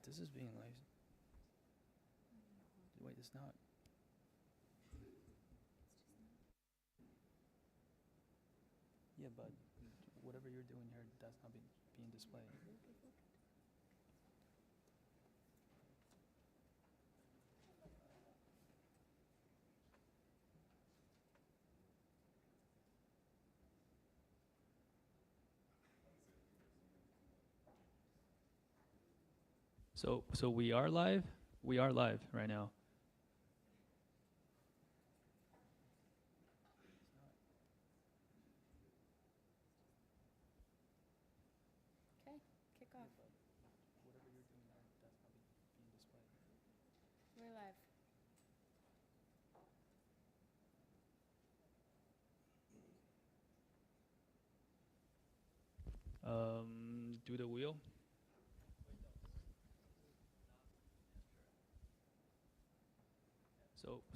This is being like. Wait, it's not. Yeah, but whatever you're doing here, that's not being displayed. So we are live? We are live right now. Okay, kick off. Whatever you're doing there, that's not being displayed. We're live. Do the wheel.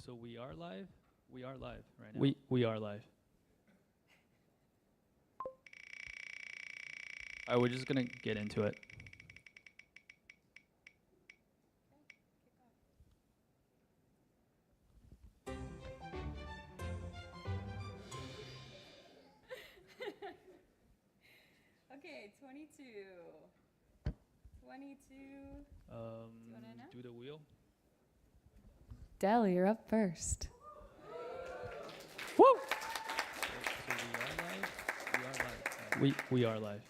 So we are live? We are live right now. We are live. All right, we're just gonna get into it. Okay, 22. 22. Do the wheel. Del, you're up first. Woo! So we are live? We are live. We are live.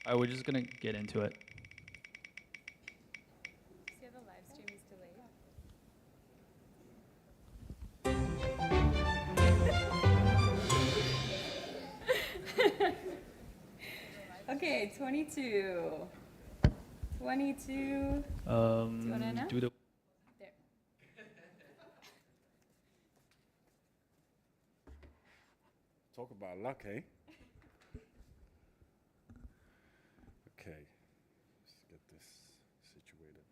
All right, we're just gonna get into it. See how the live stream is delayed? Okay, 22. 22. Do you want to know? Do the. There. Talk about luck, eh? Okay, let's get this situated.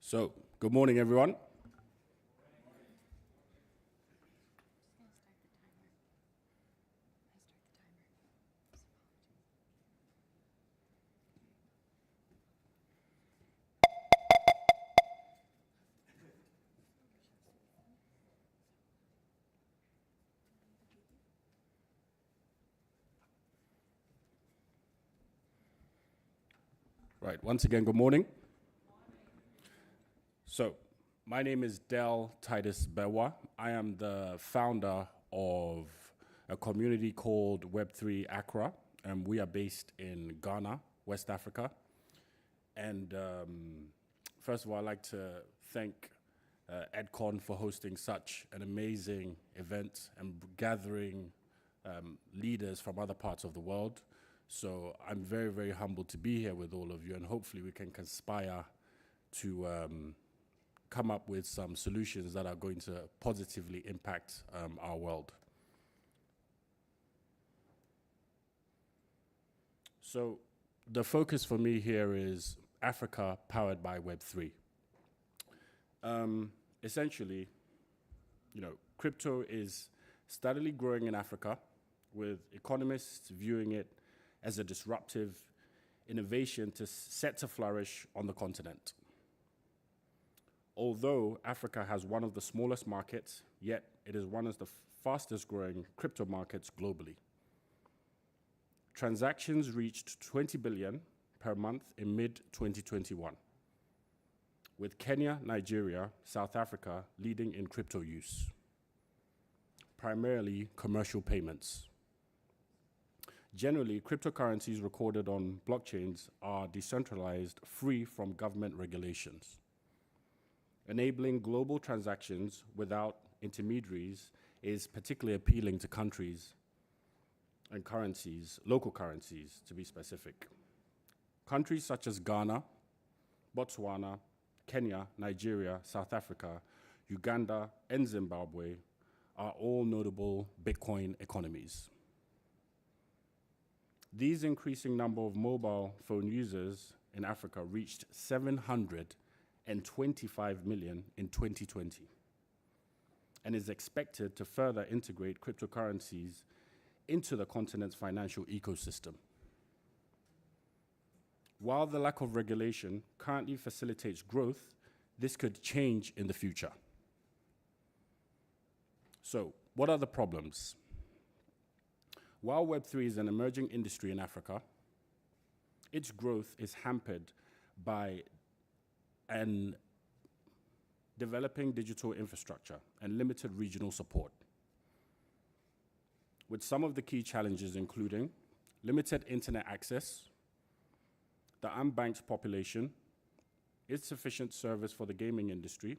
So, good morning, everyone. Right, once again, good morning. So, my name is Del Titus Bewa. I am the founder of a community called Web3 Accra, and we are based in Ghana, West Africa. And first of all, I'd like to thank EDCON for hosting such an amazing event and gathering leaders from other parts of the world. So I'm very, very humbled to be here with all of you, and hopefully we can conspire to come up with some solutions that are going to positively impact our world. So the focus for me here is Africa powered by Web3. Essentially, crypto is steadily growing in Africa, with economists viewing it as a disruptive innovation set to flourish on the continent. Although Africa has one of the smallest markets, yet it is one of the fastest growing crypto markets globally. Transactions reached 20 billion per month in mid-2021, with Kenya, Nigeria, South Africa leading in crypto use, primarily commercial payments. Generally, cryptocurrencies recorded on blockchains are decentralized, free from government regulations. Enabling global transactions without intermediaries is particularly appealing to countries and currencies, local currencies to be specific. Countries such as Ghana, Botswana, Kenya, Nigeria, South Africa, Uganda, and Zimbabwe are all notable Bitcoin economies. These increasing number of mobile phone users in Africa reached 725 million in 2020 and is expected to further integrate cryptocurrencies into the continent's financial ecosystem. While the lack of regulation currently facilitates growth, this could change in the future. So, what are the problems? While Web3 is an emerging industry in Africa, its growth is hampered by an developing digital infrastructure and limited regional support, with some of the key challenges including limited internet access, the unbanked population, insufficient service for the gaming industry,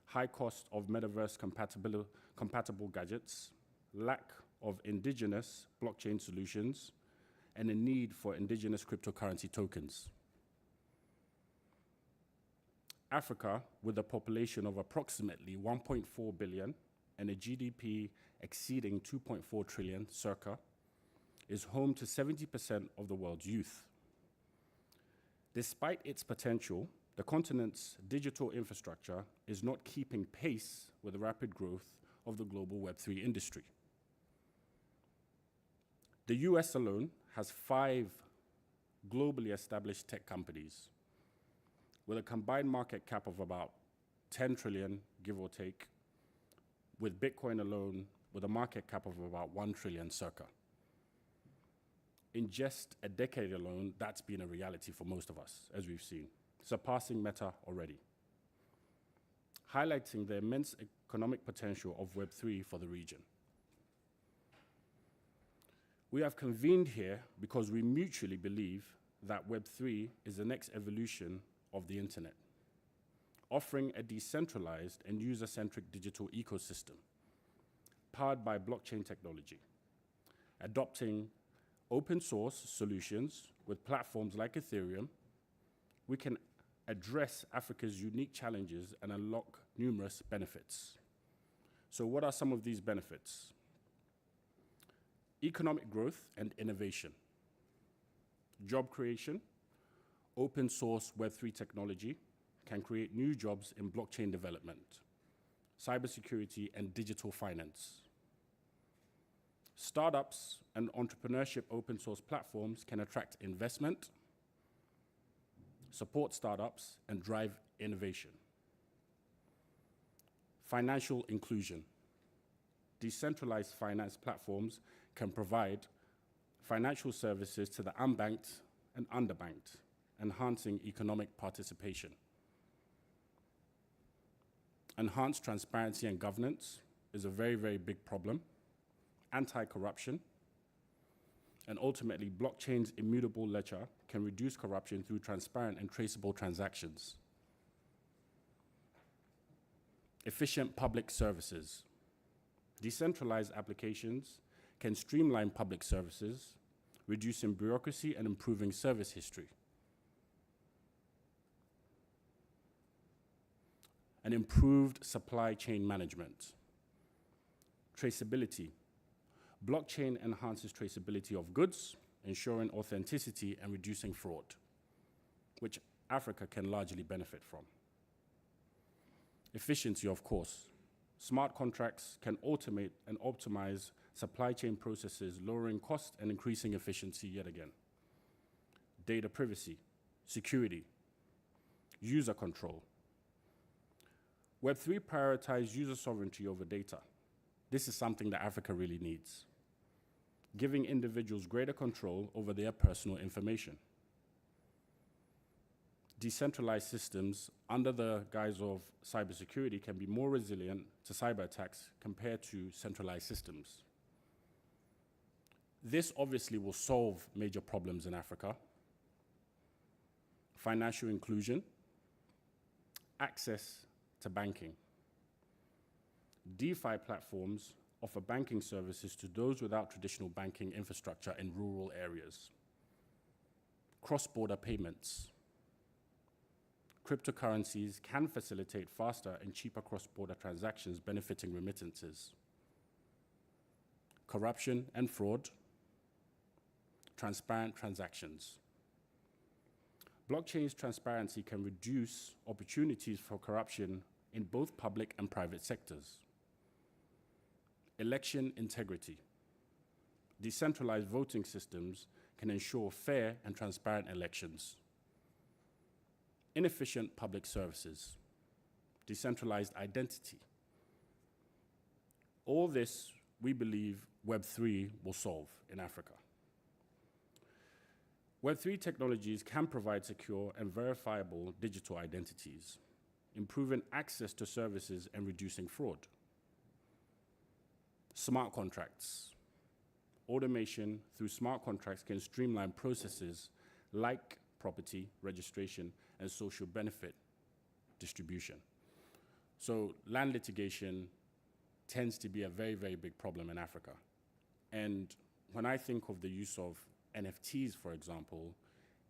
high cost of metaverse compatible gadgets, lack of indigenous blockchain solutions, and a need for indigenous cryptocurrency tokens. Africa, with a population of approximately 1.4 billion and a GDP exceeding 2.4 trillion circa, is home to 70% of the world's youth. Despite its potential, the continent's digital infrastructure is not keeping pace with the rapid growth of the global Web3 industry. The US alone has 5 globally established tech companies with a combined market cap of about 10 trillion, give or take, with Bitcoin alone with a market cap of about 1 trillion circa. In just a decade alone, that's been a reality for most of us, as we've seen, surpassing Meta already, highlighting the immense economic potential of Web3 for the region. We have convened here because we mutually believe that Web3 is the next evolution of the internet, offering a decentralized and user-centric digital ecosystem powered by blockchain technology, adopting open source solutions with platforms like Ethereum. We can address Africa's unique challenges and unlock numerous benefits. So what are some of these benefits? Economic growth and innovation, job creation. Open source Web3 technology can create new jobs in blockchain development, cybersecurity, and digital finance. Startups and entrepreneurship open source platforms can attract investment, support startups, and drive innovation. Financial inclusion. Decentralized finance platforms can provide financial services to the unbanked and underbanked, enhancing economic participation. Enhanced transparency and governance is a very, very big problem. Anti-corruption, and ultimately blockchain's immutable ledger can reduce corruption through transparent and traceable transactions. Efficient public services. Decentralized applications can streamline public services, reducing bureaucracy and improving service history. And improved supply chain management. Traceability. Blockchain enhances traceability of goods, ensuring authenticity and reducing fraud, which Africa can largely benefit from. Efficiency, of course. Smart contracts can automate and optimize supply chain processes, lowering cost and increasing efficiency yet again. Data privacy, security, user control. Web3 prioritizes user sovereignty over data. This is something that Africa really needs, giving individuals greater control over their personal information. Decentralized systems under the guise of cybersecurity can be more resilient to cyber attacks compared to centralized systems. This obviously will solve major problems in Africa. Financial inclusion, access to banking. DeFi platforms offer banking services to those without traditional banking infrastructure in rural areas. Cross-border payments. Cryptocurrencies can facilitate faster and cheaper cross-border transactions, benefiting remittances. corruption and fraud, transparent transactions. Blockchain's transparency can reduce opportunities for corruption in both public and private sectors. Election integrity. Decentralized voting systems can ensure fair and transparent elections. Inefficient public services. Decentralized identity. All this, we believe, Web3 will solve in Africa. Web3 technologies can provide secure and verifiable digital identities, improving access to services and reducing fraud. Smart contracts. Automation through smart contracts can streamline processes like property registration and social benefit distribution. So land litigation tends to be a very, very big problem in Africa. And when I think of the use of NFTs, for example,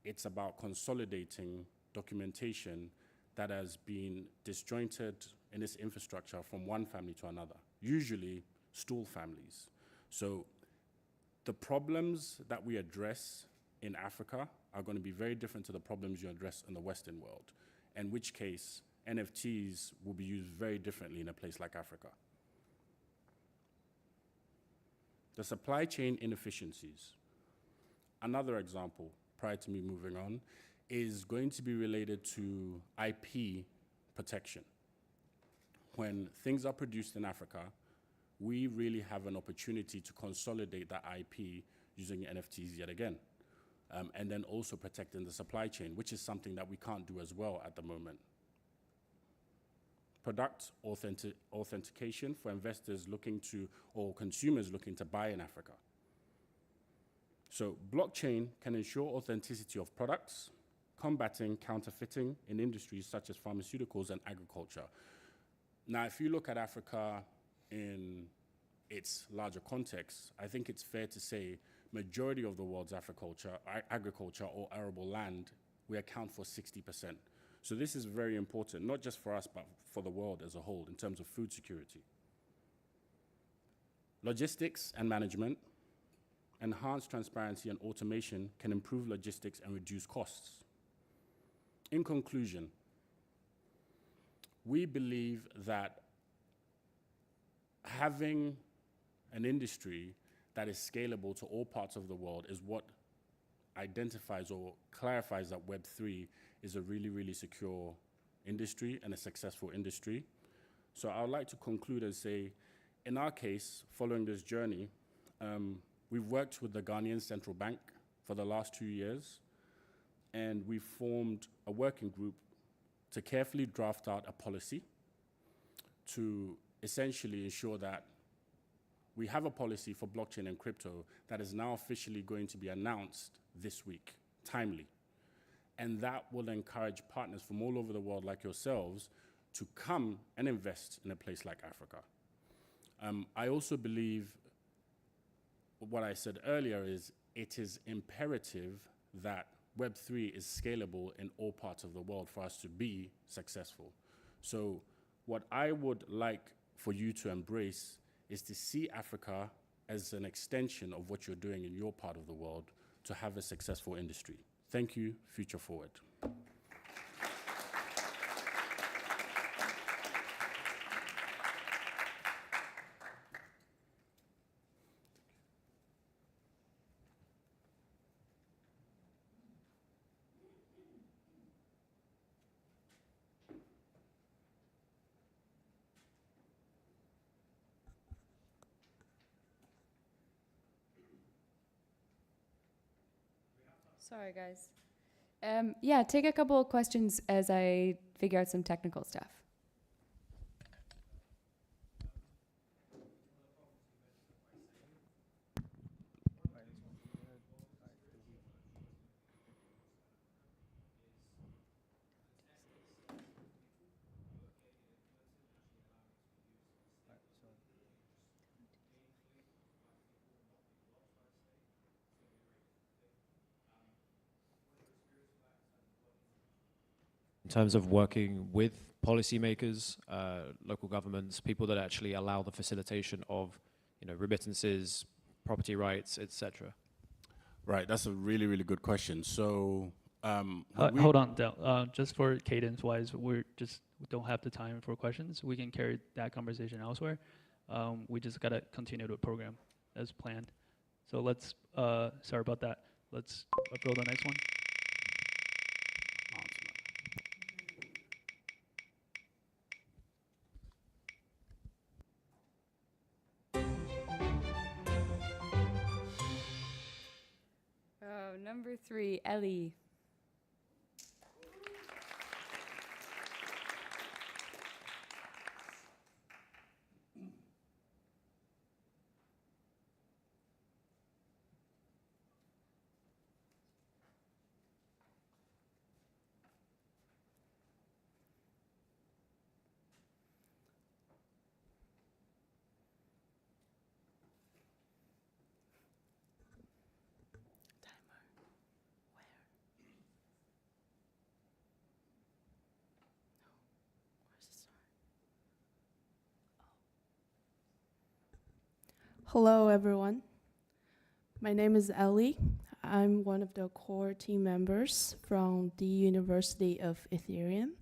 it's about consolidating documentation that has been disjointed in its infrastructure from one family to another, usually stool families. So the problems that we address in Africa are going to be very different to the problems you address in the Western world, in which case NFTs will be used very differently in a place like Africa. The supply chain inefficiencies. Another example, prior to me moving on, is going to be related to IP protection. When things are produced in Africa, we really have an opportunity to consolidate that IP using NFTs yet again. And then also protecting the supply chain, which is something that we can't do as well at the moment. Product authentication for investors looking to, or consumers looking to buy in Africa. So blockchain can ensure authenticity of products, combating counterfeiting in industries such as pharmaceuticals and agriculture. Now, if you look at Africa in its larger context, I think it's fair to say majority of the world's agriculture or arable land, we account for 60%. So this is very important, not just for us, but for the world as a whole in terms of food security. Logistics and management. Enhanced transparency and automation can improve logistics and reduce costs. In conclusion, we believe that having an industry that is scalable to all parts of the world is what identifies or clarifies that Web3 is a really, really secure industry and a successful industry. So I would like to conclude and say, in our case, following this journey, we've worked with the Ghanaian Central Bank for the last 2 years, and we've formed a working group to carefully draft out a policy to essentially ensure that we have a policy for blockchain and crypto that is now officially going to be announced this week, timely. And that will encourage partners from all over the world like yourselves to come and invest in a place like Africa. I also believe what I said earlier is it is imperative that Web3 is scalable in all parts of the world for us to be successful. So what I would like for you to embrace is to see Africa as an extension of what you're doing in your part of the world to have a successful industry. Thank you. Future forward. Sorry, guys. Yeah, take a couple of questions as I figure out some technical stuff. In terms of working with policymakers, local governments, people that actually allow the facilitation of remittances, property rights, etc.? Right, that's a really, really good question. So, Hold on, Del. Just for cadence-wise, we don't have the time for questions. We can carry that conversation elsewhere. We just gotta continue the program as planned. So let's, sorry about that. Let's go to the next one. Oh, number 3, Ellie. Hello, everyone. My name is Ellie. I'm one of the core team members from the University of Ethereum.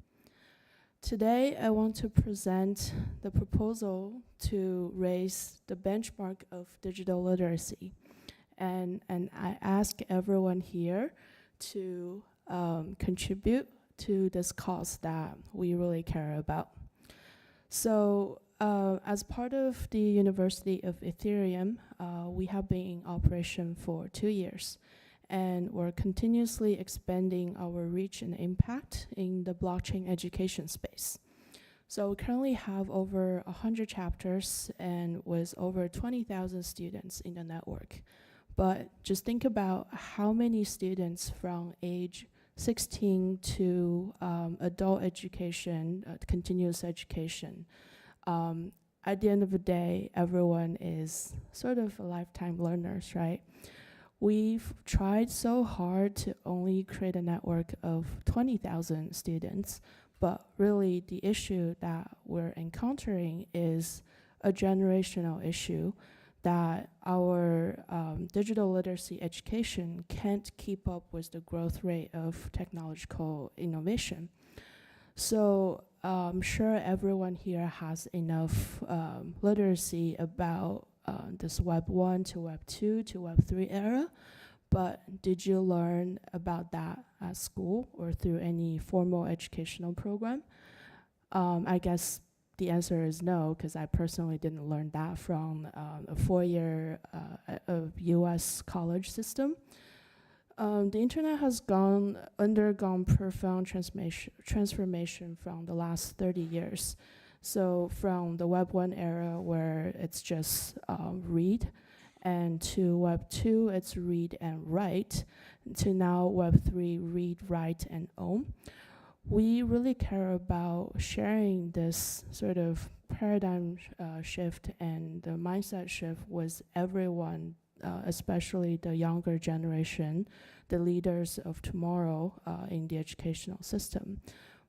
Today, I want to present the proposal to raise the benchmark of digital literacy. And I ask everyone here to contribute to this cause that we really care about. So, as part of the University of Ethereum, we have been in operation for 2 years, and we're continuously expanding our reach and impact in the blockchain education space. So we currently have over 100 chapters and with over 20,000 students in the network. But just think about how many students from age 16 to adult education, continuous education. At the end of the day, everyone is sort of lifetime learners, right? We've tried so hard to only create a network of 20,000 students, but really the issue that we're encountering is a generational issue that our digital literacy education can't keep up with the growth rate of technological innovation. So I'm sure everyone here has enough literacy about this Web 1 to Web 2 to Web 3 era, but did you learn about that at school or through any formal educational program? I guess the answer is no, because I personally didn't learn that from a 4-year US college system. The internet has undergone profound transformation from the last 30 years. So from the Web 1 era, where it's just read, and to Web 2, it's read and write, to now Web 3, read, write, and own. We really care about sharing this sort of paradigm shift and the mindset shift with everyone, especially the younger generation, the leaders of tomorrow in the educational system.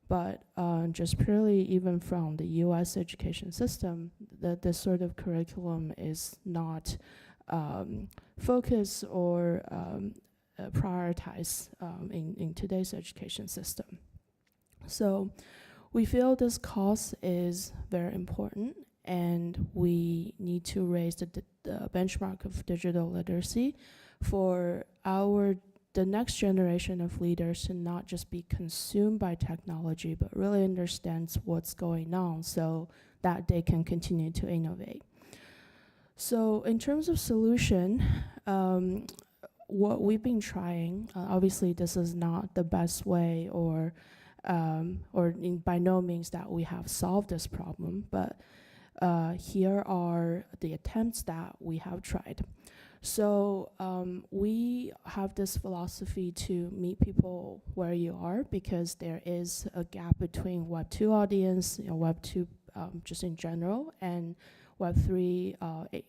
But just purely even from the US education system, this sort of curriculum is not focused or prioritized in today's education system. So we feel this cause is very important, and we need to raise the benchmark of digital literacy for the next generation of leaders to not just be consumed by technology, but really understands what's going on so that they can continue to innovate. So in terms of solution, what we've been trying, obviously this is not the best way or by no means that we have solved this problem, but here are the attempts that we have tried. So we have this philosophy to meet people where you are, because there is a gap between Web 2 audience, Web 2 just in general, and Web 3, I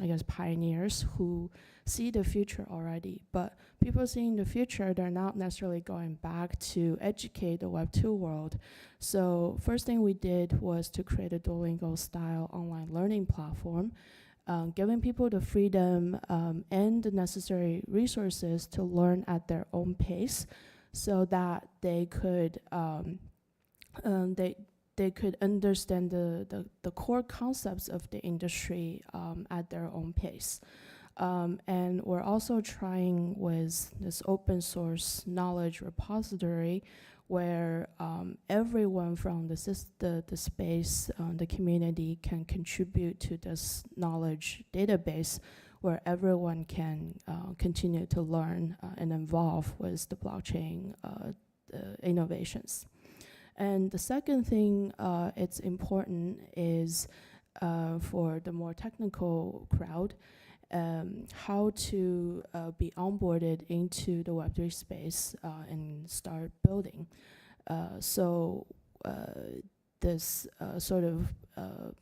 guess, pioneers who see the future already. But people seeing the future, they're not necessarily going back to educate the Web 2 world. So first thing we did was to create a Duolingo-style online learning platform. giving people the freedom and the necessary resources to learn at their own pace, so that they could they could understand the core concepts of the industry at their own pace. And we're also trying with this open source knowledge repository, where everyone from the space, the community can contribute to this knowledge database, where everyone can continue to learn and evolve with the blockchain innovations. And the second thing it's important is for the more technical crowd, how to be onboarded into the Web3 space and start building. So this sort of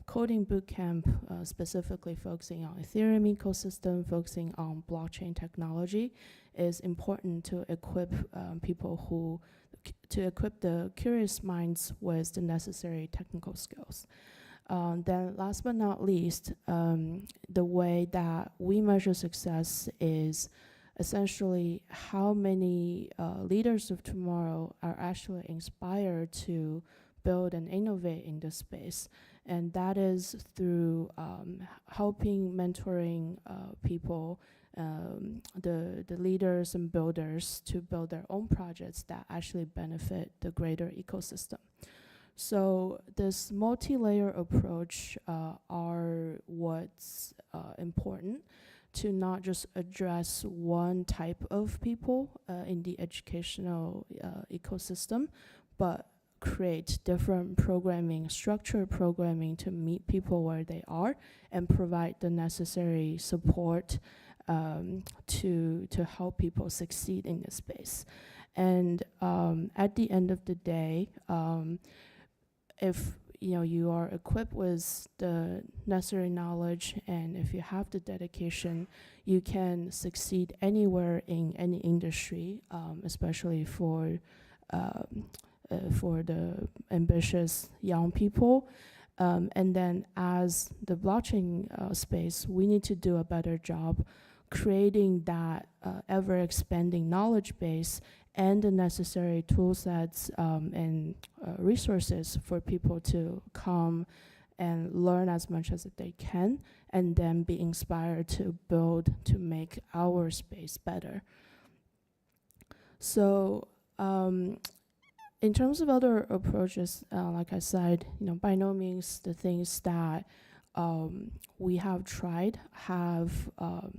coding bootcamp specifically focusing on Ethereum ecosystem, focusing on blockchain technology, is important to equip people to equip the curious minds with the necessary technical skills. Then last but not least, the way that we measure success is essentially how many leaders of tomorrow are actually inspired to build and innovate in this space. And that is through helping, mentoring people, the leaders and builders, to build their own projects that actually benefit the greater ecosystem. So this multi-layer approach are what's important to not just address one type of people in the educational ecosystem, but create different programming, structured programming to meet people where they are and provide the necessary support to help people succeed in this space. And at the end of the day, if you are equipped with the necessary knowledge, and if you have the dedication, you can succeed anywhere in any industry, especially for the ambitious young people. And then as the blockchain space, we need to do a better job creating that ever-expanding knowledge base and the necessary tool sets and resources for people to come and learn as much as they can, and then be inspired to build to make our space better. So in terms of other approaches, like I said, by no means the things that we have tried have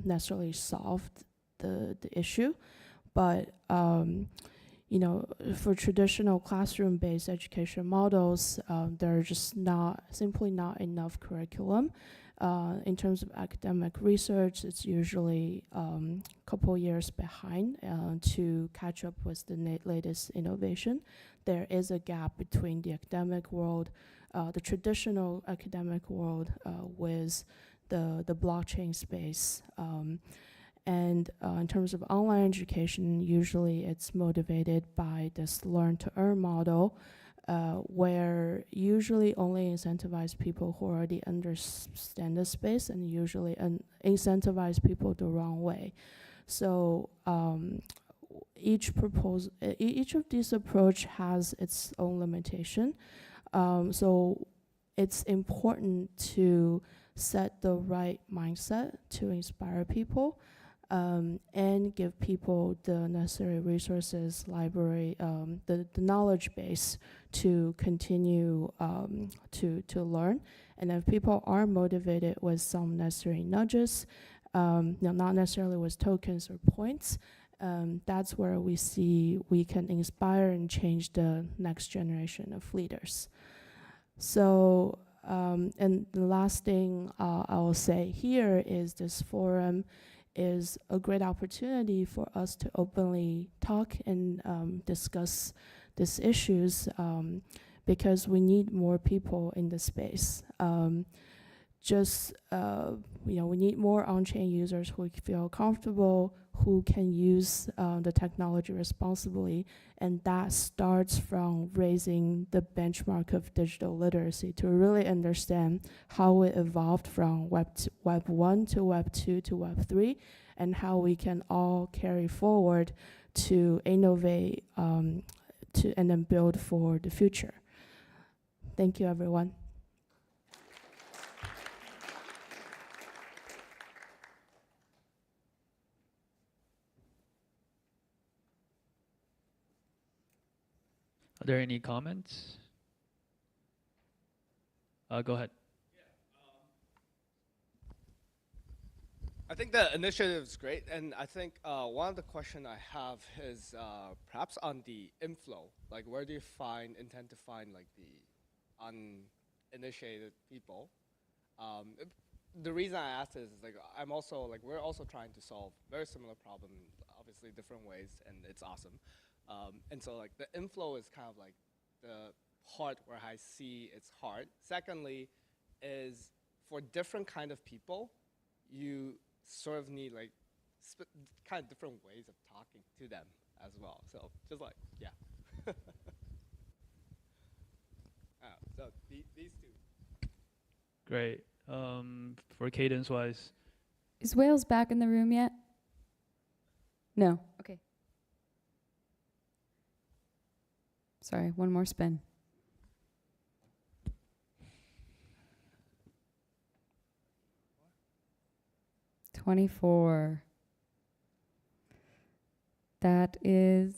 necessarily solved the issue, but for traditional classroom-based education models, there are just simply not enough curriculum. In terms of academic research, it's usually a couple years behind to catch up with the latest innovation. There is a gap between the academic world, the traditional academic world, with the blockchain space. And in terms of online education, usually it's motivated by this learn-to-earn model, where usually only incentivize people who already understand the space, and usually incentivize people the wrong way. So each of these approach has its own limitation. So it's important to set the right mindset to inspire people, and give people the necessary resources, library, the knowledge base to continue to learn. And if people are motivated with some necessary nudges, not necessarily with tokens or points, that's where we see we can inspire and change the next generation of leaders. So, and the last thing I will say here is this forum is a great opportunity for us to openly talk and discuss these issues, because we need more people in the space. just we need more on-chain users who feel comfortable, who can use the technology responsibly, and that starts from raising the benchmark of digital literacy to really understand how it evolved from Web 1 to Web 2 to Web 3, and how we can all carry forward to innovate and then build for the future. Thank you, everyone. Are there any comments? Go ahead. I think the initiative is great, and I think one of the questions I have is perhaps on the inflow. Like, where do you intend to find like the uninitiated people? The reason I ask this is like we're also trying to solve very similar problem, obviously different ways, and it's awesome. And so like the inflow is kind of like the part where I see it's hard. Secondly, is for different kind of people, you sort of need like kind of different ways of talking to them as well. So just like, yeah. So these two. Great. For cadence-wise, Is Wales back in the room yet? No. Okay. Sorry, one more spin. $24. That is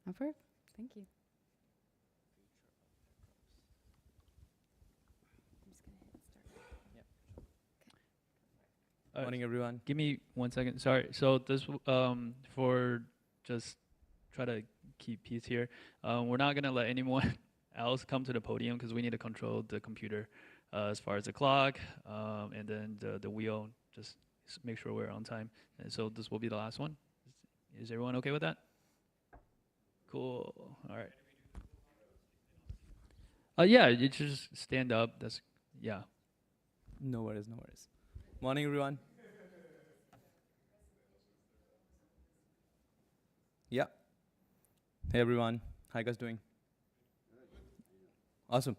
number. Thank you. Morning, everyone. give me 1 second. Sorry. So this for just try to keep peace here. We're not gonna let anyone else come to the podium because we need to control the computer as far as the clock and then the wheel. Just make sure we're on time. And so this will be the last one. Is everyone okay with that? Cool. All right. Yeah, you just stand up. That's yeah. No worries, no worries. Morning, everyone. Yeah. Hey, everyone. How you guys doing? Awesome.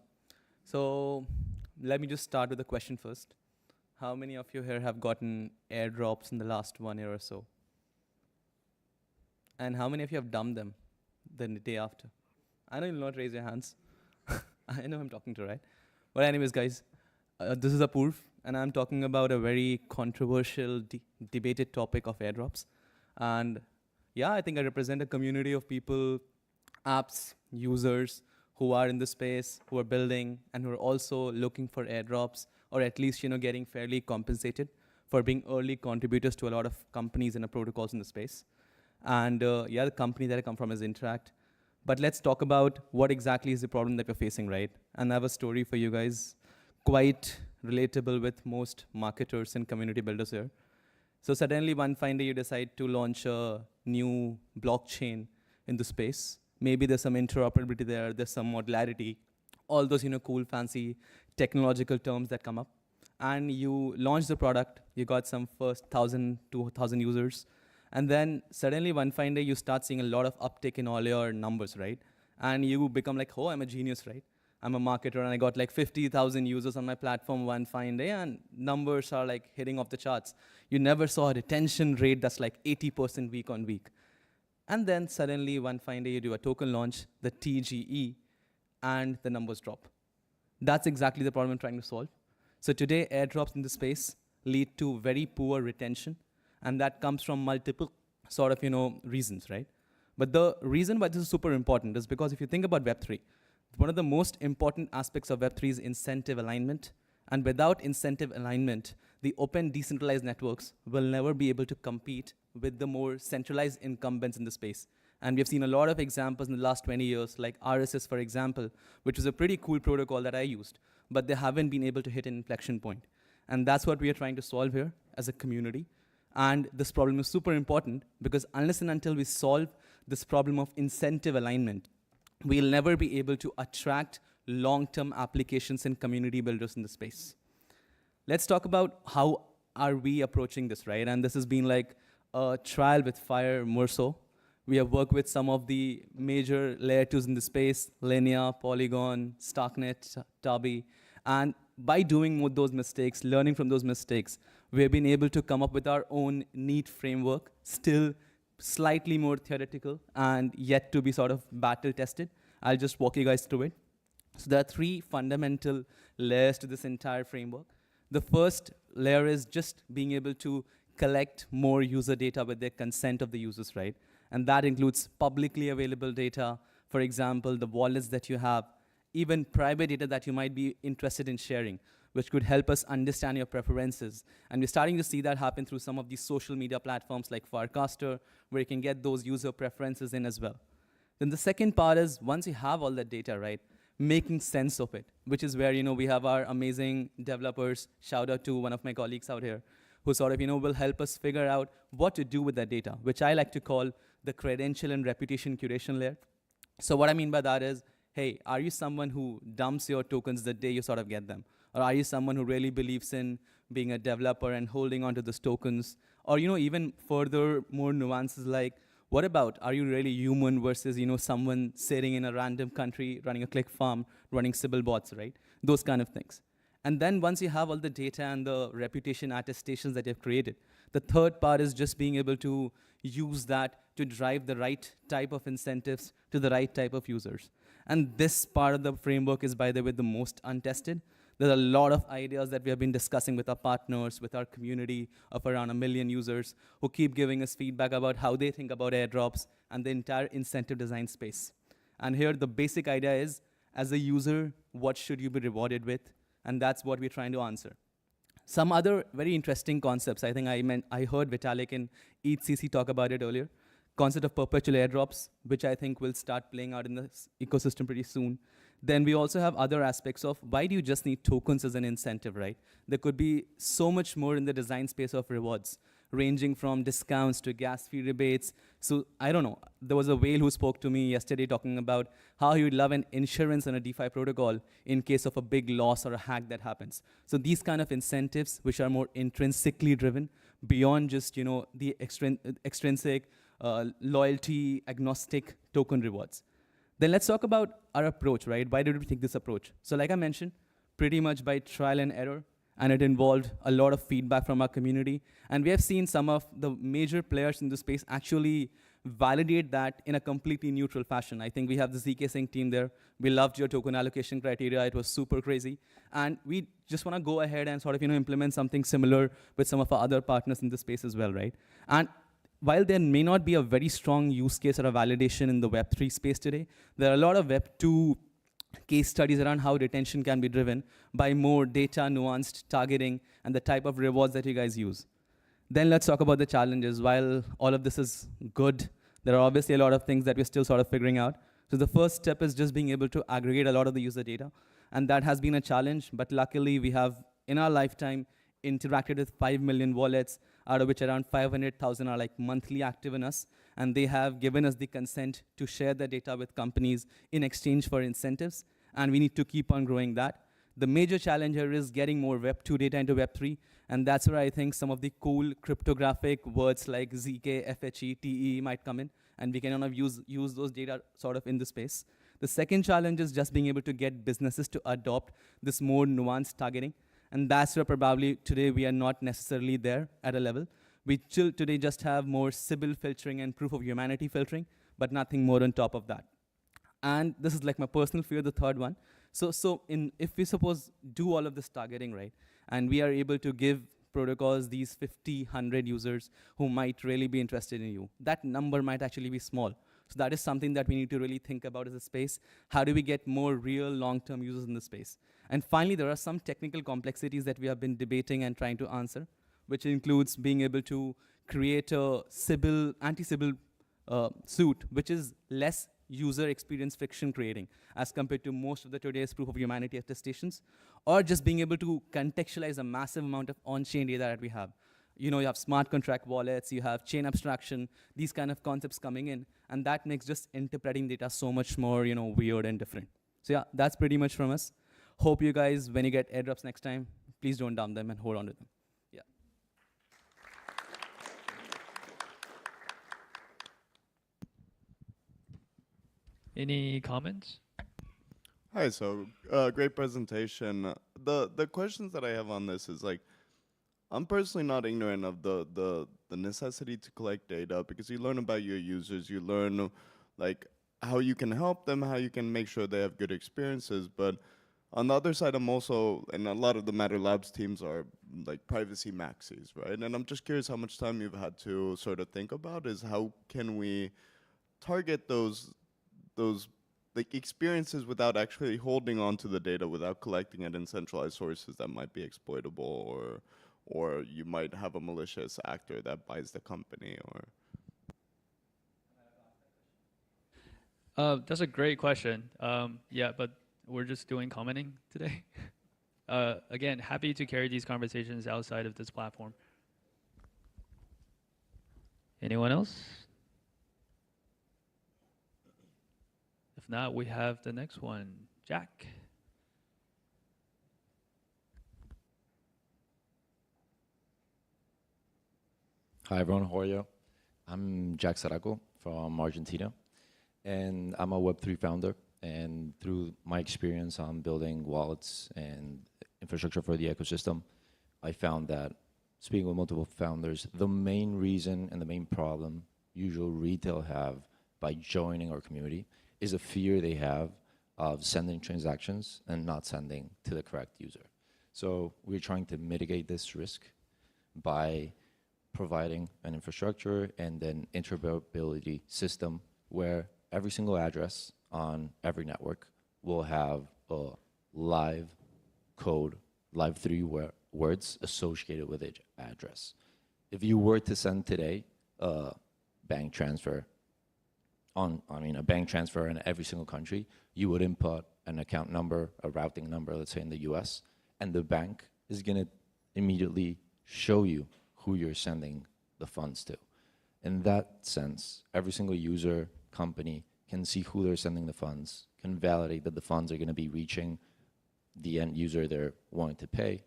So let me just start with a question first. How many of you here have gotten airdrops in the last 1 year or so? And how many of you have dumped them the day after? I know you'll not raise your hands. I know I'm talking to, right? But anyways, guys, this is Apurv, and I'm talking about a very controversial, debated topic of airdrops. And yeah, I think I represent a community of people, apps, users, who are in the space, who are building, and who are also looking for airdrops, or at least, getting fairly compensated for being early contributors to a lot of companies and protocols in the space. And yeah, the company that I come from is Interact. But let's talk about what exactly is the problem that we're facing, right? And I have a story for you guys, quite relatable with most marketers and community builders here. So suddenly one fine day you decide to launch a new blockchain in the space. Maybe there's some interoperability there, there's some modularity, all those cool, fancy technological terms that come up. And you launch the product, you got some first 1,000, 2,000 users. And then suddenly one fine day you start seeing a lot of uptick in all your numbers, right? And you become like, oh, I'm a genius, right? I'm a marketer and I got like 50,000 users on my platform one fine day and numbers are like hitting off the charts. You never saw a retention rate that's like 80% week on week. And then suddenly one fine day you do a token launch, the TGE, and the numbers drop. That's exactly the problem I'm trying to solve. So today airdrops in the space lead to very poor retention, and that comes from multiple sort of reasons, right? But the reason why this is super important is because if you think about Web3, one of the most important aspects of Web3 is incentive alignment. And without incentive alignment, the open decentralized networks will never be able to compete with the more centralized incumbents in the space. And we have seen a lot of examples in the last 20 years, like RSS, for example, which was a pretty cool protocol that I used, but they haven't been able to hit an inflection point. And that's what we are trying to solve here as a community. And this problem is super important because unless and until we solve this problem of incentive alignment, we'll never be able to attract long-term applications and community builders in the space. let's talk about how are we approaching this, right? And this has been like a trial with fire more so. We have worked with some of the major layer 2s in the space, Linea, Polygon, Starknet, Tabi. And by doing those mistakes, learning from those mistakes, we have been able to come up with our own neat framework, still slightly more theoretical and yet to be sort of battle tested. I'll just walk you guys through it. So there are 3 fundamental layers to this entire framework. The first layer is just being able to collect more user data with the consent of the users, right? And that includes publicly available data, for example, the wallets that you have, even private data that you might be interested in sharing, which could help us understand your preferences. And we're starting to see that happen through some of these social media platforms like Farcaster, where you can get those user preferences in as well. Then the second part is, once you have all that data, right, making sense of it, which is where, we have our amazing developers, shout out to one of my colleagues out here, who sort of, will help us figure out what to do with that data, which I like to call the credential and reputation curation layer. So what I mean by that is, hey, are you someone who dumps your tokens the day you sort of get them? Or are you someone who really believes in being a developer and holding onto those tokens? Or, even further, more nuances like, what about, are you really human versus, someone sitting in a random country, running a click farm, running Sybil bots, right? Those kind of things. And then once you have all the data and the reputation attestations that you've created, the third part is just being able to use that to drive the right type of incentives to the right type of users. And this part of the framework is, by the way, the most untested. There are a lot of ideas that we have been discussing with our partners, with our community of around 1 million users who keep giving us feedback about how they think about airdrops and the entire incentive design space. And here the basic idea is, as a user, what should you be rewarded with? And that's what we're trying to answer. Some other very interesting concepts, I think I heard Vitalik in ETHCC talk about it earlier. Concept of perpetual airdrops, which I think will start playing out in the ecosystem pretty soon. Then we also have other aspects of, why do you just need tokens as an incentive, right? There could be so much more in the design space of rewards, ranging from discounts to gas fee rebates. So I don't know, there was a whale who spoke to me yesterday talking about how he would love an insurance on a DeFi protocol in case of a big loss or a hack that happens. So these kind of incentives, which are more intrinsically driven, beyond just the extrinsic loyalty agnostic token rewards. Then let's talk about our approach, right? Why did we take this approach? So like I mentioned, pretty much by trial and error, and it involved a lot of feedback from our community. And we have seen some of the major players in the space actually validate that in a completely neutral fashion. I think we have the ZK Sync team there. We loved your token allocation criteria. It was super crazy. And we just want to go ahead and sort of implement something similar with some of our other partners in the space as well, right? And while there may not be a very strong use case or a validation in the Web3 space today, there are a lot of Web2 case studies around how retention can be driven by more data, nuanced targeting, and the type of rewards that you guys use. Then let's talk about the challenges. While all of this is good, there are obviously a lot of things that we're still sort of figuring out. So the first step is just being able to aggregate a lot of the user data. And that has been a challenge, but luckily we have, in our lifetime, interacted with 5 million wallets, out of which around 500,000 are like monthly active in us. And they have given us the consent to share the data with companies in exchange for incentives. And we need to keep on growing that. The major challenge here is getting more Web2 data into Web3. And that's where I think some of the cool cryptographic words like ZK, FHE, TE might come in. And we can kind of use those data sort of in the space. The second challenge is just being able to get businesses to adopt this more nuanced targeting. And that's where probably today we are not necessarily there at a level. We still today just have more Sybil filtering and proof of humanity filtering, but nothing more on top of that. And this is like my personal fear, the third one. So if we suppose do all of this targeting, right, and we are able to give protocols these 50, 100 users who might really be interested in you, that number might actually be small. So that is something that we need to really think about as a space. How do we get more real long-term users in the space? And finally, there are some technical complexities that we have been debating and trying to answer, which includes being able to create a Sybil, anti-Sybil suit, which is less user experience friction creating as compared to most of the today's proof of humanity attestations, or just being able to contextualize a massive amount of on-chain data that we have. You have smart contract wallets, you have chain abstraction, these kind of concepts coming in, and that makes just interpreting data so much more, weird and different. So yeah, that's pretty much from us. Hope you guys, when you get airdrops next time, please don't dump them and hold on to them. Yeah. Any comments? Hi, so great presentation. The questions that I have on this is like, I'm personally not ignorant of the necessity to collect data because you learn about your users, you learn like how you can help them, how you can make sure they have good experiences. But on the other side, I'm also, and a lot of the Matter Labs teams are like privacy maxis, right? And I'm just curious how much time you've had to sort of think about is how can we target those like experiences without actually holding on to the data, without collecting it in centralized sources that might be exploitable, or you might have a malicious actor that buys the company, or. That's a great question. Yeah, but we're just doing commenting today. Again, happy to carry these conversations outside of this platform. Anyone else? If not, we have the next one. Jack. Hi everyone, how are you? I'm Jack Saraco from Argentina, and I'm a Web3 founder. And through my experience on building wallets and infrastructure for the ecosystem, I found that speaking with multiple founders, the main reason and the main problem usual retail have by joining our community is a fear they have of sending transactions and not sending to the correct user. So we're trying to mitigate this risk by providing an infrastructure and an interoperability system where every single address on every network will have a live code, live three words associated with each address. If you were to send today a bank transfer a bank transfer in every single country, you would input an account number, a routing number, let's say in the US, and the bank is gonna immediately show you who you're sending the funds to. In that sense, every single user, company can see who they're sending the funds, can validate that the funds are gonna be reaching the end user they're wanting to pay,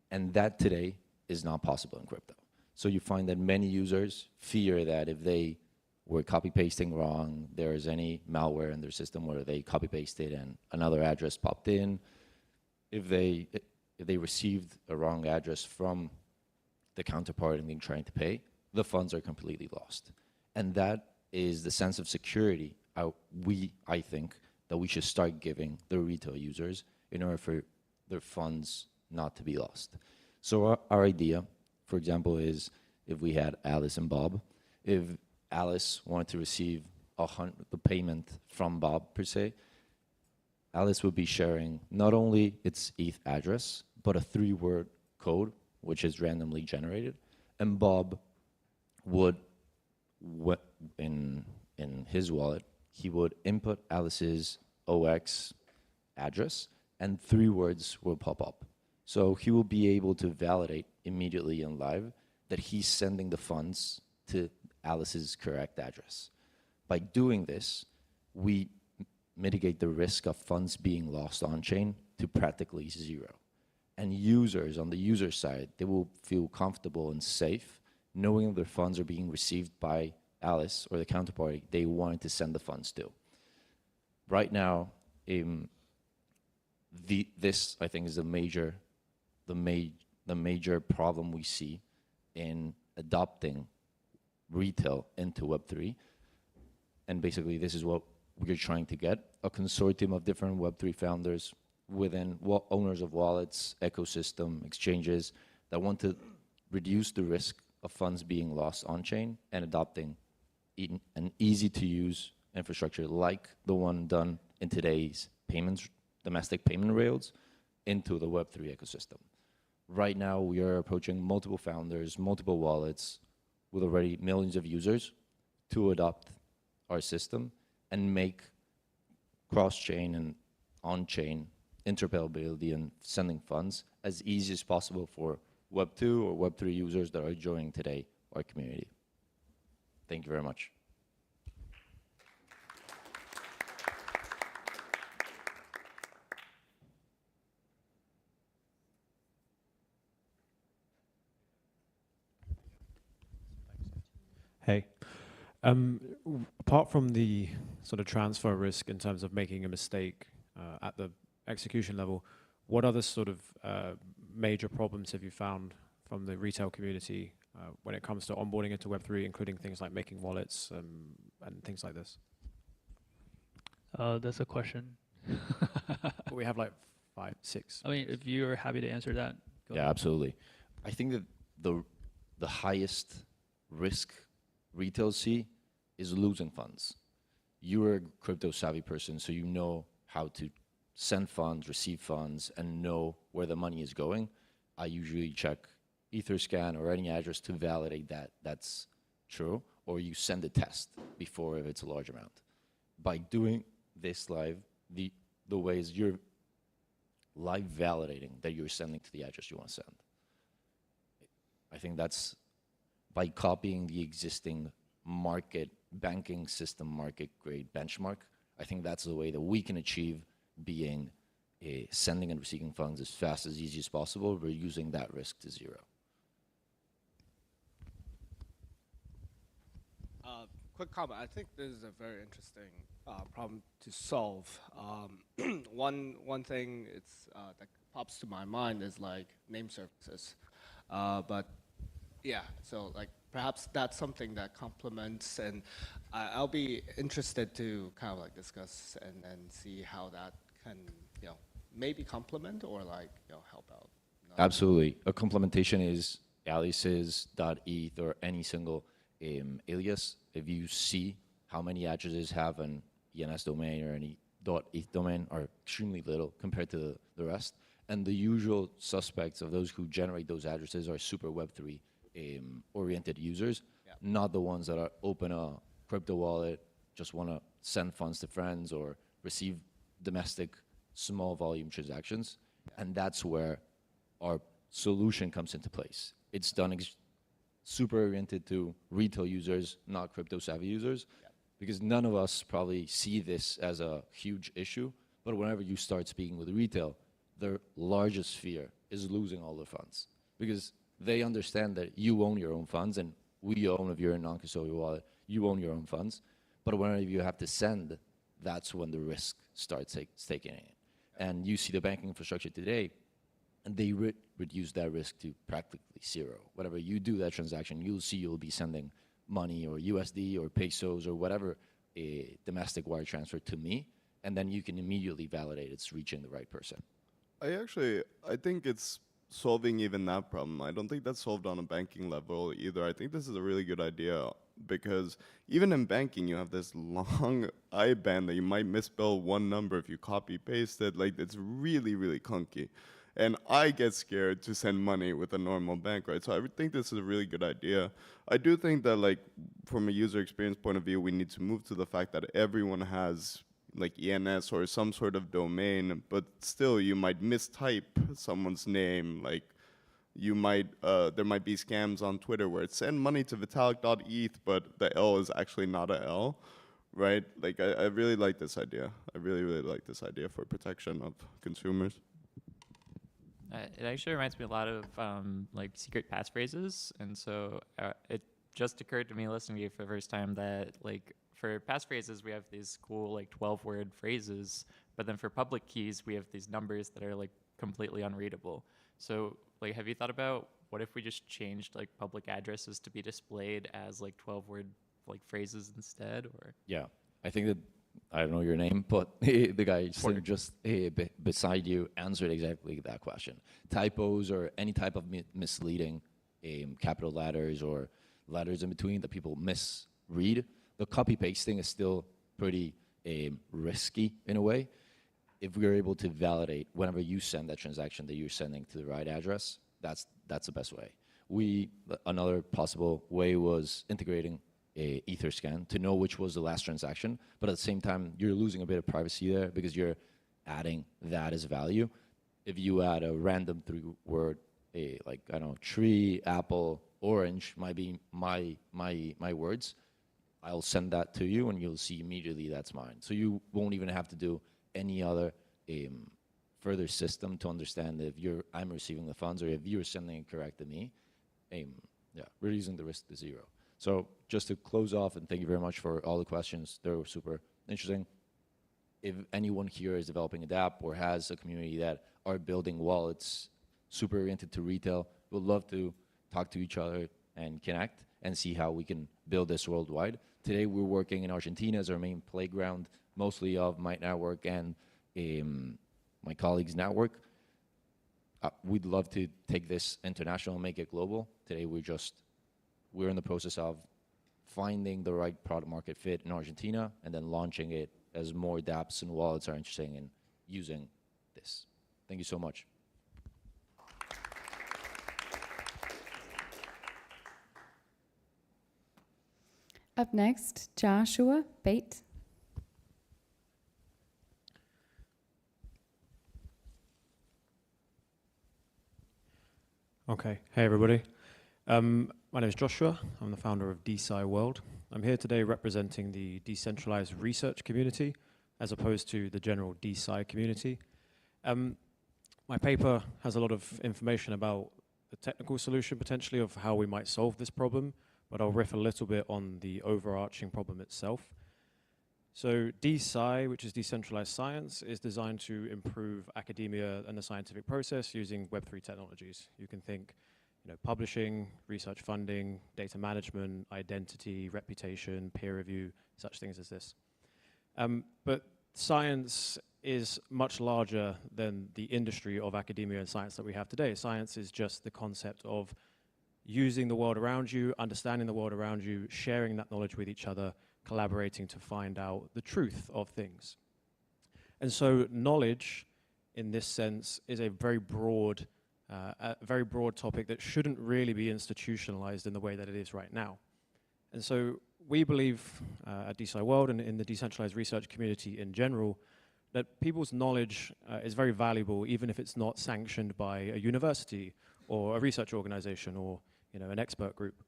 and that today is not possible in crypto. So you find that many users fear that if they were copy-pasting wrong, there's any malware in their system where they copy-pasted and another address popped in. If they received a wrong address from the counterparty and they're trying to pay, the funds are completely lost. And that is the sense of security I think that we should start giving the retail users in order for their funds not to be lost. So our idea, for example, is if we had Alice and Bob, if Alice wanted to receive the payment from Bob per se, Alice would be sharing not only its ETH address, but a 3-word code, which is randomly generated. And Bob would, in his wallet, he would input Alice's OX address, and 3 words will pop up. So he will be able to validate immediately in live that he's sending the funds to Alice's correct address. By doing this, we mitigate the risk of funds being lost on-chain to practically 0. And users, on the user side, they will feel comfortable and safe knowing their funds are being received by Alice or the counterparty they wanted to send the funds to. Right now, this I think is the major problem we see in adopting retail into Web3. And basically, this is what we're trying to get: a consortium of different Web3 founders within owners of wallets, ecosystem, exchanges that want to reduce the risk of funds being lost on-chain and adopting an easy-to-use infrastructure like the one done in today's domestic payment rails into the Web3 ecosystem. Right now, we are approaching multiple founders, multiple wallets with already millions of users to adopt our system and make cross-chain and on-chain interoperability and sending funds as easy as possible for Web2 or Web3 users that are joining today our community. Thank you very much. Hey. Apart from the sort of transfer risk in terms of making a mistake at the execution level, what other sort of major problems have you found from the retail community when it comes to onboarding into Web3, including things like making wallets and things like this? That's a question. We have like 5, 6. I mean, if you're happy to answer that, go Yeah, ahead. absolutely. I think that the highest risk retail see is losing funds. You're a crypto savvy person, so you know how to send funds, receive funds, and know where the money is going. I usually check Etherscan or any address to validate that that's true, or you send a test before if it's a large amount. By doing this live, the way is you're live validating that you're sending to the address you want to send. I think that's by copying the existing market banking system market grade benchmark. I think that's the way that we can achieve being sending and receiving funds as fast as easy as possible, reducing that risk to zero. Quick comment. I think this is a very interesting problem to solve. One thing that pops to my mind is like name services, but yeah. So like perhaps that's something that complements, and I'll be interested to kind of like discuss and see how that can maybe complement or like help out. Absolutely. A complementation is aliases.eth or any single alias. If you see how many addresses have an ENS domain or any .eth domain are extremely little compared to the rest. And the usual suspects of those who generate those addresses are super Web3 oriented users, not the ones that are open a crypto wallet, just want to send funds to friends or receive domestic small volume transactions. And that's where our solution comes into place. It's done super oriented to retail users, not crypto savvy users, because none of us probably see this as a huge issue. But whenever you start speaking with retail, their largest fear is losing all their funds, because they understand that you own your own funds, and we own, if you're a non-custodial wallet, you own your own funds. But whenever you have to send, that's when the risk starts taking in. And you see the banking infrastructure today, and they reduce that risk to practically zero. Whatever you do that transaction, you'll see you'll be sending money or USD or pesos or whatever a domestic wire transfer to me, and then you can immediately validate it's reaching the right person. I think it's solving even that problem. I don't think that's solved on a banking level either. I think this is a really good idea, because even in banking, you have this long IBAN that you might misspell one number if you copy paste it. Like, it's really, really clunky. And I get scared to send money with a normal bank, right? So I would think this is a really good idea. I do think that, like, from a user experience point of view, we need to move to the fact that everyone has like ENS or some sort of domain, but still you might mistype someone's name. Like, you might, there might be scams on Twitter where it's send money to vitalik.eth, but the L is actually not a L, right? Like, I really like this idea. I really, really like this idea for protection of consumers. It actually reminds me a lot of like secret passphrases, and so it just occurred to me listening to you for the first time that like for passphrases we have these cool like 12-word phrases, but then for public keys we have these numbers that are like completely unreadable. So like, have you thought about what if we just changed like public addresses to be displayed as like 12-word like phrases instead? Or Yeah, I think that, I don't know your name, but the guy sitting just beside you answered exactly that question. Typos or any type of misleading capital letters or letters in between that people misread, the copy pasting is still pretty risky in a way. If we are able to validate whenever you send that transaction that you're sending to the right address, that's the best way. Another possible way was integrating a Etherscan to know which was the last transaction, but at the same time, you're losing a bit of privacy there because you're adding that as value. If you add a random 3-word, like, I don't know, tree, apple, orange might be my words, I'll send that to you and you'll see immediately that's mine. So you won't even have to do any other further system to understand if I'm receiving the funds or if you're sending it correct to me. Reducing the risk to zero. So just to close off, and thank you very much for all the questions. They were super interesting. If anyone here is developing a dApp or has a community that are building wallets super oriented to retail, we'd love to talk to each other and connect and see how we can build this worldwide. Today, we're working in Argentina as our main playground, mostly of my network and my colleagues' network. We'd love to take this international and make it global. Today, we're in the process of finding the right product market fit in Argentina and then launching it as more dApps and wallets are interested in using this. Thank you so much. Up next, Joshua Bate. Okay, hey everybody. My name is Joshua. I'm the founder of DeSci World. I'm here today representing the decentralized research community as opposed to the general DeSci community. My paper has a lot of information about the technical solution potentially of how we might solve this problem, but I'll riff a little bit on the overarching problem itself. So DeSci, which is decentralized science, is designed to improve academia and the scientific process using Web3 technologies. You can think, publishing, research funding, data management, identity, reputation, peer review, such things as this. But science is much larger than the industry of academia and science that we have today. Science is just the concept of using the world around you, understanding the world around you, sharing that knowledge with each other, collaborating to find out the truth of things. And so knowledge, in this sense, is a very broad topic that shouldn't really be institutionalized in the way that it is right now. And so we believe at DeSci World and in the decentralized research community in general that people's knowledge is very valuable even if it's not sanctioned by a university or a research organization or an expert group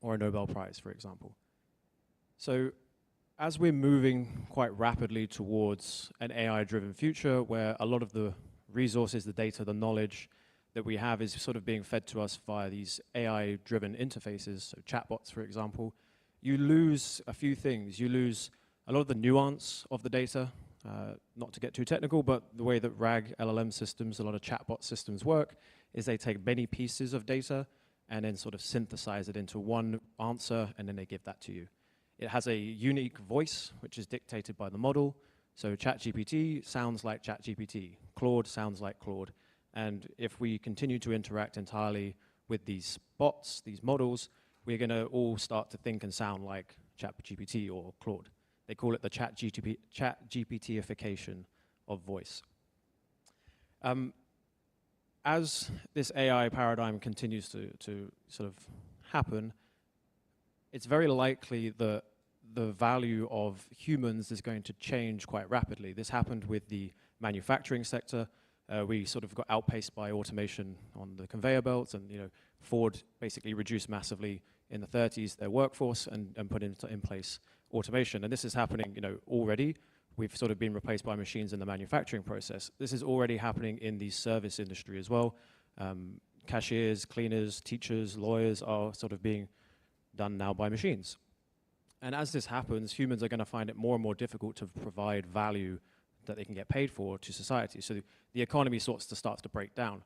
or a Nobel Prize, for example. So as we're moving quite rapidly towards an AI-driven future where a lot of the resources, the data, the knowledge that we have is sort of being fed to us via these AI-driven interfaces, so chatbots, for example, you lose a few things. You lose a lot of the nuance of the data, not to get too technical, but the way that RAG LLM systems, a lot of chatbot systems work, is they take many pieces of data and then sort of synthesize it into one answer, and then they give that to you. It has a unique voice, which is dictated by the model. So ChatGPT sounds like ChatGPT. Claude sounds like Claude. And if we continue to interact entirely with these bots, these models, we're going to all start to think and sound like ChatGPT or Claude. They call it the ChatGPT-ification of voice. As this AI paradigm continues to sort of happen, it's very likely that the value of humans is going to change quite rapidly. This happened with the manufacturing sector. We sort of got outpaced by automation on the conveyor belts, and Ford basically reduced massively in the 30s their workforce and put in place automation. And this is happening already. We've sort of been replaced by machines in the manufacturing process. This is already happening in the service industry as well. Cashiers, cleaners, teachers, lawyers are sort of being done now by machines. And as this happens, humans are going to find it more and more difficult to provide value that they can get paid for to society. So the economy starts to break down.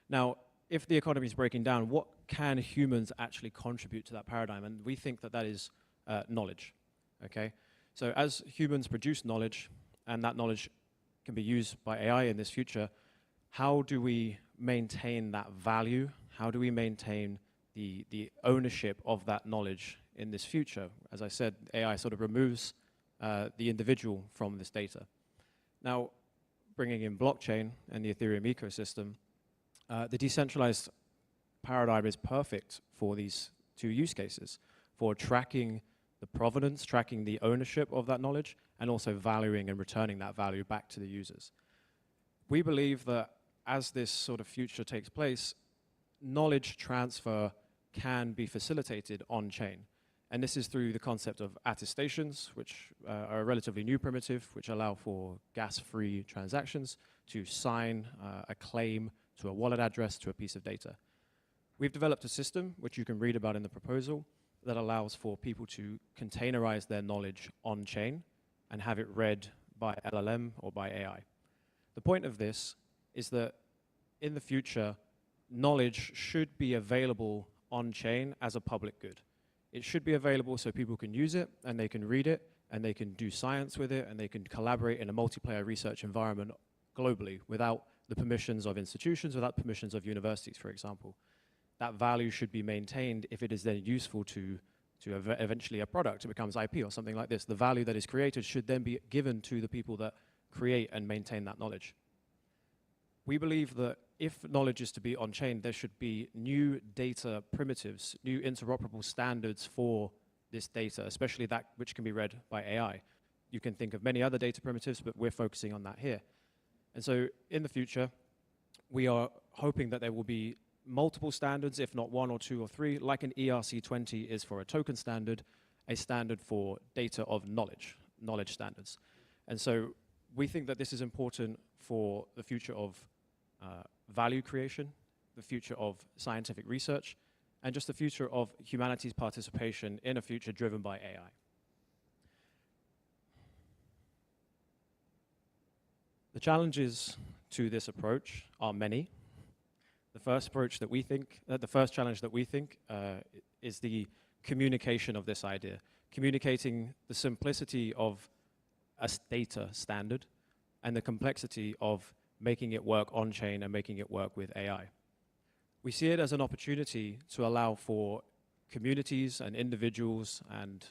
Now, if the economy is breaking down, what can humans actually contribute to that paradigm? And we think that is knowledge, okay? So as humans produce knowledge, and that knowledge can be used by AI in this future, how do we maintain that value? How do we maintain the ownership of that knowledge in this future? As I said, AI sort of removes the individual from this data. Now, bringing in blockchain and the Ethereum ecosystem, the decentralized paradigm is perfect for these two use cases, for tracking the provenance, tracking the ownership of that knowledge, and also valuing and returning that value back to the users. We believe that as this sort of future takes place, knowledge transfer can be facilitated on-chain. And this is through the concept of attestations, which are a relatively new primitive, which allow for gas-free transactions to sign a claim to a wallet address to a piece of data. We've developed a system, which you can read about in the proposal, that allows for people to containerize their knowledge on chain and have it read by LLM or by AI. The point of this is that in the future, knowledge should be available on chain as a public good. It should be available so people can use it and they can read it and they can do science with it and they can collaborate in a multiplayer research environment globally without the permissions of institutions, without permissions of universities, for example. That value should be maintained if it is then useful to eventually a product, it becomes IP or something like this. The value that is created should then be given to the people that create and maintain that knowledge. We believe that if knowledge is to be on-chain, there should be new data primitives, new interoperable standards for this data, especially that which can be read by AI. You can think of many other data primitives, but we're focusing on that here. And so in the future, we are hoping that there will be multiple standards, if not one or two or three, like an ERC20 is for a token standard, a standard for data of knowledge standards. And so we think that this is important for the future of value creation, the future of scientific research, and just the future of humanity's participation in a future driven by AI. The challenges to this approach are many. The first challenge that we think is the communication of this idea, communicating the simplicity of a data standard and the complexity of making it work on-chain and making it work with AI. We see it as an opportunity to allow for communities and individuals and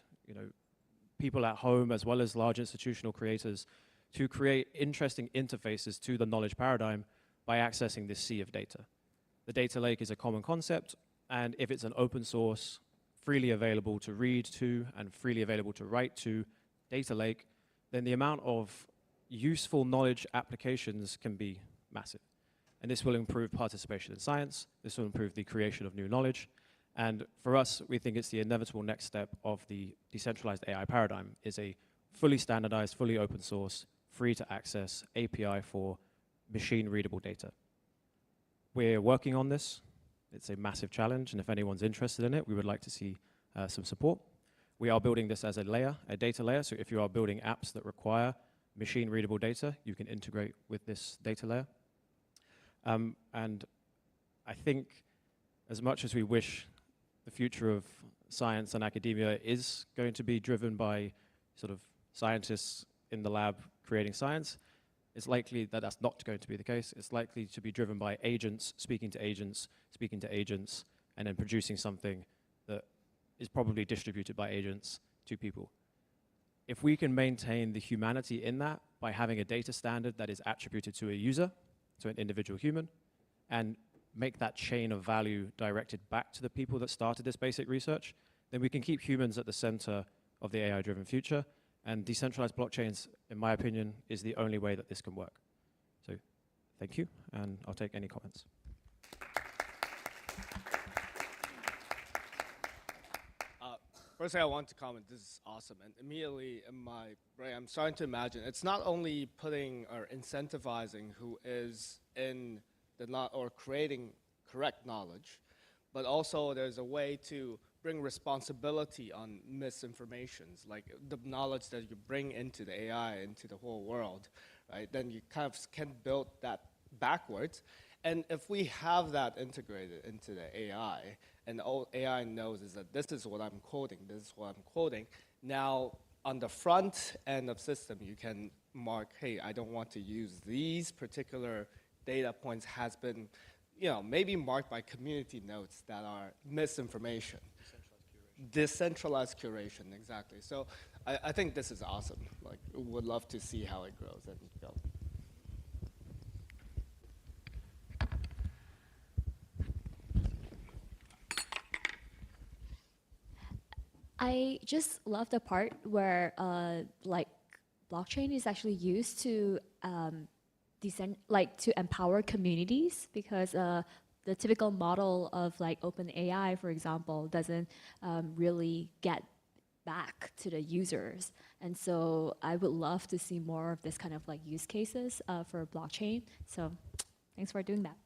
people at home as well as large institutional creators to create interesting interfaces to the knowledge paradigm by accessing this sea of data. The data lake is a common concept, and if it's an open source, freely available to read to and freely available to write to data lake, then the amount of useful knowledge applications can be massive. And this will improve participation in science, this will improve the creation of new knowledge, and for us, we think it's the inevitable next step of the decentralized AI paradigm, is a fully standardized, fully open source, free to access API for machine readable data. We're working on this. It's a massive challenge, and if anyone's interested in it, we would like to see some support. We are building this as a layer, a data layer, so if you are building apps that require machine readable data, you can integrate with this data layer. And I think as much as we wish the future of science and academia is going to be driven by sort of scientists in the lab creating science, it's likely that that's not going to be the case. It's likely to be driven by agents, speaking to agents, and then producing something that is probably distributed by agents to people. If we can maintain the humanity in that by having a data standard that is attributed to a user, to an individual human, and make that chain of value directed back to the people that started this basic research, then we can keep humans at the center of the AI-driven future. And decentralized blockchains, in my opinion, is the only way that this can work. So thank you, and I'll take any comments. Firstly, I want to comment, this is awesome. And immediately in my brain, I'm starting to imagine, it's not only putting or incentivizing who is in the or creating correct knowledge, but also there's a way to bring responsibility on misinformations, like the knowledge that you bring into the AI, into the whole world, right? Then you kind of can build that backwards. And if we have that integrated into the AI, and all AI knows is that this is what I'm quoting, this is what I'm quoting, now on the front end of system, you can mark, hey, I don't want to use these particular data points has been, maybe marked by community notes that are misinformation. Decentralized curation, exactly. So I think this is awesome. Like, would love to see how it grows and go. I just love the part where blockchain is actually used to to empower communities, because the typical model of OpenAI, for example, doesn't really get back to the users. And so I would love to see more of this kind of use cases for blockchain. So thanks for doing that.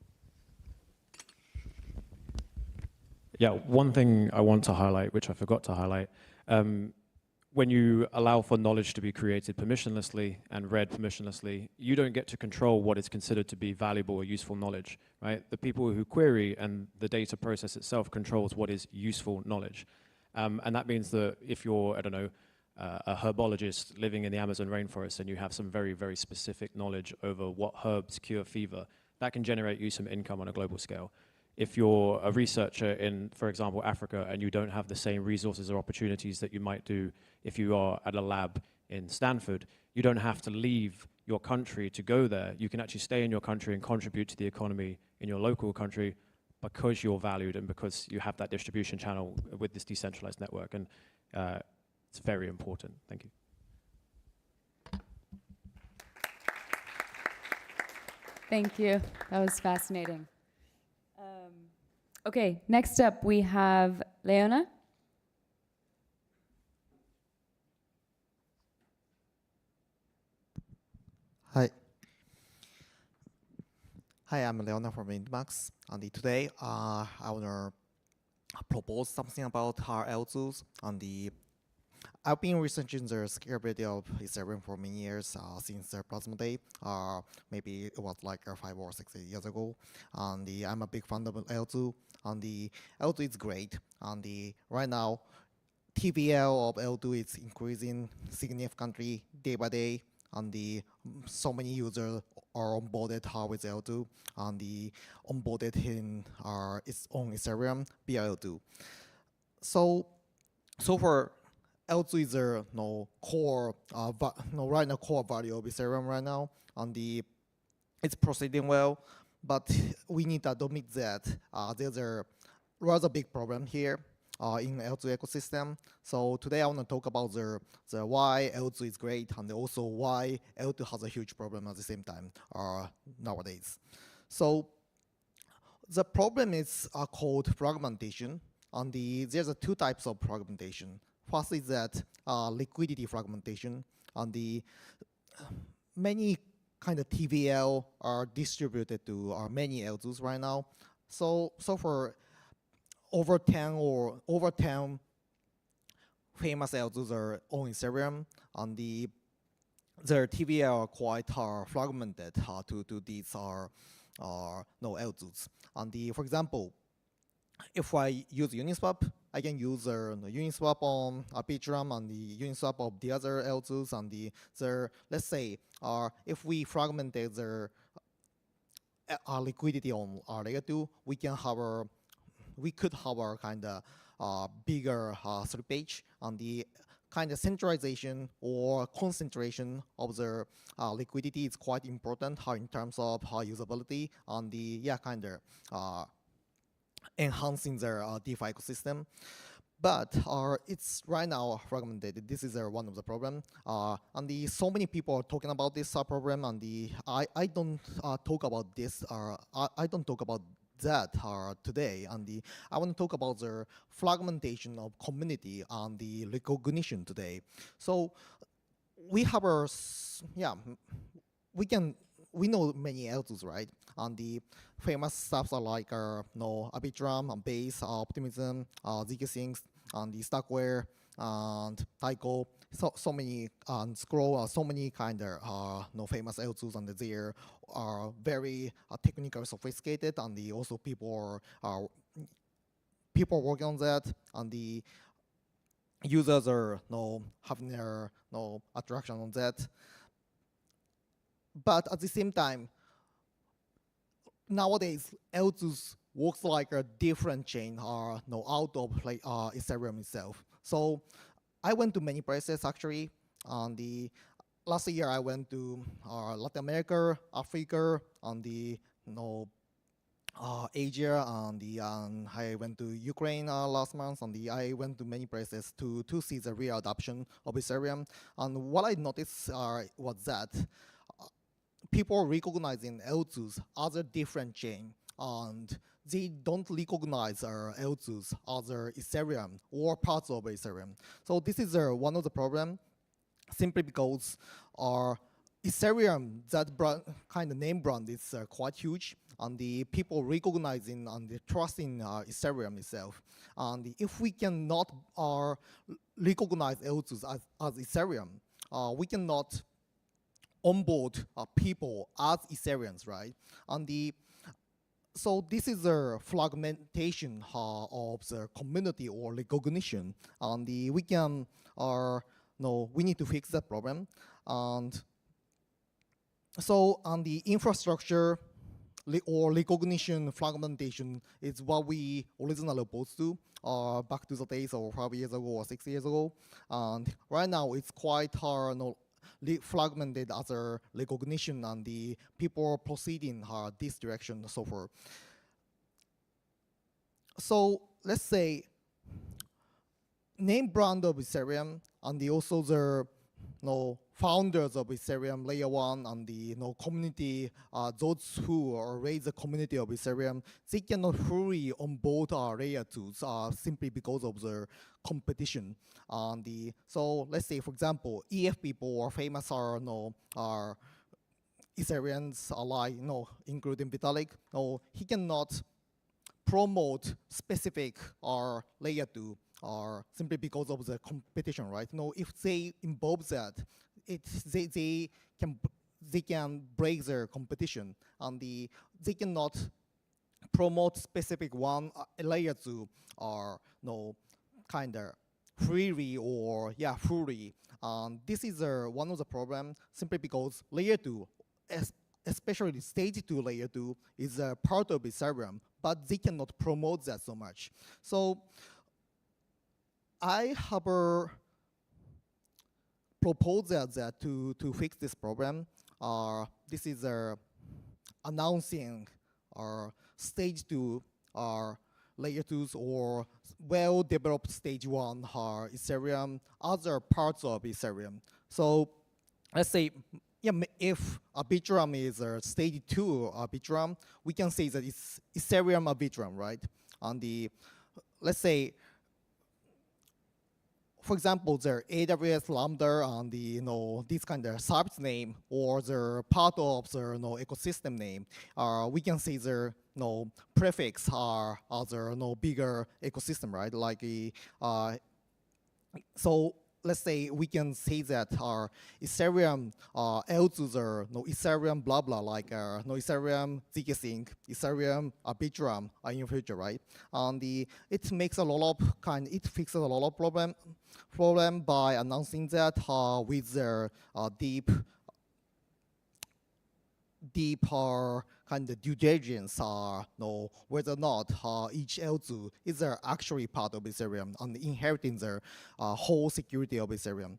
Yeah, one thing I want to highlight, which I forgot to highlight, when you allow for knowledge to be created permissionlessly and read permissionlessly, you don't get to control what is considered to be valuable or useful knowledge, right? The people who query and the data process itself controls what is useful knowledge. And that means that if you're, I don't know, a herbologist living in the Amazon rainforest and you have some very, very specific knowledge over what herbs cure fever, that can generate you some income on a global scale. If you're a researcher in, for example, Africa, and you don't have the same resources or opportunities that you might do if you are at a lab in Stanford, you don't have to leave your country to go there. You can actually stay in your country and contribute to the economy in your local country because you're valued and because you have that distribution channel with this decentralized network. And it's very important. Thank you. Thank you. That was fascinating. Okay, next up we have Leona. Hi. Hi, I'm Leona from Windmax. And today, I want to propose something about our L2s. I've been researching the scalability of Ethereum for many years, since the Plasma Day. Maybe it was like 5 or 6 years ago. And I'm a big fan of L2. And the L2 is great. And right now, TVL of L2 is increasing significantly day by day. And so many users are onboarded with L2, and onboarded in its own Ethereum via L2. So for L2 is a core right now core value of Ethereum right now, and it's proceeding well, but we need to admit that there's a rather big problem here in L2 ecosystem. So today I want to talk about the why L2 is great, and also why L2 has a huge problem at the same time nowadays. So the problem is called fragmentation, and there's two types of fragmentation. First is that liquidity fragmentation, and many kind of TVL are distributed to many L2s right now. So for over 10 famous L2s are on Ethereum, and their TVL are quite fragmented to these L2s. And for example, if I use Uniswap, I can use Uniswap on Arbitrum and the Uniswap of the other L2s, and let's say if we fragmented their liquidity on our layer 2, we could have a kind of bigger slippage, and the kind of centralization or concentration of the liquidity is quite important in terms of usability, and kind of enhancing their DeFi ecosystem. But it's right now fragmented. This is one of the problems. And so many people are talking about this problem, and I don't talk about this. I don't talk about that today. And I want to talk about the fragmentation of community and the recognition today. So we have we know many L2s, right? And the famous stuff are like Arbitrum, and Base, Optimism, ZK and the Stackware, and Taiko. So many Scroll, so many kind of famous L2s, and they are very technically sophisticated, and also people are working on that, and the users are having their attraction on that. But at the same time, nowadays L2s works like a different chain out of Ethereum itself. So I went to many places actually. And last year I went to Latin America, Africa, and Asia, and I went to Ukraine last month, and I went to many places to see the real adoption of Ethereum. And what I noticed was that people recognizing L2s as a different chain, and they don't recognize L2s as Ethereum or parts of Ethereum. So this is one of the problems, simply because Ethereum, that kind of name brand is quite huge, and the people recognizing and the trusting Ethereum itself. And if we cannot recognize L2s as Ethereum, we cannot onboard people as Ethereans, right? And so this is a fragmentation of the community or recognition, and we can we need to fix that problem. And so on the infrastructure or recognition fragmentation is what we originally opposed to back to the days of 5 years ago or 6 years ago. And right now it's quite hard, fragmented as a recognition, and the people proceeding this direction so far. So let's say name brand of Ethereum, and also the founders of Ethereum layer 1 and the community, those who raise the community of Ethereum, they cannot fully onboard layer 2s simply because of the competition. So let's say, for example, EF people or famous are Ethereans alike, including Vitalik. He cannot promote specific layer 2 simply because of the competition, right? If they involve that, they can break their competition, and they cannot promote specific one layer 2 kind of freely or fully. This is one of the problems, simply because layer 2, especially stage 2 layer 2, is a part of Ethereum, but they cannot promote that so much. So I have a proposal that to fix this problem. This is announcing stage 2 layer 2s or well-developed stage 1 Ethereum, other parts of Ethereum. So let's say, if Arbitrum is a stage 2 Arbitrum, we can say that it's Ethereum Arbitrum, right? Let's say, for example, the AWS Lambda and this kind of service name or the part of the ecosystem name, we can say the prefix are the bigger ecosystem, right? Like so let's say we can say that our Ethereum L2s are Ethereum blah blah, like Ethereum zkSync, Ethereum Arbitrum in the future, right? And it makes a lot of it fixes a lot of problem by announcing that with their deep kind of due diligence, whether or not each L2 is actually part of Ethereum and inheriting the whole security of Ethereum.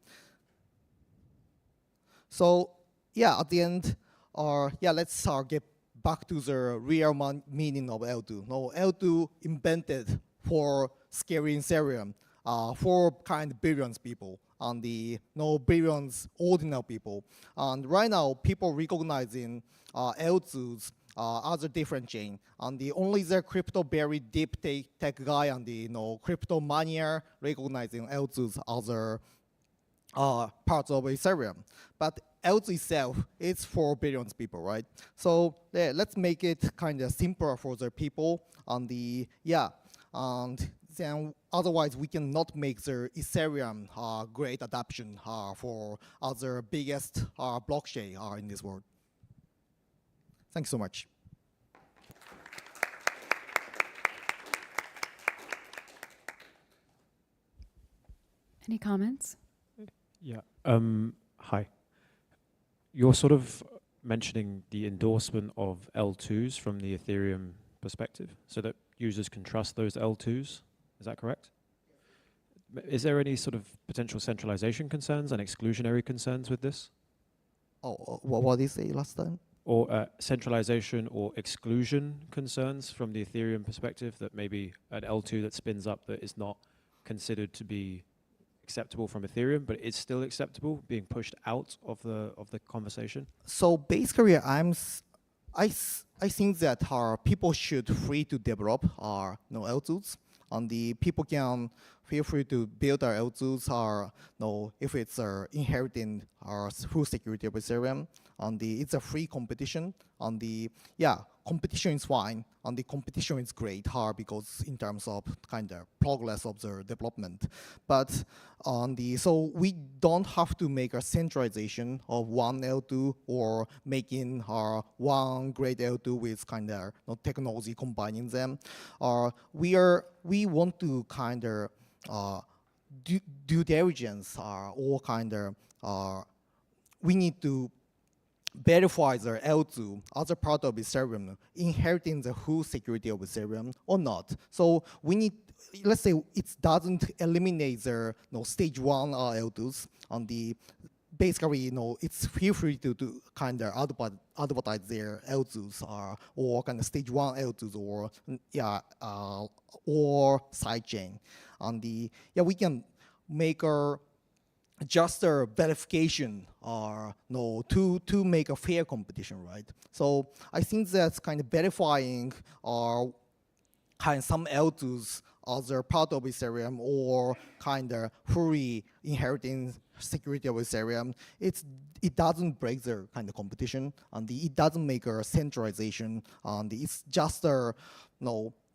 So at the end, let's get back to the real meaning of L2. L2 invented for scaling Ethereum for billions people, and billions ordinary people. And right now, people recognizing L2s as a different chain. And only the crypto very deep tech guy and the crypto mania recognizing L2s as parts of Ethereum. But L2 itself is for billions people, right? So let's make it kind of simpler for the people. And and then otherwise we cannot make the Ethereum great adoption for other biggest blockchain in this world. Thanks so much. Any comments? Yeah. Hi. You're sort of mentioning the endorsement of L2s from the Ethereum perspective, so that users can trust those L2s. Is that correct? Is there any sort of potential centralization concerns and exclusionary concerns with this? What did you say last time? Or centralization or exclusion concerns from the Ethereum perspective, that maybe an L2 that spins up that is not considered to be acceptable from Ethereum, but it's still acceptable, being pushed out of the conversation? So basically, I think that people should free to develop L2s, and the people can feel free to build our L2s if it's inheriting our full security of Ethereum. And it's a free competition, On the yeah, competition is fine. On the competition is great, because in terms of kind of progress of the development. But on the so we don't have to make a centralization of one L2 or making one great L2 with kind of technology combining them. We want to kind of due diligence or kind of we need to verify the L2 as a part of Ethereum, inheriting the whole security of Ethereum or not. So we need, let's say it doesn't eliminate the stage 1 L2s on the, basically, it's feel free to kind of advertise their L2s or kind of stage 1 L2s or or sidechain. On the we can make just a verification to make a fair competition, right? So I think that's kind of verifying kind of some L2s as a part of Ethereum or kind of fully inheriting security of Ethereum. It doesn't break the kind of competition, and it doesn't make a centralization. It's just a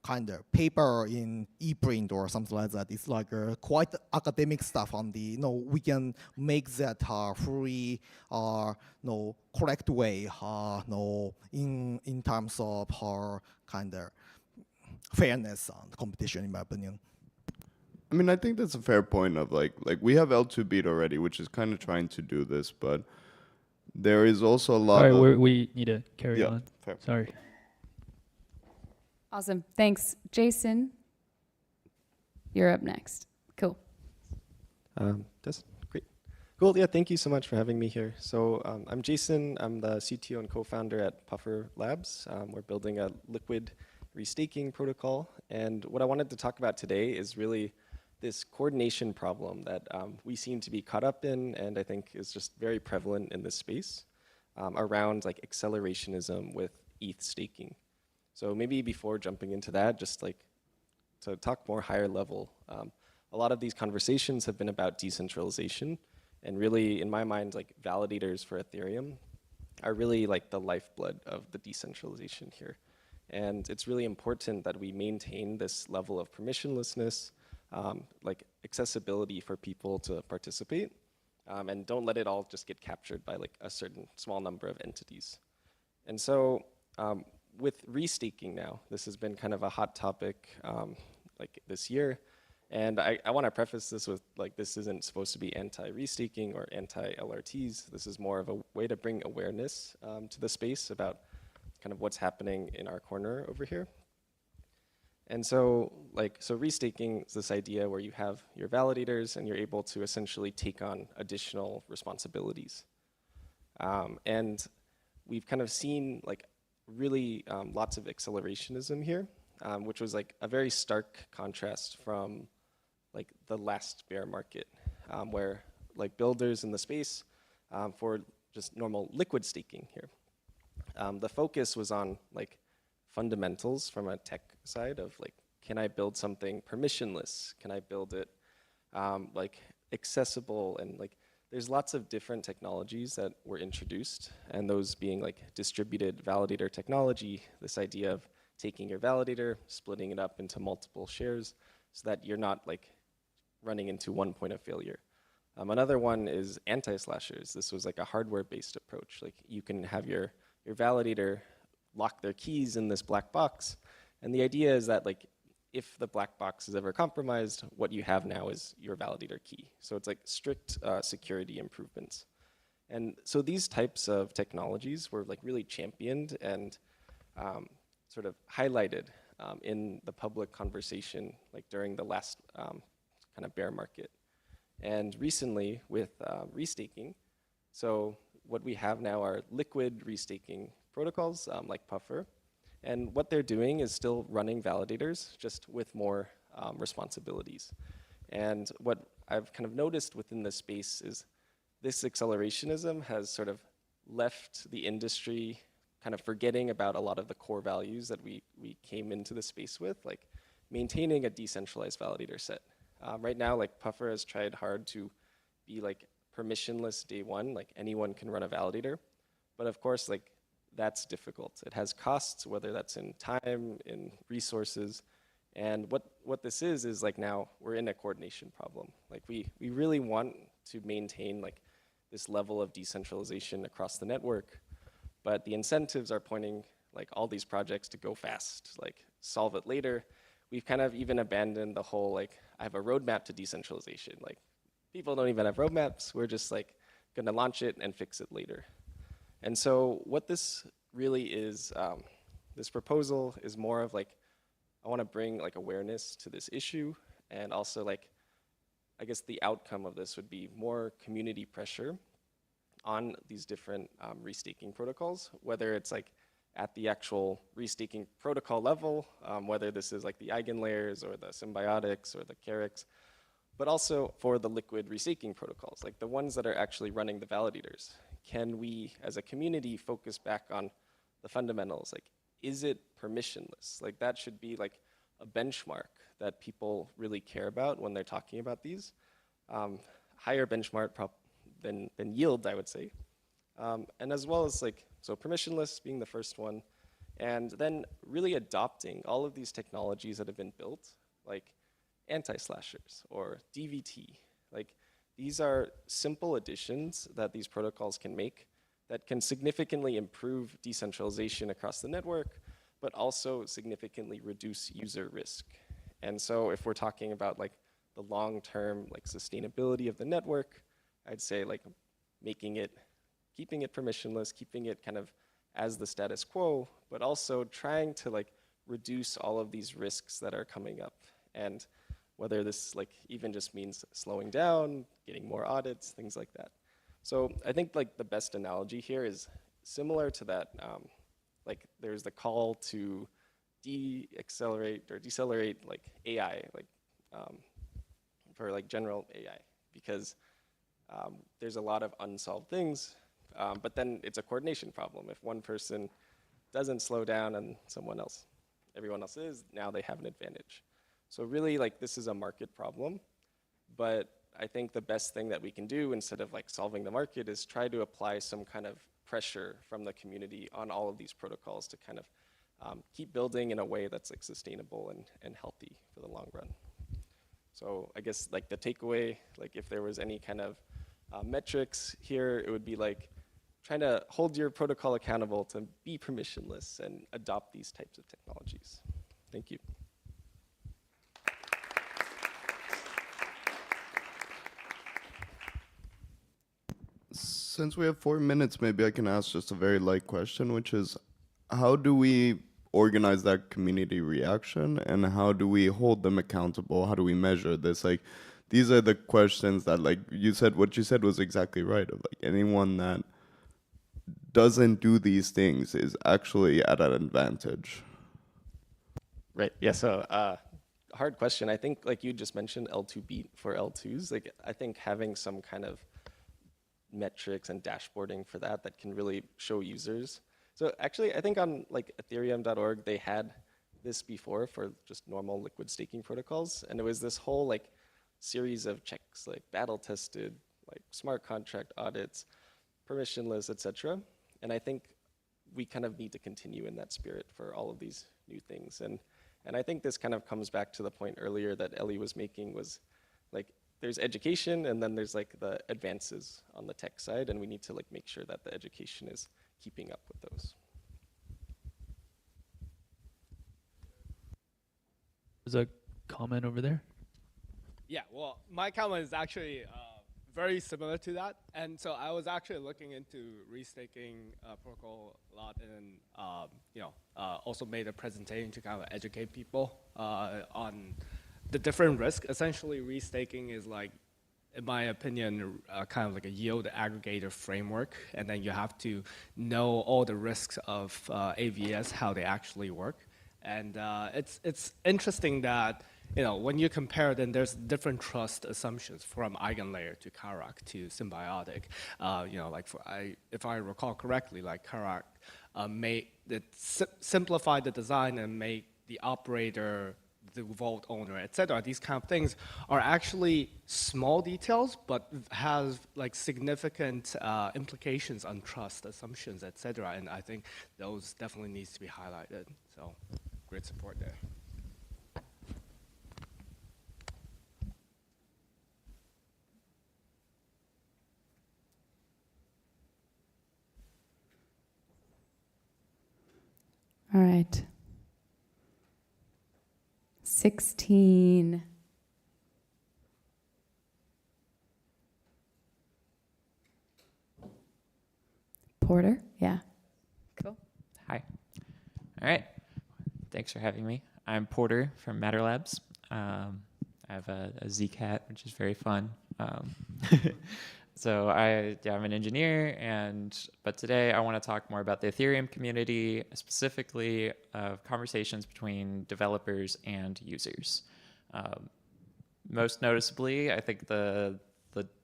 kind of paper in ePrint or something like that. It's like quite academic stuff on the, we can make that fully, correct way, in terms of kind of fairness on competition, in my opinion. I mean, I think that's a fair point of like we have L2 beat already, which is kind of trying to do this, but there is also a lot Sorry, of... we need to carry on. Fair. Sorry. Awesome. Thanks. Jason, you're up next. Cool. That's great. Cool. Yeah, thank you so much for having me here. So I'm Jason. I'm the CTO and co-founder at Puffer Labs. We're building a liquid restaking protocol. And what I wanted to talk about today is really this coordination problem that we seem to be caught up in, and I think is just very prevalent in this space around like accelerationism with ETH staking. So maybe before jumping into that, just like to talk more higher level, a lot of these conversations have been about decentralization, and really, in my mind, like validators for Ethereum are really like the lifeblood of the decentralization here. And it's really important that we maintain this level of permissionlessness, like accessibility for people to participate, and don't let it all just get captured by like a certain small number of entities. And so with restaking now, this has been kind of a hot topic like this year. And I want to preface this with like, this isn't supposed to be anti-restaking or anti-LRTs. This is more of a way to bring awareness to the space about kind of what's happening in our corner over here. And so restaking is this idea where you have your validators and you're able to essentially take on additional responsibilities. And we've kind of seen like really lots of accelerationism here, which was like a very stark contrast from like the last bear market, where like builders in the space for just normal liquid staking here, the focus was on like fundamentals from a tech side of like, can I build something permissionless? Can I build it like accessible? And like, there's lots of different technologies that were introduced, and those being like distributed validator technology, this idea of taking your validator, splitting it up into multiple shares so that you're not like running into one point of failure. Another one is anti-slashers. This was like a hardware-based approach. Like you can have your validator lock their keys in this black box, and the idea is that like if the black box is ever compromised, what you have now is your validator key. So it's like strict security improvements. And so these types of technologies were like really championed and sort of highlighted in the public conversation like during the last kind of bear market. And recently with restaking, so what we have now are liquid restaking protocols like Puffer. And what they're doing is still running validators, just with more responsibilities. And what I've kind of noticed within this space is this accelerationism has sort of left the industry kind of forgetting about a lot of the core values that we came into the space with, like maintaining a decentralized validator set. Right now, like Puffer has tried hard to be like permissionless day one, like anyone can run a validator. But of course, like that's difficult. It has costs, whether that's in time, in resources. And what this is like now we're in a coordination problem. Like we really want to maintain like this level of decentralization across the network, but the incentives are pointing like all these projects to go fast, like solve it later. We've kind of even abandoned the whole like, I have a roadmap to decentralization. Like people don't even have roadmaps. We're just like gonna launch it and fix it later. And so what this really is, this proposal is more of like, I wanna bring like awareness to this issue, and also like, I guess the outcome of this would be more community pressure on these different restaking protocols, whether it's like at the actual restaking protocol level, whether this is like the eigenlayers or the symbiotics or the Carrix, but also for the liquid restaking protocols, like the ones that are actually running the validators. Can we, as a community, focus back on the fundamentals? Like, is it permissionless? Like that should be like a benchmark that people really care about when they're talking about these. Higher benchmark than yield, I would say. And as well as like, so permissionless being the first one, and then really adopting all of these technologies that have been built, like anti-slashers or DVT. Like these are simple additions that these protocols can make that can significantly improve decentralization across the network, but also significantly reduce user risk. And so if we're talking about like the long-term like sustainability of the network, I'd say like keeping it permissionless, keeping it kind of as the status quo, but also trying to like reduce all of these risks that are coming up. And whether this like even just means slowing down, getting more audits, things like that. So I think like the best analogy here is similar to that, like there's the call to de-accelerate or decelerate like AI, like for like general AI, because there's a lot of unsolved things, but then it's a coordination problem. If one person doesn't slow down and everyone else is, now they have an advantage. So really like this is a market problem, but I think the best thing that we can do instead of like solving the market is try to apply some kind of pressure from the community on all of these protocols to kind of keep building in a way that's like sustainable and healthy for the long run. So I guess like the takeaway, like if there was any kind of metrics here, it would be like trying to hold your protocol accountable to be permissionless and adopt these types of technologies. Thank you. Since we have 4 minutes, maybe I can ask just a very light question, which is, how do we organize that community reaction, and how do we hold them accountable? How do we measure this? Like, these are the questions that, like, what you said was exactly right. Of like anyone that doesn't do these things is actually at an advantage. Right. Yeah. So hard question. I think like you just mentioned L2 beat for L2s. Like I think having some kind of metrics and dashboarding for that can really show users. So actually, I think on like Ethereum.org, they had this before for just normal liquid staking protocols. And it was this whole like series of checks, like battle tested, like smart contract audits, permissionless, etc. And I think we kind of need to continue in that spirit for all of these new things. And I think this kind of comes back to the point earlier that Ellie was making, was like there's education and then there's like the advances on the tech side, and we need to like make sure that the education is keeping up with those. There's a comment over there. Yeah, well, my comment is actually very similar to that. And so I was actually looking into restaking protocol a lot, and also made a presentation to kind of educate people on the different risks. Essentially, restaking is like, in my opinion, kind of like a yield aggregator framework, and then you have to know all the risks of AVS, how they actually work. And it's interesting that when you compare, then there's different trust assumptions from eigenlayer to Karak to symbiotic. If I recall correctly, like Karak simplify the design and make the operator the vault owner, etc. These kind of things are actually small details, but have like significant implications on trust, assumptions, etc. And I think those definitely needs to be highlighted. So great support there. All right. 16. Porter? Yeah. Cool. Hi. All right. Thanks for having me. I'm Porter from Matter Labs. I have a Zcat, which is very fun. So I'm an engineer, but today I want to talk more about the Ethereum community, specifically conversations between developers and users. Most noticeably, I think the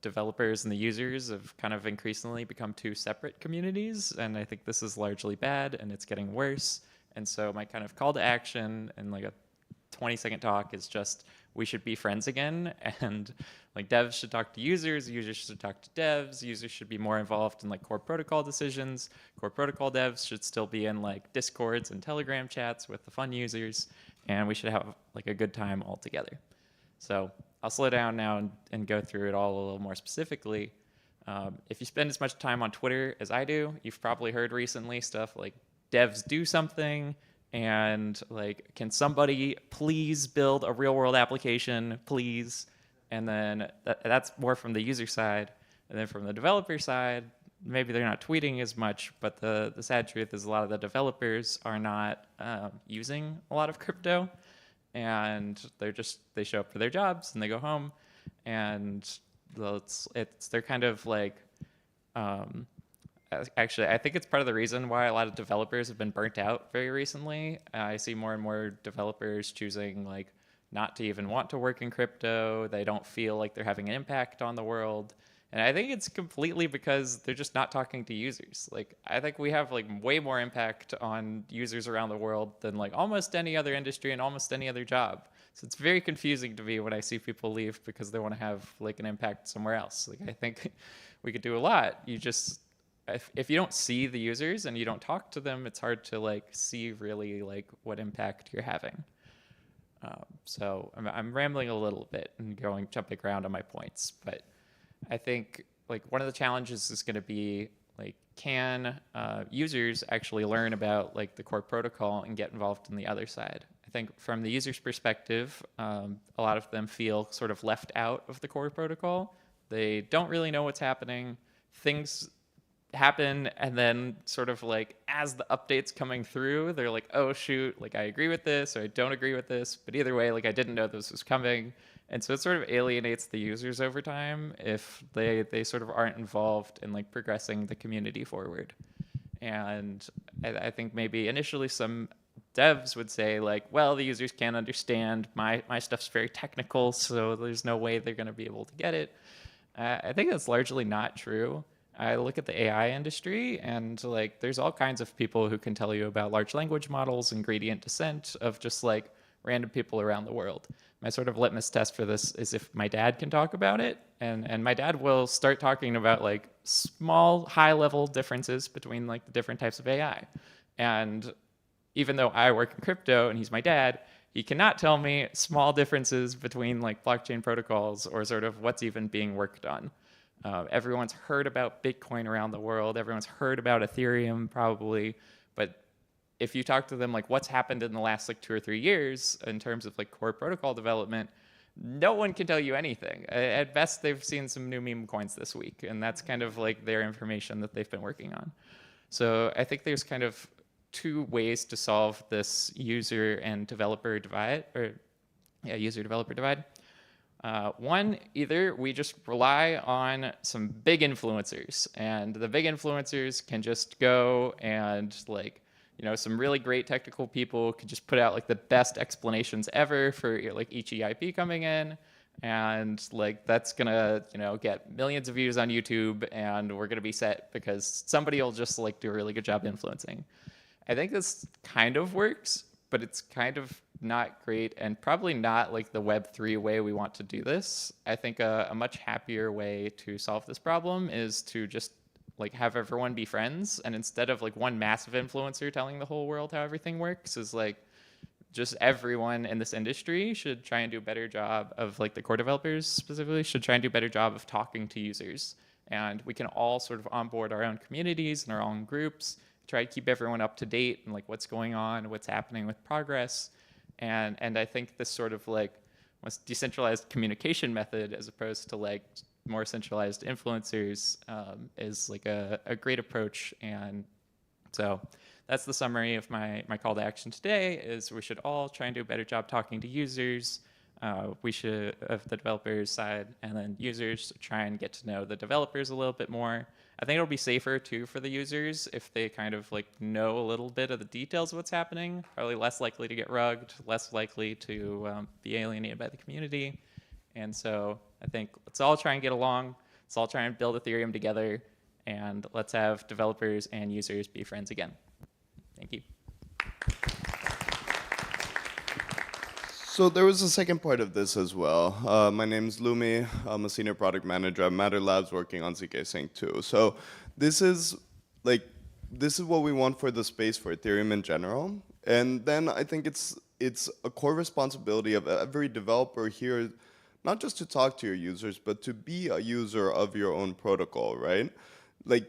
developers and the users have kind of increasingly become two separate communities, and I think this is largely bad, and it's getting worse. And so my kind of call to action and like a 20-second talk is just we should be friends again, and like devs should talk to users should talk to devs, users should be more involved in like core protocol decisions, core protocol devs should still be in like Discords and Telegram chats with the fun users, and we should have like a good time all together. So I'll slow down now and go through it all a little more specifically. If you spend as much time on Twitter as I do, you've probably heard recently stuff like devs do something, and like, can somebody please build a real world application, please? And then that's more from the user side. And then from the developer side, maybe they're not tweeting as much, but the sad truth is a lot of the developers are not using a lot of crypto, and they show up for their jobs and they go home, and they're kind of like, actually, I think it's part of the reason why a lot of developers have been burnt out very recently. I see more and more developers choosing like not to even want to work in crypto. They don't feel like they're having an impact on the world. And I think it's completely because they're just not talking to users. Like, I think we have like way more impact on users around the world than like almost any other industry and almost any other job. So it's very confusing to me when I see people leave because they want to have like an impact somewhere else. Like, I think we could do a lot. If you don't see the users and you don't talk to them, it's hard to like see really like what impact you're having. So I'm rambling a little bit and jumping around on my points, but I think like one of the challenges is going to be like, can users actually learn about like the core protocol and get involved in the other side? I think from the user's perspective, a lot of them feel sort of left out of the core protocol. They don't really know what's happening. Things happen, and then sort of like as the updates coming through, they're like, oh shoot, like I agree with this or I don't agree with this, but either way, like I didn't know this was coming. And so it sort of alienates the users over time if they sort of aren't involved in like progressing the community forward. And I think maybe initially some devs would say like, well, the users can't understand, my stuff's very technical, so there's no way they're going to be able to get it. I think that's largely not true. I look at the AI industry, and like there's all kinds of people who can tell you about large language models and gradient descent of just like random people around the world. My sort of litmus test for this is if my dad can talk about it, and my dad will start talking about like small high level differences between like the different types of AI. And even though I work in crypto and he's my dad, he cannot tell me small differences between like blockchain protocols or sort of what's even being worked on. Everyone's heard about Bitcoin around the world. Everyone's heard about Ethereum probably, but if you talk to them like what's happened in the last like 2 or 3 years in terms of like core protocol development, no one can tell you anything. At best, they've seen some new meme coins this week, and that's kind of like their information that they've been working on. So I think there's kind of 2 ways to solve this user and developer divide, user-developer divide. One, either we just rely on some big influencers, and the big influencers can just go and like, you know, some really great technical people could just put out like the best explanations ever for like each EIP coming in, and like that's gonna, you know, get millions of views on YouTube, and we're gonna be set because somebody will just like do a really good job influencing. I think this kind of works, but it's kind of not great, and probably not like the Web3 way we want to do this. I think a much happier way to solve this problem is to just like have everyone be friends, and instead of like one massive influencer telling the whole world how everything works, is like just everyone in this industry should try and do a better job of, like the core developers specifically, should try and do a better job of talking to users. And we can all sort of onboard our own communities and our own groups, try to keep everyone up to date and like what's going on, what's happening with progress. And I think this sort of like decentralized communication method, as opposed to like more centralized influencers, is like a great approach. And so that's the summary of my call to action today, is we should all try and do a better job talking to users. We should, of the developers side, and then users try and get to know the developers a little bit more. I think it'll be safer too for the users if they kind of like know a little bit of the details of what's happening. Probably less likely to get rugged, less likely to be alienated by the community. And so I think let's all try and get along. Let's all try and build Ethereum together, and let's have developers and users be friends again. Thank you. So there was a second part of this as well. My name's Lumi. I'm a senior product manager at Matter Labs working on ZK Sync too. So this is what we want for the space for Ethereum in general. And then I think it's a core responsibility of every developer here, not just to talk to your users, but to be a user of your own protocol, right? Like,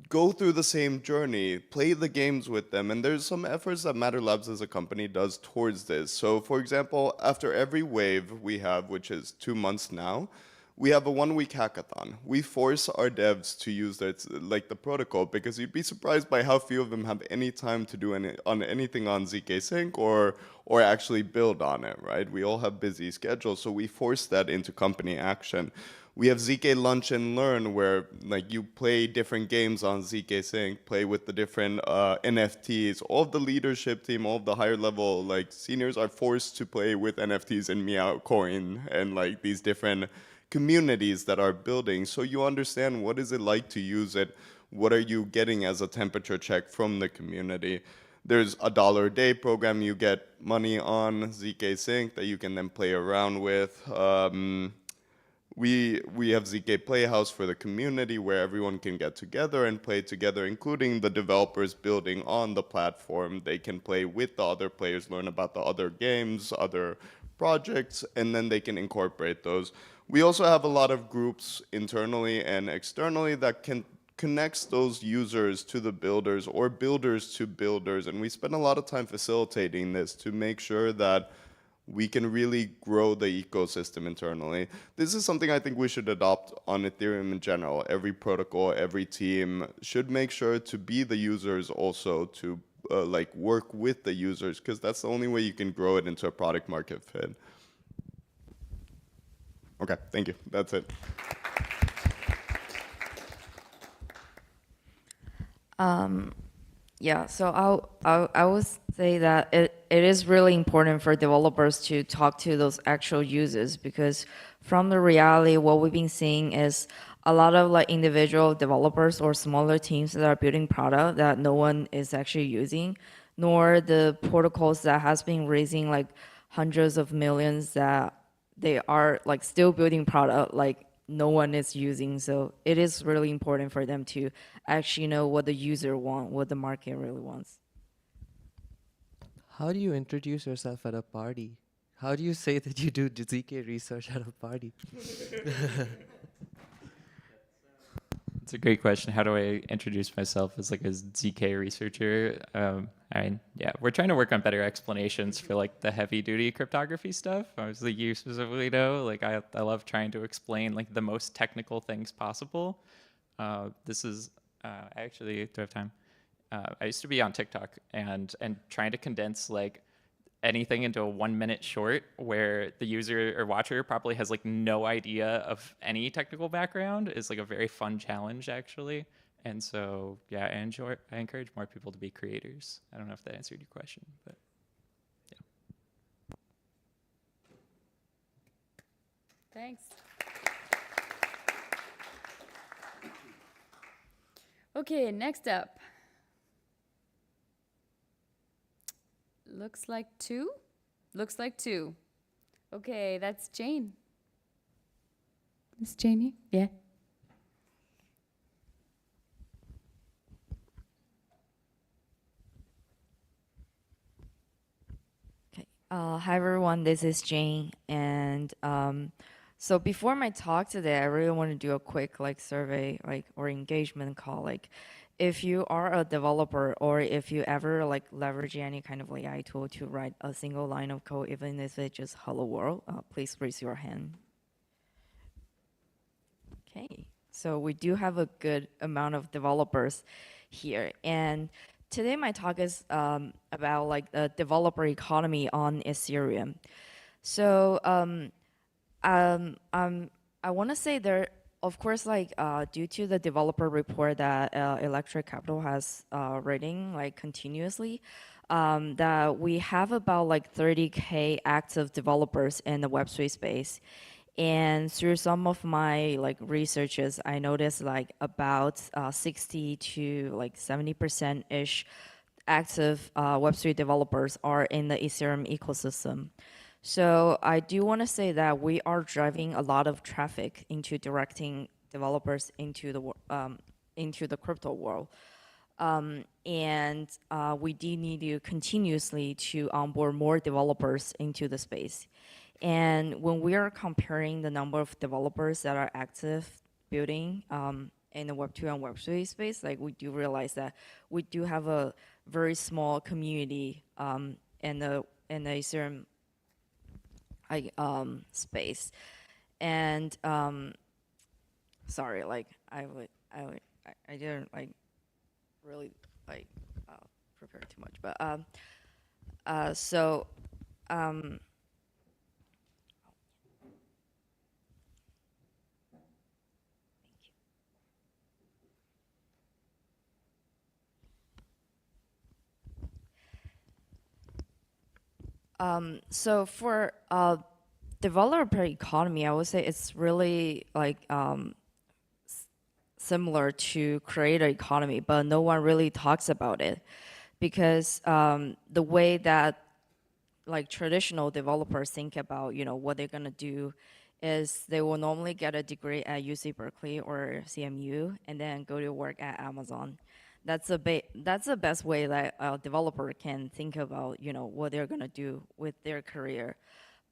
go through the same journey, play the games with them, and there's some efforts that Matter Labs as a company does towards this. So for example, after every wave we have, which is 2 months now, we have a 1-week hackathon. We force our devs to use the protocol, because you'd be surprised by how few of them have any time to do anything on ZK Sync or actually build on it, right? We all have busy schedules, so we force that into company action. We have ZK Lunch and Learn, where like you play different games on ZK Sync, play with the different NFTs. All of the leadership team, all of the higher level like seniors are forced to play with NFTs and Meow Coin and like these different communities that are building. So you understand what is it like to use it, what are you getting as a temperature check from the community. There's a $1 a day program, you get money on ZK Sync that you can then play around with. We have ZK Playhouse for the community, where everyone can get together and play together, including the developers building on the platform. They can play with the other players, learn about the other games, other projects, and then they can incorporate those. We also have a lot of groups internally and externally that can connect those users to the builders or builders to builders, and we spend a lot of time facilitating this to make sure that we can really grow the ecosystem internally. This is something I think we should adopt on Ethereum in general. Every protocol, every team should make sure to be the users also, to like work with the users, because that's the only way you can grow it into a product market fit. Okay, thank you. That's it. Yeah, so I would say that it is really important for developers to talk to those actual users, because from the reality, what we've been seeing is a lot of like individual developers or smaller teams that are building product that no one is actually using, nor the protocols that has been raising like hundreds of millions that they are like still building product like no one is using. So it is really important for them to actually know what the user wants, what the market really wants. How do you introduce yourself at a party? How do you say that you do ZK research at a party? It's a great question. How do I introduce myself as like a ZK researcher? I mean, yeah, we're trying to work on better explanations for like the heavy duty cryptography stuff. Obviously, you specifically know, like I love trying to explain like the most technical things possible. This is, I actually do have time. I used to be on TikTok and trying to condense like anything into a 1-minute short where the user or watcher probably has like no idea of any technical background is like a very fun challenge actually. And so, yeah, I encourage more people to be creators. I don't know if that answered your question, but yeah. Thanks. Okay, next up. Looks like 2. Looks like 2. Okay, that's Jane. Is Jane here? Yeah. Hi everyone, this is Jane, and so before my talk today, I really want to do a quick survey or engagement call. If you are a developer or if you ever leverage any kind of AI tool to write a single line of code, even if it's just hello world, please raise your hand. Okay, so we do have a good amount of developers here, and today my talk is about the developer economy on Ethereum. So I want to say there, of course, due to the developer report that Electric Capital has written continuously, that we have about 30K active developers in the Web3 space. And through some of my researches, I noticed about 60 to 70% ish active Web3 developers are in the Ethereum ecosystem. So I do want to say that we are driving a lot of traffic into directing developers into the crypto world. And we do need to continuously to onboard more developers into the space. And when we are comparing the number of developers that are active building in the Web2 and Web3 space, we do realize that we do have a very small community in the Ethereum space. And sorry, I didn't really prepare too much, but so for developer economy, I would say it's really similar to creator economy, but no one really talks about it because the way that traditional developers think about what they're gonna do is they will normally get a degree at UC Berkeley or CMU and then go to work at Amazon. That's the best way that a developer can think about what they're gonna do with their career.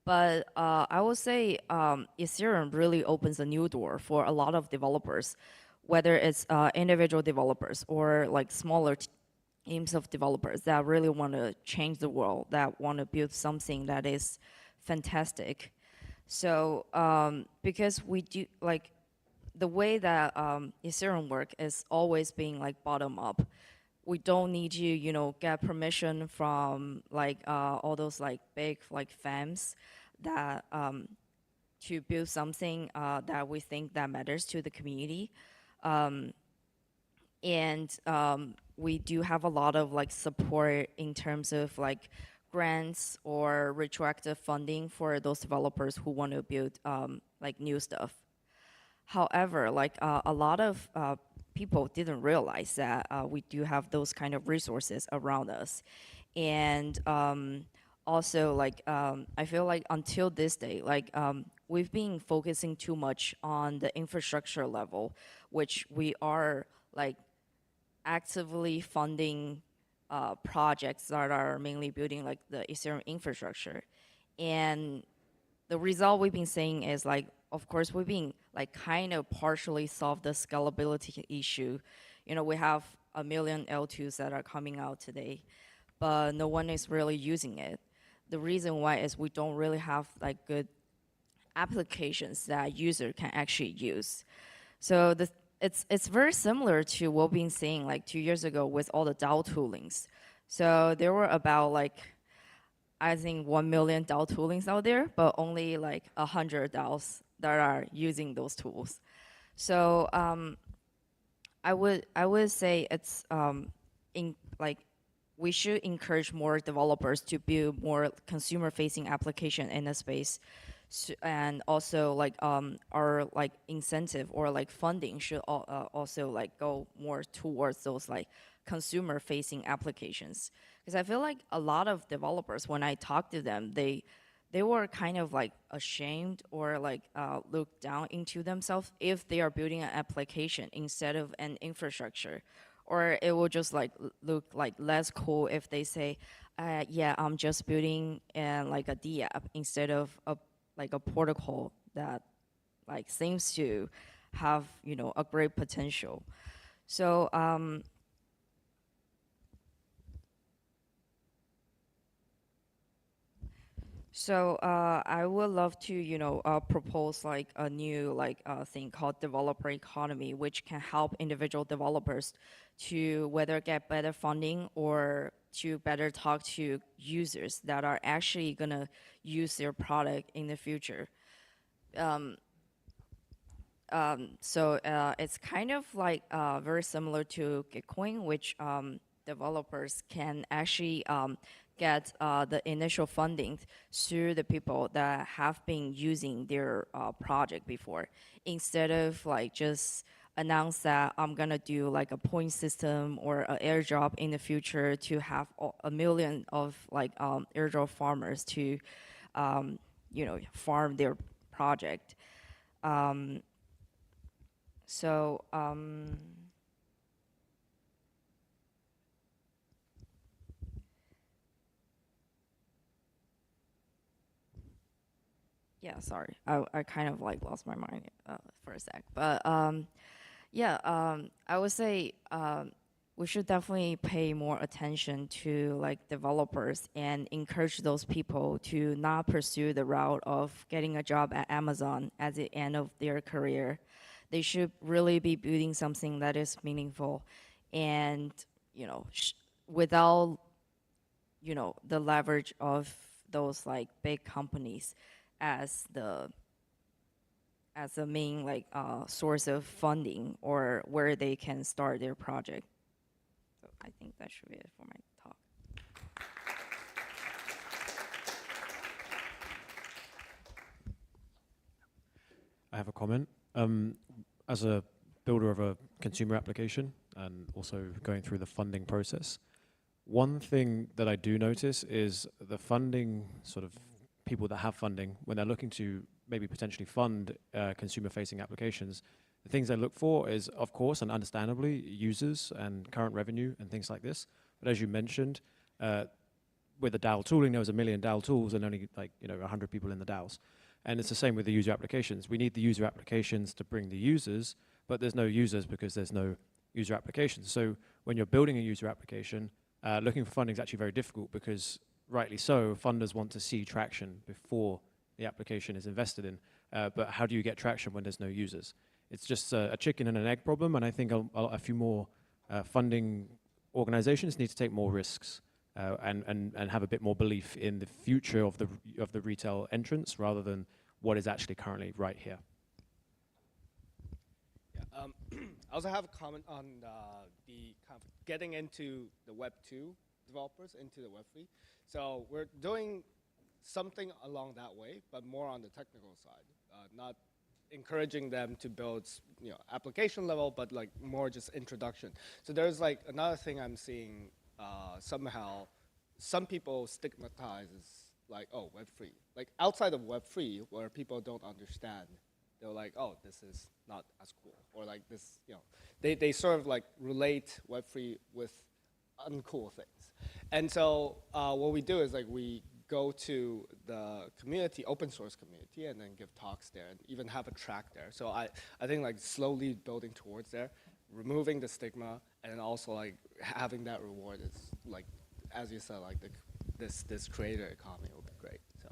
But I would say Ethereum really opens a new door for a lot of developers, whether it's individual developers or smaller teams of developers that really want to change the world, that want to build something that is fantastic. So because we do the way that Ethereum work is always being bottom up. We don't need to get permission from all those big firms that to build something that we think that matters to the community. And we do have a lot of support in terms of grants or retroactive funding for those developers who want to build new stuff. However, a lot of people didn't realize that we do have those kind of resources around us. And also, I feel until this day, we've been focusing too much on the infrastructure level, which we are actively funding projects that are mainly building the Ethereum infrastructure. And the result we've been seeing is of course we've been kind of partially solved the scalability issue. We have 1 million L2s that are coming out today, but no one is really using it. The reason why is we don't really have good applications that user can actually use. So it's very similar to what we've been seeing 2 years ago with all the DAO toolings. So there were about I think 1 million DAO toolings out there, but only 100 DAOs that are using those tools. So I would say it's we should encourage more developers to build more consumer-facing application in the space, And also like our like incentive or like funding should also like go more towards those like consumer facing applications, because I feel like a lot of developers, when I talk to them, they were kind of like ashamed or like look down into themselves if they are building an application instead of an infrastructure, or it will just like look like less cool if they say, yeah, I'm just building like a D app instead of a protocol that like seems to have, you know, a great potential. So I would love to, you know, propose like a new like thing called developer economy, which can help individual developers to whether get better funding or to better talk to users that are actually gonna use their product in the future. It's kind of like very similar to Gitcoin, which developers can actually get the initial funding through the people that have been using their project before, instead of like just announce that I'm gonna do like a point system or an airdrop in the future to have a million of like airdrop farmers to you know, farm their project. So yeah, sorry, I kind of like lost my mind for a sec, but yeah, I would say we should definitely pay more attention to like developers and encourage those people to not pursue the route of getting a job at Amazon at the end of their career. They should really be building something that is meaningful, and you know, without, you know, the leverage of those like big companies as the main like source of funding or where they can start their project. So I think that should be it for my talk. I have a comment. As a builder of a consumer application and also going through the funding process, one thing that I do notice is the funding, sort of people that have funding, when they're looking to maybe potentially fund consumer-facing applications, the things they look for is, of course, and understandably, users and current revenue and things like this. But as you mentioned, with the DAO tooling, there was 1 million DAO tools and only like 100 people in the DAOs. And it's the same with the user applications. We need the user applications to bring the users, but there's no users because there's no user applications. So when you're building a user application, looking for funding is actually very difficult because, rightly so, funders want to see traction before the application is invested in. But how do you get traction when there's no users? It's just a chicken and an egg problem, and I think a few more funding organizations need to take more risks and have a bit more belief in the future of the retail entrance rather than what is actually currently right here. Yeah, I also have a comment on the kind of getting into the Web 2 developers into the Web 3. So we're doing something along that way, but more on the technical side, not encouraging them to build, application level, but like more just introduction. So there's like another thing I'm seeing somehow, some people stigmatize as like, oh, Web3. Like outside of Web3, where people don't understand, they're like, oh, this is not as cool. Or like this, they sort of like relate Web3 with uncool things. And so what we do is like we go to the community, open source community, and then give talks there and even have a track there. So I think like slowly building towards there, removing the stigma, and then also like having that reward is like, as you said, like this creator economy will be great. So.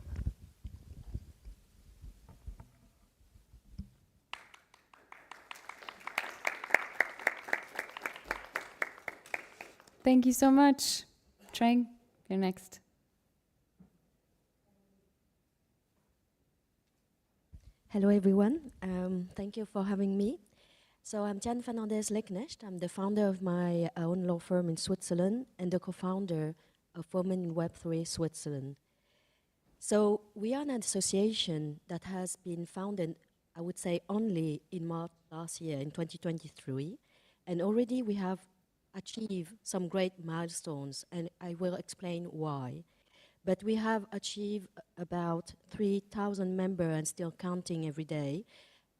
Thank you so much. Trang, you're next. Hello, everyone. Thank you for having me. So I'm Jan Fernandez-Leknecht. I'm the founder of my own law firm in Switzerland and the co-founder of Women in Web3 Switzerland. So we are an association that has been founded, I would say, only in March last year, in 2023. And already we have achieved some great milestones, and I will explain why. But we have achieved about 3,000 members and still counting every day,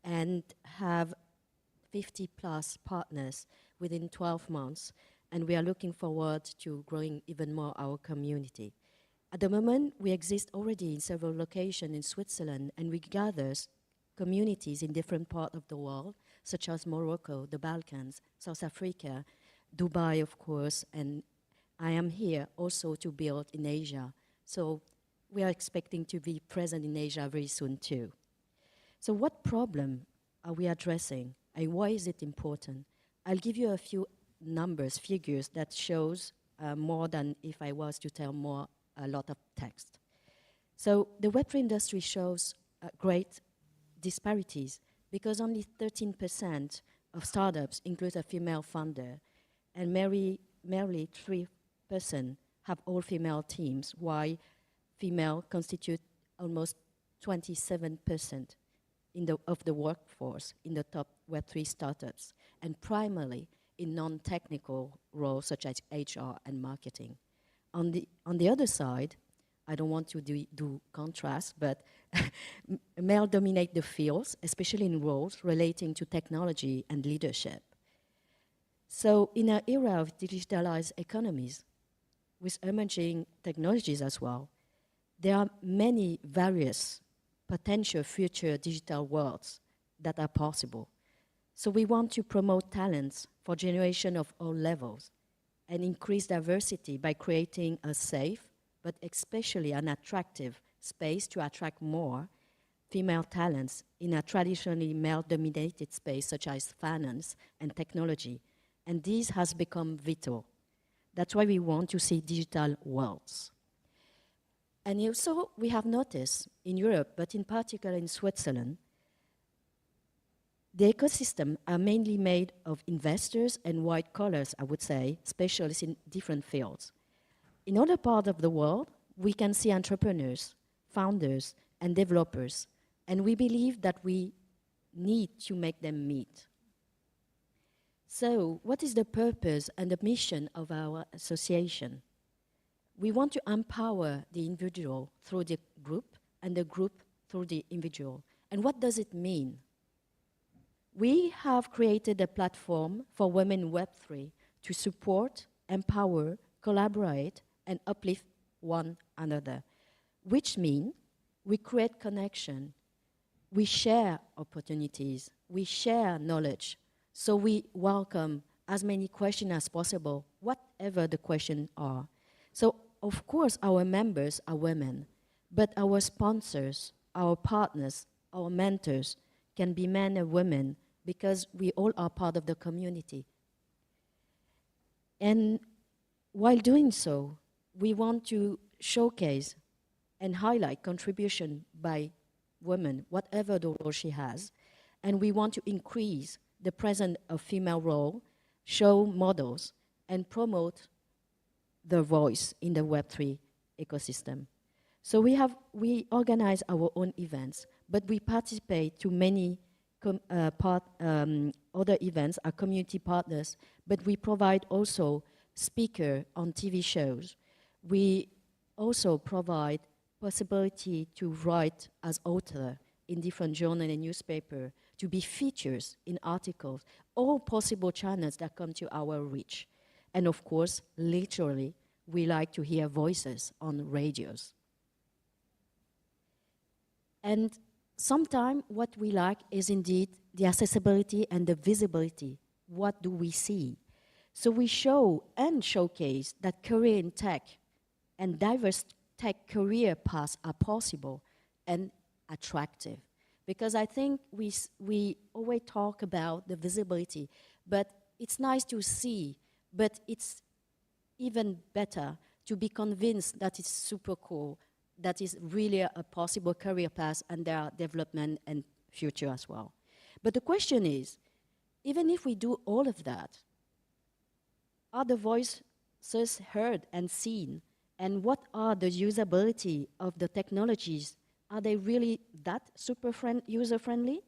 and have 50 plus partners within 12 months. And we are looking forward to growing even more our community. At the moment, we exist already in several locations in Switzerland, and we gather communities in different parts of the world, such as Morocco, the Balkans, South Africa, Dubai, of course, and I am here also to build in Asia. So we are expecting to be present in Asia very soon too. So what problem are we addressing, and why is it important? I'll give you a few numbers, figures that shows more than if I was to tell more a lot of text. So the Web3 industry shows great disparities because only 13% of startups include a female founder, and merely 3% have all-female teams, while female constitute almost 27% of the workforce in the top Web3 startups, and primarily in non-technical roles such as HR and marketing. On the other side, I don't want to do contrast, but male dominate the fields, especially in roles relating to technology and leadership. So in an era of digitalized economies, with emerging technologies as well, there are many various potential future digital worlds that are possible. So we want to promote talents for generation of all levels and increase diversity by creating a safe, but especially an attractive space to attract more female talents in a traditionally male-dominated space such as finance and technology. And this has become vital. That's why we want to see digital worlds. And also, we have noticed in Europe, but in particular in Switzerland, the ecosystem are mainly made of investors and white collars, I would say, specialists in different fields. In other parts of the world, we can see entrepreneurs, founders, and developers, and we believe that we need to make them meet. So, what is the purpose and the mission of our association? We want to empower the individual through the group, and the group through the individual. And what does it mean? We have created a platform for women in Web3 to support, empower, collaborate, and uplift one another, which means we create connection, we share opportunities, we share knowledge, so we welcome as many questions as possible, whatever the questions are. So, of course, our members are women, but our sponsors, our partners, our mentors can be men and women because we all are part of the community. And while doing so, we want to showcase and highlight contribution by women, whatever the role she has, and we want to increase the presence of female role, show models, and promote their voice in the Web3 ecosystem. So we organize our own events, but we participate to many other events, our community partners, but we provide also speaker on TV shows. We also provide possibility to write as author in different journal and newspaper, to be features in articles, all possible channels that come to our reach. And of course, literally, we like to hear voices on radios. And sometimes what we like is indeed the accessibility and the visibility. What do we see? So we show and showcase that career in tech and diverse tech career paths are possible and attractive. Because I think we always talk about the visibility, but it's nice to see, but it's even better to be convinced that it's super cool, that is really a possible career path and there are development and future as well. But the question is, even if we do all of that, are the voices heard and seen and what are the usability of the technologies? Are they really that super user-friendly?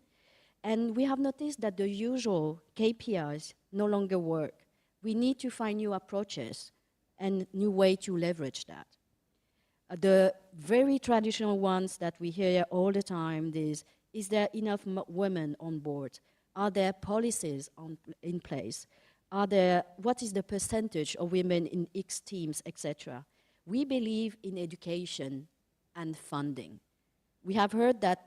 And we have noticed that the usual KPIs no longer work. We need to find new approaches and new way to leverage that. The very traditional ones that we hear all the time is there enough women on board? Are there policies in place? What is the percentage of women in X teams, etc.? We believe in education and funding. We have heard that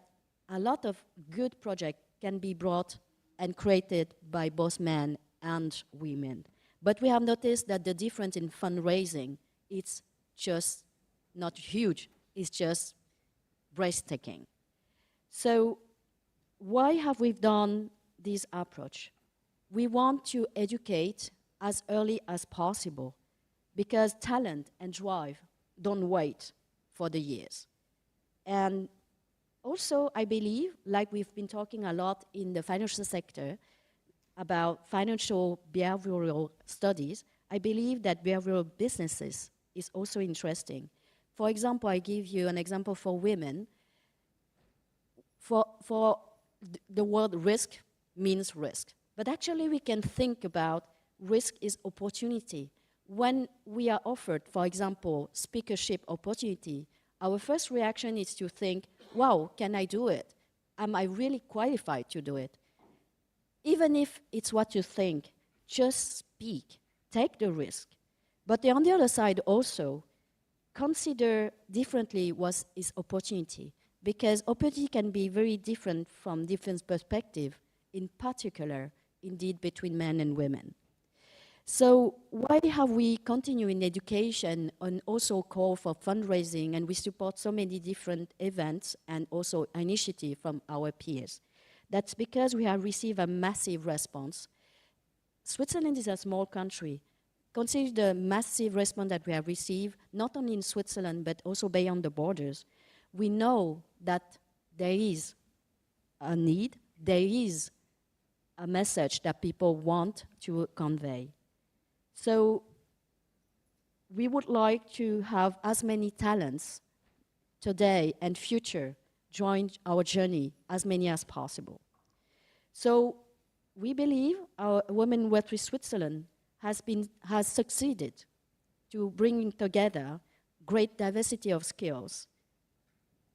a lot of good projects can be brought and created by both men and women. But we have noticed that the difference in fundraising, it's just not huge, it's just breathtaking. So why have we done this approach? We want to educate as early as possible because talent and drive don't wait for the years. And also, I believe, like we've been talking a lot in the financial sector about financial behavioral studies, I believe that behavioral businesses is also interesting. For example, I give you an example for women. For the word risk means risk. But actually, we can think about risk is opportunity. When we are offered, for example, speakership opportunity, our first reaction is to think, wow, can I do it? Am I really qualified to do it? Even if it's what you think, just speak, take the risk. But on the other side also, consider differently what is opportunity, because opportunity can be very different from different perspectives, in particular, indeed, between men and women. So why have we continued in education and also call for fundraising, and we support so many different events and also initiatives from our peers? That's because we have received a massive response. Switzerland is a small country. Consider the massive response that we have received, not only in Switzerland, but also beyond the borders. We know that there is a need, there is a message that people want to convey. So we would like to have as many talents today and future join our journey, as many as possible. So we believe our Women in Web3 Switzerland has succeeded to bring together great diversity of skills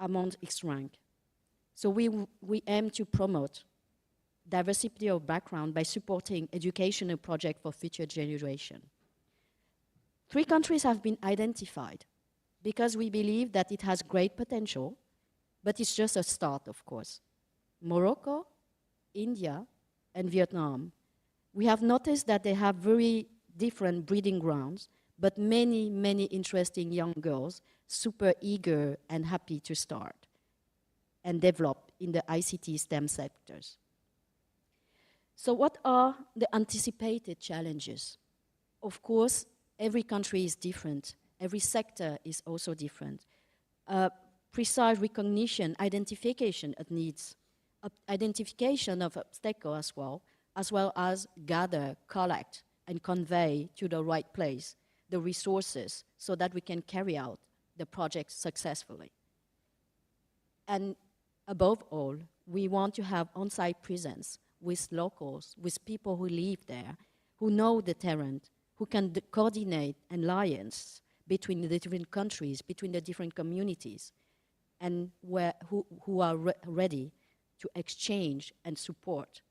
among its rank. So we aim to promote diversity of background by supporting educational projects for future generation. 3 countries have been identified because we believe that it has great potential, but it's just a start, of course. Morocco, India, and Vietnam. We have noticed that they have very different breeding grounds, but many, many interesting young girls, super eager and happy to start and develop in the ICT STEM sectors. So what are the anticipated challenges? Of course, every country is different. Every sector is also different. Precise recognition, identification of needs, identification of obstacles as well as gather, collect, and convey to the right place the resources so that we can carry out the project successfully. And above all, we want to have on-site presence with locals, with people who live there, who know the terrain, who can coordinate an alliance between the different countries, between the different communities, and who are ready to exchange and support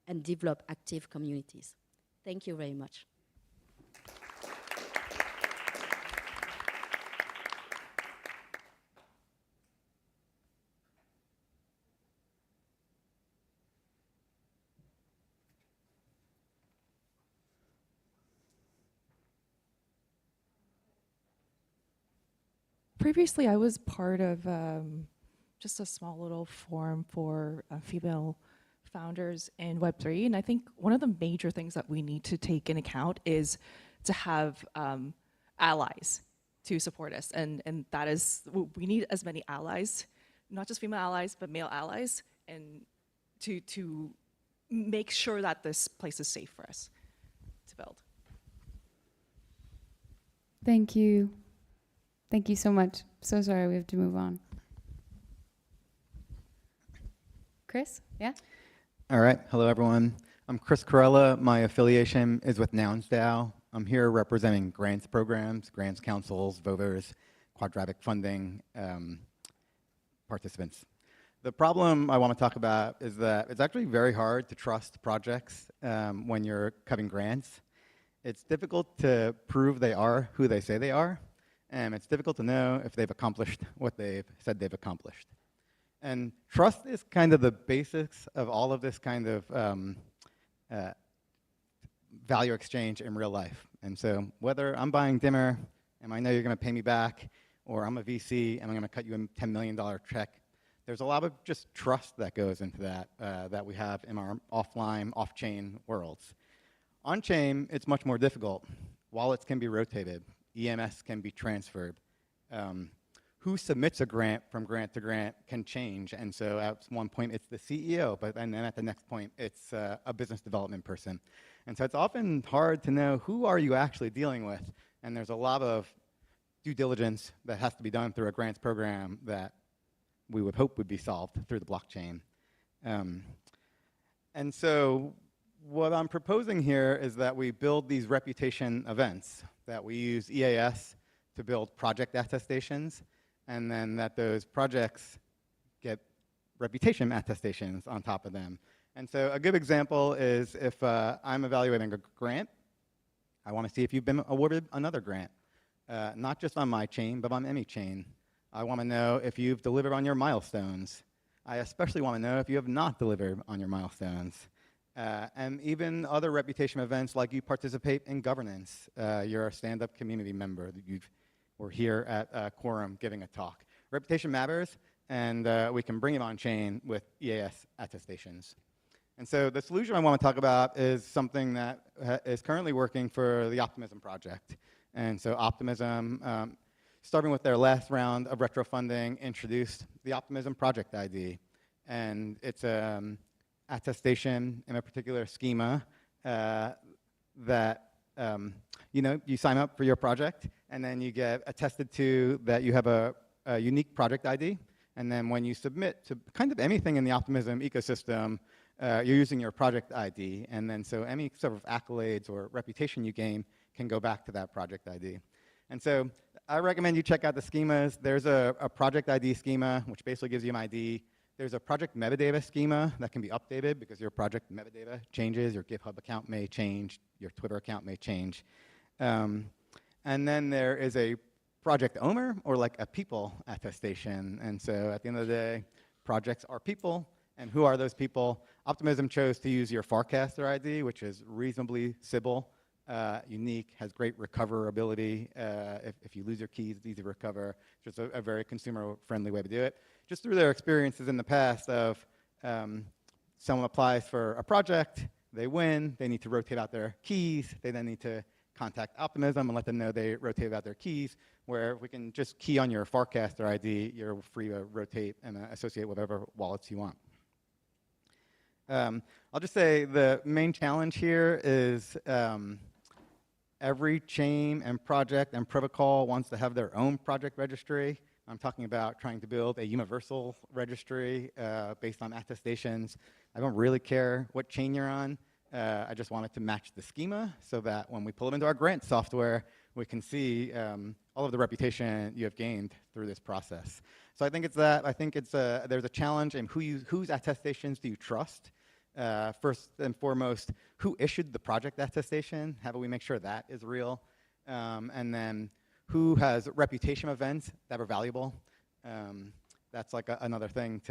and develop active communities. Thank you very much. Previously, I was part of just a small little forum for female founders in Web3, and I think one of the major things that we need to take into account is to have allies to support us, and that is, we need as many allies, not just female allies, but male allies, and to make sure that this place is safe for us to build. Thank you. Thank you so much. So sorry, we have to move on. Chris, yeah? All right, hello everyone. I'm Chris Corella. My affiliation is with NounsDAO. I'm here representing grants programs, grants councils, voters, quadratic funding participants. The problem I want to talk about is that it's actually very hard to trust projects when you're cutting grants. It's difficult to prove they are who they say they are, and it's difficult to know if they've accomplished what they've said they've accomplished. And trust is kind of the basics of all of this kind of value exchange in real life. And so whether I'm buying Dimmer and I know you're going to pay me back, or I'm a VC and I'm going to cut you a $10 million check, there's a lot of just trust that goes into that that we have in our offline, off-chain worlds. On-chain, it's much more difficult. Wallets can be rotated. EMS can be transferred. Who submits a grant from grant to grant can change. And so at one point, it's the CEO, but then at the next point, it's a business development person. And so it's often hard to know who are you actually dealing with. And there's a lot of due diligence that has to be done through a grants program that we would hope would be solved through the blockchain. And so what I'm proposing here is that we build these reputation events, that we use EAS to build project attestations, and then that those projects get reputation attestations on top of them. And so a good example is if I'm evaluating a grant, I want to see if you've been awarded another grant, not just on my chain, but on any chain. I want to know if you've delivered on your milestones. I especially want to know if you have not delivered on your milestones. And even other reputation events like you participate in governance. You're a stand-up community member. We're here at Quorum giving a talk. Reputation matters, and we can bring it on chain with EAS attestations. And so the solution I want to talk about is something that is currently working for the Optimism project. And so Optimism, starting with their last round of retro funding, introduced the Optimism project ID. And it's attestation in a particular schema that you sign up for your project, and then you get attested to that you have a unique project ID. And then when you submit to kind of anything in the Optimism ecosystem, you're using your project ID. And then so any sort of accolades or reputation you gain can go back to that project ID. And so I recommend you check out the schemas. There's a project ID schema, which basically gives you an ID. There's a project metadata schema that can be updated because your project metadata changes. Your GitHub account may change. Your Twitter account may change. And then there is a project owner, or like a people attestation. And so at the end of the day, projects are people. And who are those people? Optimism chose to use your Farcaster ID, which is reasonably Sybil, unique, has great recoverability. If you lose your keys, it's easy to recover. It's just a very consumer-friendly way to do it. Just through their experiences in the past of someone applies for a project, they win, they need to rotate out their keys, they then need to contact Optimism and let them know they rotated out their keys, where we can just key on your Farcaster ID, you're free to rotate and associate whatever wallets you want. I'll just say the main challenge here is every chain and project and protocol wants to have their own project registry. I'm talking about trying to build a universal registry based on attestations. I don't really care what chain you're on. I just want it to match the schema so that when we pull it into our grant software, we can see all of the reputation you have gained through this process. So I think it's that. I think it's there's a challenge in whose attestations do you trust? First and foremost, who issued the project attestation? How do we make sure that is real? And then who has reputation events that are valuable? That's like another thing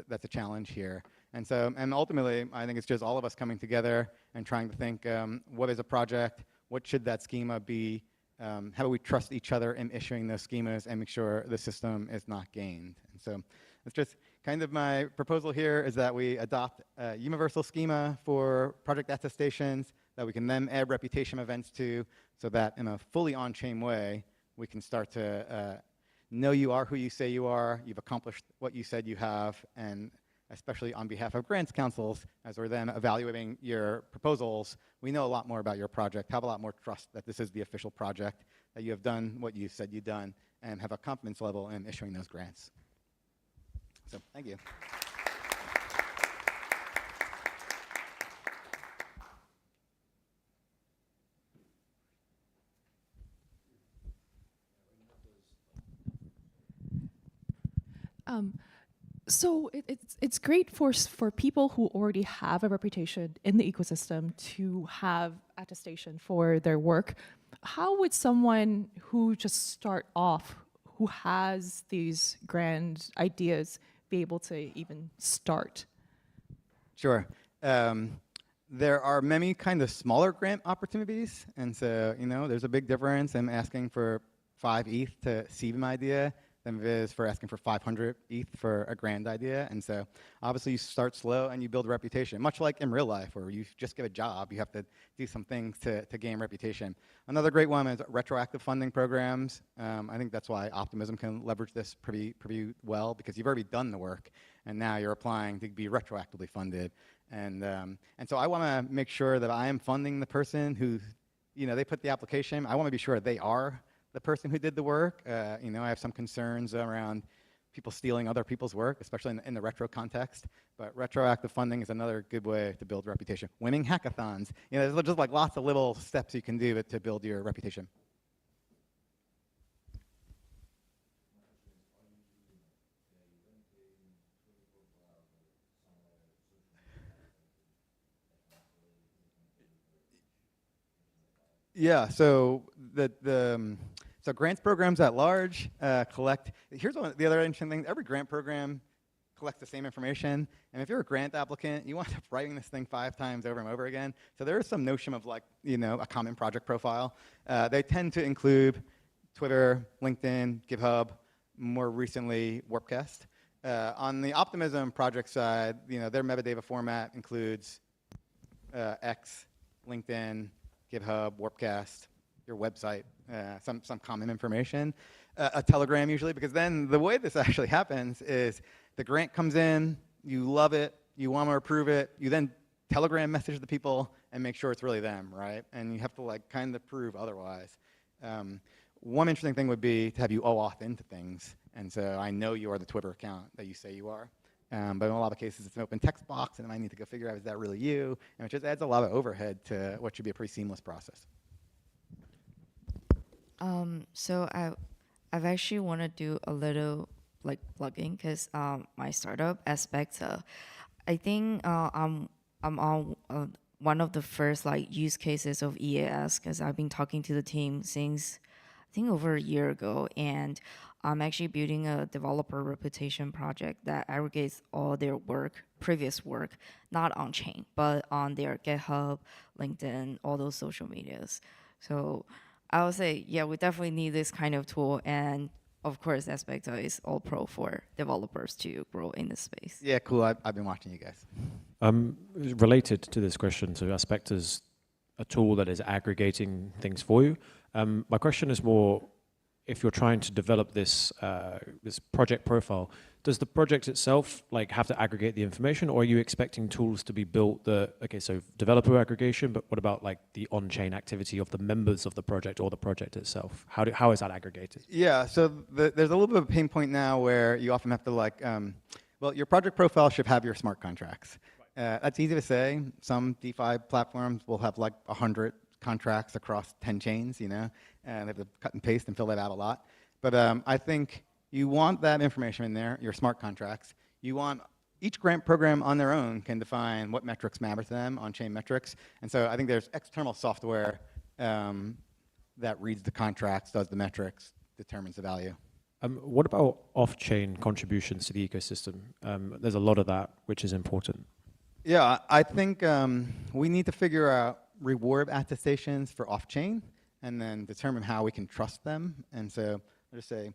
that's a challenge here. And so, and ultimately, I think it's just all of us coming together and trying to think, what is a project? What should that schema be? How do we trust each other in issuing those schemas and make sure the system is not gamed? And so it's just kind of my proposal here is that we adopt a universal schema for project attestations that we can then add reputation events to, so that in a fully on-chain way, we can start to know you are who you say you are, you've accomplished what you said you have, and especially on behalf of grants councils, as we're then evaluating your proposals, we know a lot more about your project, have a lot more trust that this is the official project, that you have done what you said you've done, and have a confidence level in issuing those grants. So thank you. So it's great for people who already have a reputation in the ecosystem to have attestation for their work. How would someone who just start off, who has these grand ideas, be able to even start? Sure. There are many kind of smaller grant opportunities, and so there's a big difference in asking for 5 ETH to seed an idea than it is for asking for 500 ETH for a grand idea. And so obviously you start slow and you build a reputation, much like in real life where you just get a job, you have to do some things to gain reputation. Another great one is retroactive funding programs. I think that's why Optimism can leverage this pretty well, because you've already done the work and now you're applying to be retroactively funded. And so I want to make sure that I am funding the person who, they put the application. I want to be sure they are the person who did the work. I have some concerns around people stealing other people's work, especially in the retro context. But retroactive funding is another good way to build reputation. Winning hackathons. There's just like lots of little steps you can do to build your reputation. Yeah, so so grants programs at large collect. Here's the other interesting thing. Every grant program collects the same information, and if you're a grant applicant, you wind up writing this thing 5 times over and over again. So there is some notion of like a common project profile. They tend to include Twitter, LinkedIn, GitHub, more recently Warpcast. On the Optimism project side, their metadata format includes X, LinkedIn, GitHub, Warpcast, your website, some common information, a Telegram usually, because then the way this actually happens is the grant comes in, you love it, you want to approve it, you then Telegram message the people and make sure it's really them, right? And you have to like kind of prove otherwise. One interesting thing would be to have you OAuth into things, and so I know you are the Twitter account that you say you are. But in a lot of cases, it's an open text box, and I need to go figure out, is that really you? And it just adds a lot of overhead to what should be a pretty seamless process. So I've actually want to do a little like plugging, because my startup aspect, I think I'm on one of the first like use cases of EAS, because I've been talking to the team since I think over a year ago, and I'm actually building a developer reputation project that aggregates all their work, previous work, not on chain, but on their GitHub, LinkedIn, all those social medias. So I would say, yeah, we definitely need this kind of tool. And of course, Aspecta is all pro for developers to grow in this space. Yeah, cool. I've been watching you guys. Related to this question, so Aspecta's a tool that is aggregating things for you. My question is more, if you're trying to develop this this project profile, does the project itself like have to aggregate the information, or are you expecting tools to be built that, okay, so developer aggregation, but what about like the on-chain activity of the members of the project or the project itself? How is that aggregated? Yeah, so there's a little bit of a pain point now where you often have to like, well, your project profile should have your smart contracts. That's easy to say. Some DeFi platforms will have like 100 contracts across 10 chains, and they have to cut and paste and fill that out a lot. But I think you want that information in there, your smart contracts. You want each grant program on their own can define what metrics matter to them, on-chain metrics. And so I think there's external software that reads the contracts, does the metrics, determines the value. What about off-chain contributions to the ecosystem? There's a lot of that, which is important. Yeah, I think we need to figure out reward attestations for off-chain and then determine how we can trust them. And so let's say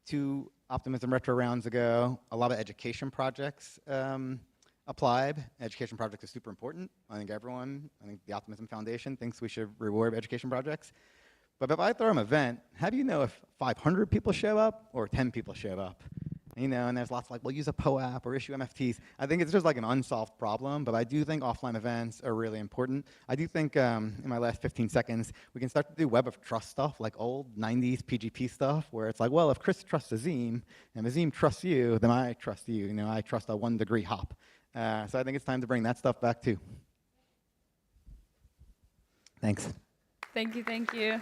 2 Optimism Retro rounds ago, a lot of education projects applied. Education projects are super important. I think the Optimism Foundation thinks we should reward education projects. But if I throw an event, how do you know if 500 people show up or 10 people show up? you know, and there's lots like, well, use a POAP or issue MFTs. I think it's just like an unsolved problem, but I do think offline events are really important. I do think, in my last 15 seconds, we can start to do web of trust stuff, like old 90s PGP stuff, where it's like, well, if Chris trusts Azim, and Azim trusts you, then I trust you. You know, I trust a 1 degree hop. So I think it's time to bring that stuff back too. Thanks. Thank you, thank you.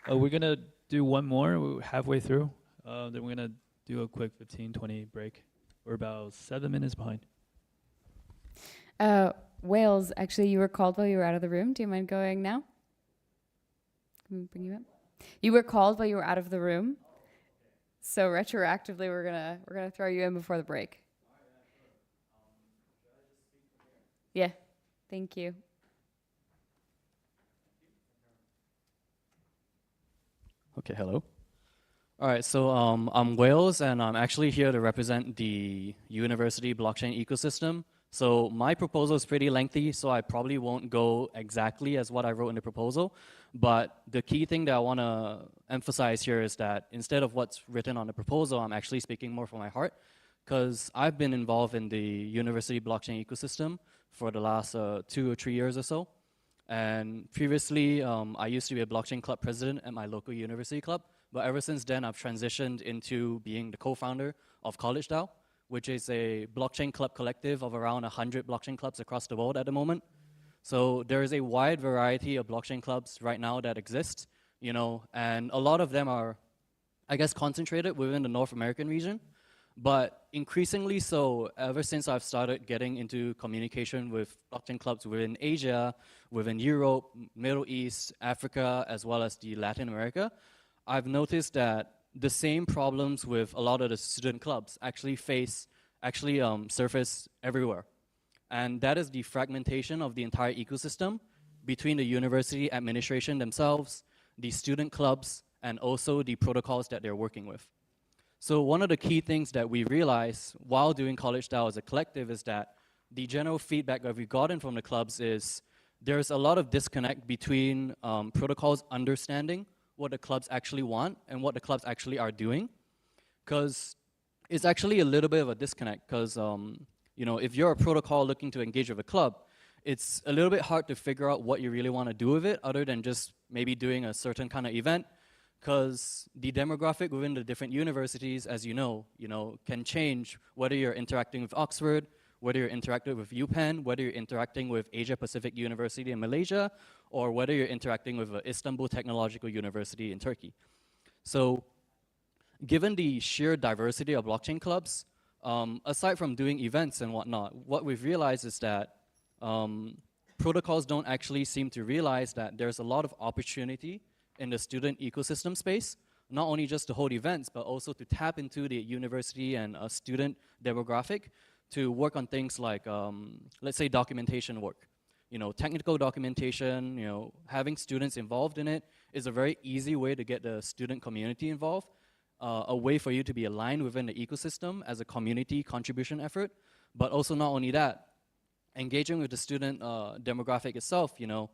We're going to do one more. We're halfway through. Then we're going to do a quick 15, 20 break. We're about 7 minutes behind. Wales, actually, you were called while you were out of the room. Do you mind going now? Can we bring you up? You were called while you were out of the room. So retroactively, we're gonna throw you in before the break. Yeah, thank you. Okay, hello. All right, so I'm Wales, and I'm actually here to represent the university blockchain ecosystem. So my proposal is pretty lengthy, so I probably won't go exactly as what I wrote in the proposal. But the key thing that I want to emphasize here is that instead of what's written on the proposal, I'm actually speaking more from my heart, because I've been involved in the university blockchain ecosystem for the last 2 or 3 years or so. And previously, I used to be a blockchain club president at my local university club. But ever since then, I've transitioned into being the co-founder of CollegeDAO, which is a blockchain club collective of around 100 blockchain clubs across the world at the moment. So there is a wide variety of blockchain clubs right now that exist, you know, and a lot of them are, I guess, concentrated within the North American region. But increasingly so, ever since I've started getting into communication with blockchain clubs within Asia, within Europe, Middle East, Africa, as well as the Latin America, I've noticed that the same problems with a lot of the student clubs actually surface everywhere. And that is the fragmentation of the entire ecosystem between the university administration themselves, the student clubs, and also the protocols that they're working with. So one of the key things that we realized while doing CollegeDAO as a collective is that the general feedback that we've gotten from the clubs is there's a lot of disconnect between protocols understanding what the clubs actually want and what the clubs actually are doing. Because it's actually a little bit of a disconnect, because you know, if you're a protocol looking to engage with a club, it's a little bit hard to figure out what you really want to do with it other than just maybe doing a certain kind of event, because the demographic within the different universities, as you know, can change whether you're interacting with Oxford, whether you're interacting with UPenn, whether you're interacting with Asia Pacific University in Malaysia, or whether you're interacting with Istanbul Technological University in Turkey. So given the sheer diversity of blockchain clubs, aside from doing events and whatnot, what we've realized is that protocols don't actually seem to realize that there's a lot of opportunity in the student ecosystem space, not only just to hold events, but also to tap into the university and student demographic to work on things like, let's say, documentation work. You know, technical documentation, you know, having students involved in it is a very easy way to get the student community involved, a way for you to be aligned within the ecosystem as a community contribution effort. But also not only that, engaging with the student demographic itself, you know,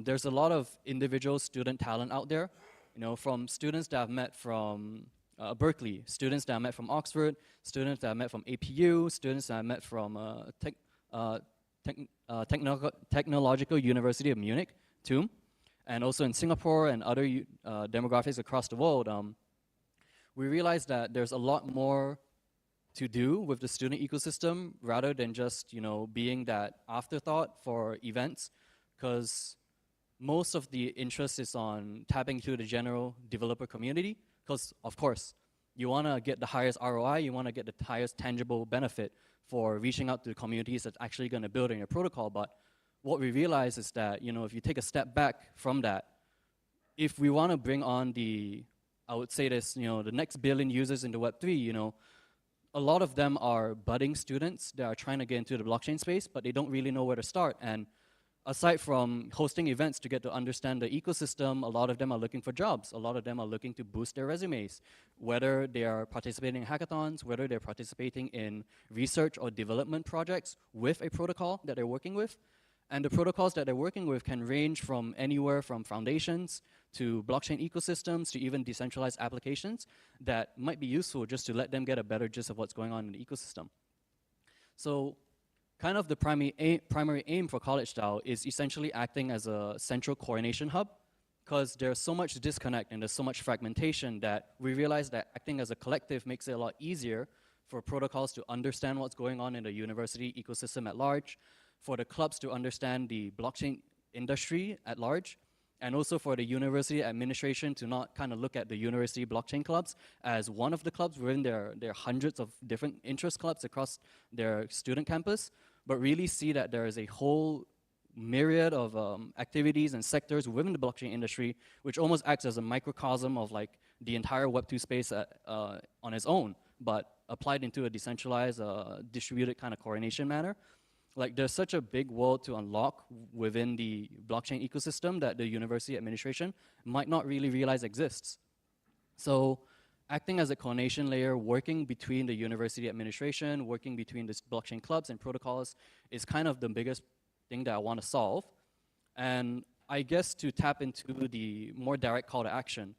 there's a lot of individual student talent out there, you know, from students that I've met from Berkeley, students that I met from Oxford, students that I met from APU, students that I met from Technological University of Munich, TUM, and also in Singapore and other demographics across the world. We realized that there's a lot more to do with the student ecosystem rather than just, you know, being that afterthought for events, because most of the interest is on tapping into the general developer community, because of course, you want to get the highest ROI, you want to get the highest tangible benefit for reaching out to the communities that's actually going to build in your protocol. But what we realize is that, you know, if you take a step back from that, if we want to bring on I would say this, you know, the next billion users into Web3, you know, a lot of them are budding students that are trying to get into the blockchain space, but they don't really know where to start. And aside from hosting events to get to understand the ecosystem, a lot of them are looking for jobs. A lot of them are looking to boost their resumes, whether they are participating in hackathons, whether they're participating in research or development projects with a protocol that they're working with. And the protocols that they're working with can range from anywhere from foundations to blockchain ecosystems to even decentralized applications that might be useful just to let them get a better gist of what's going on in the ecosystem. So kind of the primary aim for College DAO is essentially acting as a central coordination hub, because there's so much disconnect and there's so much fragmentation that we realize that acting as a collective makes it a lot easier for protocols to understand what's going on in the university ecosystem at large, for the clubs to understand the blockchain industry at large, and also for the university administration to not kind of look at the university blockchain clubs as one of the clubs within their hundreds of different interest clubs across their student campus, but really see that there is a whole myriad of activities and sectors within the blockchain industry, which almost acts as a microcosm of like the entire Web2 space on its own, but applied into a decentralized, distributed kind of coordination manner. Like there's such a big world to unlock within the blockchain ecosystem that the university administration might not really realize exists. So acting as a coordination layer, working between the university administration, working between the blockchain clubs and protocols is kind of the biggest thing that I want to solve. And I guess to tap into the more direct call to action,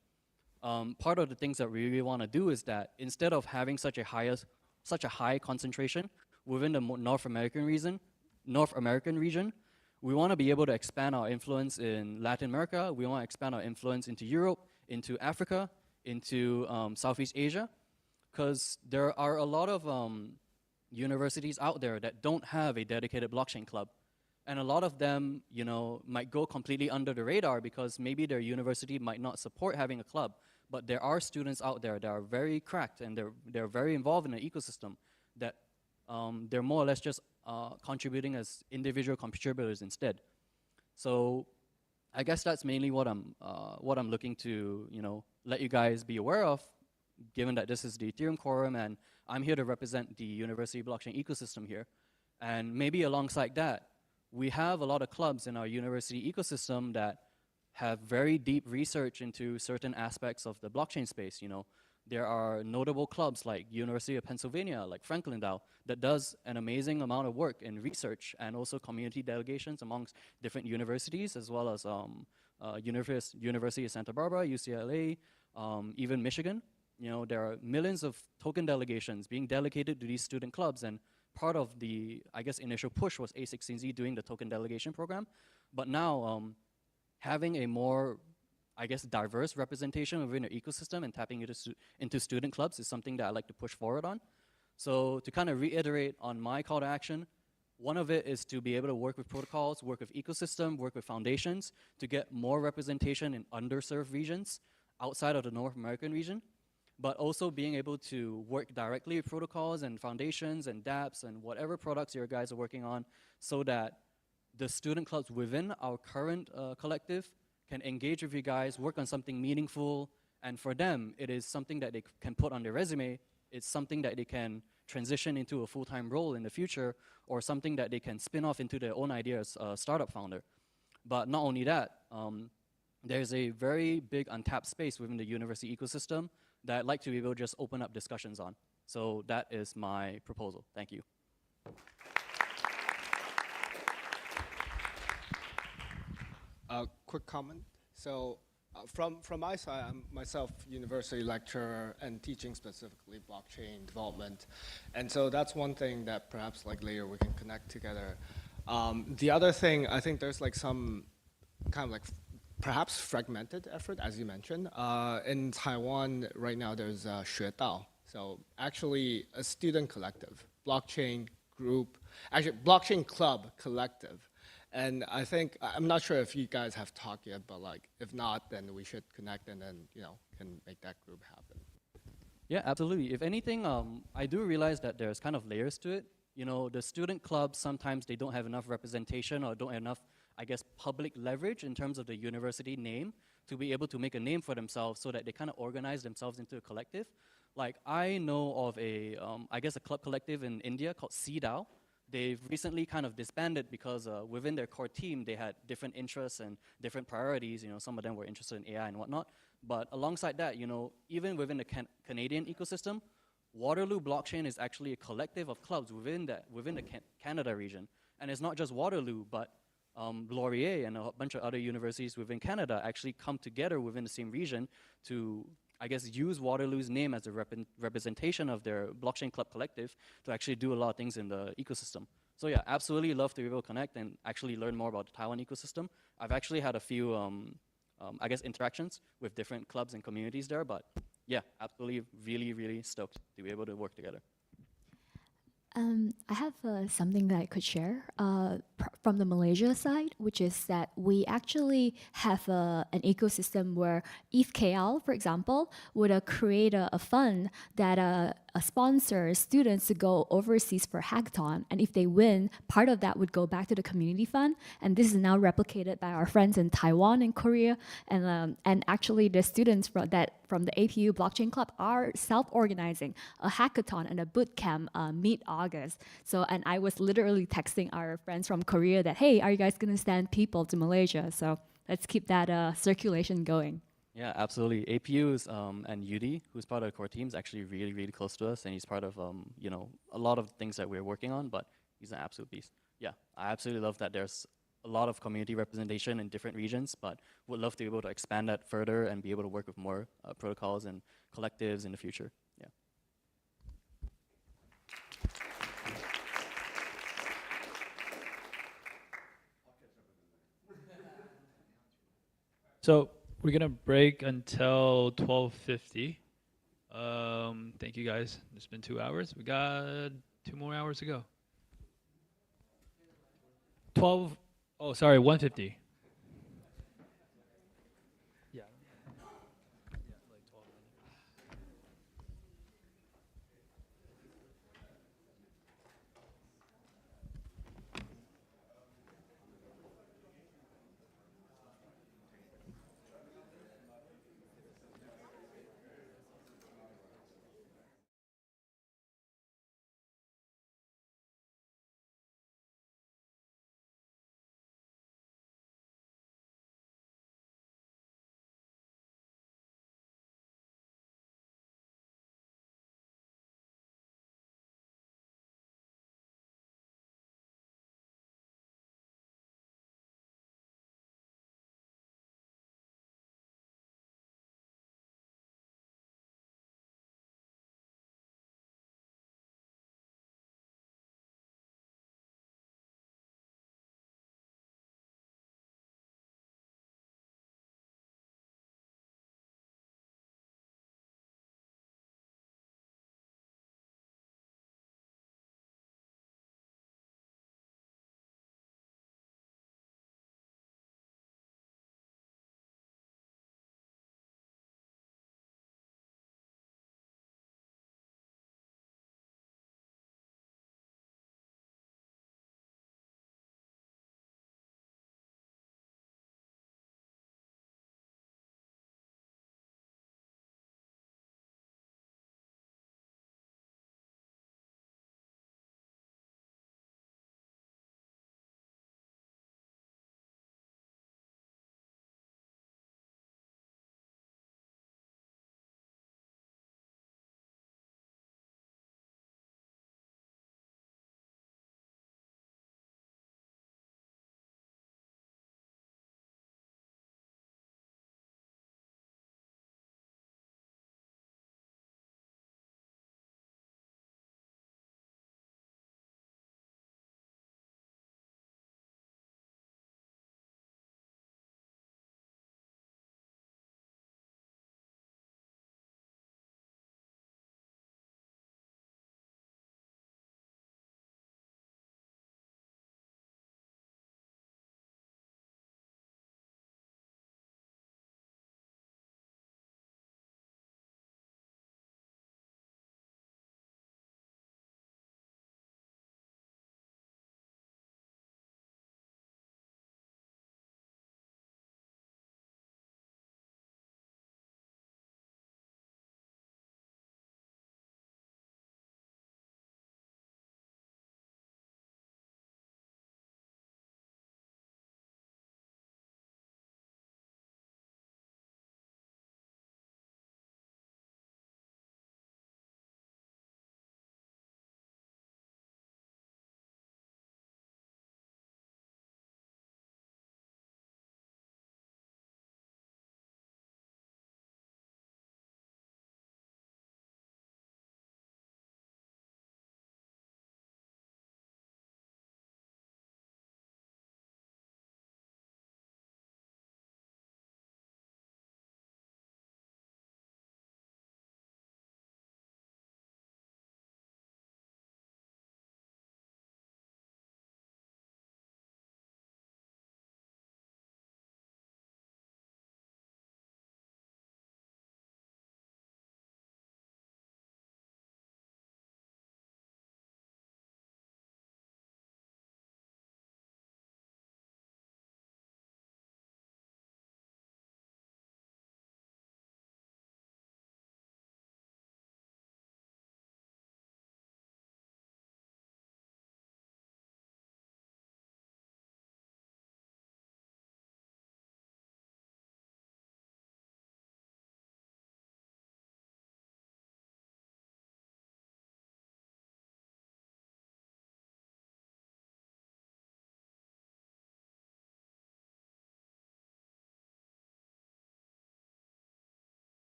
part of the things that we really want to do is that instead of having such a high concentration within the North American region, we want to be able to expand our influence in Latin America. We want to expand our influence into Europe, into Africa, into Southeast Asia, because there are a lot of universities out there that don't have a dedicated blockchain club. And a lot of them, you know, might go completely under the radar because maybe their university might not support having a club. But there are students out there that are very cracked and they're very involved in the ecosystem that they're more or less just contributing as individual contributors instead. So I guess that's mainly what I'm looking to, you know, let you guys be aware of, given that this is the Ethereum Quorum and I'm here to represent the university blockchain ecosystem here. And maybe alongside that, we have a lot of clubs in our university ecosystem that have very deep research into certain aspects of the blockchain space. You know, there are notable clubs like University of Pennsylvania, like Franklin DAO, that does an amazing amount of work in research and also community delegations amongst different universities, as well as University of Santa Barbara, UCLA, even Michigan. You know, there are millions of token delegations being delegated to these student clubs, and part of the, I guess, initial push was A16Z doing the token delegation program. But now, having a more, I guess, diverse representation within our ecosystem and tapping into student clubs is something that I like to push forward on. So to kind of reiterate on my call to action, one of it is to be able to work with protocols, work with ecosystem, work with foundations to get more representation in underserved regions outside of the North American region, but also being able to work directly with protocols and foundations and dApps and whatever products your guys are working on so that the student clubs within our current collective can engage with you guys, work on something meaningful, and for them, it is something that they can put on their resume. It's something that they can transition into a full-time role in the future, or something that they can spin off into their own idea as a startup founder. But not only that, there's a very big untapped space within the university ecosystem that I'd like to be able to just open up discussions on. So that is my proposal. Thank you. Quick comment. So from my side, I'm myself university lecturer and teaching specifically blockchain development. And so that's one thing that perhaps like later we can connect together. The other thing, I think there's like some kind of like perhaps fragmented effort, as you mentioned. In Taiwan right now, there's Xuedao. So actually a student collective, blockchain group, actually blockchain club collective. And I think, I'm not sure if you guys have talked yet, but like, if not, then we should connect and then, you know, can make that group happen. Yeah, absolutely. If anything, I do realize that there's kind of layers to it. You know, the student clubs, sometimes they don't have enough representation or don't have enough, I guess, public leverage in terms of the university name to be able to make a name for themselves so that they kind of organize themselves into a collective. Like, I know of a, I guess, a club collective in India called CDAO. They've recently kind of disbanded because within their core team, they had different interests and different priorities. You know, some of them were interested in AI and whatnot. But alongside that, you know, even within the Canadian ecosystem, Waterloo Blockchain is actually a collective of clubs within the Canada region. And it's not just Waterloo, but Laurier and a bunch of other universities within Canada actually come together within the same region to, I guess, use Waterloo's name as a representation of their blockchain club collective to actually do a lot of things in the ecosystem. So yeah, absolutely love to be able to connect and actually learn more about the Taiwan ecosystem. I've actually had a few, I guess, interactions with different clubs and communities there, but yeah, absolutely, really, really stoked to be able to work together. I have something that I could share from the Malaysia side, which is that we actually have an ecosystem where ETHKL, for example, would create a fund that sponsors students to go overseas for hackathon, and if they win, part of that would go back to the community fund, and this is now replicated by our friends in Taiwan and Korea, and actually the students from the APU Blockchain Club are self-organizing a hackathon and a boot camp mid-August. So, and I was literally texting our friends from Korea that, hey, are you guys gonna send people to Malaysia? So let's keep that circulation going. Yeah, absolutely. APU's and UD, who's part of the core team, is actually really, really close to us, and he's part of you know, a lot of things that we're working on. But he's an absolute beast. Yeah, I absolutely love that there's a lot of community representation in different regions, but would love to be able to expand that further and be able to work with more protocols and collectives in the future. Yeah. So we're gonna break until 12:50. Thank you guys. It's been 2 hours. We got 2 more hours to go. 12. Oh, sorry, 1:50.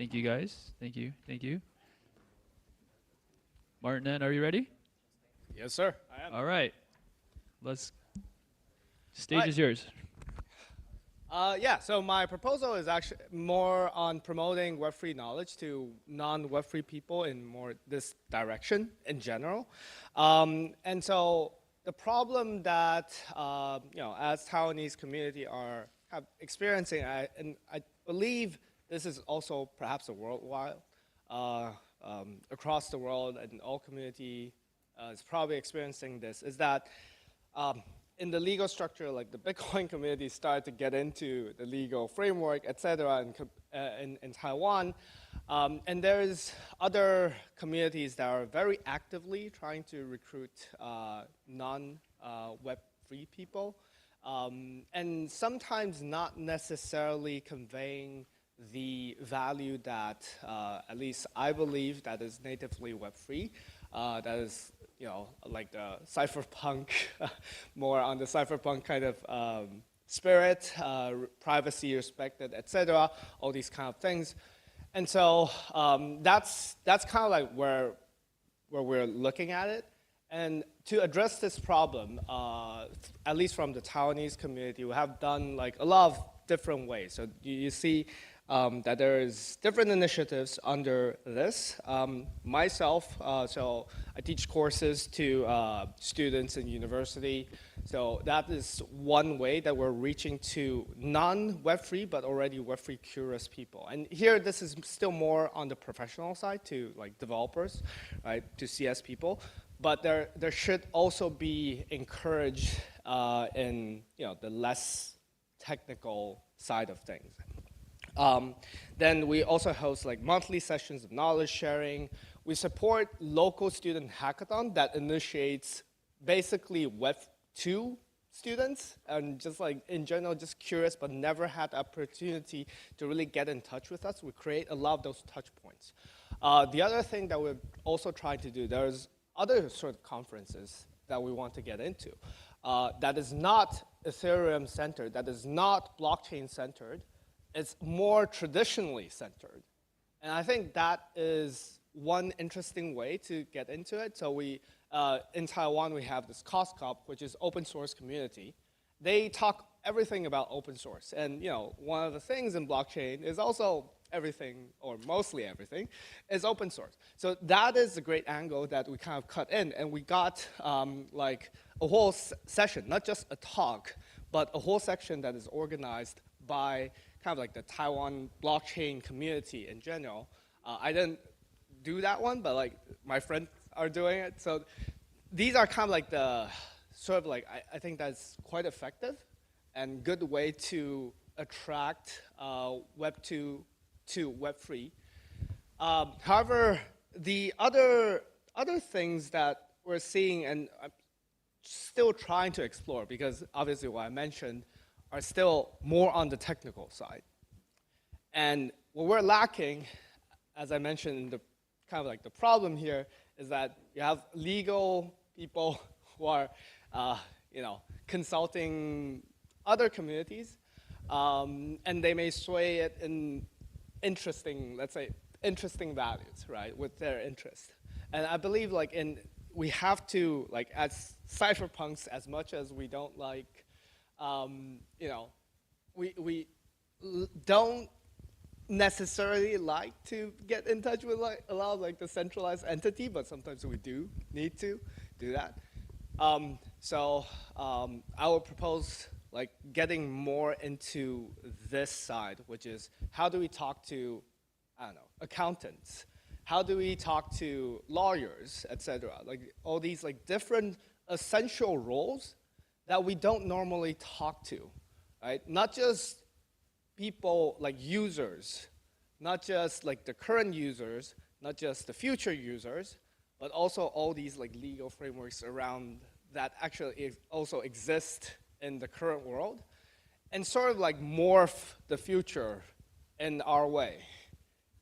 Thank you, guys. Thank you. Thank you. Martin, are you ready? Yes, sir. I am. All right. Stage is yours. Yeah, so my proposal is actually more on promoting Web3 knowledge to non-Web3 people in more this direction in general. And so the problem that, as Taiwanese community are experiencing, and I believe this is also perhaps a worldwide, across the world, and all community is probably experiencing this, is that in the legal structure, like the Bitcoin community started to get into the legal framework, et cetera, in Taiwan. And there's other communities that are very actively trying to recruit non-Web3 people, and sometimes not necessarily conveying the value that, at least I believe, that is natively Web3, that is, like the cypherpunk, more on the cypherpunk kind of spirit, privacy respected, etc. All these kind of things, and so that's kind of like where we're looking at it. And to address this problem, at least from the Taiwanese community, we have done like a lot of different ways. So you see that there is different initiatives under this. Myself, so I teach courses to students in university. So that is one way that we're reaching to non-Web3 but already Web3 curious people. And here, this is still more on the professional side to like developers, right, to CS people. But there should also be encouraged in the less technical side of things. Then we also host like monthly sessions of knowledge sharing. We support local student hackathon that initiates basically Web2 students and just like in general just curious but never had the opportunity to really get in touch with us. We create a lot of those touch points. The other thing that we're also trying to do, there's other sort of conferences that we want to get into that is not Ethereum centered, that is not blockchain centered. It's more traditionally centered. And I think that is one interesting way to get into it. So we, in Taiwan, we have this COSCOP, which is open source community. They talk everything about open source. And one of the things in blockchain is also everything, or mostly everything, is open source. So that is a great angle that we kind of cut in. And we got like a whole session, not just a talk, but a whole section that is organized by kind of like the Taiwan blockchain community in general. I didn't do that one, but like my friends are doing it. So these are kind of like the sort of like, I think that's quite effective and good way to attract Web2 to Web3. However, the other things that we're seeing and I'm still trying to explore, because obviously what I mentioned are still more on the technical side. And what we're lacking, as I mentioned, in the kind of like the problem here, is that you have legal people who are, consulting other communities, and they may sway it in interesting, let's say, interesting values, right, with their interest. And I believe we have to, like, as cypherpunks, as much as we don't like, we don't necessarily like to get in touch with like a lot of like the centralized entity, but sometimes we do need to do that. So I would propose like getting more into this side, which is how do we talk to, accountants? How do we talk to lawyers, et cetera? Like all these like different essential roles that we don't normally talk to, right? Not just people like users, not just like the current users, not just the future users, but also all these like legal frameworks around that actually also exist in the current world, and sort of like morph the future in our way,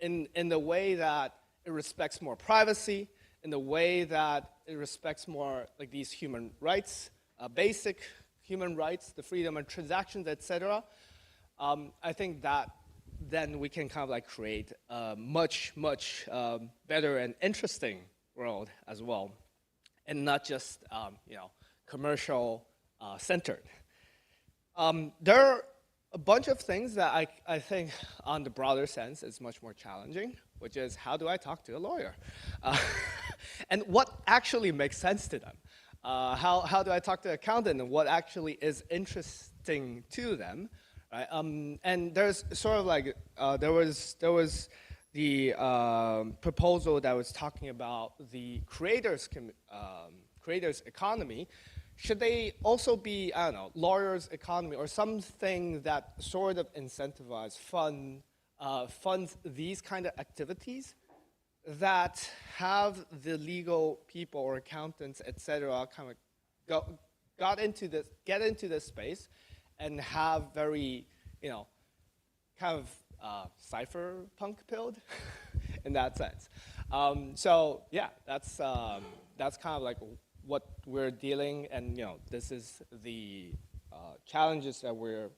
in the way that it respects more privacy, in the way that it respects more like these human rights, basic human rights, the freedom of transactions, et cetera. I think that then we can kind of like create a much, much better and interesting world as well, and not just you know, commercial centered. There are a bunch of things that I think on the broader sense is much more challenging, which is how do I talk to a lawyer? And what actually makes sense to them? How do I talk to an accountant and what actually is interesting to them? Right? And there's sort of like, there was the proposal that was talking about the creators economy. Should they also be, I don't know, lawyers economy or something that sort of incentivize, funds these kind of activities that have the legal people or accountants, et cetera, kind of get into this space and have very, you know, kind of cypherpunk build in that sense. So yeah, that's kind of like what we're dealing, and you know, this is the challenges that we're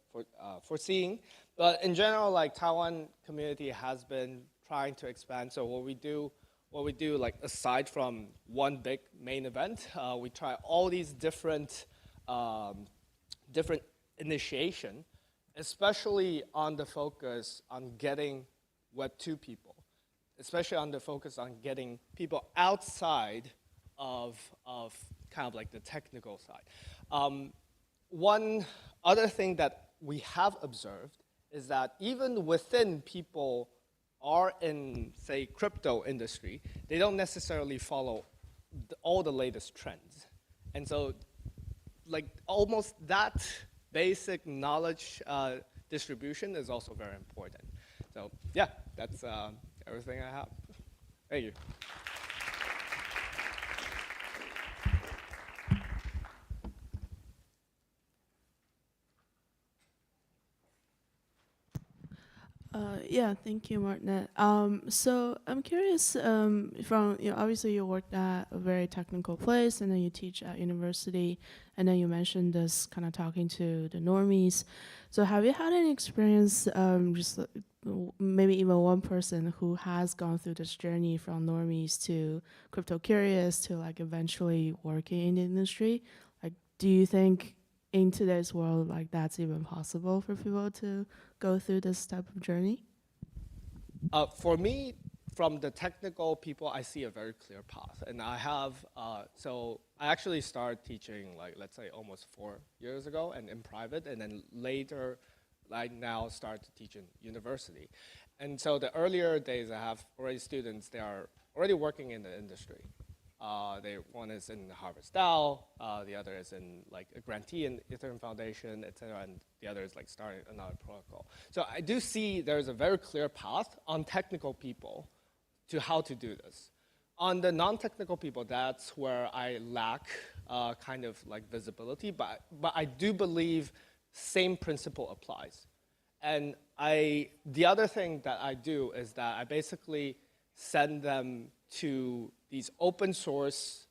foreseeing. But in general, like Taiwan community has been trying to expand. So what we do, like aside from one big main event, we try all these different initiation, especially on the focus on getting Web 2 people, especially on the focus on getting people outside of kind of like the technical side. One other thing that we have observed is that even within people are in, say, crypto industry, they don't necessarily follow all the latest trends. And so like almost that basic knowledge distribution is also very important. So yeah, that's everything I have. Thank you. Yeah, thank you, Martinet. So I'm curious, from, you know, obviously you worked at a very technical place and then you teach at university, and then you mentioned this kind of talking to the normies. So have you had any experience, just maybe even one person who has gone through this journey from normies to crypto curious to like eventually working in the industry? Like, do you think in today's world, like that's even possible for people to go through this type of journey? For me, from the technical people, I see a very clear path. And I have, so I actually started teaching, like, let's say almost 4 years ago and in private, and then later, like now start to teach in university. And so the earlier days, I have already students, they are already working in the industry. One is in Harvard Style, the other is in like a grantee in Ethereum Foundation, et cetera, and the other is like starting another protocol. So I do see there's a very clear path on technical people to how to do this. On the non-technical people, that's where I lack kind of like visibility, but I do believe same principle applies. And the other thing that I do is that I basically send them to these open source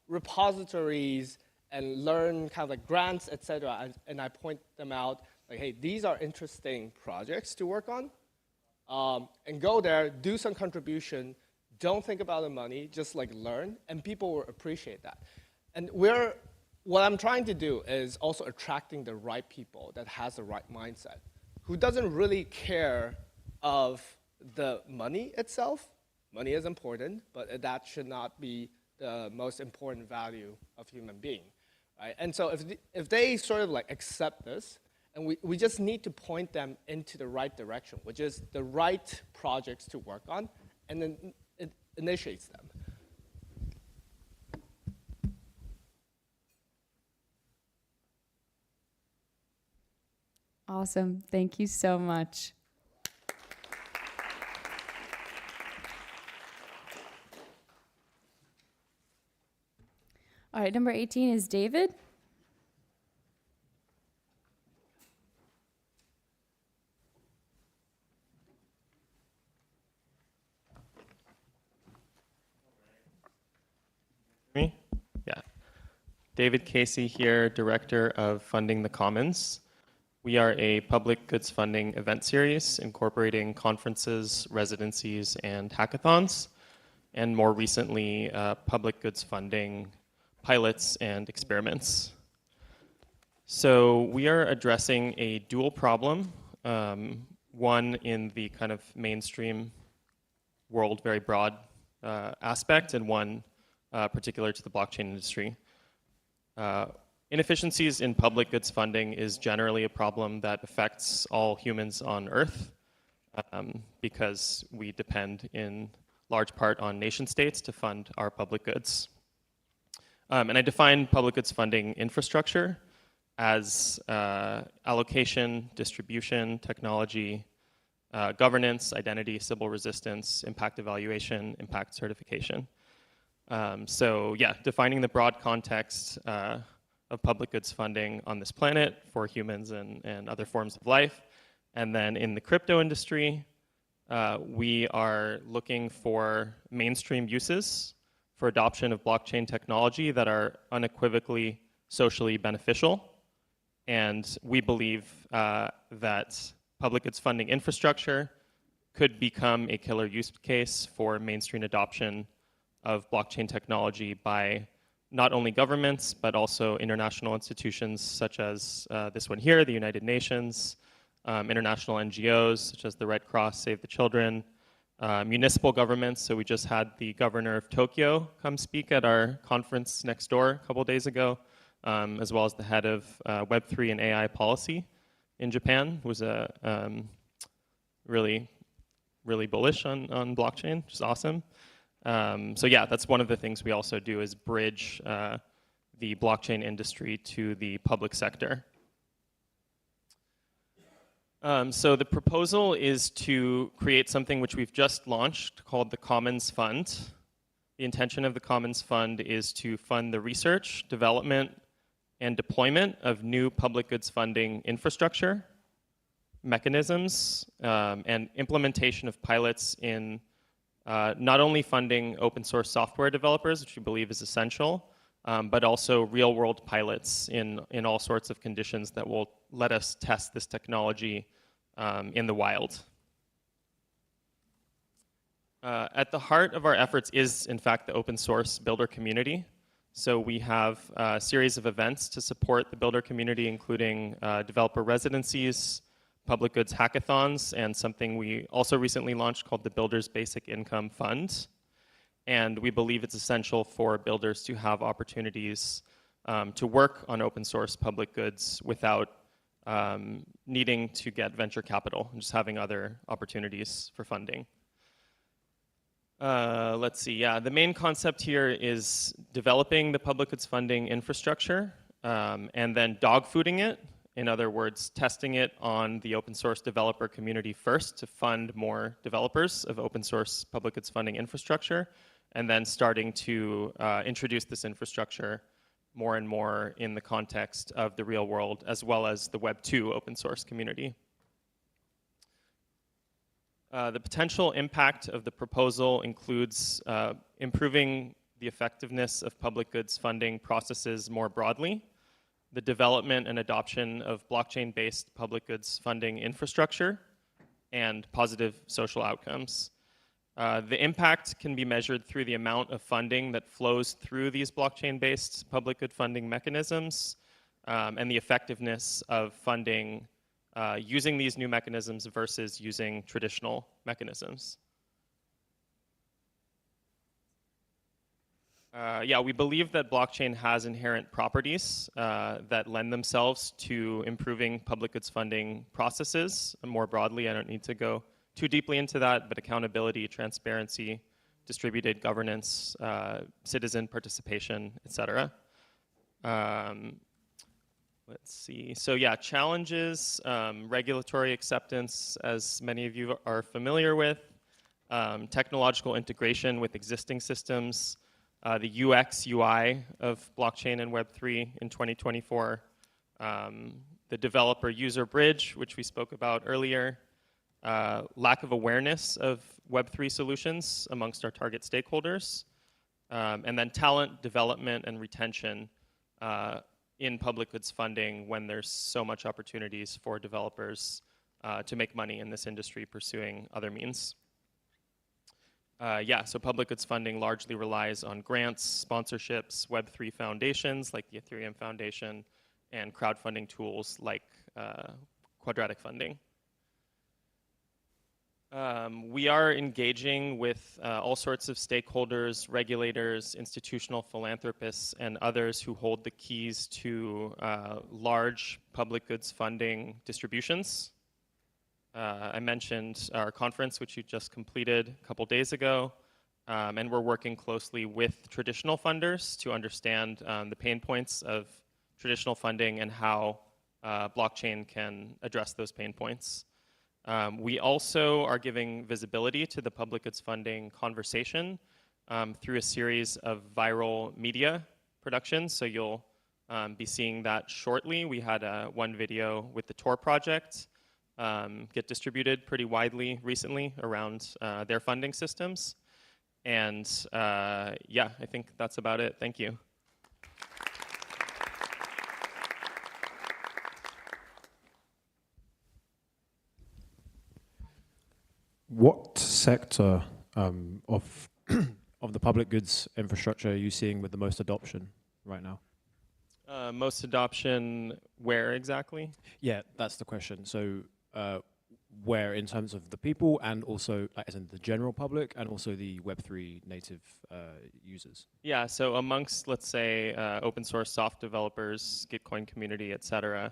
repositories and learn kind of like grants, et cetera, and I point them out like, hey, these are interesting projects to work on, and go there, do some contribution, don't think about the money, just like learn, and people will appreciate that. And what I'm trying to do is also attracting the right people that has the right mindset, who doesn't really care of the money itself. Money is important, but that should not be the most important value of human being, right? And so if they sort of like accept this, and we just need to point them into the right direction, which is the right projects to work on, and then it initiates them. Awesome. Thank you so much. All right, number 18 is David. Me? Yeah. David Casey here, Director of Funding the Commons. We are a public goods funding event series incorporating conferences, residencies, and hackathons, and more recently, public goods funding pilots and experiments. So we are addressing a dual problem, one in the kind of mainstream world, very broad aspect, and one particular to the blockchain industry. Inefficiencies in public goods funding is generally a problem that affects all humans on Earth because we depend in large part on nation states to fund our public goods. And I define public goods funding infrastructure as allocation, distribution, technology, governance, identity, civil resistance, impact evaluation, impact certification. So yeah, defining the broad context of public goods funding on this planet for humans and other forms of life. And then in the crypto industry, we are looking for mainstream uses for adoption of blockchain technology that are unequivocally socially beneficial. And we believe that public goods funding infrastructure could become a killer use case for mainstream adoption of blockchain technology by not only governments, but also international institutions such as this one here, the United Nations, international NGOs such as the Red Cross, Save the Children, municipal governments. So we just had the governor of Tokyo come speak at our conference next door a couple days ago, as well as the head of Web3 and AI policy in Japan, who was really bullish on blockchain, which is awesome. So yeah, that's one of the things we also do is bridge the blockchain industry to the public sector. So the proposal is to create something which we've just launched called the Commons Fund. The intention of the Commons Fund is to fund the research, development, and deployment of new public goods funding infrastructure, mechanisms, and implementation of pilots in not only funding open source software developers, which we believe is essential, but also real world pilots in all sorts of conditions that will let us test this technology in the wild. At the heart of our efforts is, in fact, the open source builder community. So we have a series of events to support the builder community, including developer residencies, public goods hackathons, and something we also recently launched called the Builders Basic Income Fund. And we believe it's essential for builders to have opportunities to work on open source public goods without needing to get venture capital, and just having other opportunities for funding. Let's see, yeah, the main concept here is developing the public goods funding infrastructure and then dogfooding it. In other words, testing it on the open source developer community first to fund more developers of open source public goods funding infrastructure, and then starting to introduce this infrastructure more and more in the context of the real world, as well as the Web 2 open source community. The potential impact of the proposal includes improving the effectiveness of public goods funding processes more broadly, the development and adoption of blockchain-based public goods funding infrastructure, and positive social outcomes. The impact can be measured through the amount of funding that flows through these blockchain-based public good funding mechanisms, and the effectiveness of funding using these new mechanisms versus using traditional mechanisms. Yeah, we believe that blockchain has inherent properties that lend themselves to improving public goods funding processes. More broadly, I don't need to go too deeply into that, but accountability, transparency, distributed governance, citizen participation, et cetera. Let's see. So yeah, challenges, regulatory acceptance, as many of you are familiar with, technological integration with existing systems, the UX, UI of blockchain and Web3 in 2024, the developer user bridge, which we spoke about earlier, lack of awareness of Web3 solutions amongst our target stakeholders, and then talent development and retention in public goods funding when there's so much opportunities for developers to make money in this industry pursuing other means. Yeah, so public goods funding largely relies on grants, sponsorships, Web3 foundations like the Ethereum Foundation, and crowdfunding tools like quadratic funding. We are engaging with all sorts of stakeholders, regulators, institutional philanthropists, and others who hold the keys to large public goods funding distributions. I mentioned our conference, which you just completed a couple days ago, and we're working closely with traditional funders to understand the pain points of traditional funding and how blockchain can address those pain points. We also are giving visibility to the public goods funding conversation through a series of viral media productions. So you'll be seeing that shortly. We had one video with the Tor project get distributed pretty widely recently around their funding systems. And yeah, I think that's about it. Thank you. What sector of of the public goods infrastructure are you seeing with the most adoption right now? Most adoption where exactly? Yeah, that's the question. So where in terms of the people and also like, as in the general public and also the Web3 native users? Yeah, so amongst, let's say, open source soft developers, Gitcoin community, et cetera,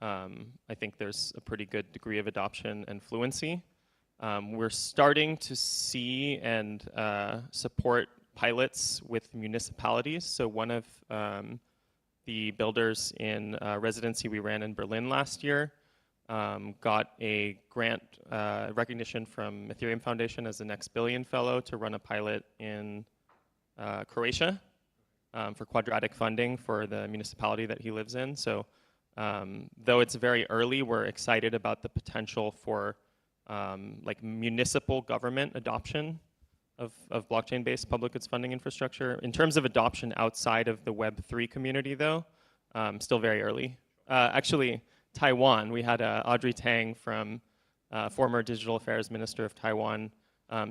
I think there's a pretty good degree of adoption and fluency. We're starting to see and support pilots with municipalities. So one of the builders in residency we ran in Berlin last year got a grant recognition from Ethereum Foundation as the Next Billion Fellow to run a pilot in Croatia for quadratic funding for the municipality that he lives in. So though it's very early, we're excited about the potential for like municipal government adoption of blockchain-based public goods funding infrastructure. In terms of adoption outside of the Web3 community though, still very early. Actually, Taiwan, we had Audrey Tang from former Digital Affairs Minister of Taiwan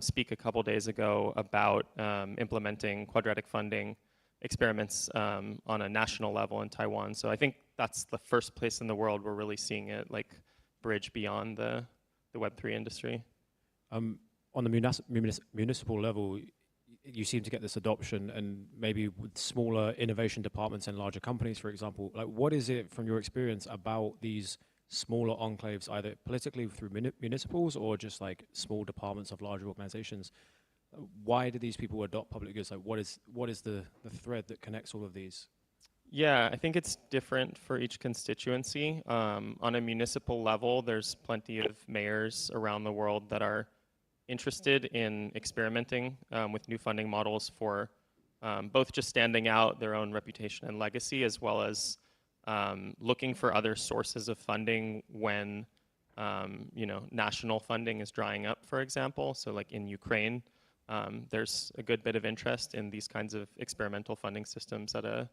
speak a couple days ago about implementing quadratic funding experiments on a national level in Taiwan. So I think that's the first place in the world we're really seeing it like bridge beyond the Web3 industry. On the municipal level, you seem to get this adoption, and maybe with smaller innovation departments and larger companies, for example, like what is it from your experience about these smaller enclaves, either politically through municipals or just like small departments of larger organizations? Why do these people adopt public goods? Like what is the thread that connects all of these? Yeah, I think it's different for each constituency. On a municipal level, there's plenty of mayors around the world that are interested in experimenting with new funding models for both just standing out their own reputation and legacy, as well as looking for other sources of funding when national funding is drying up, for example. So like in Ukraine, there's a good bit of interest in these kinds of experimental funding systems at a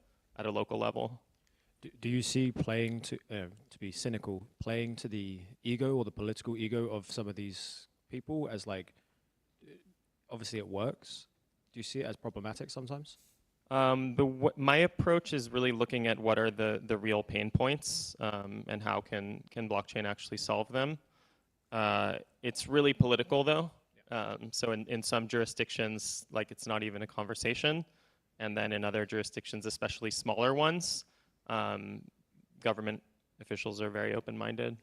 local level. Do you see playing to be cynical, playing to the ego or the political ego of some of these people as like, obviously it works? Do you see it as problematic sometimes? My approach is really looking at what are the real pain points and how can blockchain actually solve them. It's really political though. So in some jurisdictions, like it's not even a conversation. And then in other jurisdictions, especially smaller ones, government officials are very open-minded.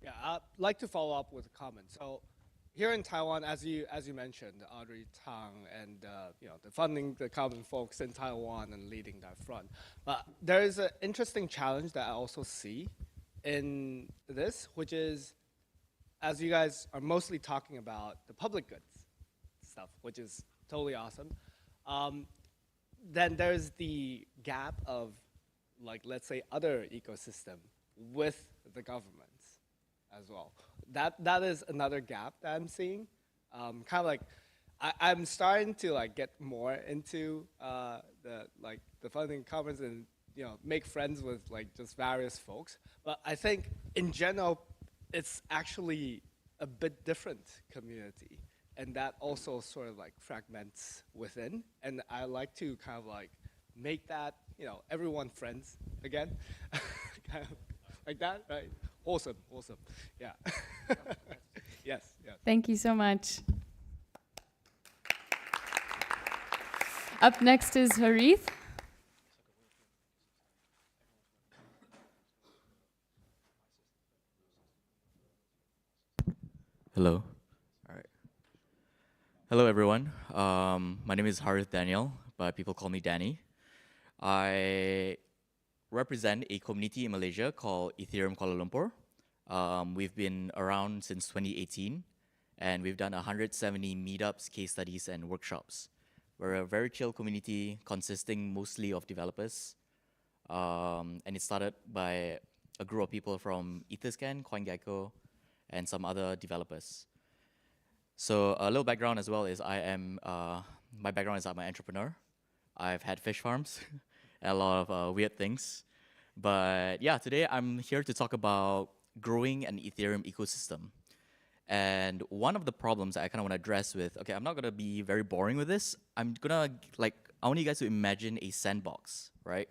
Yeah, I'd like to follow up with a comment. So here in Taiwan, as you mentioned, Audrey Tang and the funding the common folks in Taiwan and leading that front. But there is an interesting challenge that I also see in this, which is, as you guys are mostly talking about the public goods stuff, which is totally awesome. Then there's the gap of, like, let's say, other ecosystem with the governments as well. That is another gap that I'm seeing. Kind of like, I'm starting to like get more into the funding conference and make friends with like just various folks. But I think in general, it's actually a bit different community, and that also sort of like fragments within. And I like to kind of like make that everyone friends again, kind of like that, right? Awesome, yeah. Yes. Thank you so much. Up next is Harith. Hello. All right. Hello, everyone. My name is Harith Daniel, but people call me Danny. I represent a community in Malaysia called Ethereum Kuala Lumpur. We've been around since 2018, and we've done 170 meetups, case studies, and workshops. We're a very chill community consisting mostly of developers. And it started by a group of people from ETHERScan, CoinGecko, and some other developers. So a little background as well is my background is I'm an entrepreneur. I've had fish farms and a lot of weird things. But yeah, today I'm here to talk about growing an Ethereum ecosystem. And one of the problems I kind of want to address okay, I'm not going to be very boring with this. I want you guys to imagine a sandbox, right?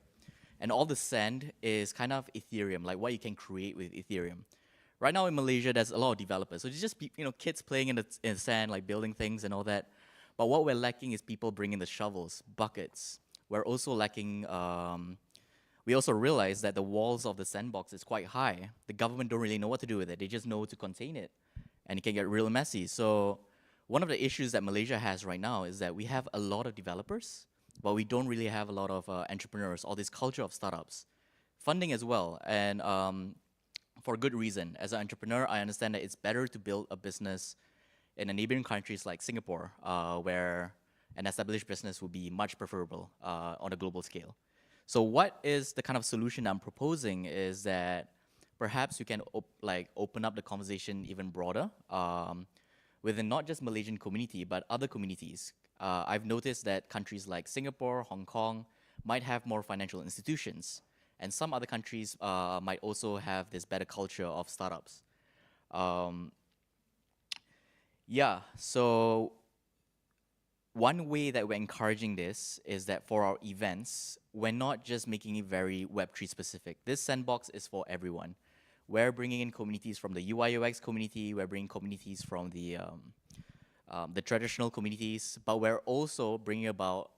And all the sand is kind of Ethereum, like what you can create with Ethereum. Right now in Malaysia, there's a lot of developers. So it's just kids playing in the sand, like building things and all that. But what we're lacking is people bringing the shovels, buckets. We're also lacking. We also realize that the walls of the sandbox is quite high. The government don't really know what to do with it. They just know to contain it, and it can get real messy. So one of the issues that Malaysia has right now is that we have a lot of developers, but we don't really have a lot of entrepreneurs, all this culture of startups. Funding as well, and for good reason. As an entrepreneur, I understand that it's better to build a business in neighboring countries like Singapore, where an established business would be much preferable on a global scale. So what is the kind of solution I'm proposing is that perhaps you can open up the conversation even broader within not just Malaysian community, but other communities. I've noticed that countries like Singapore, Hong Kong might have more financial institutions. And some other countries might also have this better culture of startups. Yeah, so one way that we're encouraging this is that for our events, we're not just making it very Web3 specific. This sandbox is for everyone. We're bringing in communities from the UI/UX community, we're bringing communities from the traditional communities, but we're also bringing about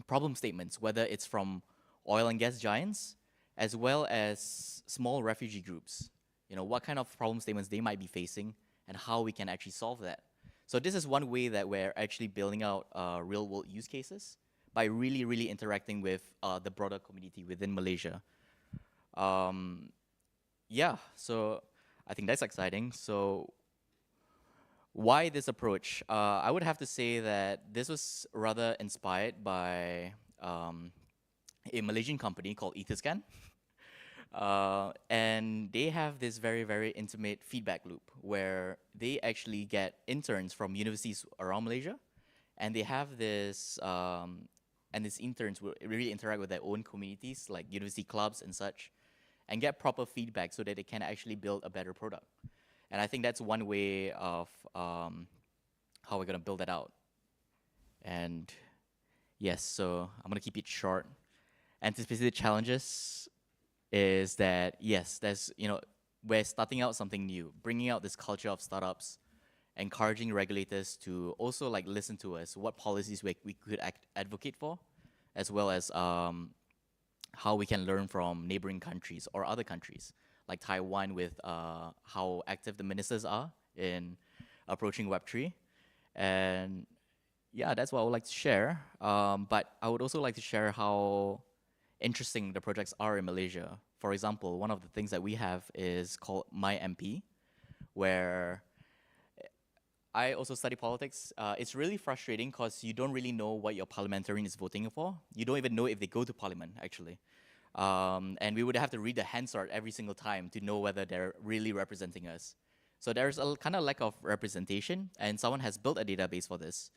problem statements, whether it's from oil and gas giants, as well as small refugee groups. What kind of problem statements they might be facing and how we can actually solve that. So this is one way that we're actually building out real world use cases by really, really interacting with the broader community within Malaysia. Yeah, so I think that's exciting. So why this approach? I would have to say that this was rather inspired by a Malaysian company called ETHERScan. And they have this very, very intimate feedback loop where they actually get interns from universities around Malaysia. And they have this, and these interns will really interact with their own communities, like university clubs and such, and get proper feedback so that they can actually build a better product. And I think that's one way of how we're going to build that out. And yes, so I'm going to keep it short. Anticipated challenges is that, yes, we're starting out something new, bringing out this culture of startups, encouraging regulators to also listen to us, what policies we could advocate for, as well as how we can learn from neighboring countries or other countries, like Taiwan with how active the ministers are in approaching Web3. And yeah, that's what I would like to share. But I would also like to share how interesting the projects are in Malaysia. For example, one of the things that we have is called My MP, where I also study politics. It's really frustrating because you don't really know what your parliamentarian is voting for. You don't even know if they go to parliament, actually. And we would have to read the Hansard every single time to know whether they're really representing us. So there's a kind of lack of representation, and someone has built a database for this.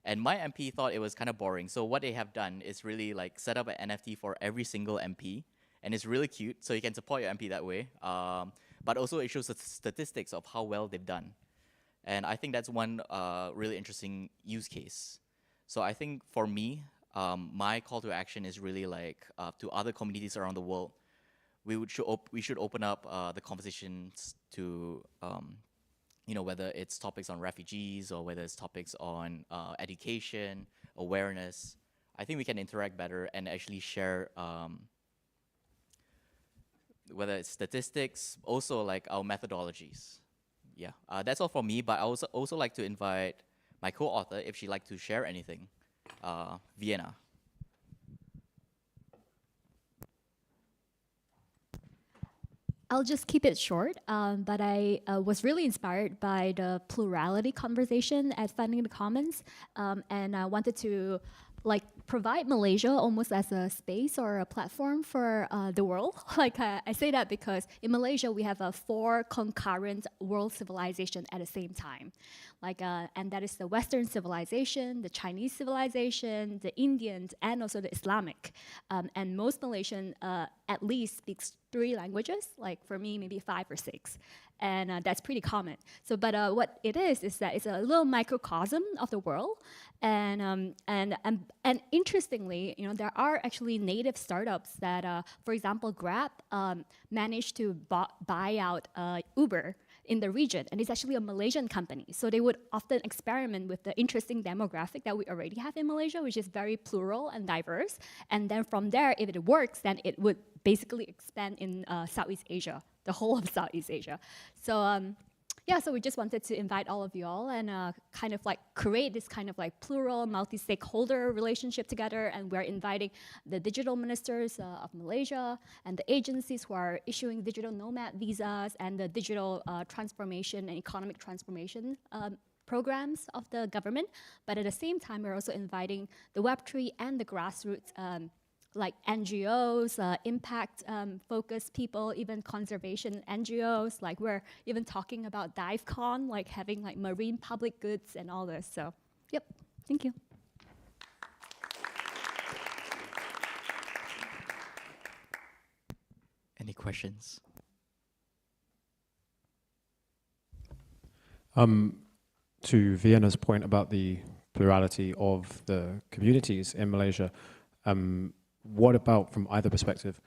And my MP thought it was kind of boring. So what they have done is really like set up an NFT for every single MP, and it's really cute. So you can support your MP that way. But also it shows the statistics of how well they've done. And I think that's one really interesting use case. So I think for me, my call to action is really like to other communities around the world. We should open up the conversations to you know, whether it's topics on refugees or whether it's topics on education, awareness. I think we can interact better and actually share whether it's statistics, also like our methodologies. Yeah, that's all for me, but I also like to invite my co-author if she'd like to share anything. Vienna. I'll just keep it short, but I was really inspired by the plurality conversation at Funding the Commons, and I wanted to like provide Malaysia almost as a space or a platform for the world. Like I say that because in Malaysia we have 4 concurrent world civilizations at the same time, like and that is the Western civilization, the Chinese civilization, the Indians, and also the Islamic. And most Malaysian at least speaks 3 languages. Like for me, maybe 5 or 6. And that's pretty common. So, but what it is that it's a little microcosm of the world, and interestingly, you know, there are actually native startups that, for example, Grab managed to buy out Uber in the region, and it's actually a Malaysian company. So they would often experiment with the interesting demographic that we already have in Malaysia, which is very plural and diverse. And then from there, if it works, then it would basically expand in Southeast Asia, the whole of Southeast Asia. So yeah, so we just wanted to invite all of you all and kind of like create this kind of like plural, multi-stakeholder relationship together. And we're inviting the digital ministers of Malaysia and the agencies who are issuing digital nomad visas and the digital transformation and economic transformation programs of the government. But at the same time, we're also inviting the Web3 and the grassroots like NGOs, impact-focused people, even conservation NGOs. Like we're even talking about DiveCon, like having like marine public goods and all this. So, yep, thank you. Any questions? To Vienna's point about the plurality of the communities in Malaysia, what about, from either perspective,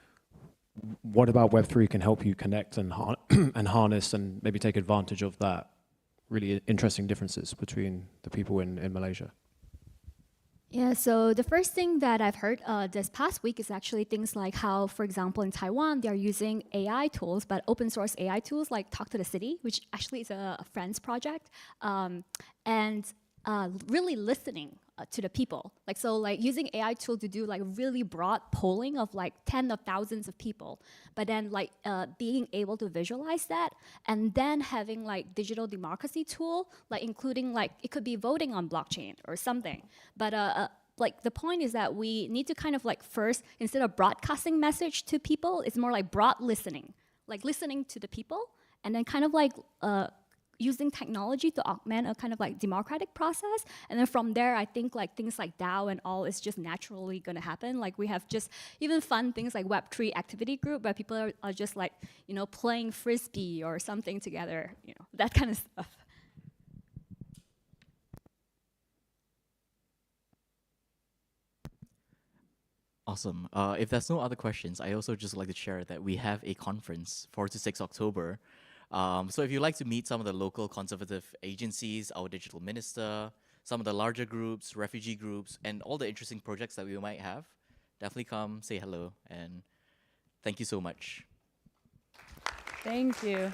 what about Web3 can help you connect and, and harness and maybe take advantage of that really interesting differences between the people in Malaysia? Yeah, so the first thing that I've heard this past week is actually things like how, for example, in Taiwan, they're using AI tools, but open source AI tools like Talk to the City, which actually is a friend's project, and really listening to the people. Like, so like using AI tool to do like really broad polling of like tens of thousands of people, but then like being able to visualize that and then having like digital democracy tool, like including like, it could be voting on blockchain or something. But like the point is that we need to kind of like first, instead of broadcasting message to people, it's more like broad listening, like listening to the people and then kind of like using technology to augment a kind of like democratic process. And then from there, I think like things like DAO and all is just naturally gonna happen. Like we have just even fun things like Web3 activity group where people are just like, you know, playing Frisbee or something together, you know, that kind of stuff. Awesome. If there's no other questions, I also just like to share that we have a conference 4 to 6 October. So if you'd like to meet some of the local conservative agencies, our digital minister, some of the larger groups, refugee groups, and all the interesting projects that we might have, definitely come say hello, and thank you so much. Thank you.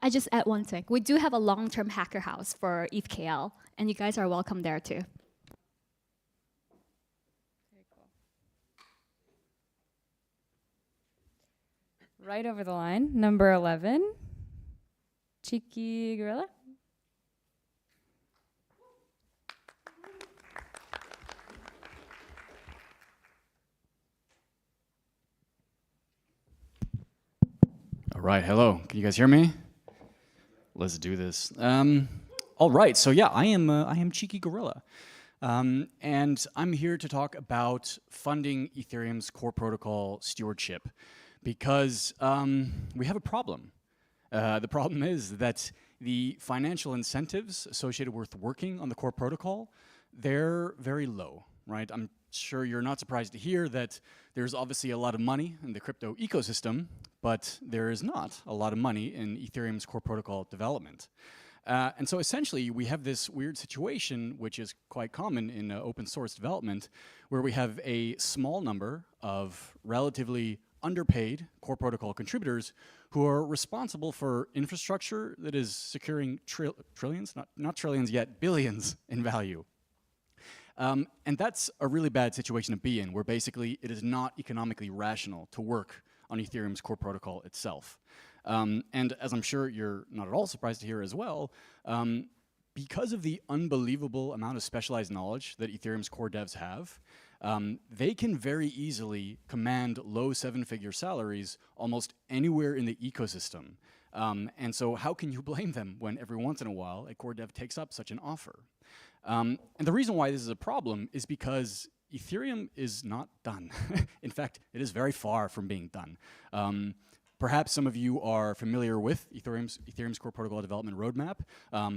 I just add one thing. We do have a long-term hacker house for ETHKL, and you guys are welcome there too. Right over the line, number 11, Cheeky Gorilla. right, hello. Can you guys hear me? Let's do this. All right, so yeah, I am Cheeky Gorilla. And I'm here to talk about funding Ethereum's core protocol stewardship because we have a problem. The problem is that the financial incentives associated with working on the core protocol, they're very low, right? I'm sure you're not surprised to hear that there's obviously a lot of money in the crypto ecosystem, but there is not a lot of money in Ethereum's core protocol development. And so essentially we have this weird situation, which is quite common in open source development, where we have a small number of relatively underpaid core protocol contributors who are responsible for infrastructure that is securing trillions, not trillions yet, billions in value. And that's a really bad situation to be in, where basically it is not economically rational to work on Ethereum's core protocol itself. And as I'm sure you're not at all surprised to hear as well, because of the unbelievable amount of specialized knowledge that Ethereum's core devs have, they can very easily command low seven-figure salaries almost anywhere in the ecosystem. And so how can you blame them when every once in a while a core dev takes up such an offer? And the reason why this is a problem is because Ethereum is not done. In fact, it is very far from being done. Perhaps some of you are familiar with Ethereum's core protocol development roadmap.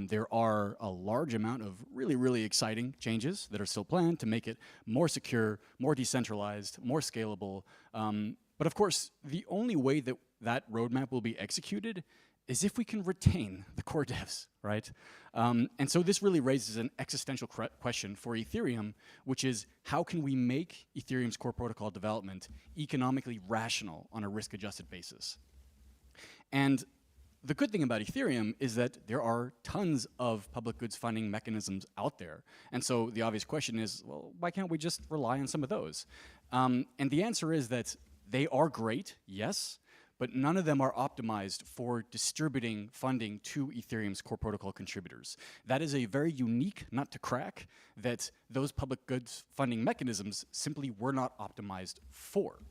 There are a large amount of really exciting changes that are still planned to make it more secure, more decentralized, more scalable. But of course, the only way that that roadmap will be executed is if we can retain the core devs, right? And so this really raises an existential question for Ethereum, which is how can we make Ethereum's core protocol development economically rational on a risk-adjusted basis? And the good thing about Ethereum is that there are tons of public goods funding mechanisms out there. And so the obvious question is, well, why can't we just rely on some of those? And the answer is that they are great, yes, but none of them are optimized for distributing funding to Ethereum's core protocol contributors. That is a very unique nut to crack that those public goods funding mechanisms simply were not optimized for,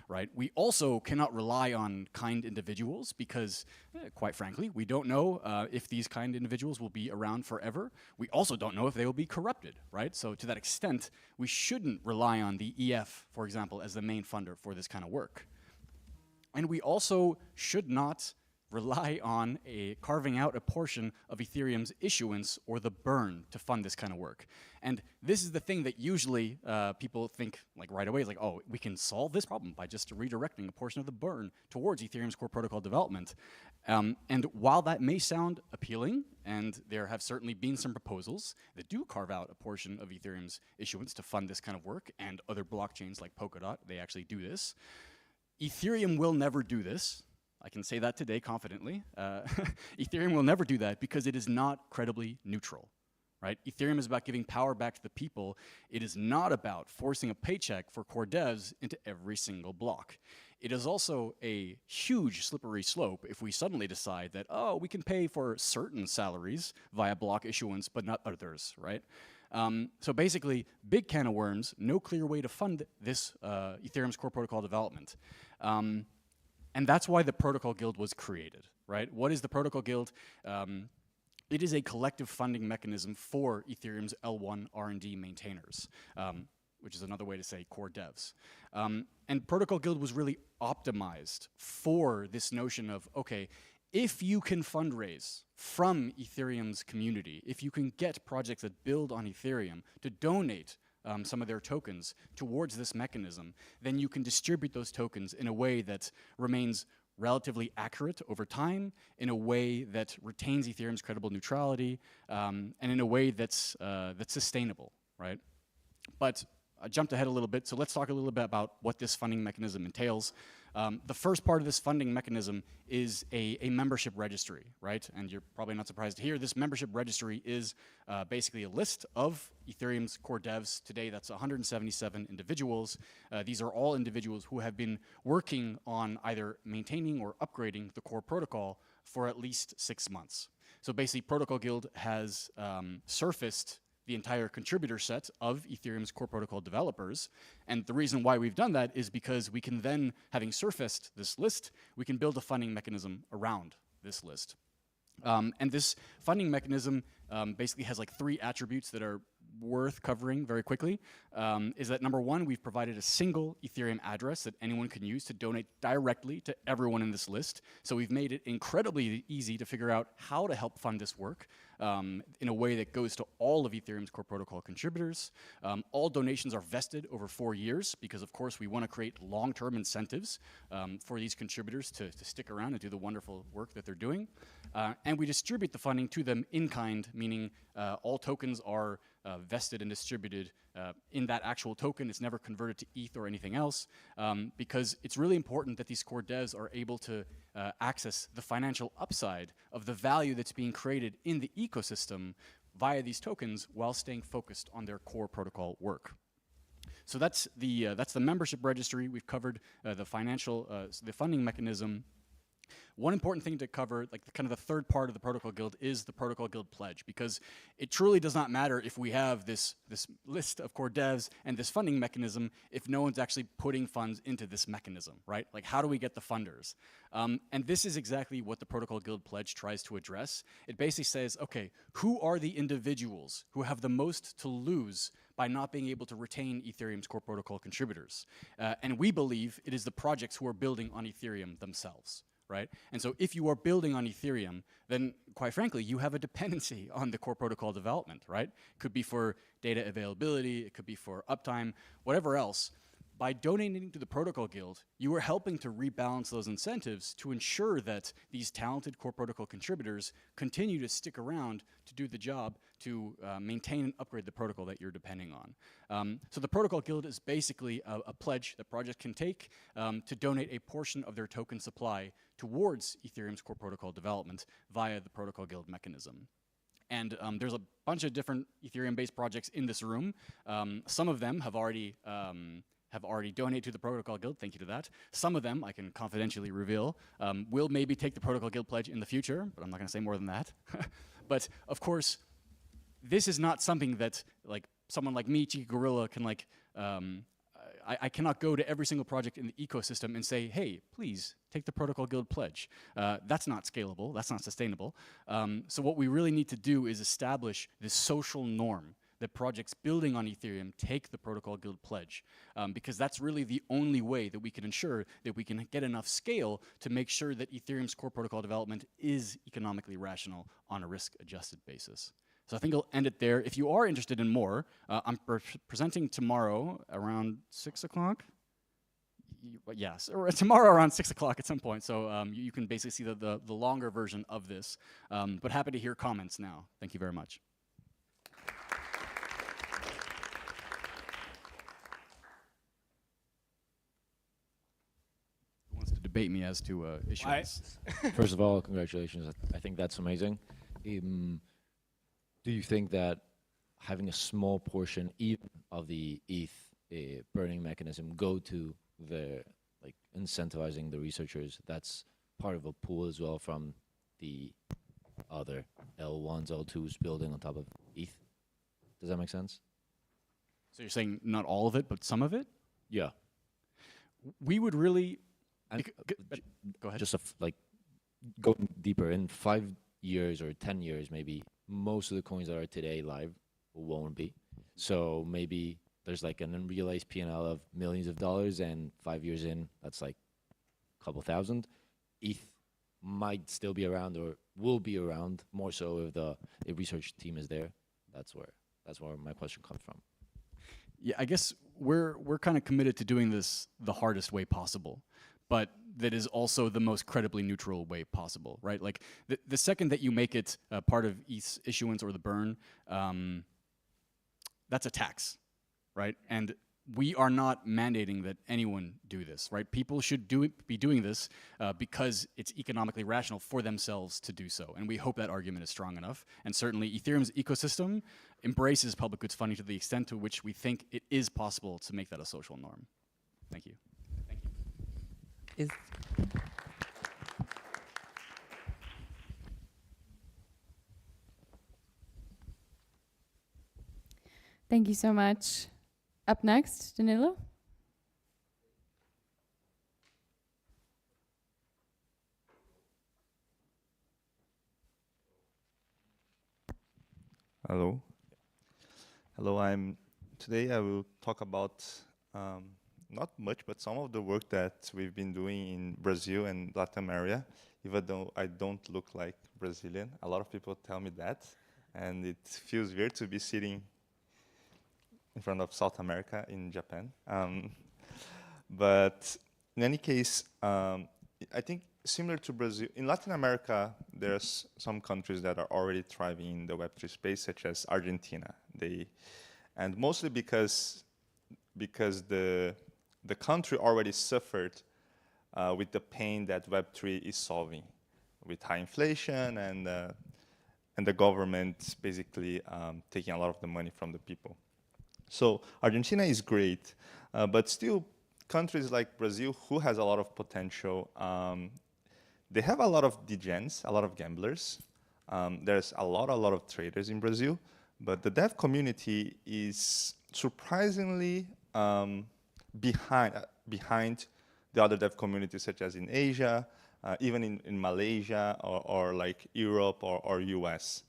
right? We also cannot rely on kind individuals because, quite frankly, we don't know if these kind individuals will be around forever. We also don't know if they will be corrupted, right? So to that extent, we shouldn't rely on the EF, for example, as the main funder for this kind of work. And we also should not rely on carving out a portion of Ethereum's issuance or the burn to fund this kind of work. And this is the thing that usually people think like right away, is like, oh, we can solve this problem by just redirecting a portion of the burn towards Ethereum's core protocol development. And while that may sound appealing, and there have certainly been some proposals that do carve out a portion of Ethereum's issuance to fund this kind of work, and other blockchains like Polkadot, they actually do this. Ethereum will never do this. I can say that today confidently. Ethereum will never do that because it is not credibly neutral, right? Ethereum is about giving power back to the people. It is not about forcing a paycheck for core devs into every single block. It is also a huge slippery slope if we suddenly decide that, oh, we can pay for certain salaries via block issuance, but not others, right? So basically, big can of worms, no clear way to fund this Ethereum's core protocol development. And that's why the Protocol Guild was created, right? What is the Protocol Guild? It is a collective funding mechanism for Ethereum's L1 R&D maintainers, which is another way to say core devs. And Protocol Guild was really optimized for this notion of, okay, if you can fundraise from Ethereum's community, if you can get projects that build on Ethereum to donate some of their tokens towards this mechanism, then you can distribute those tokens in a way that remains relatively accurate over time, in a way that retains Ethereum's credible neutrality, and in a way that's sustainable, right? But I jumped ahead a little bit, so let's talk a little bit about what this funding mechanism entails. The first part of this funding mechanism is a membership registry, right? And you're probably not surprised to hear this membership registry is basically a list of Ethereum's core devs. Today, that's 177 individuals. These are all individuals who have been working on either maintaining or upgrading the core protocol for at least 6 months. So basically, Protocol Guild has surfaced the entire contributor set of Ethereum's core protocol developers. And the reason why we've done that is because we can then, having surfaced this list, we can build a funding mechanism around this list. And this funding mechanism basically has like 3 attributes that are worth covering very quickly. Is that number 1, we've provided a single Ethereum address that anyone can use to donate directly to everyone in this list. So we've made it incredibly easy to figure out how to help fund this work in a way that goes to all of Ethereum's core protocol contributors. All donations are vested over 4 years because, of course, we want to create long-term incentives for these contributors to stick around and do the wonderful work that they're doing. And we distribute the funding to them in kind, meaning all tokens are vested and distributed in that actual token. It's never converted to ETH or anything else, because it's really important that these core devs are able to access the financial upside of the value that's being created in the ecosystem via these tokens while staying focused on their core protocol work. So that's the membership registry. We've covered the funding mechanism. One important thing to cover, like kind of the third part of the Protocol Guild, is the Protocol Guild Pledge, because it truly does not matter if we have this list of core devs and this funding mechanism if no one's actually putting funds into this mechanism, right? Like, how do we get the funders? And this is exactly what the Protocol Guild Pledge tries to address. It basically says, okay, who are the individuals who have the most to lose by not being able to retain Ethereum's core protocol contributors? And we believe it is the projects who are building on Ethereum themselves. Right? And so if you are building on Ethereum, then quite frankly, you have a dependency on the core protocol development, right? It could be for data availability, it could be for uptime, whatever else. By donating to the Protocol Guild, you are helping to rebalance those incentives to ensure that these talented core protocol contributors continue to stick around to do the job to maintain and upgrade the protocol that you're depending on. So the Protocol Guild is basically a pledge that projects can take to donate a portion of their token supply towards Ethereum's core protocol development via the Protocol Guild mechanism. And there's a bunch of different Ethereum-based projects in this room. Some of them have already donated to the Protocol Guild, thank you to that. Some of them, I can confidentially reveal, will maybe take the Protocol Guild pledge in the future, but I'm not gonna say more than that. But of course, this is not something that like someone like me, Cheeky Gorilla, can like, I cannot go to every single project in the ecosystem and say, hey, please take the Protocol Guild pledge. That's not scalable, that's not sustainable. So what we really need to do is establish this social norm that projects building on Ethereum take the Protocol Guild pledge, because that's really the only way that we can ensure that we can get enough scale to make sure that Ethereum's core protocol development is economically rational on a risk-adjusted basis. So I think I'll end it there. If you are interested in more, I'm presenting tomorrow around 6 o'clock. Yes, or tomorrow around 6 o'clock at some point. So you can basically see the longer version of this. But happy to hear comments now. Thank you very much. Who wants to debate me as to issues? First of all, congratulations. I think that's amazing. Do you think that having a small portion even of the ETH burning mechanism go to the like incentivizing the researchers, that's part of a pool as well from the other L1s, L2s building on top of ETH? Does that make sense? So you're saying not all of it, but some of it? Yeah. We would really... Go ahead. Just like going deeper, in 5 years or 10 years maybe, most of the coins that are today live won't be. So maybe there's like an unrealized P&L of millions of dollars, and 5 years in, that's like a couple thousand. ETH might still be around or will be around more so if the research team is there. That's where my question comes from. Yeah, I guess we're kind of committed to doing this the hardest way possible, but that is also the most credibly neutral way possible, right? Like the second that you make it part of ETH's issuance or the burn, that's a tax, right? And we are not mandating that anyone do this, right? People should be doing this because it's economically rational for themselves to do so. And we hope that argument is strong enough. And certainly Ethereum's ecosystem embraces public goods funding to the extent to which we think it is possible to make that a social norm. Thank you. Thank you. Thank you so much. Up next, Danilo. Hello. Hello, today I will talk about not much, but some of the work that we've been doing in Brazil and Latin America, even though I don't look like Brazilian. A lot of people tell me that, and it feels weird to be sitting in front of South America in Japan. But in any case, I think similar to Brazil, in Latin America, there's some countries that are already thriving in the Web3 space, such as Argentina. And mostly because the country already suffered with the pain that Web3 is solving, with high inflation and the government basically taking a lot of the money from the people. So Argentina is great, but still countries like Brazil, who has a lot of potential, they have a lot of degens, a lot of gamblers. There's a lot of traders in Brazil, but the dev community is surprisingly behind the other dev communities, such as in Asia, even in Malaysia, or like Europe or US.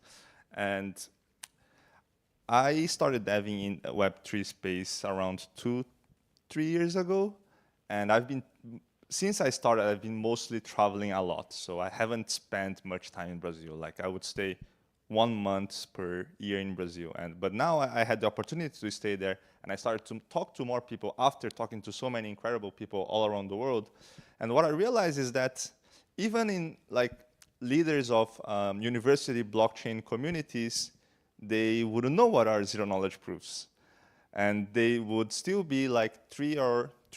And I started deving in the Web3 space around 2-3 years ago, and since I started, I've been mostly traveling a lot, so I haven't spent much time in Brazil. Like I would stay 1 month per year in Brazil, but now I had the opportunity to stay there, and I started to talk to more people after talking to so many incredible people all around the world. And what I realized is that even in like leaders of university blockchain communities, they wouldn't know what are zero knowledge proofs, and they would still be like 3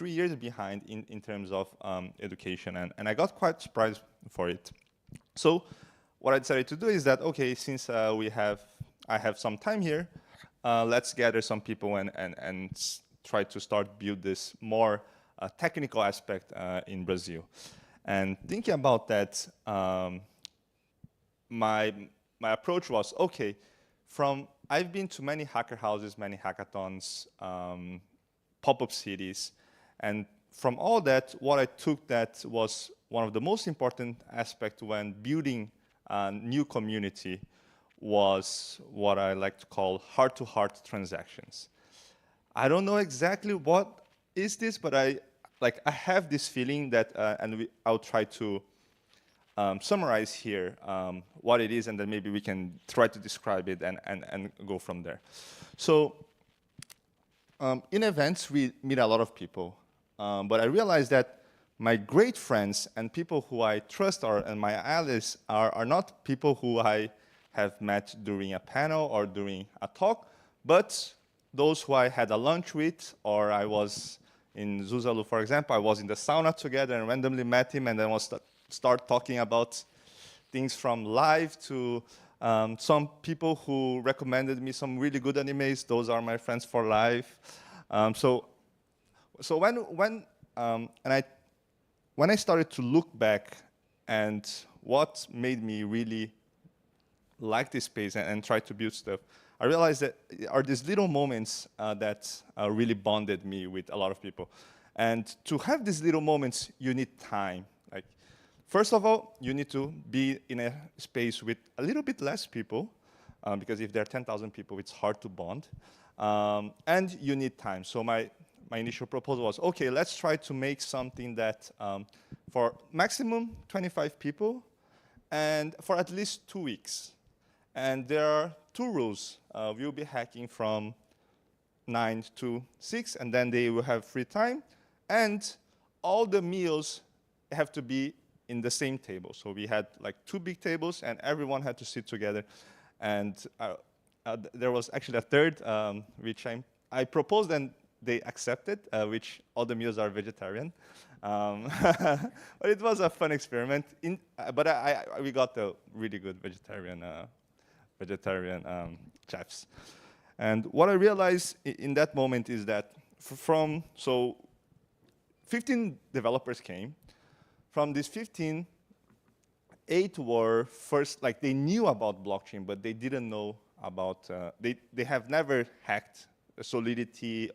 years behind in terms of education, and I got quite surprised for it. So what I decided to do is that, okay, since I have some time here, let's gather some people and try to start build this more technical aspect in Brazil. And thinking about that, my approach was, okay, I've been to many hacker houses, many hackathons, pop-up cities, and from all that, what I took that was one of the most important aspects when building a new community was what I like to call heart-to-heart transactions. I don't know exactly what is this, but I have this feeling that, I'll try to summarize here what it is, and then maybe we can try to describe it and go from there. So in events, we meet a lot of people, but I realized that my great friends and people who I trust and my allies are not people who I have met during a panel or during a talk, but those who I had a lunch with, or I was in Zuzalu, for example, I was in the sauna together and randomly met him, and then we'll start talking about things from live to some people who recommended me some really good animes. Those are my friends for life. So when I started to look back and what made me really like this space and try to build stuff, I realized that there are these little moments that really bonded me with a lot of people. And to have these little moments, you need time. Like, first of all, you need to be in a space with a little bit less people, because if there are 10,000 people, it's hard to bond. And you need time. So my initial proposal was, okay, let's try to make something that for maximum 25 people and for at least 2 weeks. And there are 2 rules. We'll be hacking from 9 to 6, and then they will have free time. And all the meals have to be in the same table. So we had like 2 big tables, and everyone had to sit together. And there was actually a third, which I proposed, and they accepted, which all the meals are vegetarian. But it was a fun experiment. But we got the really good vegetarian chefs. And what I realized in that moment is that so 15 developers came. From these 15, 8 were first, like they knew about blockchain, but they didn't know about, they have never hacked solidity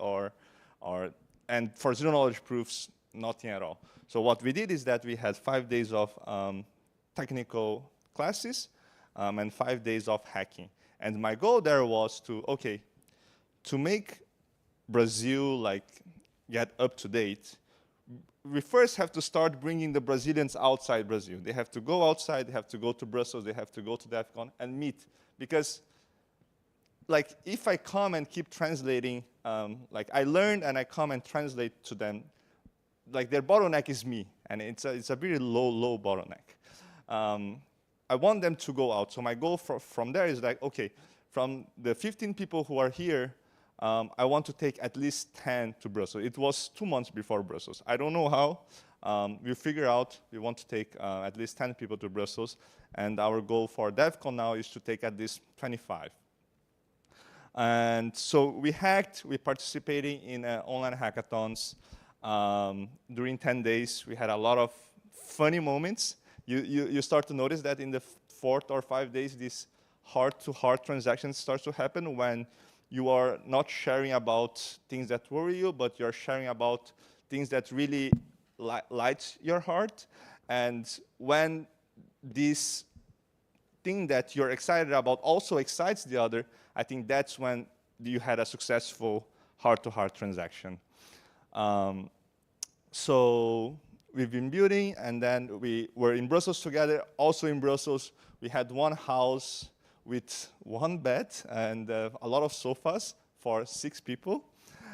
and for zero knowledge proofs, nothing at all. So what we did is that we had 5 days of technical classes and 5 days of hacking. And my goal there was to make Brazil like get up to date, we first have to start bringing the Brazilians outside Brazil. They have to go outside, they have to go to Brussels, they have to go to DEFCON and meet. Because like if I come and keep translating, like I learned and I come and translate to them, like their bottleneck is me, and it's a very low bottleneck. I want them to go out. So my goal from there is like, okay, from the 15 people who are here, I want to take at least 10 to Brussels. It was 2 months before Brussels. I don't know how. We figure out we want to take at least 10 people to Brussels, and our goal for DEFCON now is to take at least 25. And so we hacked, we participated in online hackathons. During 10 days, we had a lot of funny moments. You start to notice that in the 4th or 5 days, these heart-to-heart transactions start to happen when you are not sharing about things that worry you, but you're sharing about things that really light your heart. And when this thing that you're excited about also excites the other, I think that's when you had a successful heart-to-heart transaction. So we've been building, and then we were in Brussels together. Also in Brussels, we had one house with one bed and a lot of sofas for 6 people.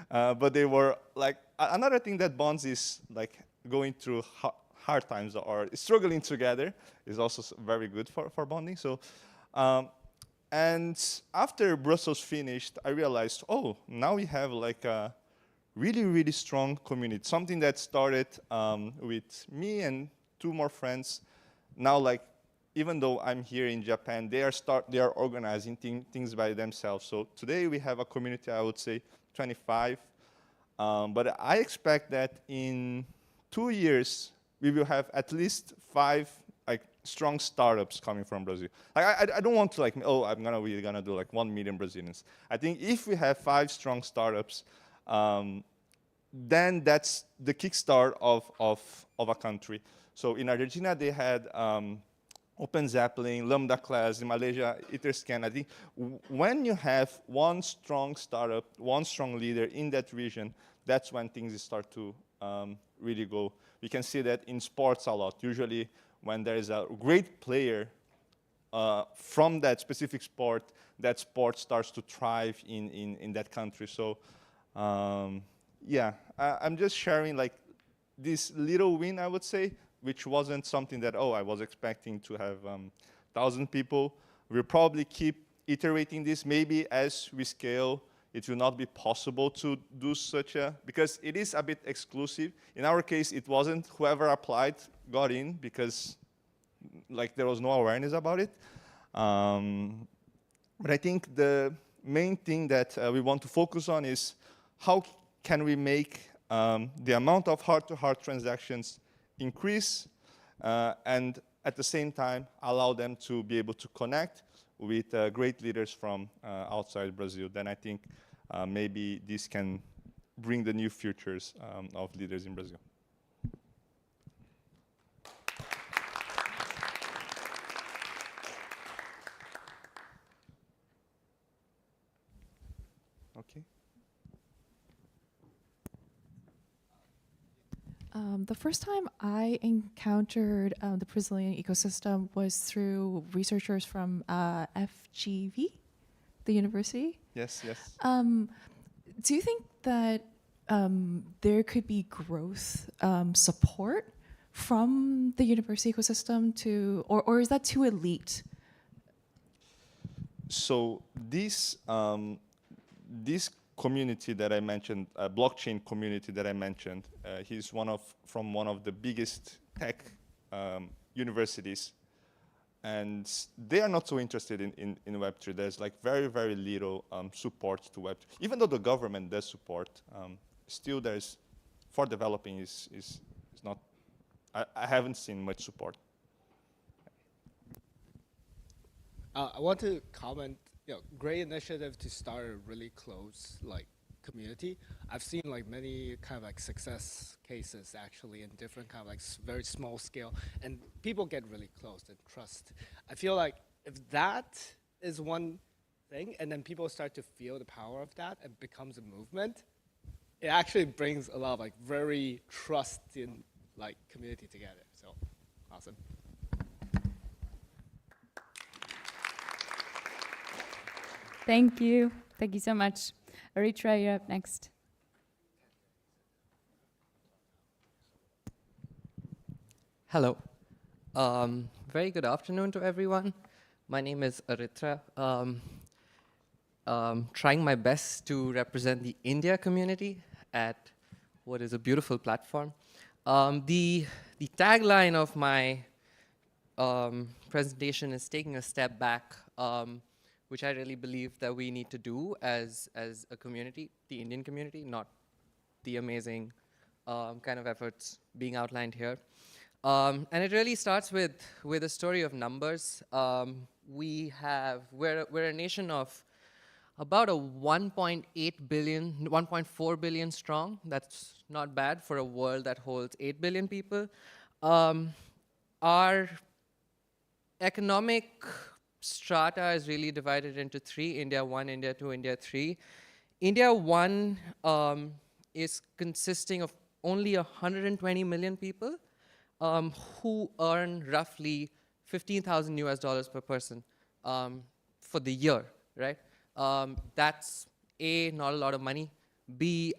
But they were like, another thing that bonds is like going through hard times or struggling together is also very good for bonding. So, and after Brussels finished, I realized, oh, now we have like a really strong community. Something that started with me and 2 more friends. Now, like, even though I'm here in Japan, they are organizing things by themselves. So today we have a community, I would say 25. But I expect that in 2 years, we will have at least 5 like strong startups coming from Brazil. Like, I don't want to like, oh, we're gonna do like 1 million Brazilians. I think if we have 5 strong startups, then that's the kickstart of a country. So in Argentina, they had Open Zeppelin, Lambda Class, in Malaysia, Etherscan. I think when you have one strong startup, one strong leader in that region, that's when things start to really go. We can see that in sports a lot. Usually when there is a great player from that specific sport, that sport starts to thrive in that country. So yeah, I'm just sharing like this little win, I would say, which wasn't something that, oh, I was expecting to have 1,000 people. We'll probably keep iterating this. Maybe as we scale, it will not be possible to do such a, because it is a bit exclusive. In our case, it wasn't. Whoever applied got in because like there was no awareness about it. But I think the main thing that we want to focus on is how can we make the amount of heart-to-heart transactions increase, and at the same time allow them to be able to connect with great leaders from outside Brazil. Then I think maybe this can bring the new futures of leaders in Brazil. Okay. The first time I encountered the Brazilian ecosystem was through researchers from FGV, the university. Yes, yes. Do you think that there could be growth support from the university ecosystem to, or is that too elite? So this community that I mentioned, blockchain community that I mentioned, he's from one of the biggest tech universities, and they are not so interested in Web3. There's like very little support to Web3. Even though the government does support, still there's, for developing is not, I haven't seen much support. I want to comment, great initiative to start a really close community. I've seen like many kind of like success cases actually in different kind of like very small scale, and people get really close and trust. I feel like if that is one thing, and then people start to feel the power of that and becomes a movement, it actually brings a lot of like very trusted like community together. So awesome. Thank you. Thank you so much. Aritra, you're up next. Hello. Very good afternoon to everyone. My name is Aritra. Trying my best to represent the India community at what is a beautiful platform. The tagline of my presentation is taking a step back, which I really believe that we need to do as a community, the Indian community, not the amazing kind of efforts being outlined here. And it really starts with a story of numbers. We're a nation of about a 1.8 billion, 1.4 billion strong. That's not bad for a world that holds 8 billion people. Our economic strata is really divided into three: India 1, India 2, India 3. India 1 is consisting of only 120 million people who earn roughly $15,000 US per person for the year, right? That's A, not a lot of money. B,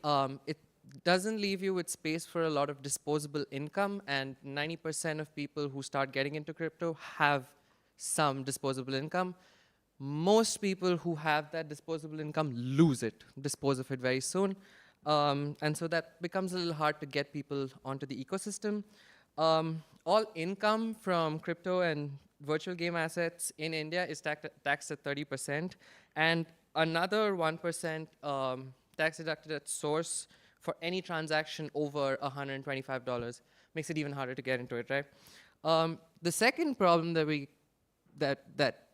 it doesn't leave you with space for a lot of disposable income, and 90% of people who start getting into crypto have some disposable income. Most people who have that disposable income lose it, dispose of it very soon. And so that becomes a little hard to get people onto the ecosystem. All income from crypto and virtual game assets in India is taxed at 30%, and another 1% tax deducted at source for any transaction over $125. Makes it even harder to get into it, right? The second problem that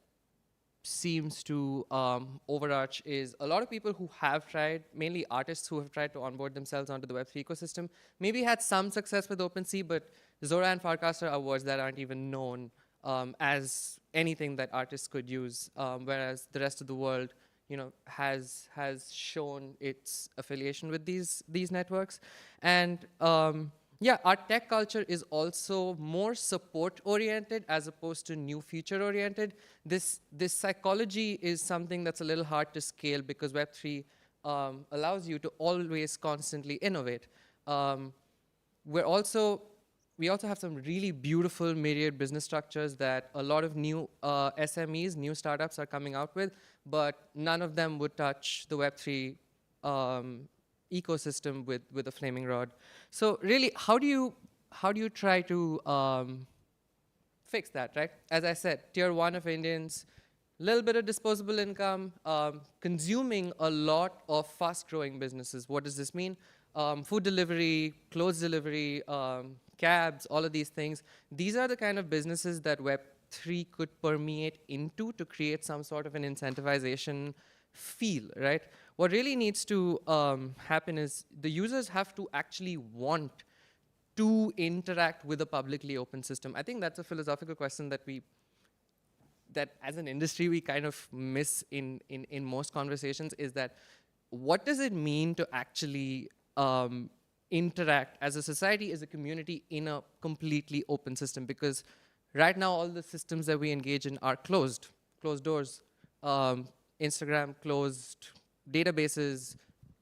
seems to overarch is a lot of people who have tried, mainly artists who have tried to onboard themselves onto the Web3 ecosystem, maybe had some success with OpenSea, but Zora and Farcaster are words that aren't even known as anything that artists could use, whereas the rest of the world, has shown its affiliation with these networks. And yeah, our tech culture is also more support-oriented as opposed to new feature-oriented. This psychology is something that's a little hard to scale because Web3 allows you to always constantly innovate. We also have some really beautiful myriad business structures that a lot of new SMEs, new startups are coming out with, but none of them would touch the Web3 ecosystem with a flaming rod. So really, how do you try to fix that, right? As I said, tier 1 of Indians, little bit of disposable income, consuming a lot of fast-growing businesses. What does this mean? Food delivery, clothes delivery, cabs, all of these things. These are the kind of businesses that Web3 could permeate into to create some sort of an incentivization feel, right? What really needs to happen is the users have to actually want to interact with a publicly open system. I think that's a philosophical question that as an industry we kind of miss in most conversations, is that what does it mean to actually interact as a society, as a community in a completely open system? Because right now all the systems that we engage in are closed doors. Instagram closed, databases,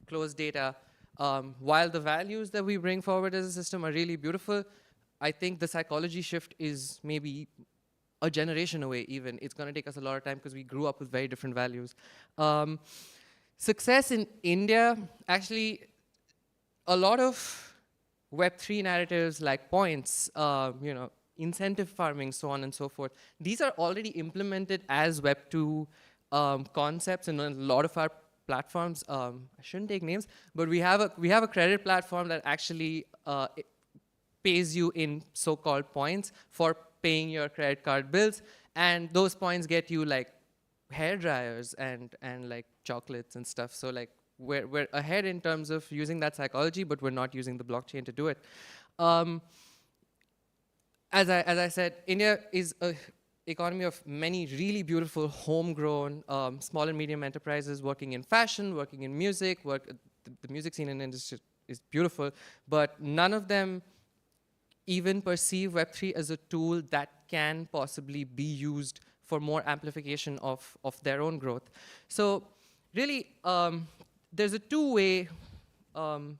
closed data. While the values that we bring forward as a system are really beautiful, I think the psychology shift is maybe a generation away even. It's going to take us a lot of time because we grew up with very different values. Success in India, actually, a lot of Web3 narratives like points, incentive farming, so on and so forth, these are already implemented as Web2 concepts in a lot of our platforms. I shouldn't take names, but we have a credit platform that actually pays you in so-called points for paying your credit card bills, and those points get you like hair dryers and like chocolates and stuff. So like we're ahead in terms of using that psychology, but we're not using the blockchain to do it. As I said, India is a economy of many really beautiful homegrown small and medium enterprises working in fashion, working in music. The music scene in the industry is beautiful, but none of them even perceive Web3 as a tool that can possibly be used for more amplification of their own growth. So really, there's a two-way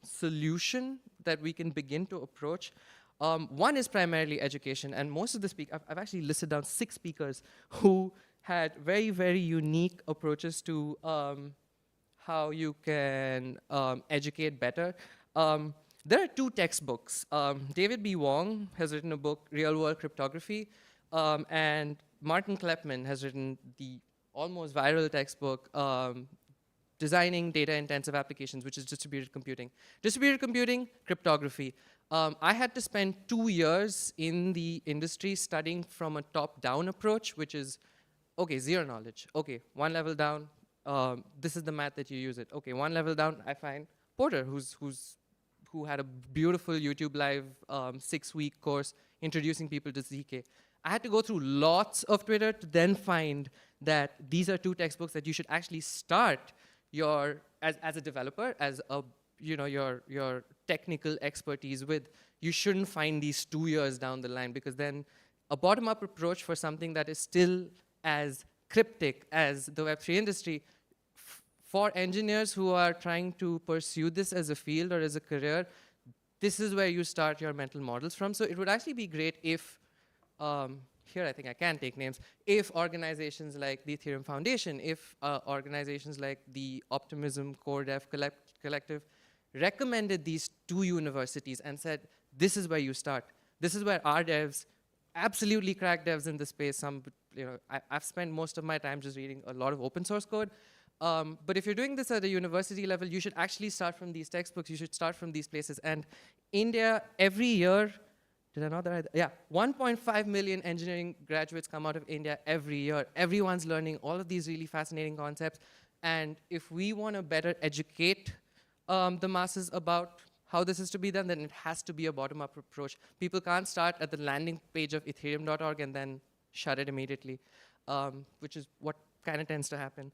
solution that we can begin to approach. One is primarily education, and most of the speakers, I've actually listed down 6 speakers who had very, very unique approaches to how you can educate better. There are 2 textbooks. David B. Wong has written a book, Real World Cryptography, and Martin Kleppmann has written the almost viral textbook, Designing Data-Intensive Applications, which is distributed computing. Distributed computing, cryptography. I had to spend 2 years in the industry studying from a top-down approach, which is, okay, zero knowledge. Okay, 1 level down, this is the math that you use it. Okay, 1 level down, I find Porter, who had a beautiful YouTube live 6-week course introducing people to ZK. I had to go through lots of Twitter to then find that these are 2 textbooks that you should actually start as a developer, as a, your technical expertise with. You shouldn't find these 2 years down the line, because then a bottom-up approach for something that is still as cryptic as the Web3 industry, for engineers who are trying to pursue this as a field or as a career, this is where you start your mental models from. So it would actually be great if, here I think I can take names, if organizations like the Ethereum Foundation, if organizations like the Optimism Core Dev Collective recommended these 2 universities and said, this is where you start. This is where our devs, absolutely crack devs in the space. I've spent most of my time just reading a lot of open source code. But if you're doing this at a university level, you should actually start from these textbooks. You should start from these places. And India, every year, did I know that? Yeah, 1.5 million engineering graduates come out of India every year. Everyone's learning all of these really fascinating concepts. And if we want to better educate the masses about how this is to be done, then it has to be a bottom-up approach. People can't start at the landing page of ethereum.org and then shut it immediately, which is what kind of tends to happen.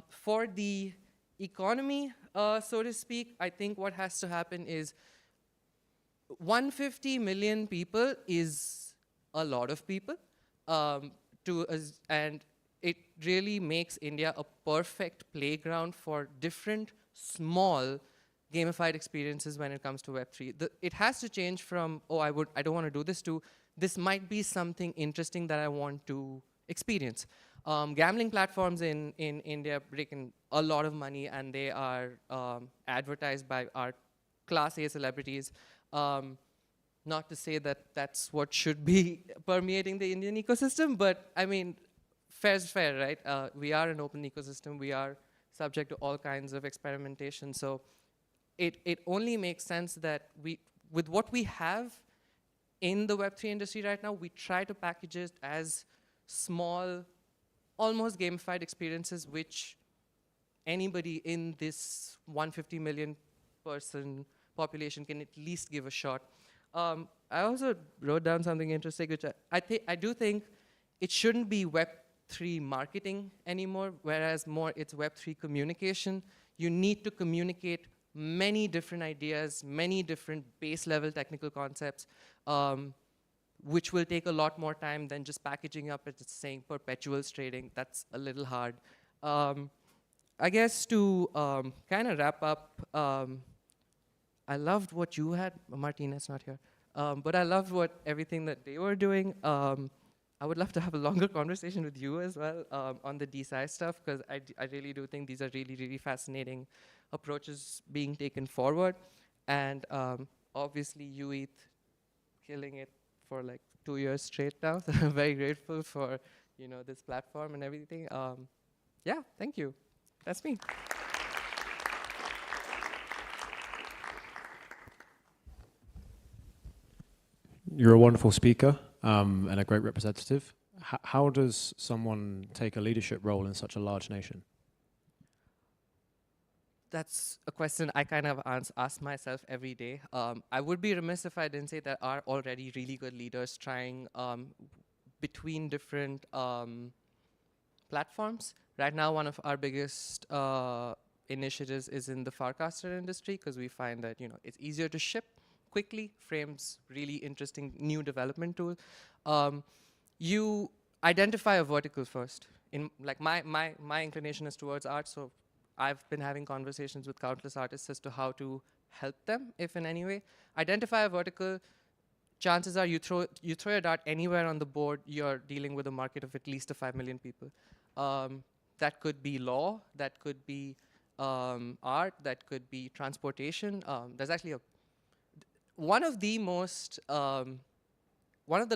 For the economy, so to speak, I think what has to happen is 150 million people is a lot of people, and it really makes India a perfect playground for different small gamified experiences when it comes to Web3. It has to change from, oh, I don't want to do this, to this might be something interesting that I want to experience. Gambling platforms in India break in a lot of money, and they are advertised by our Class A celebrities. Not to say that that's what should be permeating the Indian ecosystem, but I mean, fair's fair, right? We are an open ecosystem. We are subject to all kinds of experimentation. So it only makes sense that with what we have in the Web3 industry right now, we try to package it as small, almost gamified experiences which anybody in this 150 million person population can at least give a shot. I also wrote down something interesting, which I do think it shouldn't be Web3 marketing anymore, whereas more it's Web3 communication. You need to communicate many different ideas, many different base level technical concepts, which will take a lot more time than just packaging up and just saying perpetuals trading. That's a little hard. I guess to kind of wrap up, I loved what you had. Martina's not here. But I loved everything that they were doing. I would love to have a longer conversation with you as well on the DeSci stuff, because I really do think these are really, really fascinating approaches being taken forward. And obviously, you killing it for like 2 years straight now. So I'm very grateful for this platform and everything. Yeah, thank you. That's me. You're a wonderful speaker and a great representative. How does someone take a leadership role in such a large nation? that's a question I kind of ask myself every day. I would be remiss if I didn't say there are already really good leaders trying between different platforms. Right now, one of our biggest initiatives is in the Farcaster industry, because we find that it's easier to ship quickly. Frame's really interesting new development tool. You identify a vertical first. Like my inclination is towards art, so I've been having conversations with countless artists as to how to help them, if in any way. Identify a vertical. Chances are you throw your dart anywhere on the board, you're dealing with a market of at least 5 million people. That could be law, that could be art, that could be transportation. There's actually one of the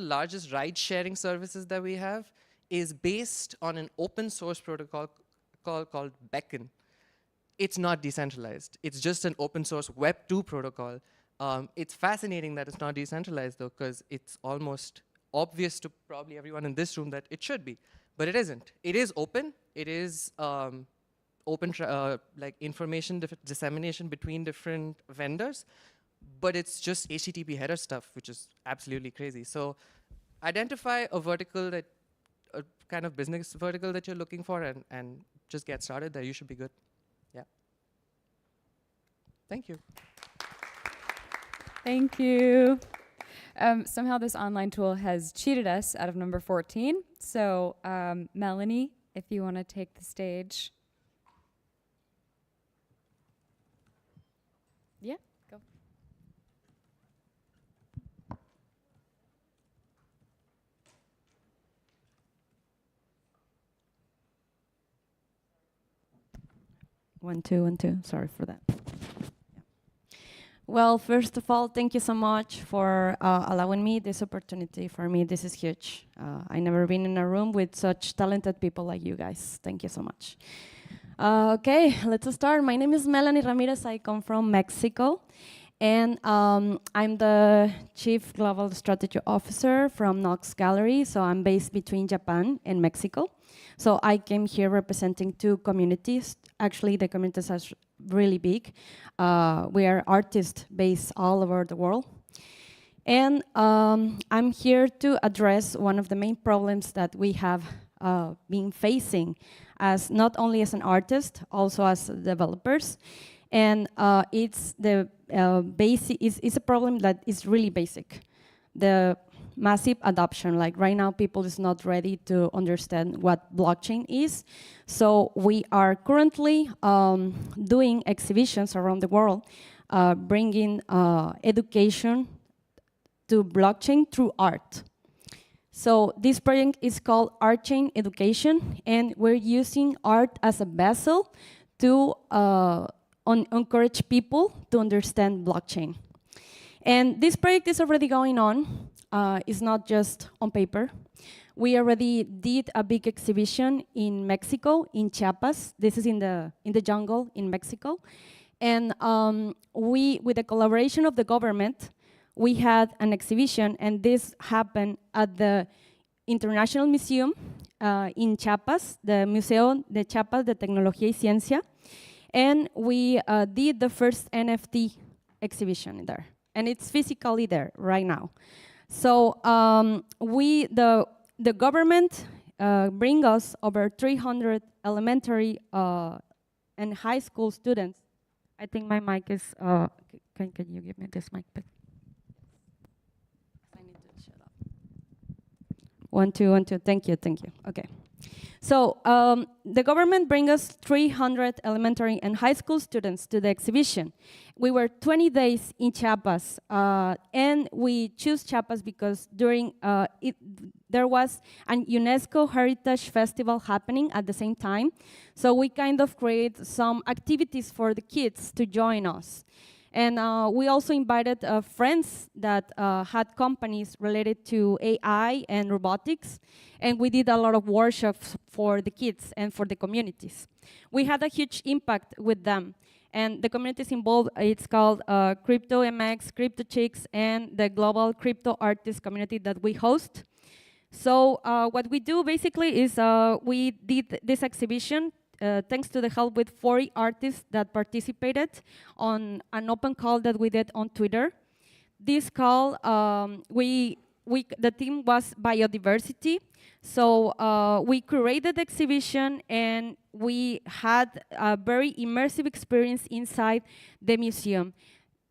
largest ride-sharing services that we have is based on an open source protocol called Beacon. It's not decentralized. It's just an open source Web 2 protocol. It's fascinating that it's not decentralized, though, because it's almost obvious to probably everyone in this room that it should be, but it isn't. It is open. It is open, like information dissemination between different vendors, but it's just HTTP header stuff, which is absolutely crazy. So identify a vertical a kind of business vertical that you're looking for, and just get started there. You should be good. Yeah. Thank you. Thank you. Somehow this online tool has cheated us out of number 14. So Melanie, if you want to take the stage. Yeah, go. One, two. Sorry for that. Well, first of all, thank you so much for allowing me this opportunity. For me, this is huge. I've never been in a room with such talented people like you guys. Thank you so much. Okay, let's start. My name is Melanie Ramirez. I come from Mexico. And I'm the Chief Global Strategy Officer from Knox Gallery. So I'm based between Japan and Mexico. So I came here representing two communities. Actually, the communities are really big. We are artists based all over the world. And I'm here to address one of the main problems that we have been facing, as not only as an artist, also as developers. And it's the it's a problem that is really basic. The massive adoption, like right now people is not ready to understand what blockchain is. So we are currently doing exhibitions around the world, bringing education to blockchain through art. So this project is called Art Chain Education, and we're using art as a vessel to encourage people to understand blockchain. And this project is already going on. It's not just on paper. We already did a big exhibition in Mexico, in Chiapas. This is in the jungle in Mexico. And with the collaboration of the government, we had an exhibition, and this happened at the International Museum in Chiapas, the Museo de Chiapas de Tecnología y Ciencia. And we did the first NFT exhibition there. And it's physically there right now. So the government bring us over 300 elementary and high school students. I think my mic is, can you give me this mic, please? I need to shut up. 1, 2. Thank you. Okay. So the government bring us 300 elementary and high school students to the exhibition. We were 20 days in Chiapas, and we choose Chiapas because during there was an UNESCO Heritage Festival happening at the same time. So we kind of create some activities for the kids to join us. And we also invited friends that had companies related to AI and robotics, and we did a lot of workshops for the kids and for the communities. We had a huge impact with them, and the communities involved, it's called Crypto MX, Crypto Chicks, and the global crypto artist community that we host. So what we do basically is we did this exhibition thanks to the help with 40 artists that participated on an open call that we did on Twitter. This call, the theme was biodiversity. So we curated the exhibition and we had a very immersive experience inside the museum.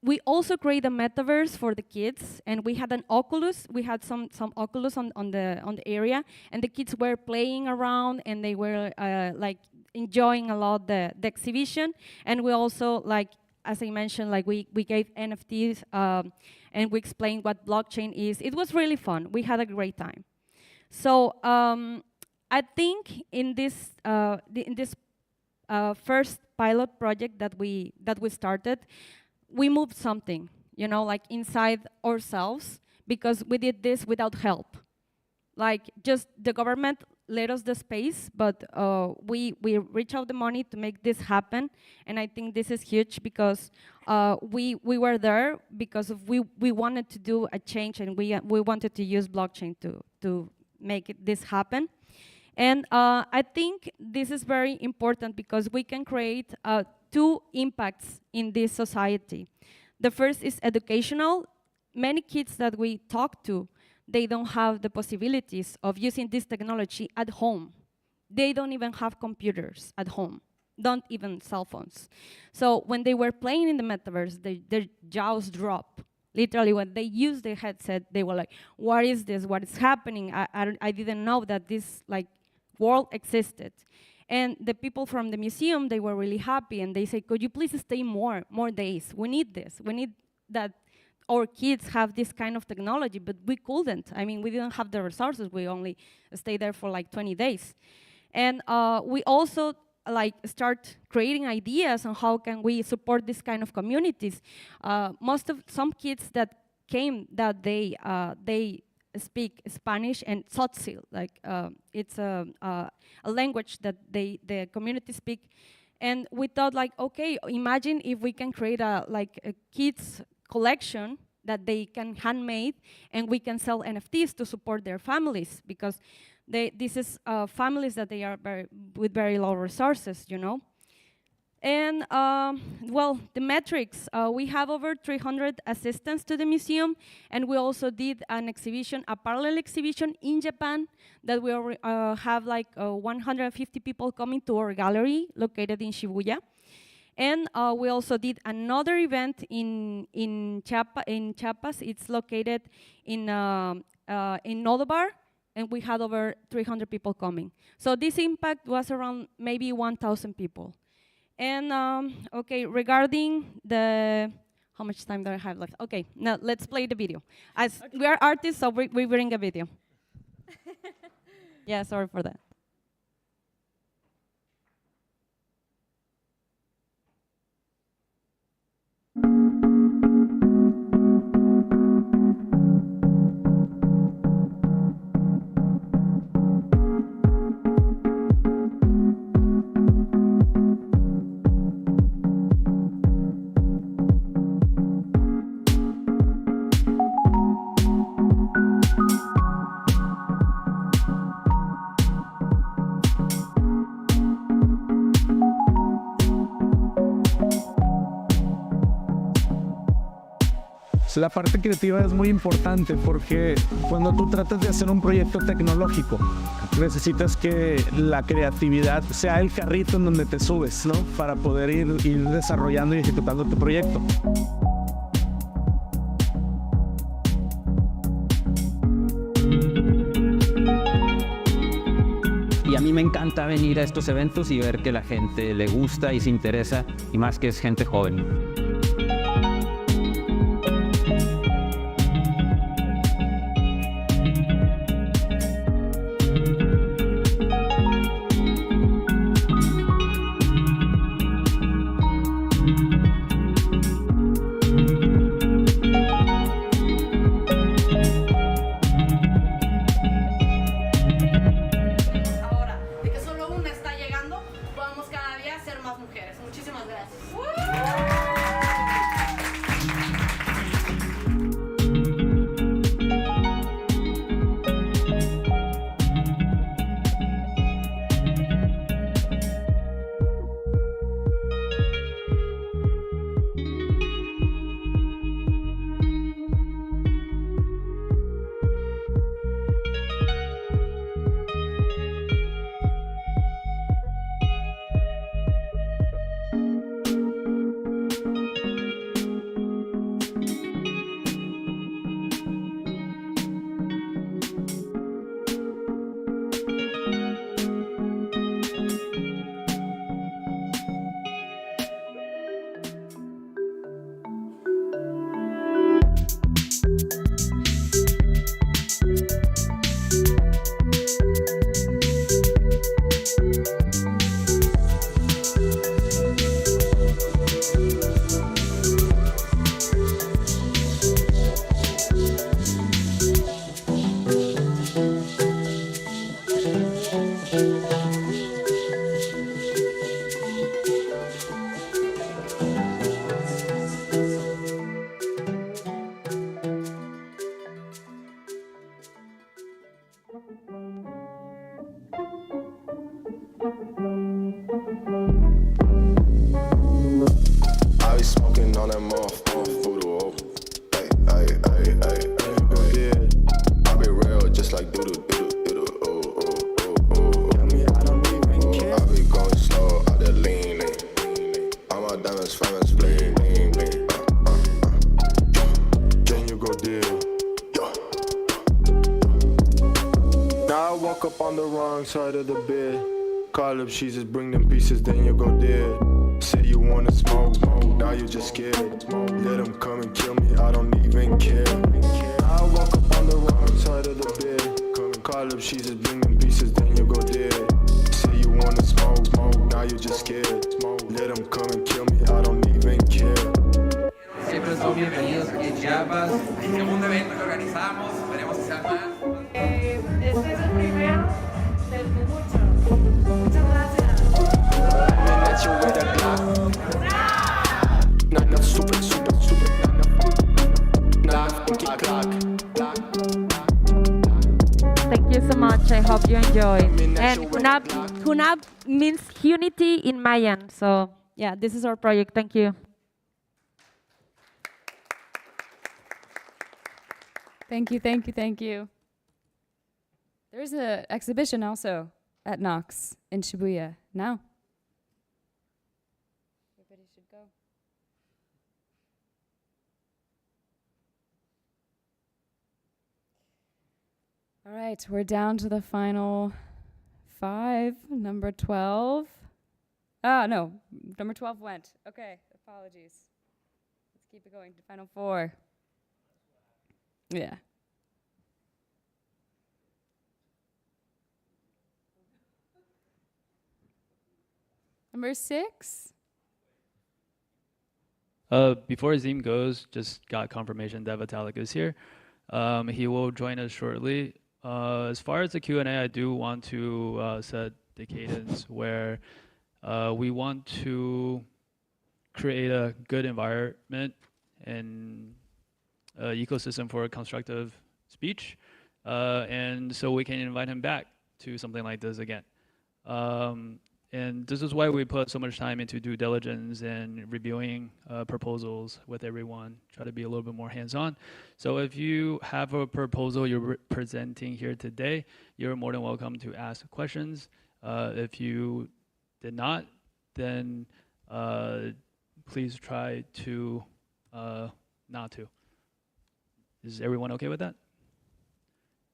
We also created a metaverse for the kids, and we had an Oculus. We had some Oculus on the area, and the kids were playing around, and they were like enjoying a lot the exhibition. And we also, like as I mentioned, like we gave NFTs, and we explained what blockchain is. It was really fun. We had a great time. So I think in this first pilot project that we started, we moved something, you know, like inside ourselves, because we did this without help. Like just the government let us the space, but we reached out the money to make this happen. And I think this is huge because we were there because we wanted to do a change, and we wanted to use blockchain to make this happen. And I think this is very important because we can create two impacts in this society. The first is educational. Many kids that we talk to, they don't have the possibilities of using this technology at home. They don't even have computers at home, don't even cell phones. So when they were playing in the metaverse, their jaws drop. Literally, when they used the headset, they were like, what is this? What is happening? I didn't know that this like world existed. And the people from the museum, they were really happy, and they said, could you please stay more days? We need this. We need that our kids have this kind of technology, but we couldn't. I mean, we didn't have the resources. We only stayed there for like 20 days. And we also like start creating ideas on how can we support this kind of communities. Some kids that came that day, they speak Spanish and tzotzil, like it's a language that the community speak. And we thought like, okay, imagine if we can create a kids collection that they can handmade, and we can sell NFTs to support their families, because this is families that they are with very low resources, you know. And well, the metrics, we have over 300 assistants to the museum, and we also did an exhibition, a parallel exhibition in Japan, that we have like 150 people coming to our gallery located in Shibuya. And we also did another event in Chiapas. It's located in Nodobar, and we had over 300 people coming. So this impact was around maybe 1,000 people. And okay, regarding how much time do I have left? Okay, now let's play the video. As we are artists, so we bring a video. Yeah, sorry for that. La parte creativa es muy importante porque cuando tú tratas de hacer un proyecto tecnológico, necesitas que la creatividad sea el carrito en donde te subes, ¿no? Para poder ir desarrollando y ejecutando tu proyecto. Y a mí me encanta venir a estos eventos y ver que la gente le gusta y se interesa, y más que es gente joven. Muchísimas gracias. woke up on the wrong side of the bed. Call up Jesus, bring them pieces, then you go dead. Say you wanna smoke, now you're just scared. Let them come and kill me, I don't even care. I woke up on the wrong side of the bed. Call up Jesus, bring them pieces, then you go dead. Say you wanna smoke, now you're just scared. Let them come and kill me, I don't even care. Siempre son bienvenidos aquí en Chiapas. Segundo evento que organizamos, esperemos que sea más. Este es el primero de muchos. Muchas gracias. Thank you so much. I hope you enjoy. And Hunab means unity in Mayan. So yeah, this is our project. Thank you. Thank you, thank you, thank you. There's an exhibition also at Knox in Shibuya now. Everybody should go. All right, we're down to the final 5, number 12. Ah, no, number 12 went. Okay, apologies. Let's keep it going to final 4. Yeah. Number 6. Before Azim goes, just got confirmation that Vitalik is here. He will join us shortly. As far as the Q&A, I do want to set the cadence where we want to create a good environment and ecosystem for constructive speech, and so we can invite him back to something like this again. And this is why we put so much time into due diligence and reviewing proposals with everyone, try to be a little bit more hands-on. So if you have a proposal you're presenting here today, you're more than welcome to ask questions. If you did not, then please try to not to. Is everyone okay with that?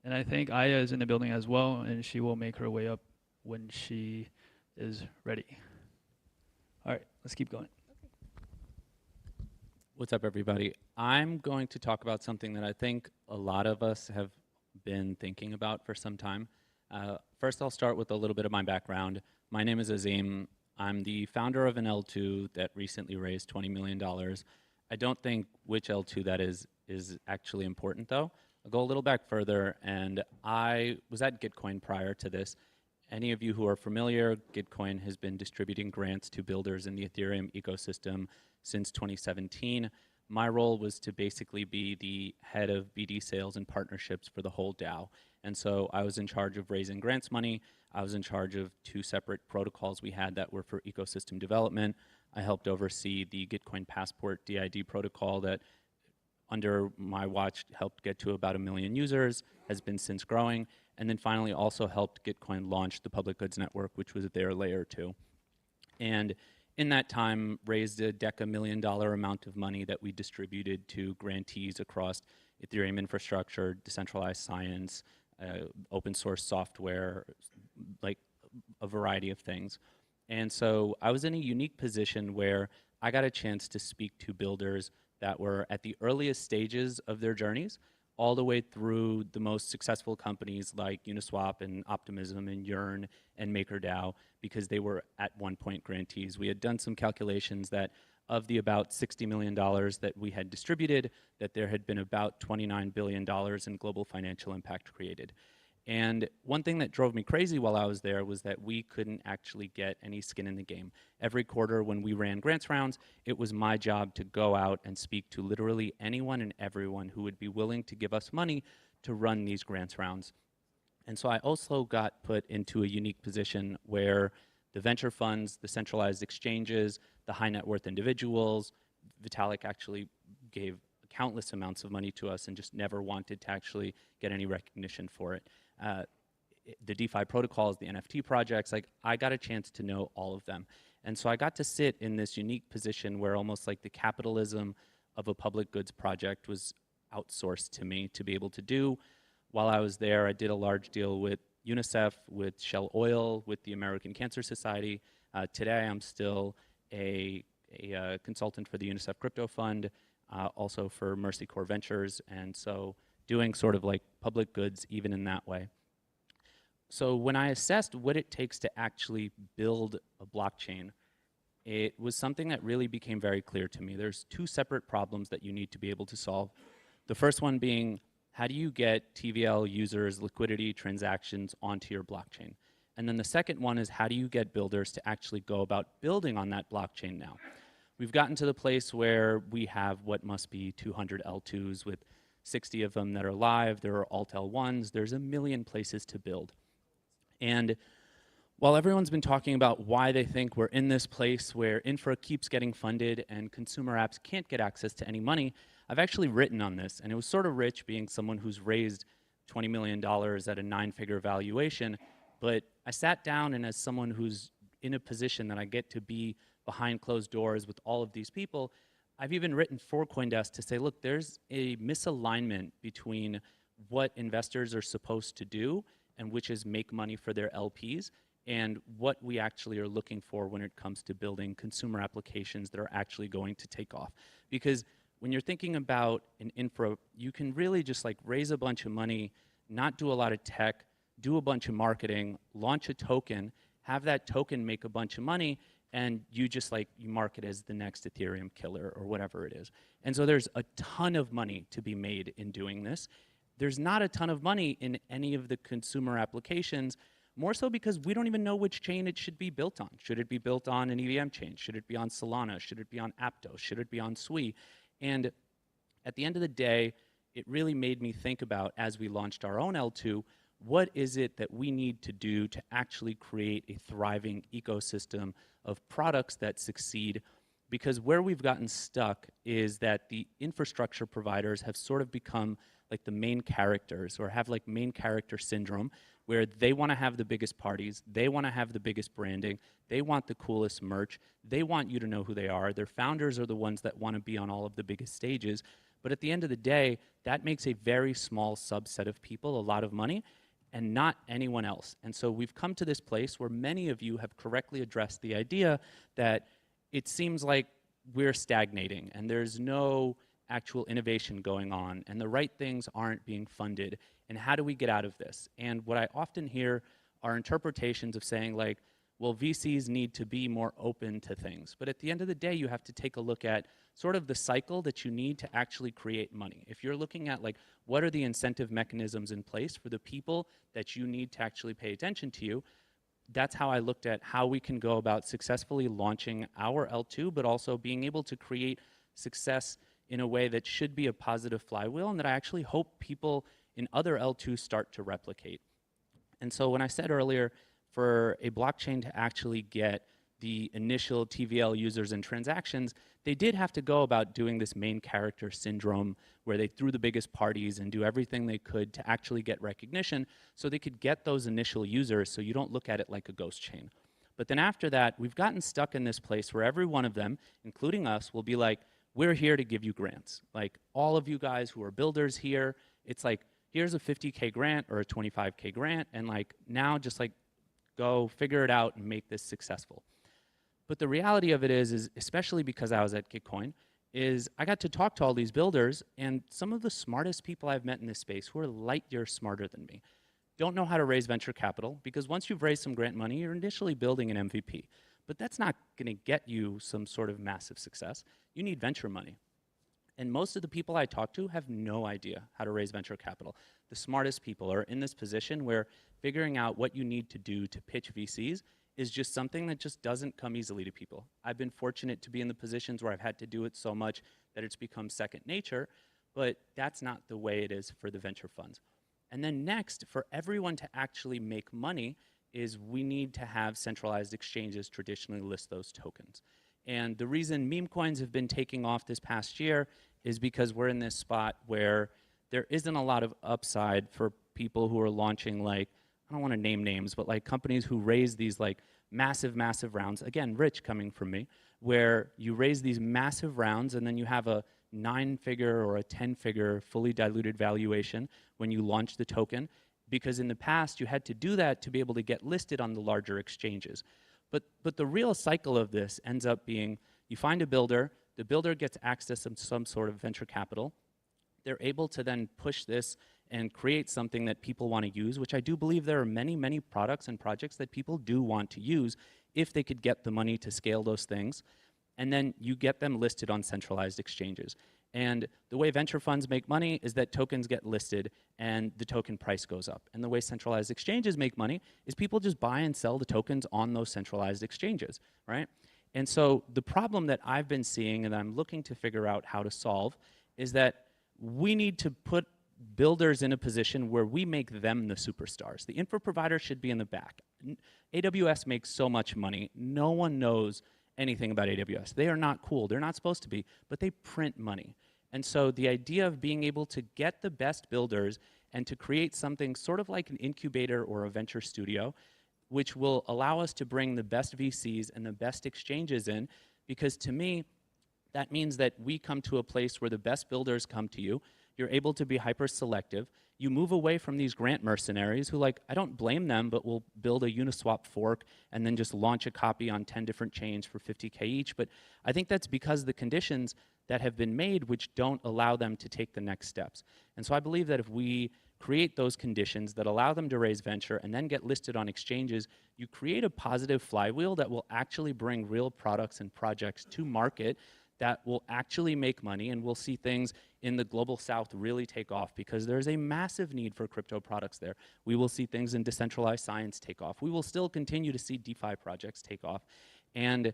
And I think Aya is in the building as well, and she will make her way up when she is ready. All right, let's keep going. What's up, everybody? I'm going to talk about something that I think a lot of us have been thinking about for some time. First, I'll start with a little bit of my background. My name is Azim. I'm the founder of an L2 that recently raised $20 million. I don't think which L2 that is actually important, though. I'll go a little back further, and I was at Gitcoin prior to this. Any of you who are familiar, Gitcoin has been distributing grants to builders in the Ethereum ecosystem since 2017. My role was to basically be the head of BD sales and partnerships for the whole DAO. And so I was in charge of raising grants money. I was in charge of 2 separate protocols we had that were for ecosystem development. I helped oversee the Gitcoin Passport DID protocol that under my watch helped get to about 1 million users, has been since growing, and then finally also helped Gitcoin launch the Public Goods Network, which was their layer 2. And in that time, raised a $10 million amount of money that we distributed to grantees across Ethereum infrastructure, decentralized science, open source software, like a variety of things. And so I was in a unique position where I got a chance to speak to builders that were at the earliest stages of their journeys, all the way through the most successful companies like Uniswap and Optimism and Yearn and MakerDAO, because they were at one point grantees. We had done some calculations that of the about $60 million that we had distributed, that there had been about $29 billion in global financial impact created. And one thing that drove me crazy while I was there was that we couldn't actually get any skin in the game. Every quarter when we ran grants rounds, it was my job to go out and speak to literally anyone and everyone who would be willing to give us money to run these grants rounds. And so I also got put into a unique position where the venture funds, the centralized exchanges, the high net worth individuals, Vitalik actually gave countless amounts of money to us and just never wanted to actually get any recognition for it. The DeFi protocols, the NFT projects, like I got a chance to know all of them. And so I got to sit in this unique position where almost like the capitalism of a public goods project was outsourced to me to be able to do. While I was there, I did a large deal with UNICEF, with Shell Oil, with the American Cancer Society. Today, I'm still a consultant for the UNICEF Crypto Fund, also for Mercy Corps Ventures, and so doing sort of like public goods even in that way. So when I assessed what it takes to actually build a blockchain, it was something that really became very clear to me. There's two separate problems that you need to be able to solve. The first one being, how do you get TVL users, liquidity, transactions onto your blockchain? And then the second one is, how do you get builders to actually go about building on that blockchain now? We've gotten to the place where we have what must be 200 L2s with 60 of them that are live. There are alt L1s. There's a million places to build. And while everyone's been talking about why they think we're in this place where infra keeps getting funded and consumer apps can't get access to any money, I've actually written on this, and it was sort of rich being someone who's raised $20 million at a 9-figure valuation, but I sat down, and as someone who's in a position that I get to be behind closed doors with all of these people, I've even written for CoinDesk to say, look, there's a misalignment between what investors are supposed to do, and which is make money for their LPs, and what we actually are looking for when it comes to building consumer applications that are actually going to take off. Because when you're thinking about an infra, you can really just like raise a bunch of money, not do a lot of tech, do a bunch of marketing, launch a token, have that token make a bunch of money, and you just like, you market as the next Ethereum killer or whatever it is. And so there's a ton of money to be made in doing this. There's not a ton of money in any of the consumer applications, more so because we don't even know which chain it should be built on. Should it be built on an EVM chain? Should it be on Solana? Should it be on Aptos? Should it be on Sui? And at the end of the day, it really made me think about, as we launched our own L2, what is it that we need to do to actually create a thriving ecosystem of products that succeed? Because where we've gotten stuck is that the infrastructure providers have sort of become like the main characters, or have like main character syndrome, where they want to have the biggest parties, they want to have the biggest branding, they want the coolest merch, they want you to know who they are, their founders are the ones that want to be on all of the biggest stages, but at the end of the day, that makes a very small subset of people a lot of money, and not anyone else. And so we've come to this place where many of you have correctly addressed the idea that it seems like we're stagnating, and there's no actual innovation going on, and the right things aren't being funded, and how do we get out of this? And what I often hear are interpretations of saying like, well, VCs need to be more open to things. But at the end of the day, you have to take a look at sort of the cycle that you need to actually create money. If you're looking at like, what are the incentive mechanisms in place for the people that you need to actually pay attention to you, that's how I looked at how we can go about successfully launching our L2, but also being able to create success in a way that should be a positive flywheel, and that I actually hope people in other L2s start to replicate. And so when I said earlier, for a blockchain to actually get the initial TVL users and transactions, they did have to go about doing this main character syndrome, where they threw the biggest parties and do everything they could to actually get recognition so they could get those initial users, so you don't look at it like a ghost chain. But then after that, we've gotten stuck in this place where every one of them, including us, will be like, we're here to give you grants. Like all of you guys who are builders here, it's like, here's a 50K grant or a 25K grant, and like now just like go figure it out and make this successful. But the reality of it is especially because I was at Gitcoin, is I got to talk to all these builders, and some of the smartest people I've met in this space, who are light years smarter than me, don't know how to raise venture capital, because once you've raised some grant money, you're initially building an MVP. But that's not going to get you some sort of massive success. You need venture money. And most of the people I talk to have no idea how to raise venture capital. The smartest people are in this position where figuring out what you need to do to pitch VCs is just something that just doesn't come easily to people. I've been fortunate to be in the positions where I've had to do it so much that it's become second nature, but that's not the way it is for the venture funds. And then next, for everyone to actually make money, is we need to have centralized exchanges traditionally list those tokens. And the reason meme coins have been taking off this past year is because we're in this spot where there isn't a lot of upside for people who are launching, like, I don't want to name names, but like companies who raise these like massive, massive rounds, again, rich coming from me, where you raise these massive rounds and then you have a 9-figure or a 10-figure fully diluted valuation when you launch the token. because in the past you had to do that to be able to get listed on the larger exchanges. But the real cycle of this ends up being you find a builder, the builder gets access to some sort of venture capital. They're able to then push this and create something that people want to use, which I do believe there are many, many products and projects that people do want to use if they could get the money to scale those things. And then you get them listed on centralized exchanges. And the way venture funds make money is that tokens get listed and the token price goes up. And the way centralized exchanges make money is people just buy and sell the tokens on those centralized exchanges, right? And so the problem that I've been seeing and I'm looking to figure out how to solve is that we need to put builders in a position where we make them the superstars. The infra provider should be in the back. AWS makes so much money. No one knows anything about AWS. They are not cool. They're not supposed to be, but they print money. And so the idea of being able to get the best builders and to create something sort of like an incubator or a venture studio, which will allow us to bring the best VCs and the best exchanges in, because to me, that means that we come to a place where the best builders come to you. You're able to be hyper selective. You move away from these grant mercenaries who, like, I don't blame them, but will build a Uniswap fork and then just launch a copy on 10 different chains for 50K each. But I think that's because the conditions that have been made which don't allow them to take the next steps. And so I believe that if we create those conditions that allow them to raise venture and then get listed on exchanges, you create a positive flywheel that will actually bring real products and projects to market that will actually make money, and we'll see things in the global south really take off because there's a massive need for crypto products there. We will see things in decentralized science take off. We will still continue to see DeFi projects take off. And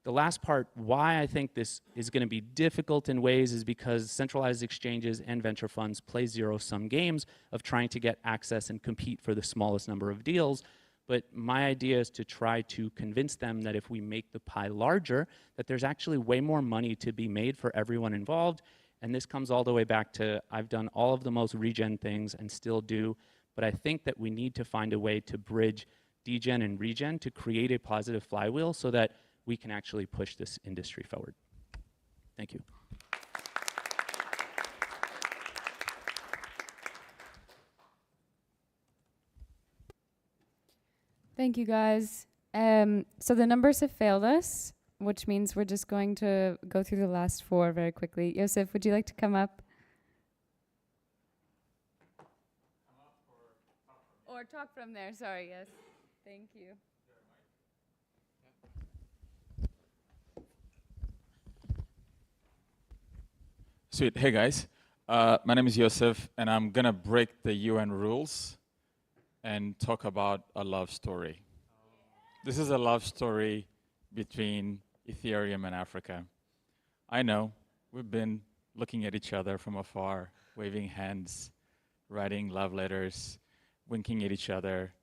the last part, why I think this is going to be difficult in ways is because centralized exchanges and venture funds play zero-sum games of trying to get access and compete for the smallest number of deals. But my idea is to try to convince them that if we make the pie larger, that there's actually way more money to be made for everyone involved. And this comes all the way back to I've done all of the most regen things and still do, but I think that we need to find a way to bridge degen and regen to create a positive flywheel so that we can actually push this industry forward. Thank you. Thank you, guys. So the numbers have failed us, which means we're just going to go through the last four very quickly. Joseph, would you like to come up? Or talk from there, sorry, yes. Thank you. Sweet. Hey, guys. My name is Joseph, and I'm going to break the UN rules and talk about a love story. This is a love story between Ethereum and Africa. I know, we've been looking at each other from afar, waving hands, writing love letters, winking at each other,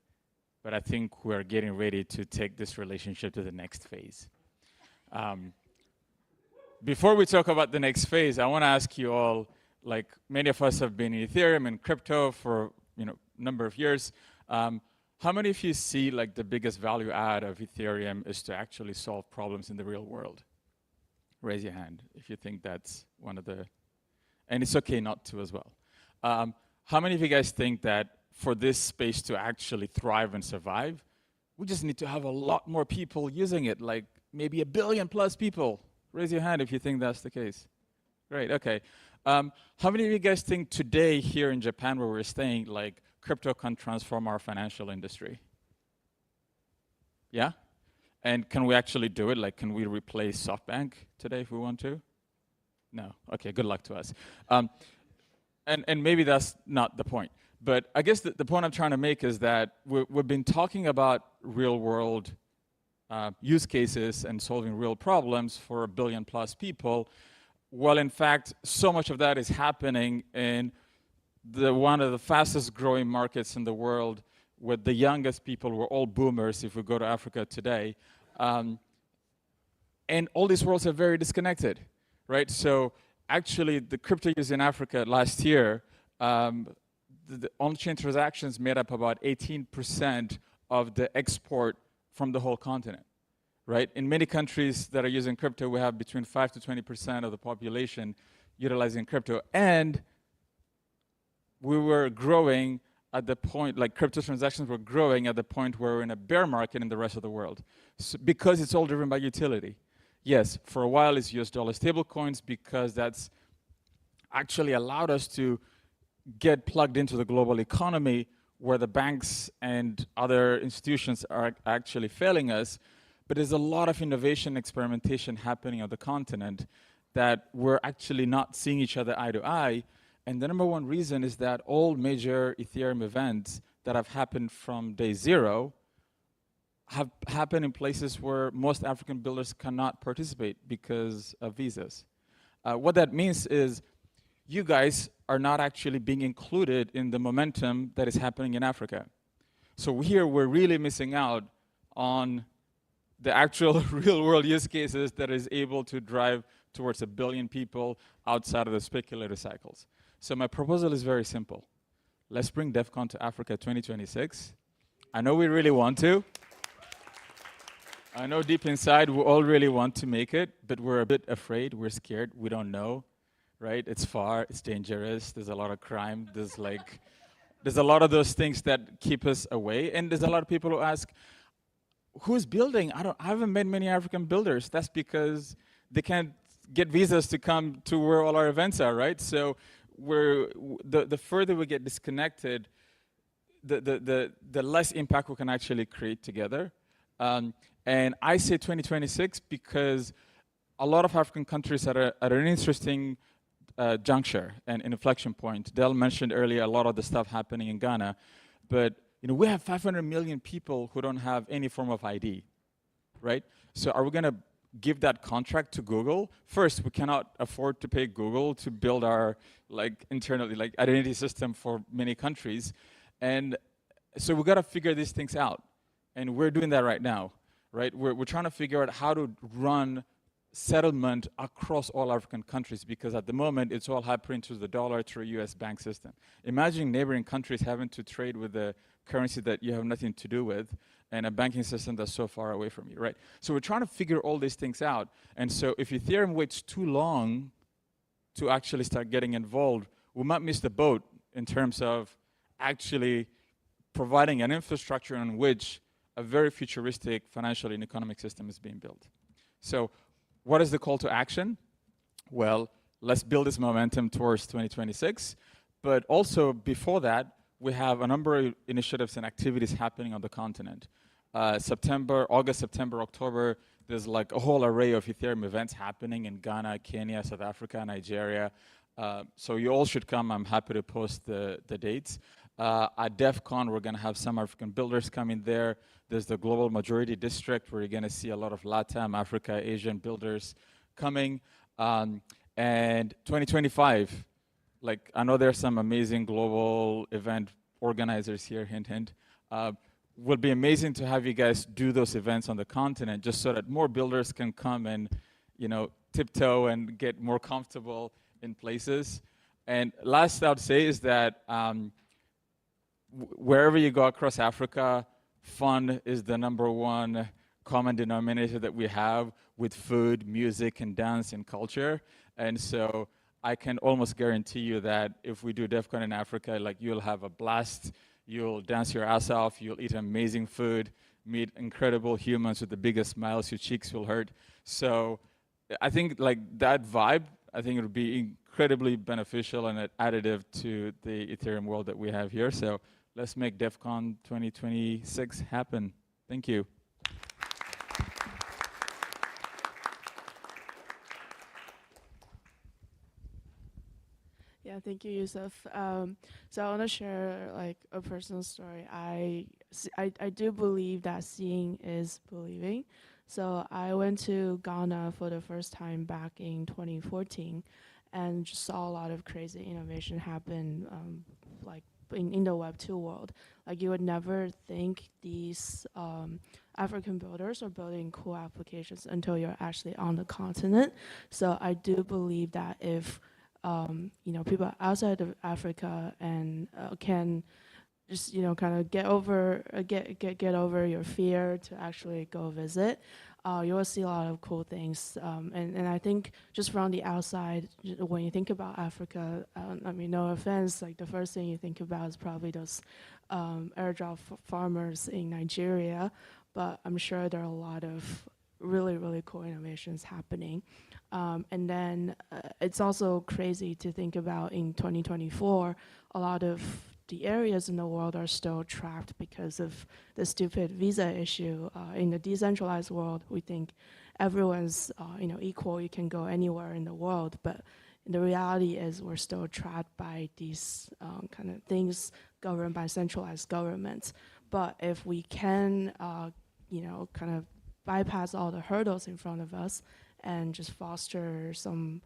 but I think we're getting ready to take this relationship to the next phase. Before we talk about the next phase, I want to ask you all, like many of us have been in Ethereum and crypto for number of years. How many of you see like the biggest value add of Ethereum is to actually solve problems in the real world? Raise your hand if you think that's one of the, and it's okay not to as well. How many of you guys think that for this space to actually thrive and survive, we just need to have a lot more people using it, like maybe 1 billion plus people? Raise your hand if you think that's the case. Great, okay. How many of you guys think today here in Japan where we're staying, like crypto can transform our financial industry? Yeah? And can we actually do it? Like, can we replace SoftBank today if we want to? No. Okay, good luck to us. And maybe that's not the point. But I guess the point I'm trying to make is that we've been talking about real world use cases and solving real problems for 1 billion plus people. Well, in fact, so much of that is happening in one of the fastest growing markets in the world, with the youngest people were all boomers if we go to Africa today. And all these worlds are very disconnected, right? So actually the crypto use in Africa last year, the on-chain transactions made up about 18% of the export from the whole continent, right? In many countries that are using crypto, we have between 5 to 20% of the population utilizing crypto. And we were growing at the point, like crypto transactions were growing at the point where we're in a bear market in the rest of the world. So because it's all driven by utility. Yes, for a while it's US dollar stable coins because that's actually allowed us to get plugged into the global economy where the banks and other institutions are actually failing us. But there's a lot of innovation experimentation happening on the continent that we're actually not seeing each other eye to eye. And the number one reason is that all major Ethereum events that have happened from day zero have happened in places where most African builders cannot participate because of visas. What that means is you guys are not actually being included in the momentum that is happening in Africa. So here we're really missing out on the actual real world use cases that is able to drive towards 1 billion people outside of the speculator cycles. So my proposal is very simple. Let's bring DEFCON to Africa 2026. I know we really want to. I know deep inside we all really want to make it, but we're a bit afraid, we're scared, we don't know, right? It's far, it's dangerous, there's a lot of crime, there's a lot of those things that keep us away. And there's a lot of people who ask, who's building? I haven't met many African builders. That's because they can't get visas to come to where all our events are, right? So the further we get disconnected, the less impact we can actually create together. And I say 2026 because a lot of African countries are at an interesting juncture and inflection point. Del mentioned earlier a lot of the stuff happening in Ghana, but we have 500 million people who don't have any form of ID, right? So are we going to give that contract to Google? First, we cannot afford to pay Google to build our internally identity system for many countries. And so we got to figure these things out. And we're doing that right now, right? We're trying to figure out how to run settlement across all African countries because at the moment it's all happening through the dollar through a US bank system. Imagine neighboring countries having to trade with a currency that you have nothing to do with and a banking system that's so far away from you, right? So we're trying to figure all these things out. And so if Ethereum waits too long to actually start getting involved, we might miss the boat in terms of actually providing an infrastructure on which a very futuristic financial and economic system is being built. So what is the call to action? Well, let's build this momentum towards 2026. But also before that, we have a number of initiatives and activities happening on the continent. August, September, October, there's like a whole array of Ethereum events happening in Ghana, Kenya, South Africa, Nigeria. So you all should come. I'm happy to post the dates. At DEFCON, we're going to have some African builders coming there. There's the Global Majority District where you're going to see a lot of LATAM, Africa, Asian builders coming. And 2025, I know there's some amazing global event organizers here, hint, hint. Would be amazing to have you guys do those events on the continent just so that more builders can come and, tiptoe and get more comfortable in places. And last I would say is that wherever you go across Africa, fun is the #1 common denominator that we have with food, music, and dance and culture. And so I can almost guarantee you that if we do DEFCON in Africa, you'll have a blast, you'll dance your ass off, you'll eat amazing food, meet incredible humans with the biggest smiles, your cheeks will hurt. So I think that vibe, I think it would be incredibly beneficial and additive to the Ethereum world that we have here. So let's make DEFCON 2026 happen. Thank you. Yeah, thank you, Yusuf. So I want to share a personal story. I do believe that seeing is believing. So I went to Ghana for the first time back in 2014 and just saw a lot of crazy innovation happen in the Web2 world. You would never think these African builders are building cool applications until you're actually on the continent. So I do believe that if people outside of Africa and can just kind of get over your fear to actually go visit, you will see a lot of cool things. And I think just from the outside, when you think about Africa, I mean, no offense, like the first thing you think about is probably those airdrop farmers in Nigeria, but I'm sure there are a lot of really, really cool innovations happening. And then it's also crazy to think about in 2024, a lot of the areas in the world are still trapped because of the stupid visa issue. In the decentralized world, we think everyone's equal, you can go anywhere in the world, but the reality is we're still trapped by these kind of things governed by centralized governments. But if we can, kind of bypass all the hurdles in front of us and just foster some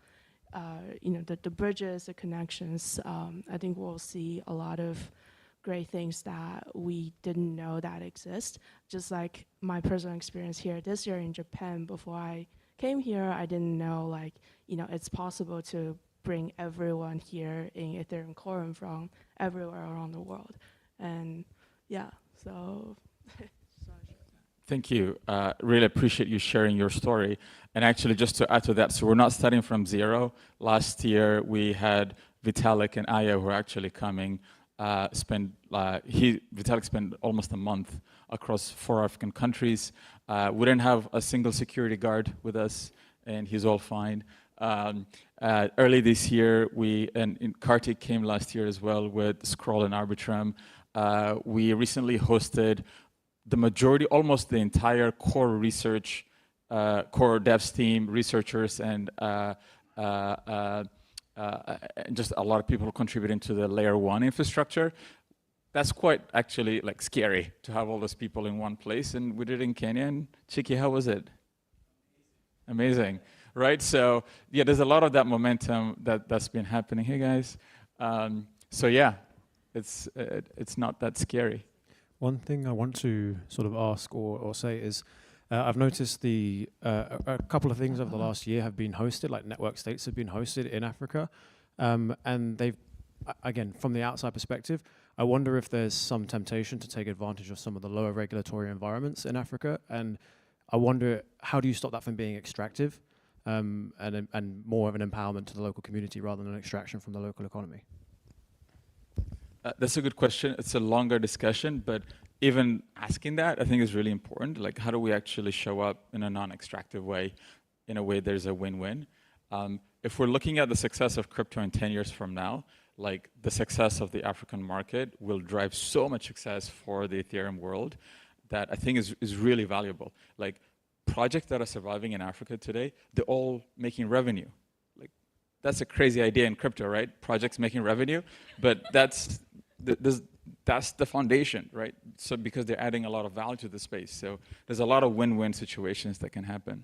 the bridges, the connections, I think we'll see a lot of great things that we didn't know that exist. Just like my personal experience here this year in Japan, before I came here, I didn't know it's possible to bring everyone here in Ethereum Quorum from everywhere around the world. And yeah, so. Thank you. Really appreciate you sharing your story. And actually, just to add to that, so we're not starting from zero. Last year, we had Vitalik and Aya who are actually coming. Vitalik spent almost a month across 4 African countries. We didn't have a single security guard with us, and he's all fine. Early this year, and Kartik came last year as well with Scroll and Arbitrum. We recently hosted the majority, almost the entire core research, core devs team, researchers, and just a lot of people contributing to the layer 1 infrastructure. That's quite actually scary to have all those people in one place. And we did it in Kenya. And Chiki, how was it? Amazing, right? So yeah, there's a lot of that momentum that's been happening. Hey guys, so yeah, it's not that scary. One thing I want to sort of ask or say is, I've noticed a couple of things over the last year have been hosted, like network states have been hosted in Africa. And they've, again, from the outside perspective, I wonder if there's some temptation to take advantage of some of the lower regulatory environments in Africa. And I wonder, how do you stop that from being extractive and more of an empowerment to the local community rather than an extraction from the local economy? That's a good question. It's a longer discussion, but even asking that, I think, is really important. Like, how do we actually show up in a non-extractive way, in a way there's a win-win? If we're looking at the success of crypto in 10 years from now, like the success of the African market will drive so much success for the Ethereum world that I think is really valuable. Like, projects that are surviving in Africa today, they're all making revenue. That's a crazy idea in crypto, right? Projects making revenue, but that's the foundation, right? So because they're adding a lot of value to the space. So there's a lot of win-win situations that can happen.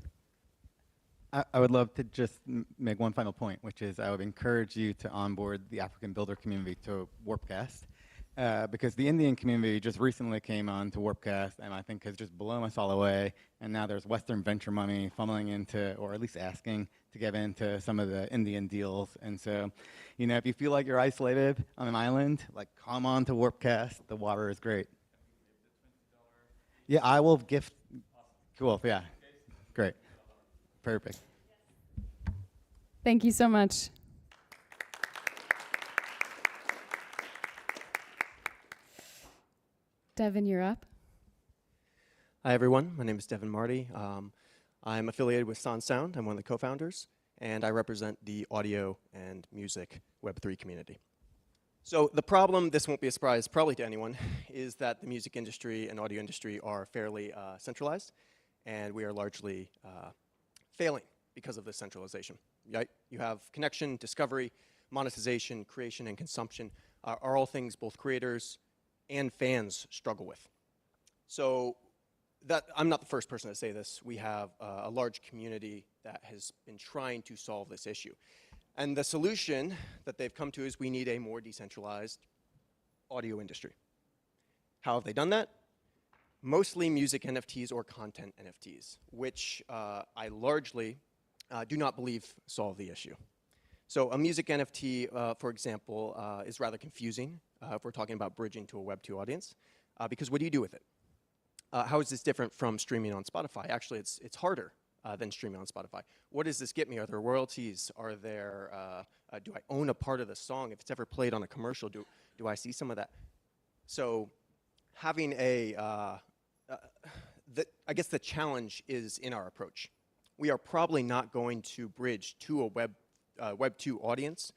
I would love to just make one final point, which is I would encourage you to onboard the African builder community to Warpcast, because the Indian community just recently came on to Warpcast and I think has just blown us all away. And now there's Western venture money funneling into, or at least asking to get into some of the Indian deals. And so, if you feel like you're isolated on an island, come on to Warpcast. The water is great. Yeah, I will gift. Cool, yeah, great, perfect. Thank you so much. Devin, you're up. Hi, everyone. My name is Devin Marty. I'm affiliated with SonSound. I'm one of the co-founders, and I represent the audio and music Web3 community. So the problem, this won't be a surprise probably to anyone, is that the music industry and audio industry are fairly centralized, and we are largely failing because of this centralization. Right? You have connection, discovery, monetization, creation, and consumption are all things both creators and fans struggle with. So I'm not the first person to say this. We have a large community that has been trying to solve this issue. And the solution that they've come to is we need a more decentralized audio industry. How have they done that? Mostly music NFTs or content NFTs, which I largely do not believe solve the issue. So a music NFT, for example, is rather confusing if we're talking about bridging to a Web2 audience, because what do you do with it? how is this different from streaming on Spotify? Actually, it's harder than streaming on Spotify. What does this get me? Are there royalties? Are there, do I own a part of the song? If it's ever played on a commercial, do I see some of that? So having I guess the challenge is in our approach. We are probably not going to bridge to a Web 2 audience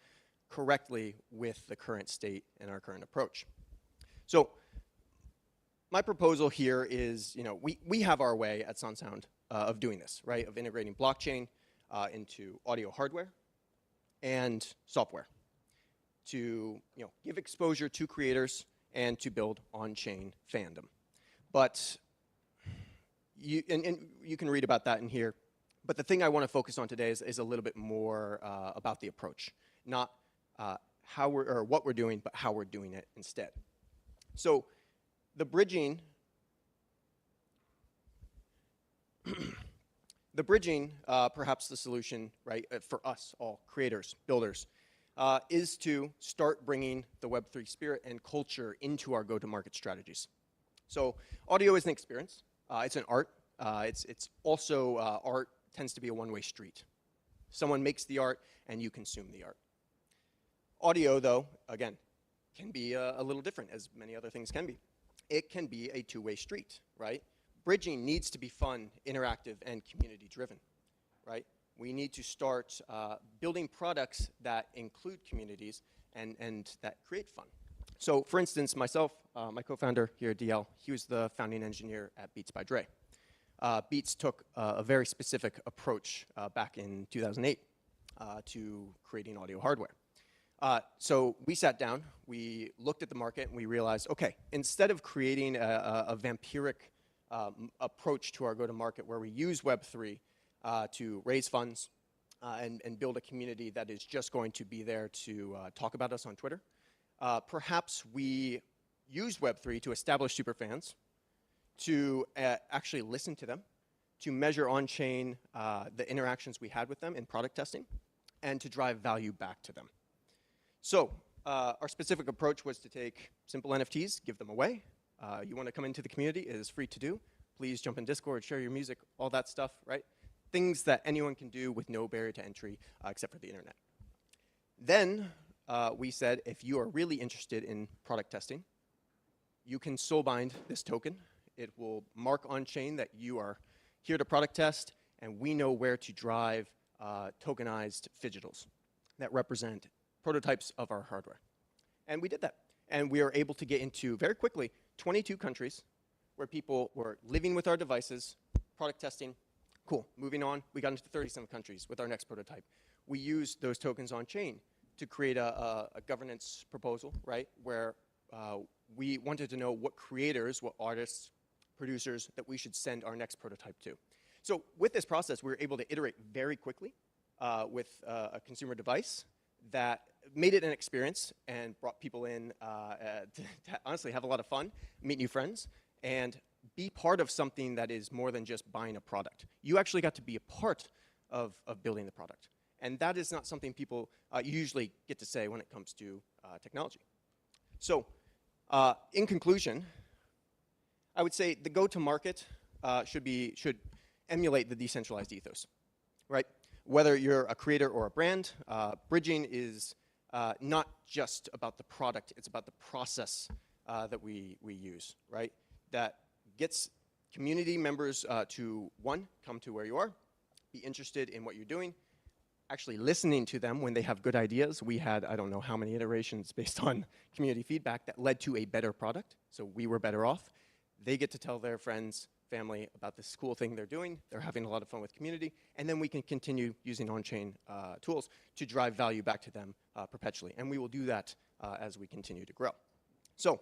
correctly with the current state and our current approach. So my proposal here is, we have our way at SoundSound of doing this, right? Of integrating blockchain into audio hardware and software to, give exposure to creators and to build on-chain fandom. But you can read about that in here. But the thing I want to focus on today is a little bit more about the approach, not what we're doing, but how we're doing it instead. So the bridging, perhaps the solution, right, for us all creators, builders, is to start bringing the Web3 spirit and culture into our go-to-market strategies. So audio is an experience. It's an art. It's also art tends to be a one-way street. Someone makes the art and you consume the art. Audio, though, again, can be a little different, as many other things can be. It can be a two-way street, right? Bridging needs to be fun, interactive, and community-driven, right? We need to start building products that include communities and that create fun. So, for instance, myself, my co-founder here at DL, he was the founding engineer at Beats by Dre. Beats took a very specific approach back in 2008 to creating audio hardware. So we sat down, we looked at the market, and we realized, okay, instead of creating a vampiric approach to our go-to-market where we use Web3 to raise funds and build a community that is just going to be there to talk about us on Twitter, perhaps we use Web3 to establish superfans, to actually listen to them, to measure on-chain the interactions we had with them in product testing, and to drive value back to them. So our specific approach was to take simple NFTs, give them away. You want to come into the community, it is free to do. Please jump in Discord, share your music, all that stuff, right? Things that anyone can do with no barrier to entry except for the internet. Then we said, if you are really interested in product testing, you can soul bind this token. It will mark on-chain that you are here to product test, and we know where to drive tokenized fidgetals that represent prototypes of our hardware. And we did that. And we were able to get into, very quickly, 22 countries where people were living with our devices, product testing. Cool, moving on, we got into 37 countries with our next prototype. We used those tokens on-chain to create a governance proposal, right, where we wanted to know what creators, what artists, producers that we should send our next prototype to. So with this process, we were able to iterate very quickly with a consumer device that made it an experience and brought people in to honestly have a lot of fun, meet new friends, and be part of something that is more than just buying a product. You actually got to be a part of building the product. And that is not something people usually get to say when it comes to technology. So in conclusion, I would say the go-to-market should emulate the decentralized ethos, right? Whether you're a creator or a brand, bridging is not just about the product, it's about the process that we use, right? That gets community members to, one, come to where you are, be interested in what you're doing, actually listening to them when they have good ideas. We had, I don't know how many iterations based on community feedback that led to a better product, so we were better off. They get to tell their friends, family about this cool thing they're doing. They're having a lot of fun with community. And then we can continue using on-chain tools to drive value back to them perpetually. And we will do that as we continue to grow. So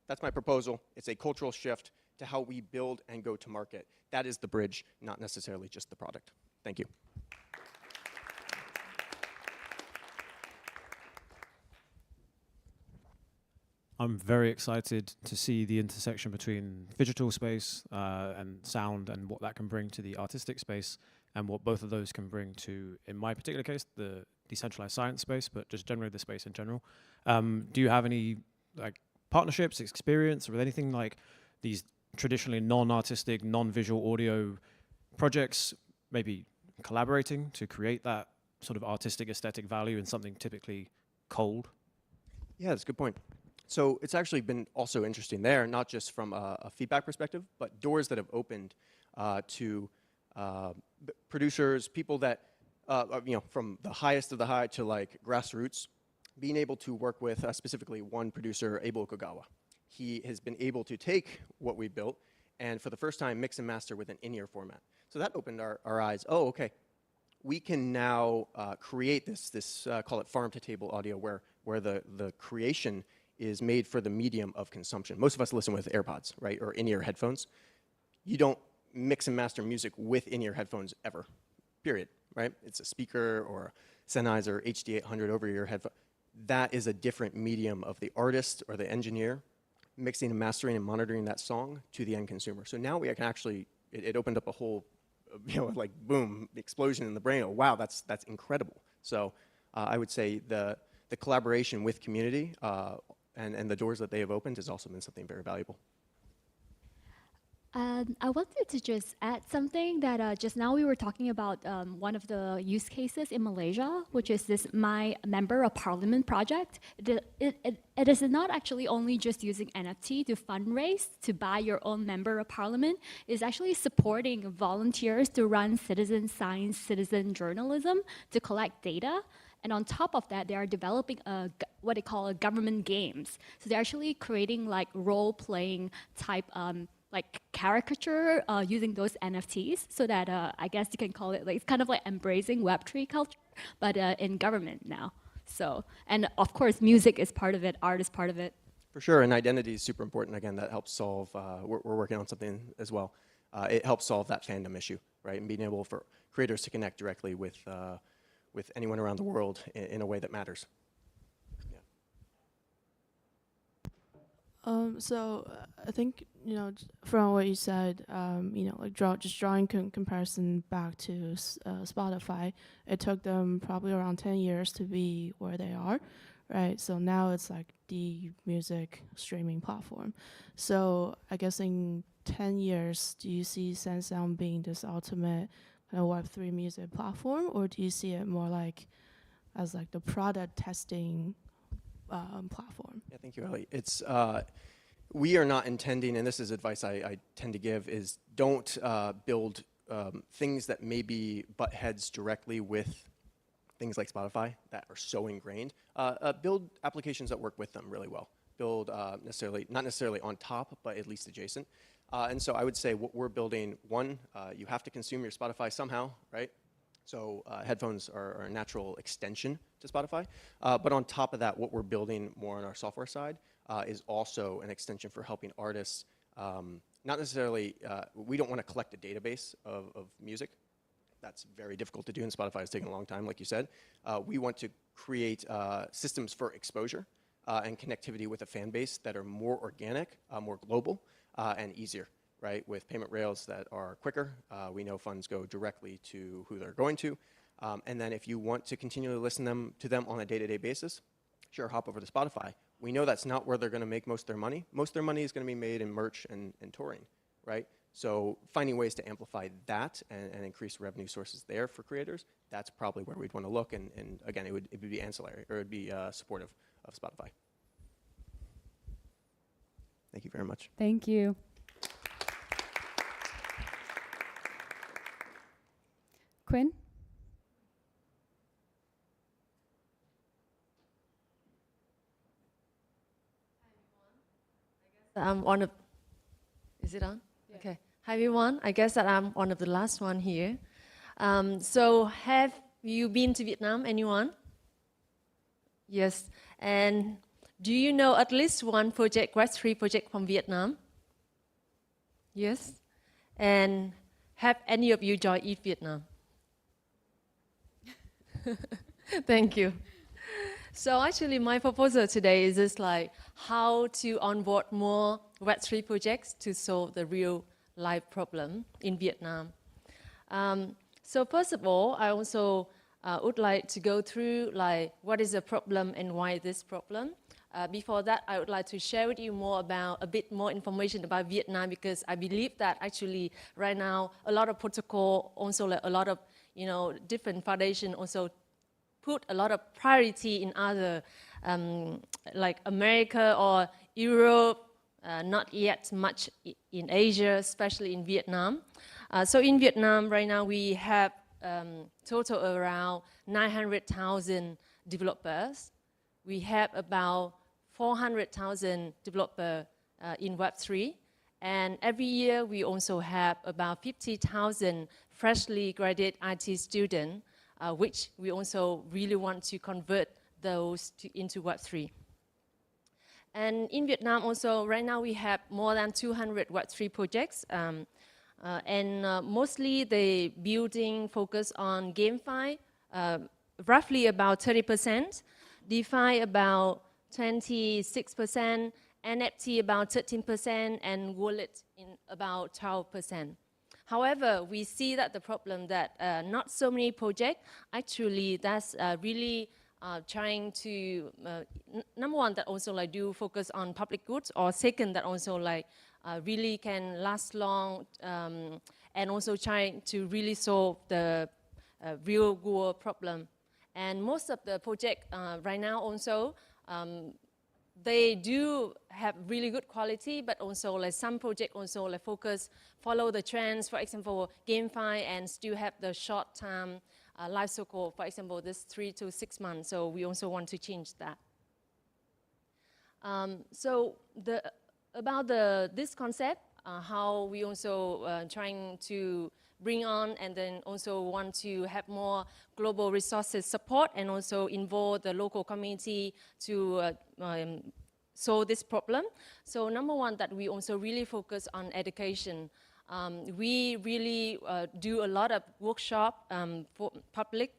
that's my proposal. It's a cultural shift to how we build and go to market. That is the bridge, not necessarily just the product. Thank you. I'm very excited to see the intersection between digital space and sound and what that can bring to the artistic space and what both of those can bring to, in my particular case, the decentralized science space, but just generally the space in general. Do you have any like partnerships, experience with anything like these traditionally non-artistic, non-visual audio projects maybe collaborating to create that sort of artistic aesthetic value in something typically cold? Yeah, that's a good point. So it's actually been also interesting there, not just from a feedback perspective, but doors that have opened to producers, people that, from the highest of the high to like grassroots, being able to work with specifically one producer, Abel Kogawa. He has been able to take what we built and for the first time mix and master with an in-ear format. So that opened our eyes. Oh, okay. We can now create this call it farm-to-table audio where the creation is made for the medium of consumption. Most of us listen with AirPods, right, or in-ear headphones. You don't mix and master music with in-ear headphones ever, period, right? It's a speaker or a Sennheiser HD800 over-ear headphone. That is a different medium of the artist or the engineer mixing and mastering and monitoring that song to the end consumer. So now we can actually, it opened up a whole, like boom, explosion in the brain. Oh, wow, that's incredible. So I would say the collaboration with community and the doors that they have opened has also been something very valuable. I wanted to just add something that just now we were talking about one of the use cases in Malaysia, which is this My Member of Parliament project. It is not actually only just using NFT to fundraise to buy your own Member of Parliament. It's actually supporting volunteers to run citizen science, citizen journalism to collect data. And on top of that, they are developing what they call government games. So they're actually creating like role-playing type like caricature using those NFTs so that I guess you can call it like, it's kind of like embracing Web3 culture, but in government now. So, and of course, music is part of it, art is part of it. For sure, and identity is super important. Again, that helps solve, we're working on something as well. It helps solve that fandom issue, right? And being able for creators to connect directly with anyone around the world in a way that matters. So I think, from what you said, like drawing comparison back to Spotify, it took them probably around 10 years to be where they are, right? So now it's like the music streaming platform. So I guess in 10 years, do you see SenSound being this ultimate kind of Web3 music platform, or do you see it more like as like the product testing platform? Yeah, thank you, Ellie. It's we are not intending, and this is advice I tend to give, is don't build things that maybe butt heads directly with things like Spotify that are so ingrained. Build applications that work with them really well. Build not necessarily on top, but at least adjacent. And so I would say what we're building, one, you have to consume your Spotify somehow, right? So headphones are a natural extension to Spotify. But on top of that, what we're building more on our software side is also an extension for helping artists. Not necessarily, we don't want to collect a database of music. That's very difficult to do, and Spotify is taking a long time, like you said. We want to create systems for exposure and connectivity with a fan base that are more organic, more global, and easier. Right, with payment rails that are quicker. We know funds go directly to who they're going to. And then if you want to continually listen to them on a day-to-day basis, sure, hop over to Spotify. We know that's not where they're going to make most of their money. Most of their money is going to be made in merch and touring, right? So finding ways to amplify that and increase revenue sources there for creators, that's probably where we'd want to look. And again, it would be ancillary, or it would be supportive of Spotify. Thank you very much. Thank you. Quinn? I'm one of, is it on? Yeah. Okay. Hi everyone, I guess that I'm one of the last one here. So have you been to Vietnam, anyone? Yes, and do you know at least one project, Web3 project from Vietnam? Yes, and have any of you joined Eat Vietnam? Thank you. So actually my proposal today is just like how to onboard more Web3 projects to solve the real life problem in Vietnam. So first of all, I also would like to go through like what is the problem and why this problem. before that, I would like to share with you a bit more information about Vietnam, because I believe that actually right now a lot of protocol, also like a lot of different foundation also put a lot of priority in other like America or Europe, not yet much in Asia, especially in Vietnam. So in Vietnam right now we have total around 900,000 developers. We have about 400,000 developers in Web3. And every year we also have about 50,000 freshly graduated IT students, which we also really want to convert those into Web3. And in Vietnam also, right now we have more than 200 Web3 projects. Mostly the building focus on GameFi, roughly about 30%, DeFi about 26%, NFT about 13%, and wallet in about 12%. However, we see that the problem that not so many projects actually that's really trying to number one, that also like do focus on public goods, or second, that also like really can last long, and also trying to really solve the real world problem. And most of the project right now also they do have really good quality, but also like some project also like follow the trends. For example, GameFi, and still have the short time life cycle, for example, this 3 to 6 months. So we also want to change that. So about this concept, how we also trying to bring on, and then also want to have more global resources support, and also involve the local community to solve this problem. So number one, that we also really focus on education. We really do a lot of workshop, for public,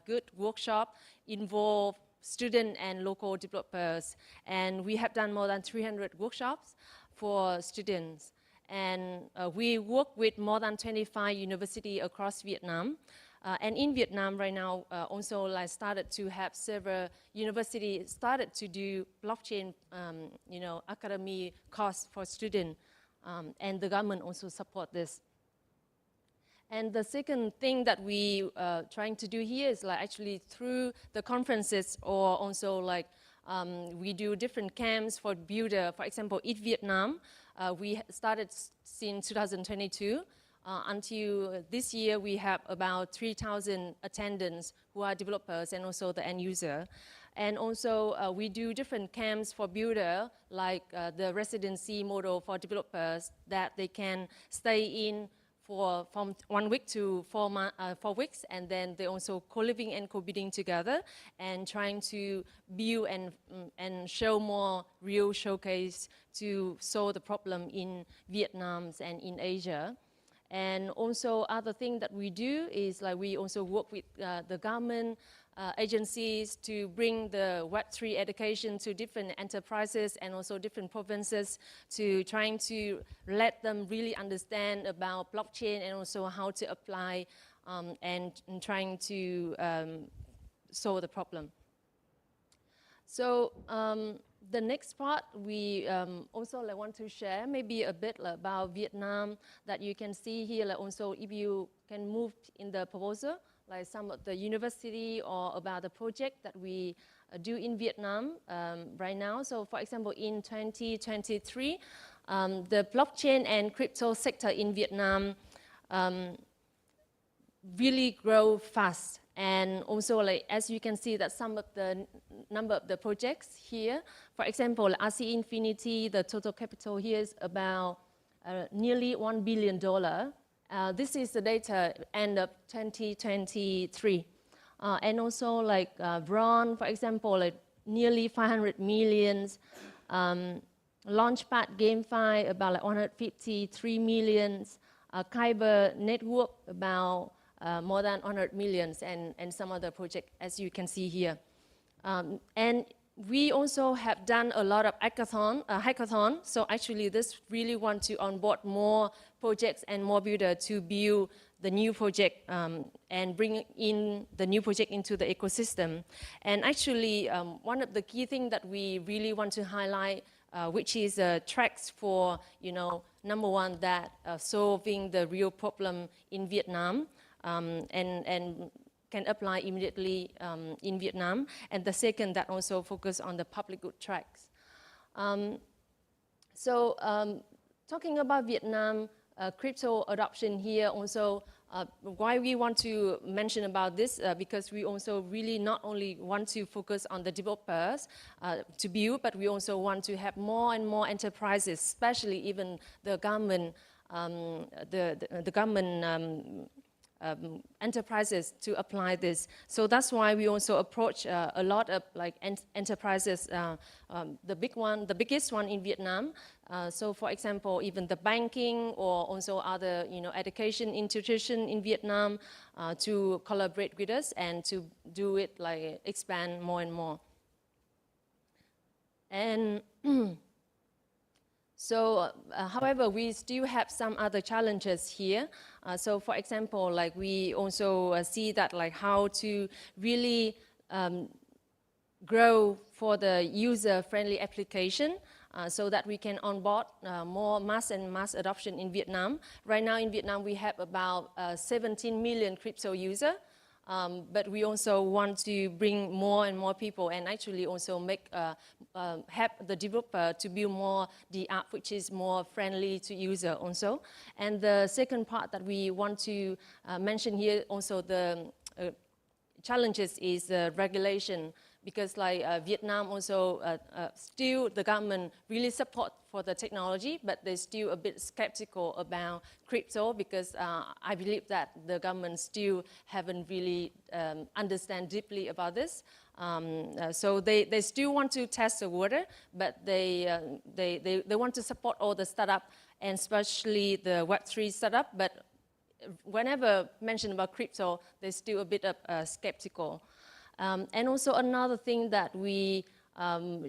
good workshop, involve students and local developers. And we have done more than 300 workshops for students. And we work with more than 25 universities across Vietnam. And in Vietnam right now, also like started to have several universities started to do blockchain, academy course for students. And the government also support this. And the second thing that we trying to do here is like actually through the conferences, or also like we do different camps for builder. For example, in Vietnam, we started since 2022. Until this year, we have about 3,000 attendants who are developers and also the end user. And also, we do different camps for builder, like the residency model for developers, that they can stay in from 1 week to 4 weeks, and then they also co-living and co-bidding together, and trying to build and show more real showcase to solve the problem in Vietnam and in Asia. And also other thing that we do is like we also work with the government agencies to bring the Web3 education to different enterprises and also different provinces, to trying to let them really understand about blockchain and also how to apply and trying to solve the problem. So the next part, we also like want to share maybe a bit like about Vietnam, that you can see here, like also if you can move in the proposal, like some of the university or about the project that we do in Vietnam right now. So for example, in 2023, the blockchain and crypto sector in Vietnam really grow fast. And also, like, as you can see that some of the number of the projects here, for example, RC Infinity, the total capital here is about nearly $1 billion. This is the data end of 2023. And also like Broaden, for example, like nearly 500 million. Launchpad GameFi, about like 153 million. Kyber Network, about more than 100 million, and some other project, as you can see here. And we also have done a lot of hackathon. So actually, this really want to onboard more projects and more builders to build the new project and bring in the new project into the ecosystem. And actually, one of the key things that we really want to highlight, which is tracks for, number one, that solving the real problem in Vietnam and can apply immediately in Vietnam. And the second, that also focus on the public good tracks. Talking about Vietnam, crypto adoption here also, why we want to mention about this, because we also really not only want to focus on the developers to build, but we also want to have more and more enterprises, especially even the government, the government enterprises to apply this. So that's why we also approach a lot of like enterprises, the biggest one in Vietnam. So for example, even the banking or also other education institution in Vietnam to collaborate with us and to do it like expand more and more. And so, however, we still have some other challenges here. So, for example, like we also see that like how to really grow for the user-friendly application so that we can onboard more mass adoption in Vietnam. Right now in Vietnam, we have about 17 million crypto users. But we also want to bring more and more people and actually also make help the developer to build more the app which is more friendly to user also. And the second part that we want to mention here also the challenges is regulation, because like Vietnam also still the government really support for the technology, but they're still a bit skeptical about crypto because I believe that the government still haven't really understand deeply about this. So they still want to test the water, but they want to support all the startup and especially the Web3 startup. But whenever mentioned about crypto, they're still a bit skeptical. And also another thing that we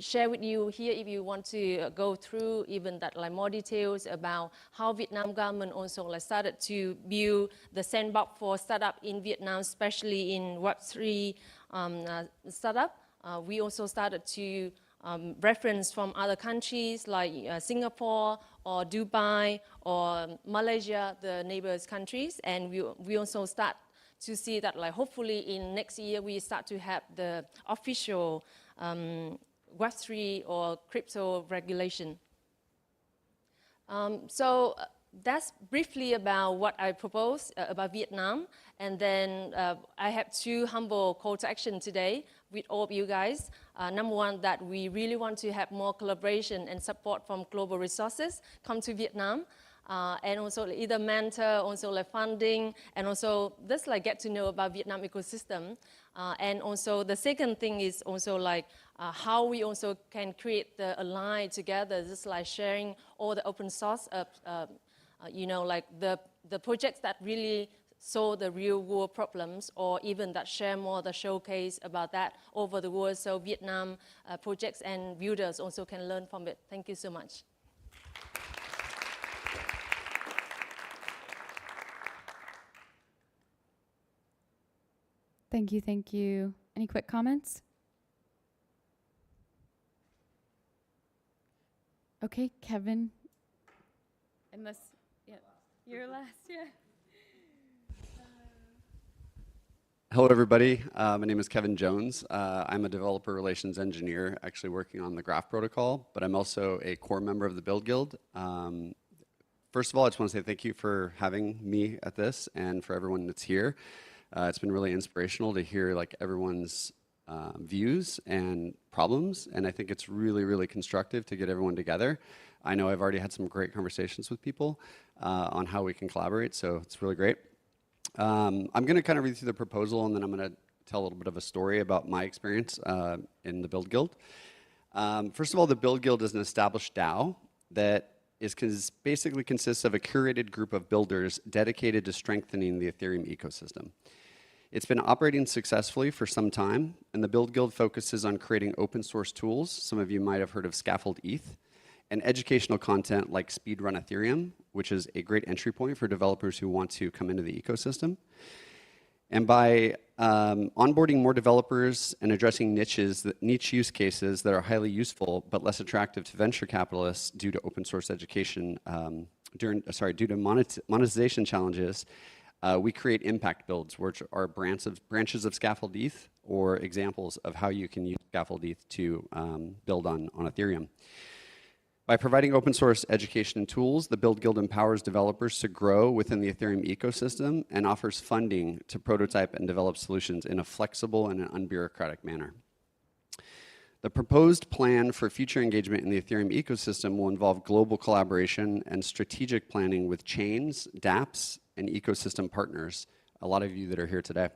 share with you here, if you want to go through even that like more details about how Vietnam government also like started to build the sandbox for startup in Vietnam, especially in Web3 startup. We also started to reference from other countries like Singapore or Dubai or Malaysia, the neighbors countries, and we also start to see that like hopefully in next year we start to have the official Web3 or crypto regulation. So that's briefly about what I propose about Vietnam. And then I have two humble call to action today with all of you guys. Number one, that we really want to have more collaboration and support from global resources come to Vietnam. And also either mentor, also like funding, and also just like get to know about Vietnam ecosystem. And also the second thing is also like how we also can create the align together, just like sharing all the open source of, like the projects that really solve the real world problems, or even that share more the showcase about that over the world, so Vietnam projects and builders also can learn from it. Thank you so much. Thank you, thank you. Any quick comments? Okay, Kevin. Unless, yeah, you're last, yeah. Hello, everybody. My name is Kevin Jones. I'm a developer relations engineer, actually working on the Graph protocol, but I'm also a core member of the Build Guild. First of all, I just want to say thank you for having me at this and for everyone that's here. It's been really inspirational to hear like everyone's views and problems, and I think it's really, really constructive to get everyone together. I know I've already had some great conversations with people on how we can collaborate, so it's really great. I'm going to kind of read through the proposal, and then I'm going to tell a little bit of a story about my experience in the Build Guild. First of all, the Build Guild is an established DAO that basically consists of a curated group of builders dedicated to strengthening the Ethereum ecosystem. It's been operating successfully for some time, and the Build Guild focuses on creating open source tools. Some of you might have heard of Scaffold ETH, and educational content like Speedrun Ethereum, which is a great entry point for developers who want to come into the ecosystem. And by onboarding more developers and addressing niche use cases that are highly useful but less attractive to venture capitalists due to open source education, due to monetization challenges, we create impact builds, which are branches of Scaffold ETH or examples of how you can use Scaffold ETH to build on Ethereum. By providing open source education and tools, the Build Guild empowers developers to grow within the Ethereum ecosystem and offers funding to prototype and develop solutions in a flexible and an unbureaucratic manner. The proposed plan for future engagement in the Ethereum ecosystem will involve global collaboration and strategic planning with chains, dApps, and ecosystem partners, a lot of you that are here today.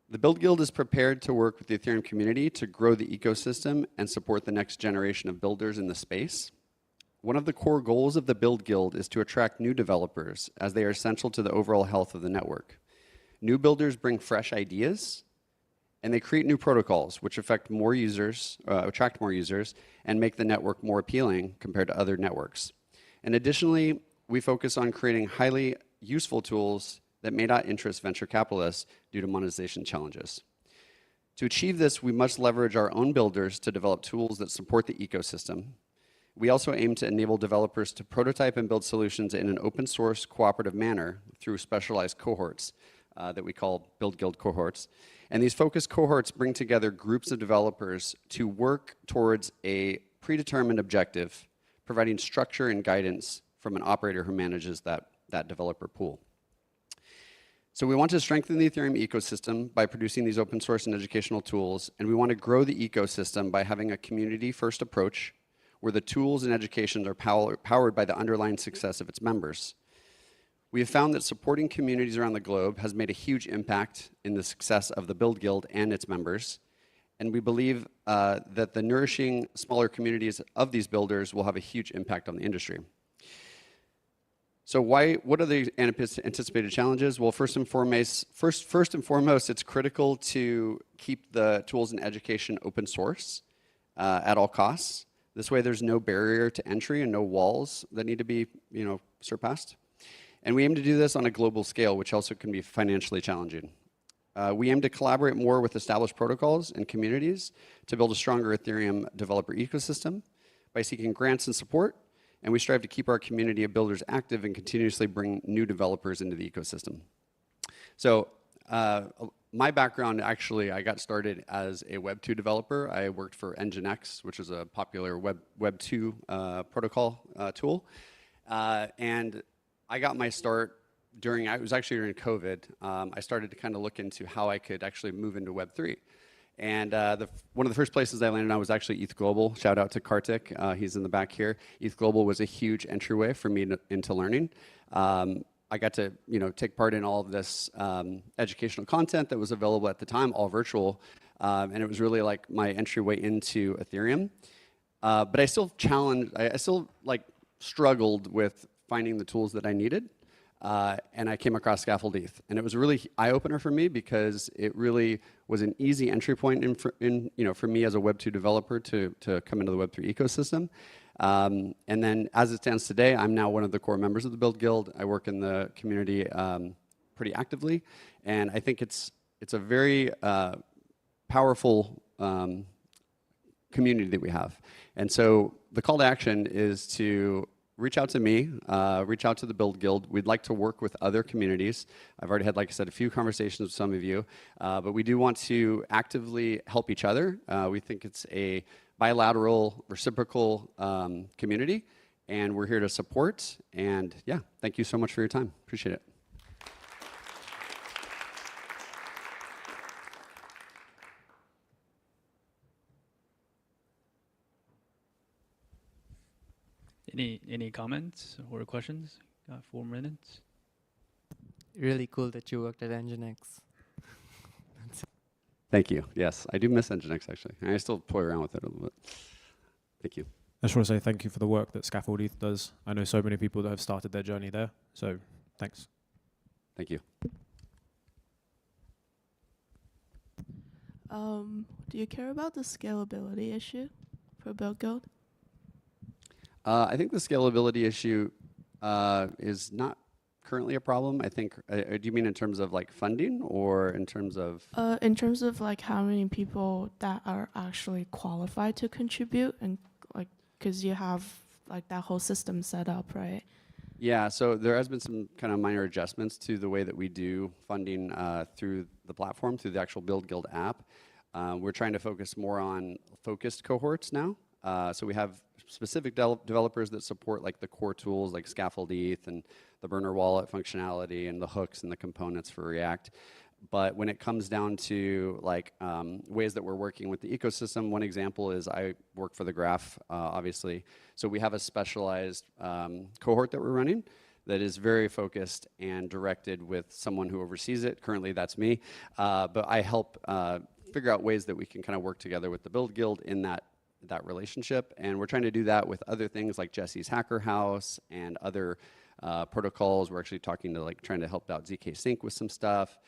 The Build Guild is prepared to work with the Ethereum community to grow the ecosystem and support the next generation of builders in the space. One of the core goals of the Build Guild is to attract new developers, as they are essential to the overall health of the network. New builders bring fresh ideas, and they create new protocols, which attract more users, and make the network more appealing compared to other networks. And additionally, we focus on creating highly useful tools that may not interest venture capitalists due to monetization challenges. To achieve this, we must leverage our own builders to develop tools that support the ecosystem. We also aim to enable developers to prototype and build solutions in an open source cooperative manner through specialized cohorts that we call Build Guild cohorts. And these focused cohorts bring together groups of developers to work towards a predetermined objective, providing structure and guidance from an operator who manages that developer pool. So we want to strengthen the Ethereum ecosystem by producing these open source and educational tools, and we want to grow the ecosystem by having a community-first approach where the tools and education are powered by the underlying success of its members. We have found that supporting communities around the globe has made a huge impact in the success of the Build Guild and its members, and we believe that the nourishing smaller communities of these builders will have a huge impact on the industry. So what are the anticipated challenges? Well, first and foremost, it's critical to keep the tools and education open source at all costs. This way, there's no barrier to entry and no walls that need to be, surpassed. And we aim to do this on a global scale, which also can be financially challenging. We aim to collaborate more with established protocols and communities to build a stronger Ethereum developer ecosystem by seeking grants and support. And we strive to keep our community of builders active and continuously bring new developers into the ecosystem. So my background, actually, I got started as a Web 2 developer. I worked for Nginx, which is a popular Web 2 protocol tool. And I got my start it was actually during COVID. I started to kind of look into how I could actually move into Web 3. And one of the first places I landed on was actually ETH Global. Shout out to Kartik, he's in the back here. ETH Global was a huge entryway for me into learning. I got to take part in all of this educational content that was available at the time, all virtual, and it was really like my entryway into Ethereum. But I still struggled with finding the tools that I needed. And I came across Scaffold ETH, and it was a really eye-opener for me because it really was an easy entry point for me as a Web 2 developer to come into the Web 3 ecosystem. And then, as it stands today, I'm now one of the core members of the Build Guild. I work in the community pretty actively, and I think it's a very powerful community that we have. And so the call to action is to reach out to me, reach out to the Build Guild. We'd like to work with other communities. I've already had, like I said, a few conversations with some of you, but we do want to actively help each other. We think it's a bilateral, reciprocal community, and we're here to support. And yeah, thank you so much for your time. Appreciate it. Any comments or questions? Got 4 minutes. Really cool that you worked at Nginx. Thank you. Yes, I do miss Nginx, actually. I still toy around with it a little bit. Thank you. I just want to say thank you for the work that Scaffold ETH does. I know so many people that have started their journey there, so thanks. Thank you. Do you care about the scalability issue for Build Guild? I think the scalability issue is not currently a problem. I think, do you mean in terms of like funding or in terms of? In terms of like how many people that are actually qualified to contribute, and like, cause you have like that whole system set up, right? Yeah, so there has been some kind of minor adjustments to the way that we do funding through the platform, through the actual Build Guild app. We're trying to focus more on focused cohorts now. So we have specific developers that support like the core tools like Scaffold ETH and the burner wallet functionality and the hooks and the components for React. But when it comes down to like ways that we're working with the ecosystem, one example is I work for the Graph, obviously. So we have a specialized cohort that we're running that is very focused and directed with someone who oversees it. Currently, that's me. But I help figure out ways that we can kind of work together with the Build Guild in that relationship. And we're trying to do that with other things like Jesse's Hacker House and other protocols. We're actually talking to like trying to help out ZK Sync with some stuff.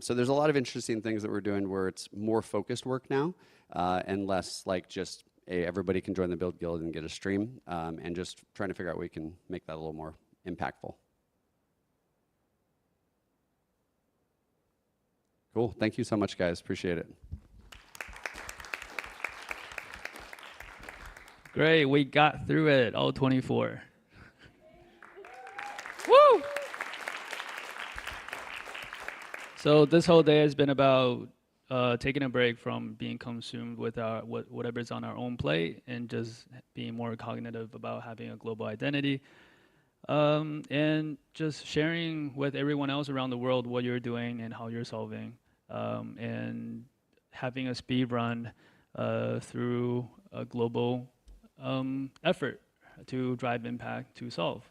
So there's a lot of interesting things that we're doing where it's more focused work now and less like just, hey, everybody can join the Build Guild and get a stream, and just trying to figure out how we can make that a little more impactful. Cool. Thank you so much, guys. Appreciate it. Great. We got through it, all 24. Woo! So this whole day has been about taking a break from being consumed with whatever's on our own plate and just being more cognitive about having a global identity. And just sharing with everyone else around the world what you're doing and how you're solving, and having a speed run through a global effort to drive impact to solve.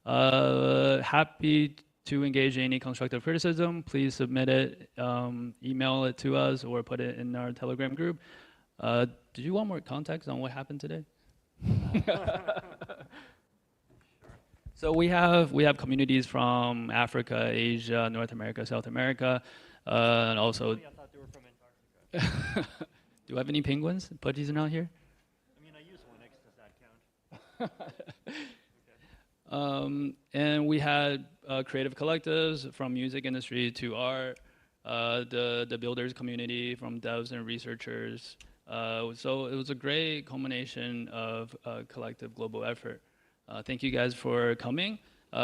Happy to engage in any constructive criticism. Please submit it, email it to us, or put it in our Telegram group. Did you want more context on what happened today? So we have communities from Africa, Asia, North America, South America, and also. I thought they were from Antarctica. Do you have any penguins? Pudgies are not here. I mean, I use Linux. Does that count? Okay. And we had creative collectives from music industry to art, the builders community, from devs and researchers. So it was a great culmination of a collective global effort. Thank you guys for coming.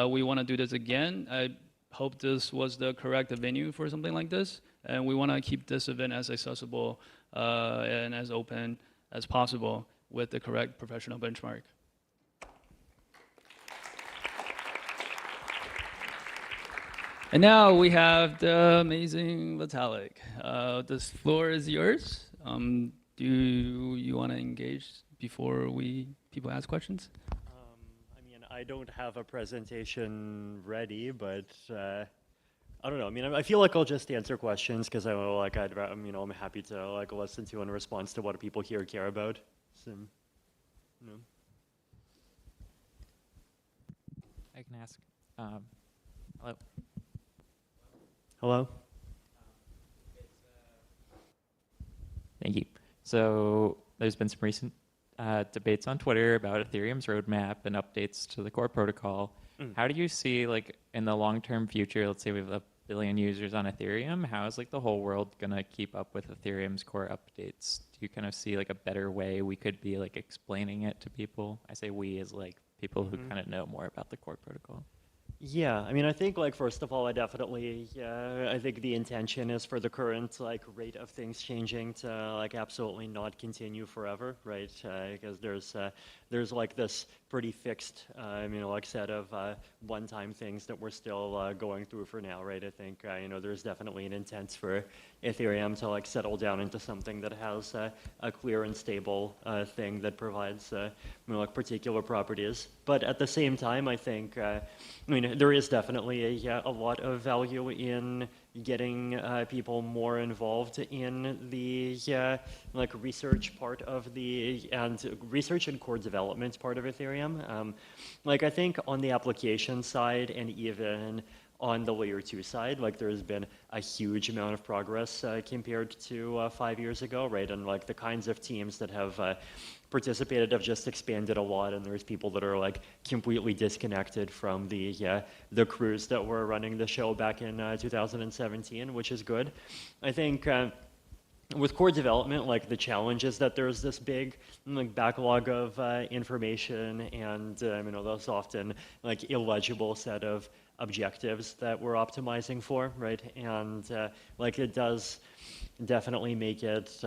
We want to do this again. I hope this was the correct venue for something like this. And we want to keep this event as accessible and as open as possible with the correct professional benchmark. And now we have the amazing Vitalik. This floor is yours. Do you want to engage before people ask questions? I mean, I don't have a presentation ready, but I don't know. I mean, I feel like I'll just answer questions because I'm happy to like listen to and respond to what people here care about. So, you know. I can ask. Hello. Hello. Thank you. So there's been some recent debates on Twitter about Ethereum's roadmap and updates to the core protocol. How do you see, like, in the long-term future, let's say we have 1 billion users on Ethereum, how is like the whole world gonna keep up with Ethereum's core updates? Do you kind of see like a better way we could be like explaining it to people? I say we as like people who kind of know more about the core protocol. Yeah, I mean, I think, like, first of all, I think the intention is for the current, like, rate of things changing to, like, absolutely not continue forever, right? Because there's, like, this pretty fixed, like, set of one-time things that we're still going through for now, right? I think, there's definitely an intent for Ethereum to, like, settle down into something that has a clear and stable thing that provides, like, particular properties. But at the same time, I think, there is definitely a lot of value in getting people more involved in the like research part of research and core development part of Ethereum. Like, I think on the application side and even on the layer 2 side, like there's been a huge amount of progress compared to 5 years ago, right? And like the kinds of teams that have participated have just expanded a lot, and there's people that are like completely disconnected from the crews that were running the show back in 2017, which is good. I think with core development, like the challenge is that there's this big like backlog of information, and those often like illegible set of objectives that we're optimizing for, right? And like it does definitely make it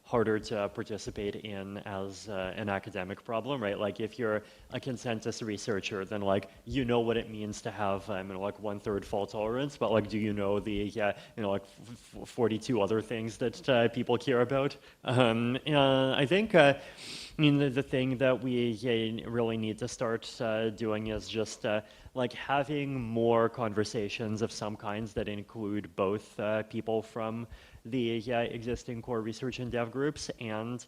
harder to participate in as an academic problem, right? Like if you're a consensus researcher, then like you know what it means to have like 1/3 fault tolerance, but like do you know the 42 other things that people care about? I think the thing that we really need to start doing is just like having more conversations of some kinds that include both people from the existing core research and dev groups and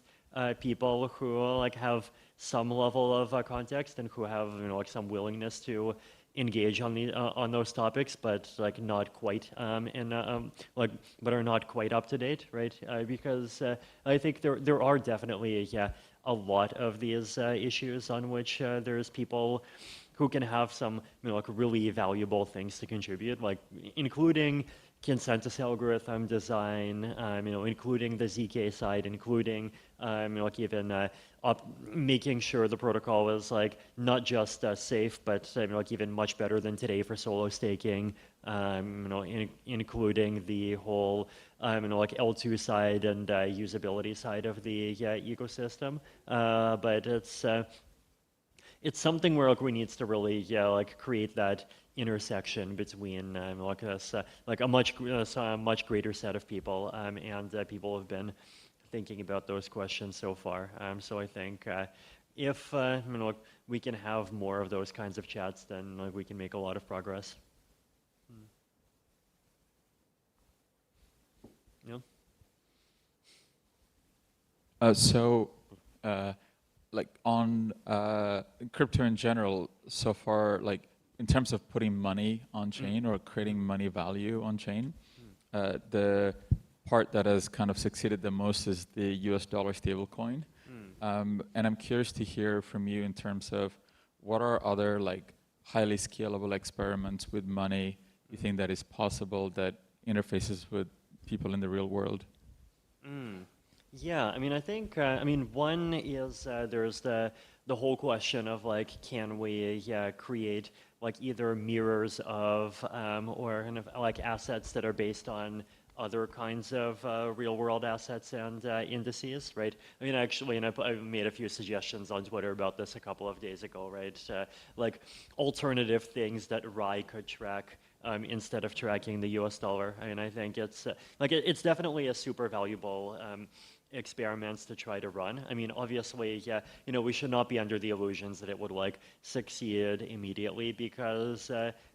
people who like have some level of context and who have like some willingness to engage on those topics, but like not quite but are not quite up to date, right? Because I think there are definitely a lot of these issues on which there's people who can have some like really valuable things to contribute, like including consensus algorithm design, including the ZK side, including like even making sure the protocol is like not just safe, but like even much better than today for solo staking, including the whole like L2 side and usability side of the ecosystem. But it's something where like we need to really like create that intersection between like us, like a much greater set of people, and people have been thinking about those questions so far. So I think if like we can have more of those kinds of chats, then like we can make a lot of progress. Yeah. Like on crypto in general, so far, like in terms of putting money on chain or creating money value on chain, the part that has kind of succeeded the most is the US dollar stablecoin. And I'm curious to hear from you in terms of what are other like highly scalable experiments with money you think that is possible that interfaces with people in the real world? Yeah, I mean, I think, one is there's the whole question of like, can we create like either mirrors of or kind of like assets that are based on other kinds of real world assets and indices, right? I mean, actually, and I made a few suggestions on Twitter about this a couple of days ago, right? Like alternative things that RAI could track instead of tracking the US dollar. I mean, I think it's it's definitely a super valuable experiments to try to run. I mean, obviously, we should not be under the illusions that it would like succeed immediately, because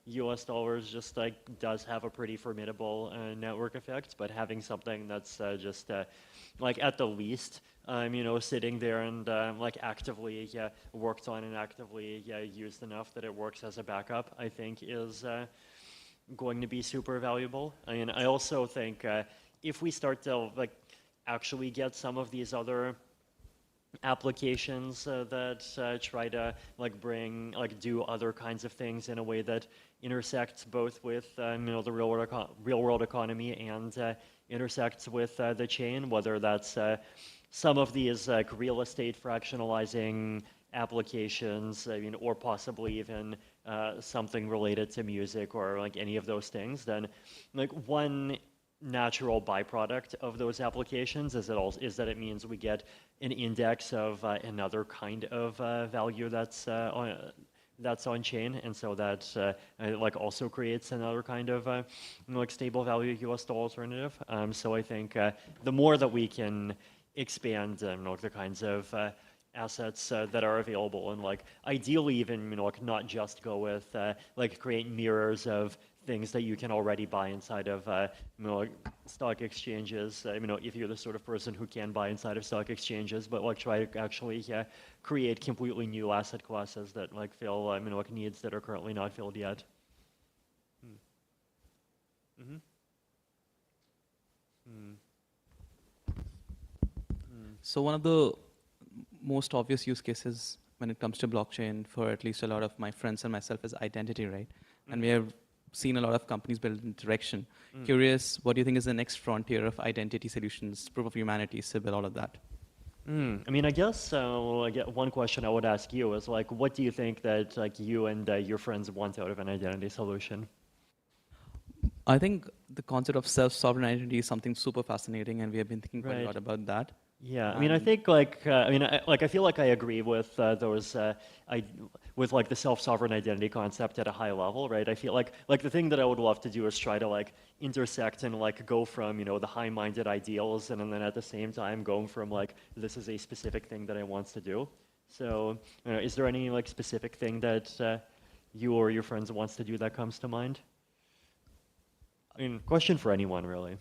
US dollars just like does have a pretty formidable network effect. But having something that's just like at the least sitting there and like actively worked on and actively used enough that it works as a backup, I think is going to be super valuable. I mean, I also think if we start to like actually get some of these other applications that try to like do other kinds of things in a way that intersects both with the real world economy and intersects with the chain, whether that's some of these like real estate fractionalizing applications, or possibly even something related to music or like any of those things, then like one natural byproduct of those applications is that it means we get an index of another kind of value that's on chain, and so that like also creates another kind of like stable value US dollar alternative. So I think the more that we can expand the kinds of assets that are available, and like ideally even like not just go with like create mirrors of things that you can already buy inside of stock exchanges. If you're the sort of person who can buy inside of stock exchanges, but like try to actually create completely new asset classes that like fill like needs that are currently not filled yet. So one of the most obvious use cases when it comes to blockchain for at least a lot of my friends and myself is identity, right? And we have seen a lot of companies build in direction. Curious, what do you think is the next frontier of identity solutions, proof of humanity, Sybil, all of that? I mean, I guess one question I would ask you is like, what do you think that like you and your friends want out of an identity solution? I think the concept of self-sovereign identity is something super fascinating, and we have been thinking quite a lot about that. Yeah, I mean, I think like I feel like I agree with with like the self-sovereign identity concept at a high level, right? I feel like the thing that I would love to do is try to like intersect and like go from the high-minded ideals and then at the same time going from like this is a specific thing that I want to do. So, is there any like specific thing that you or your friends wants to do that comes to mind? I mean, question for anyone really.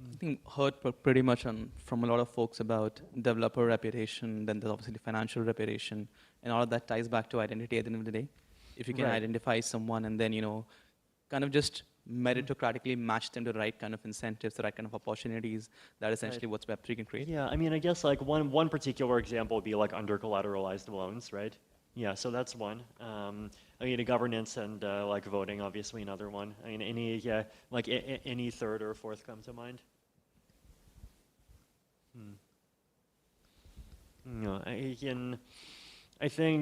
I think heard pretty much from a lot of folks about developer reputation, then there's obviously financial reputation, and all of that ties back to identity at the end of the day. If you can identify someone and then, kind of just meritocratically match them to the right kind of incentives, the right kind of opportunities, that essentially what Web3 can create. Yeah, I mean, I guess like one particular example would be like under-collateralized loans, right? Yeah, so that's one. I mean, governance and like voting, obviously another one. I mean, any third or fourth come to mind? No, I think,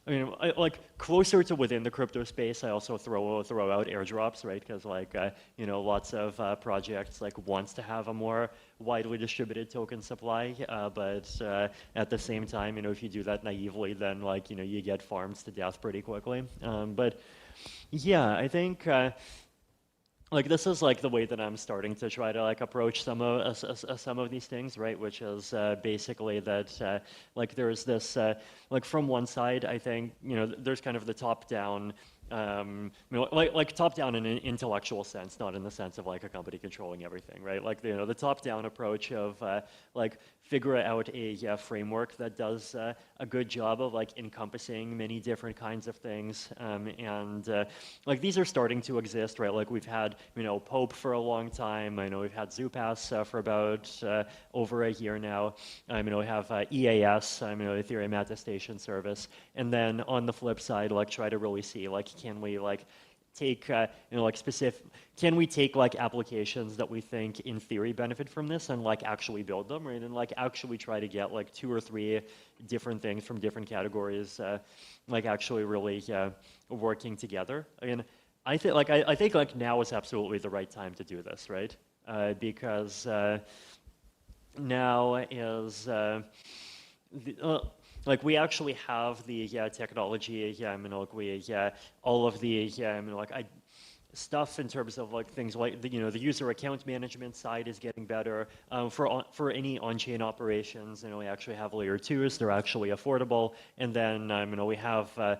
like closer to within the crypto space, I also throw out airdrops, right? Because like, lots of projects like wants to have a more widely distributed token supply, but at the same time, if you do that naively, then like, you get farms to death pretty quickly. But yeah, I think, like this is like the way that I'm starting to try to like approach some of these things, right? Which is basically that like there's this like from one side, I think there's kind of the top down. Like top down in an intellectual sense, not in the sense of like a company controlling everything, right? Like the top down approach of like figure out a framework that does a good job of like encompassing many different kinds of things, and like these are starting to exist, right? Like we've had Pope for a long time. I know we've had Zupass for about over a year now. We have EAS, Ethereum Attestation Service, and then on the flip side, like try to really see like can we like take like specific, can we take like applications that we think in theory benefit from this and like actually build them, right? And like actually try to get like 2 or 3 different things from different categories like actually really working together. I mean, I think like now is absolutely the right time to do this, right? Because now is like we actually have the technology, all of the stuff in terms of like things like the user account management side is getting better. For any on-chain operations, we actually have layer 2s. They're actually affordable, and then we have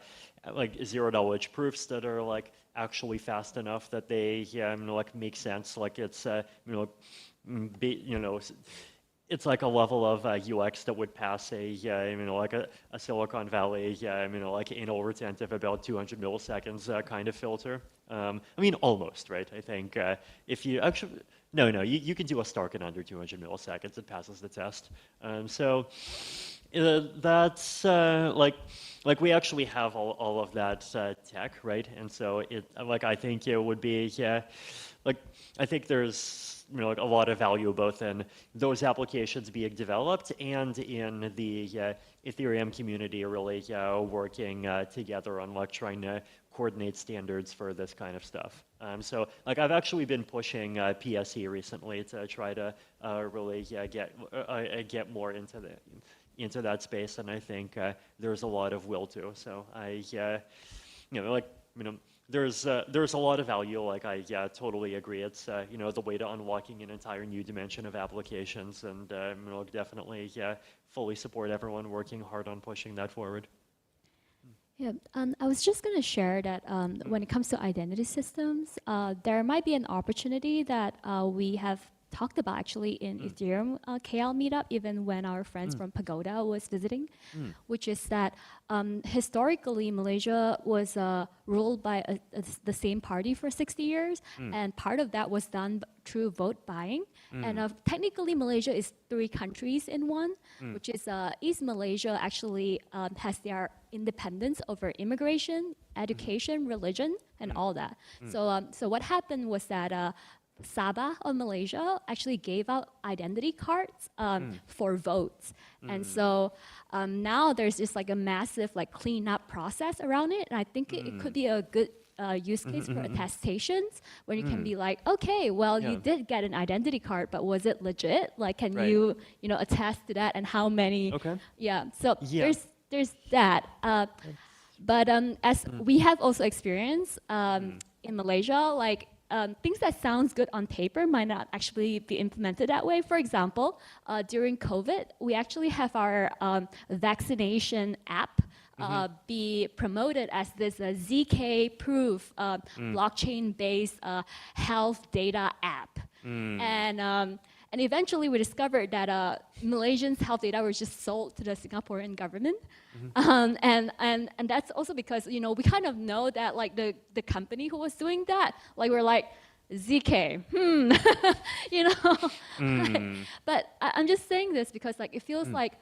like zero-knowledge proofs that are like actually fast enough that they like make sense. Like it's it's like a level of UX that would pass like a Silicon Valley, like anal retentive about 200 milliseconds kind of filter. I mean, almost, right? I think if you actually, no, you can do a Stark in under 200 milliseconds. It passes the test. So that's like we actually have all of that tech, right? And so it I think it would be like I think there's like a lot of value both in those applications being developed and in the Ethereum community really working together on like trying to coordinate standards for this kind of stuff. So like I've actually been pushing PSE recently to try to really get more into that space, and I think there's a lot of will to. So I there's a lot of value. Like I totally agree. It's the way to unlocking an entire new dimension of applications, and definitely fully support everyone working hard on pushing that forward. Yeah, I was just going to share that when it comes to identity systems, there might be an opportunity that we have talked about actually in Ethereum KL meetup, even when our friends from Pagoda was visiting, which is that historically Malaysia was ruled by the same party for 60 years, and part of that was done through vote buying. And technically Malaysia is 3 countries in one, which is East Malaysia actually has their independence over immigration, education, religion, and all that. So what happened was that Sabah of Malaysia actually gave out identity cards for votes. And so now there's just like a massive like cleanup process around it. And I think it could be a good use case for attestations, when you can be like, okay, well, you did get an identity card, but was it legit? Like, can you know, attest to that, and how many? So there's that. But as we have also experienced in Malaysia, like things that sounds good on paper might not actually be implemented that way. For example, during COVID, we actually have our vaccination app be promoted as this ZK proof blockchain-based health data app. And eventually we discovered that Malaysians' health data was just sold to the Singaporean government. And that's also because, you know, we kind of know that like the company who was doing that, like we're like, ZK, you know. But I'm just saying this because like it feels like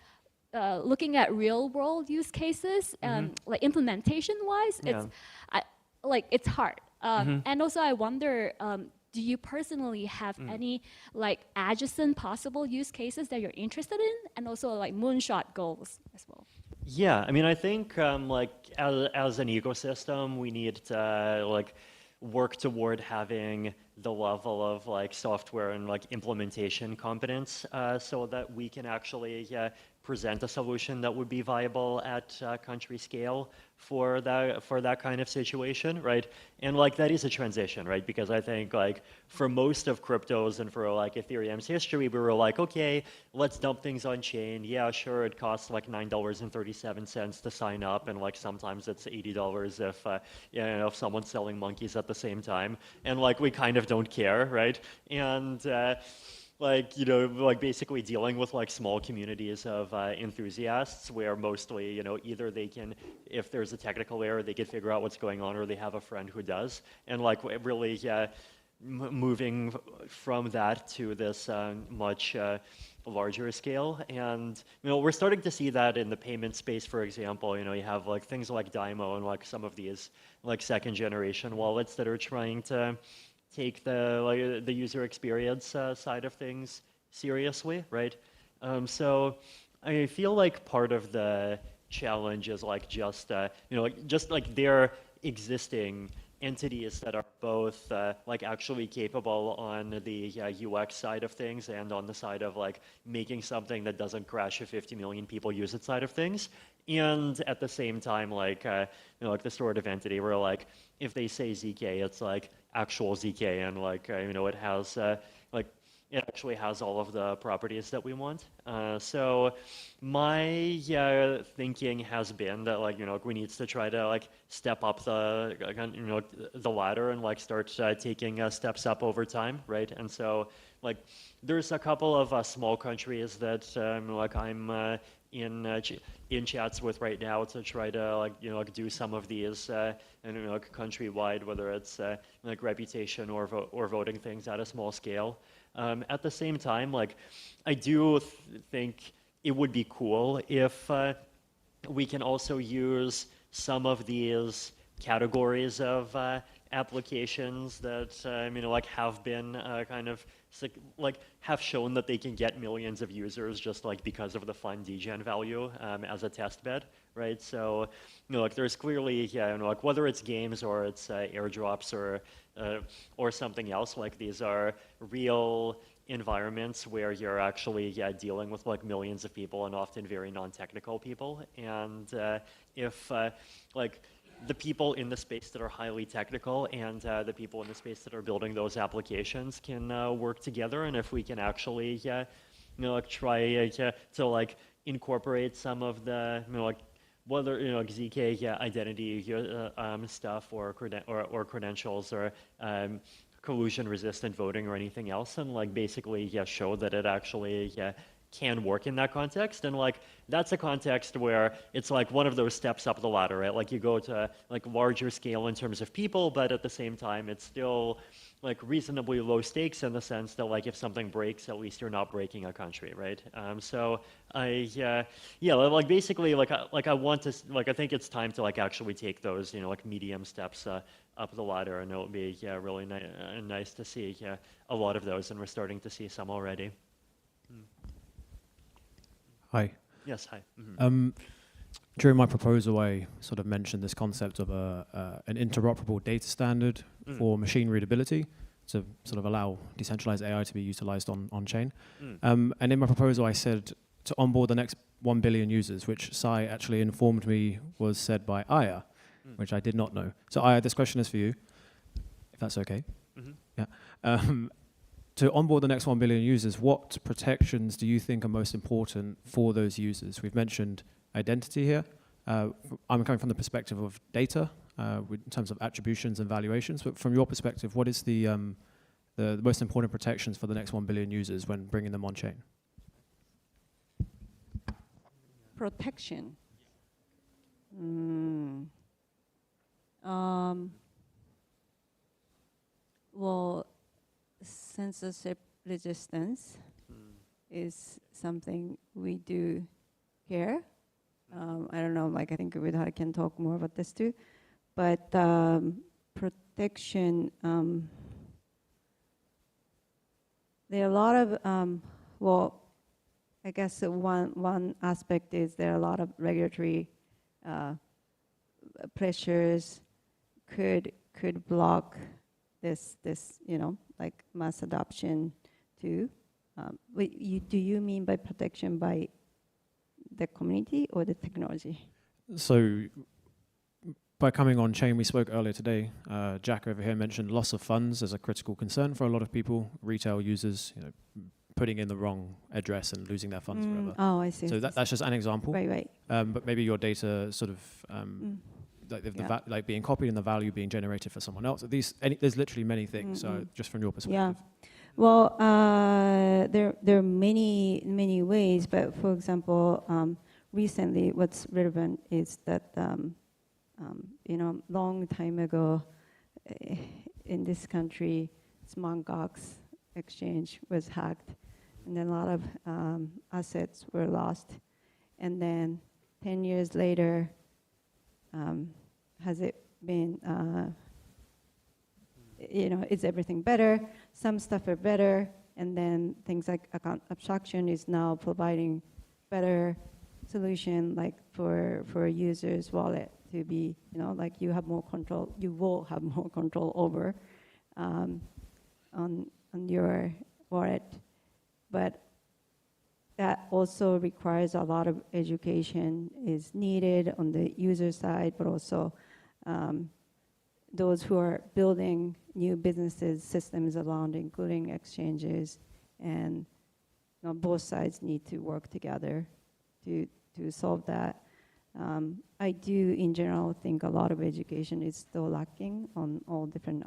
looking at real world use cases, like implementation wise, it's hard. And also I wonder, do you personally have any like adjacent possible use cases that you're interested in, and also like moonshot goals as well? Yeah, I mean, I think like as an ecosystem, we need to like work toward having the level of like software and like implementation competence so that we can actually present a solution that would be viable at country scale for that kind of situation, right? And like that is a transition, right? Because I think like for most of cryptos and for like Ethereum's history, we were like, okay, let's dump things on chain. Yeah, sure, it costs like $9.37 to sign up, and like sometimes it's $80 if you know, if someone's selling monkeys at the same time, and like we kind of don't care, right? And like, you know, like basically dealing with like small communities of enthusiasts where mostly, you know, either they can, if there's a technical error, they can figure out what's going on, or they have a friend who does. And like really moving from that to this much larger scale. And, you know, we're starting to see that in the payment space, for example. You know, you have like things like Dymo and like some of these like second generation wallets that are trying to take the user experience side of things seriously, right? So I feel like part of the challenge is like just you know, like just like their existing entities that are both like actually capable on the UX side of things and on the side of like making something that doesn't crash if 50 million people use it side of things. And at the same time, like you know, like the sort of entity where like if they say ZK, it's like actual ZK, and like you know, it has like it actually has all of the properties that we want. So my thinking has been that like, you know, we need to try to like step up the you know, the ladder and like start taking steps up over time, right? And so like there's a couple of small countries that like I'm in chats with right now to try to like, you know, like do some of these and you know, like countrywide, whether it's like reputation or voting things at a small scale. At the same time, like I do think it would be cool if we can also use some of these categories of applications that you know, like have been kind of like have shown that they can get millions of users just like because of the fun degen value as a test bed, right? So you know, like there's clearly you know, like whether it's games or it's airdrops or something else, like these are real environments where you're actually dealing with like millions of people and often very non-technical people. And if like the people in the space that are highly technical and the people in the space that are building those applications can work together, and if we can actually you know, like try to like incorporate some of the, you know, like whether, you know, like ZK identity stuff or credentials or collusion-resistant voting or anything else, and like basically show that it actually can work in that context. And like that's a context where it's like one of those steps up the ladder, right? Like you go to like larger scale in terms of people, but at the same time it's still like reasonably low stakes in the sense that like if something breaks, at least you're not breaking a country, right? So like basically like I want to like I think it's time to like actually take those like medium steps up the ladder, and it would be really nice to see a lot of those, and we're starting to see some already. Hi. Yes, hi. During my proposal, I sort of mentioned this concept of an interoperable data standard for machine readability to sort of allow decentralized AI to be utilized on-chain. And in my proposal, I said to onboard the next 1 billion users, which Sai actually informed me was said by Aya, which I did not know. So Aya, this question is for you, if that's okay. Yeah. To onboard the next 1 billion users, what protections do you think are most important for those users? We've mentioned identity here. I'm coming from the perspective of data in terms of attributions and valuations, but from your perspective, what is the most important protections for the next 1 billion users when bringing them on-chain? Protection. Well, censorship resistance is something we do here. I don't know, like I think Vidhar can talk more about this too. But protection, there are a lot of, well, I guess one aspect is there are a lot of regulatory pressures could block this like mass adoption too. Do you mean by protection by the community or the technology? So by coming on chain, we spoke earlier today, Jack over here mentioned loss of funds as a critical concern for a lot of people, retail users, putting in the wrong address and losing their funds forever. Oh, I see. So that's just an example. Right. But maybe your data sort of like being copied and the value being generated for someone else. There's literally many things. So just from your perspective. Yeah. Well, there are many ways. But for example, recently, what's relevant is that long time ago, in this country, Mt. Gox exchange was hacked, and then a lot of assets were lost. And then 10 years later, has it been, is everything better? Some stuff are better, and then things like account abstraction is now providing better solution, like for a user's wallet to be, like you have more control, you will have more control over on your wallet. But that also requires a lot of education is needed on the user side, but also those who are building new businesses, systems around, including exchanges, and both sides need to work together to solve that. I do, in general, think a lot of education is still lacking on all different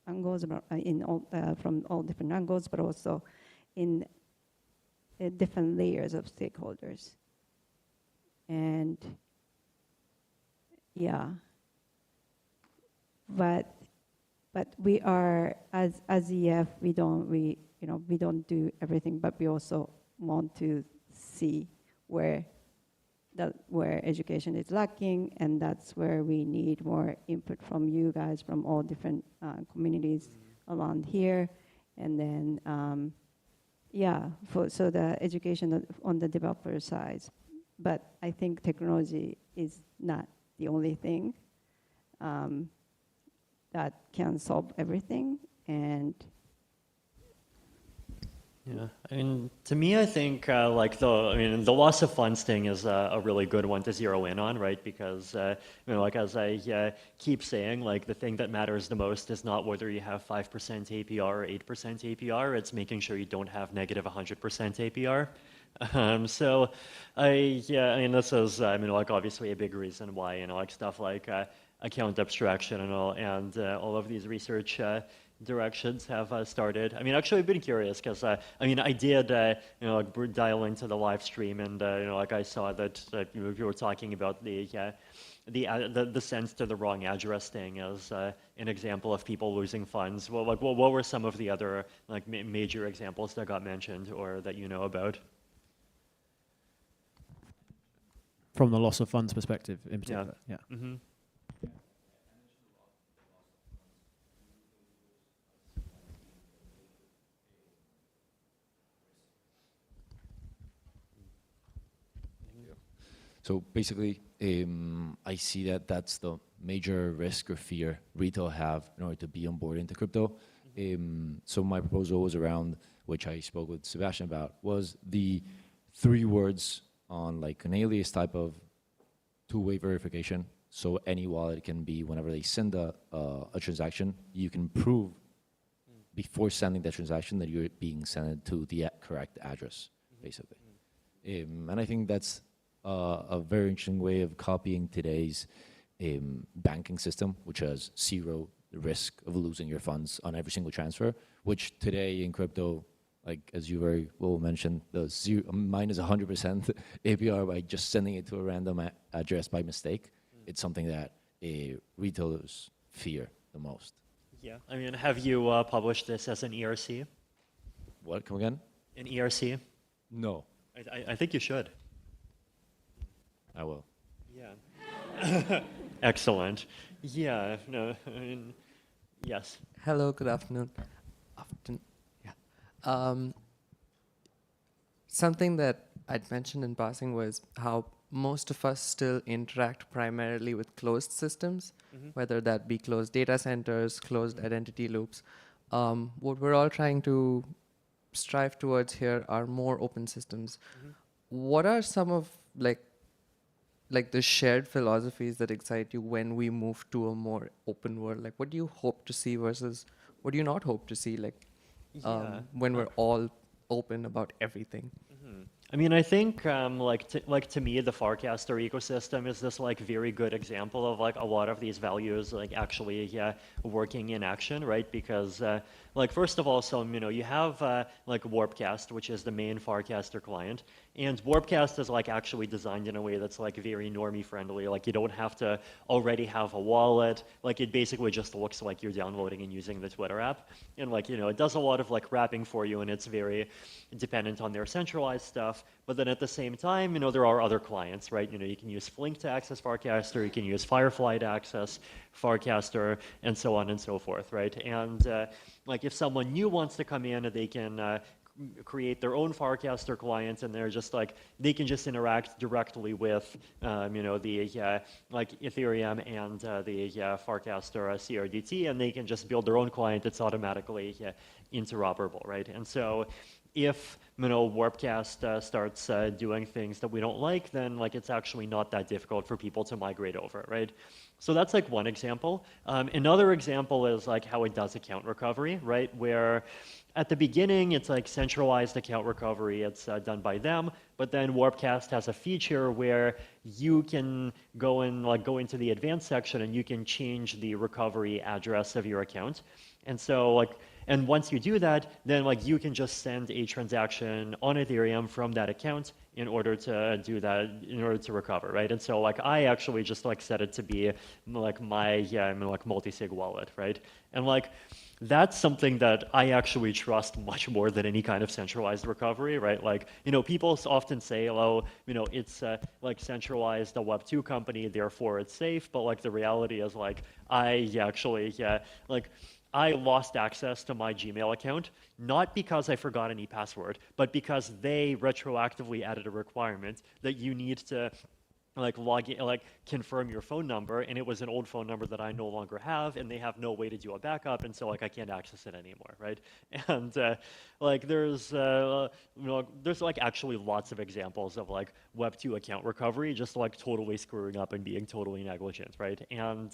angles, from all different angles, but also in different layers of stakeholders. And yeah, but we are, as EF, we don't do everything, but we also want to see where education is lacking, and that's where we need more input from you guys, from all different communities around here. And then, so the education on the developer side. But I think technology is not the only thing that can solve everything. And yeah, I mean, to me, I think the loss of funds thing is a really good one to zero in on, right? Because like as I keep saying, like the thing that matters the most is not whether you have 5% APR or 8% APR. It's making sure you don't have negative 100% APR. So this is like obviously a big reason why like stuff like account abstraction and all of these research directions have started. I mean, actually, I've been curious because I mean, I did like dial into the live stream, and like I saw that you were talking about the sense to the wrong address thing as an example of people losing funds. Well, like, what were some of the other like major examples that got mentioned or that you know about? From the loss of funds perspective, in particular, yeah. Mm-hmm. So basically, I see that that's the major risk or fear retail have in order to be on board into crypto. So my proposal was around, which I spoke with Sebastian about, was the 3 words on like an alias type of two-way verification. So any wallet can be, whenever they send a transaction, you can prove before sending that transaction that you're being sent to the correct address, basically. And I think that's a very interesting way of copying today's banking system, which has 0 risk of losing your funds on every single transfer, which today in crypto, like as you very well mentioned, mine is 100% APR by just sending it to a random address by mistake. It's something that retailers fear the most. Yeah, I mean, have you published this as an ERC? What, come again? An ERC? No. I think you should. I will. Yeah. Excellent. Yeah, no, I mean, yes. Hello, good afternoon. Yeah. Something that I'd mentioned in passing was how most of us still interact primarily with closed systems, whether that be closed data centers, closed identity loops. What we're all trying to strive towards here are more open systems. What are some of like the shared philosophies that excite you when we move to a more open world? Like, what do you hope to see versus what do you not hope to see? Like, when we're all open about everything. I mean, I think like to me, the Farcaster ecosystem is this like very good example of like a lot of these values like actually working in action, right? Because like first of all, so you have like Warpcast, which is the main Farcaster client, and Warpcast is like actually designed in a way that's like very normie friendly. Like you don't have to already have a wallet. Like it basically just looks like you're downloading and using the Twitter app, and like it does a lot of like wrapping for you, and it's very dependent on their centralized stuff. But then at the same time, there are other clients, right? You can use Flink to access Farcaster, you can use Firefly to access Farcaster, and so on and so forth, right? And like if someone new wants to come in, they can create their own Farcaster clients, and they're just like they can just interact directly with the like Ethereum and the Farcaster CRDT, and they can just build their own client that's automatically interoperable, right? And so if Warpcast starts doing things that we don't like, then like it's actually not that difficult for people to migrate over, right? So that's like one example. Another example is like how it does account recovery, right? Where at the beginning it's like centralized account recovery, it's done by them, but then Warpcast has a feature where you can go into the advanced section and you can change the recovery address of your account. And so and once you do that, then like you can just send a transaction on Ethereum from that account in order to do that, in order to recover, right? And so like I actually just like set it to be like my like multi-sig wallet, right? And like that's something that I actually trust much more than any kind of centralized recovery, right? Like people often say, oh, it's like centralized, a Web2 company, therefore it's safe. But like the reality is like I actually I lost access to my Gmail account, not because I forgot any password, but because they retroactively added a requirement that you need to like log in, like confirm your phone number, and it was an old phone number that I no longer have, and they have no way to do a backup, and so like I can't access it anymore, right? And like there's like actually lots of examples of like Web2 account recovery just like totally screwing up and being totally negligent, right? And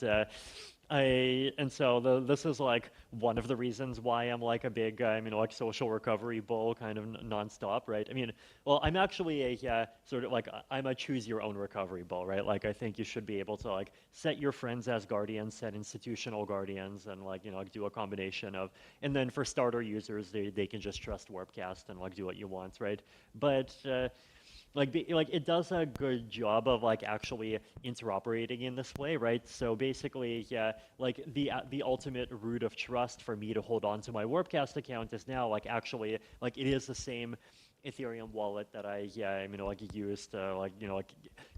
this is like one of the reasons why I'm like a big, like social recovery bull kind of nonstop, right? I mean, well, I'm actually a sort of like, I'm a choose your own recovery bull, right? Like, I think you should be able to like set your friends as guardians, set institutional guardians, and like, like do a combination of, and then for starter users, they can just trust Warpcast and like do what you want, right? But, like it does a good job of like actually interoperating in this way, right? So basically, yeah, like the ultimate root of trust for me to hold on to my Warpcast account is now like actually like it is the same Ethereum wallet that I like use to like like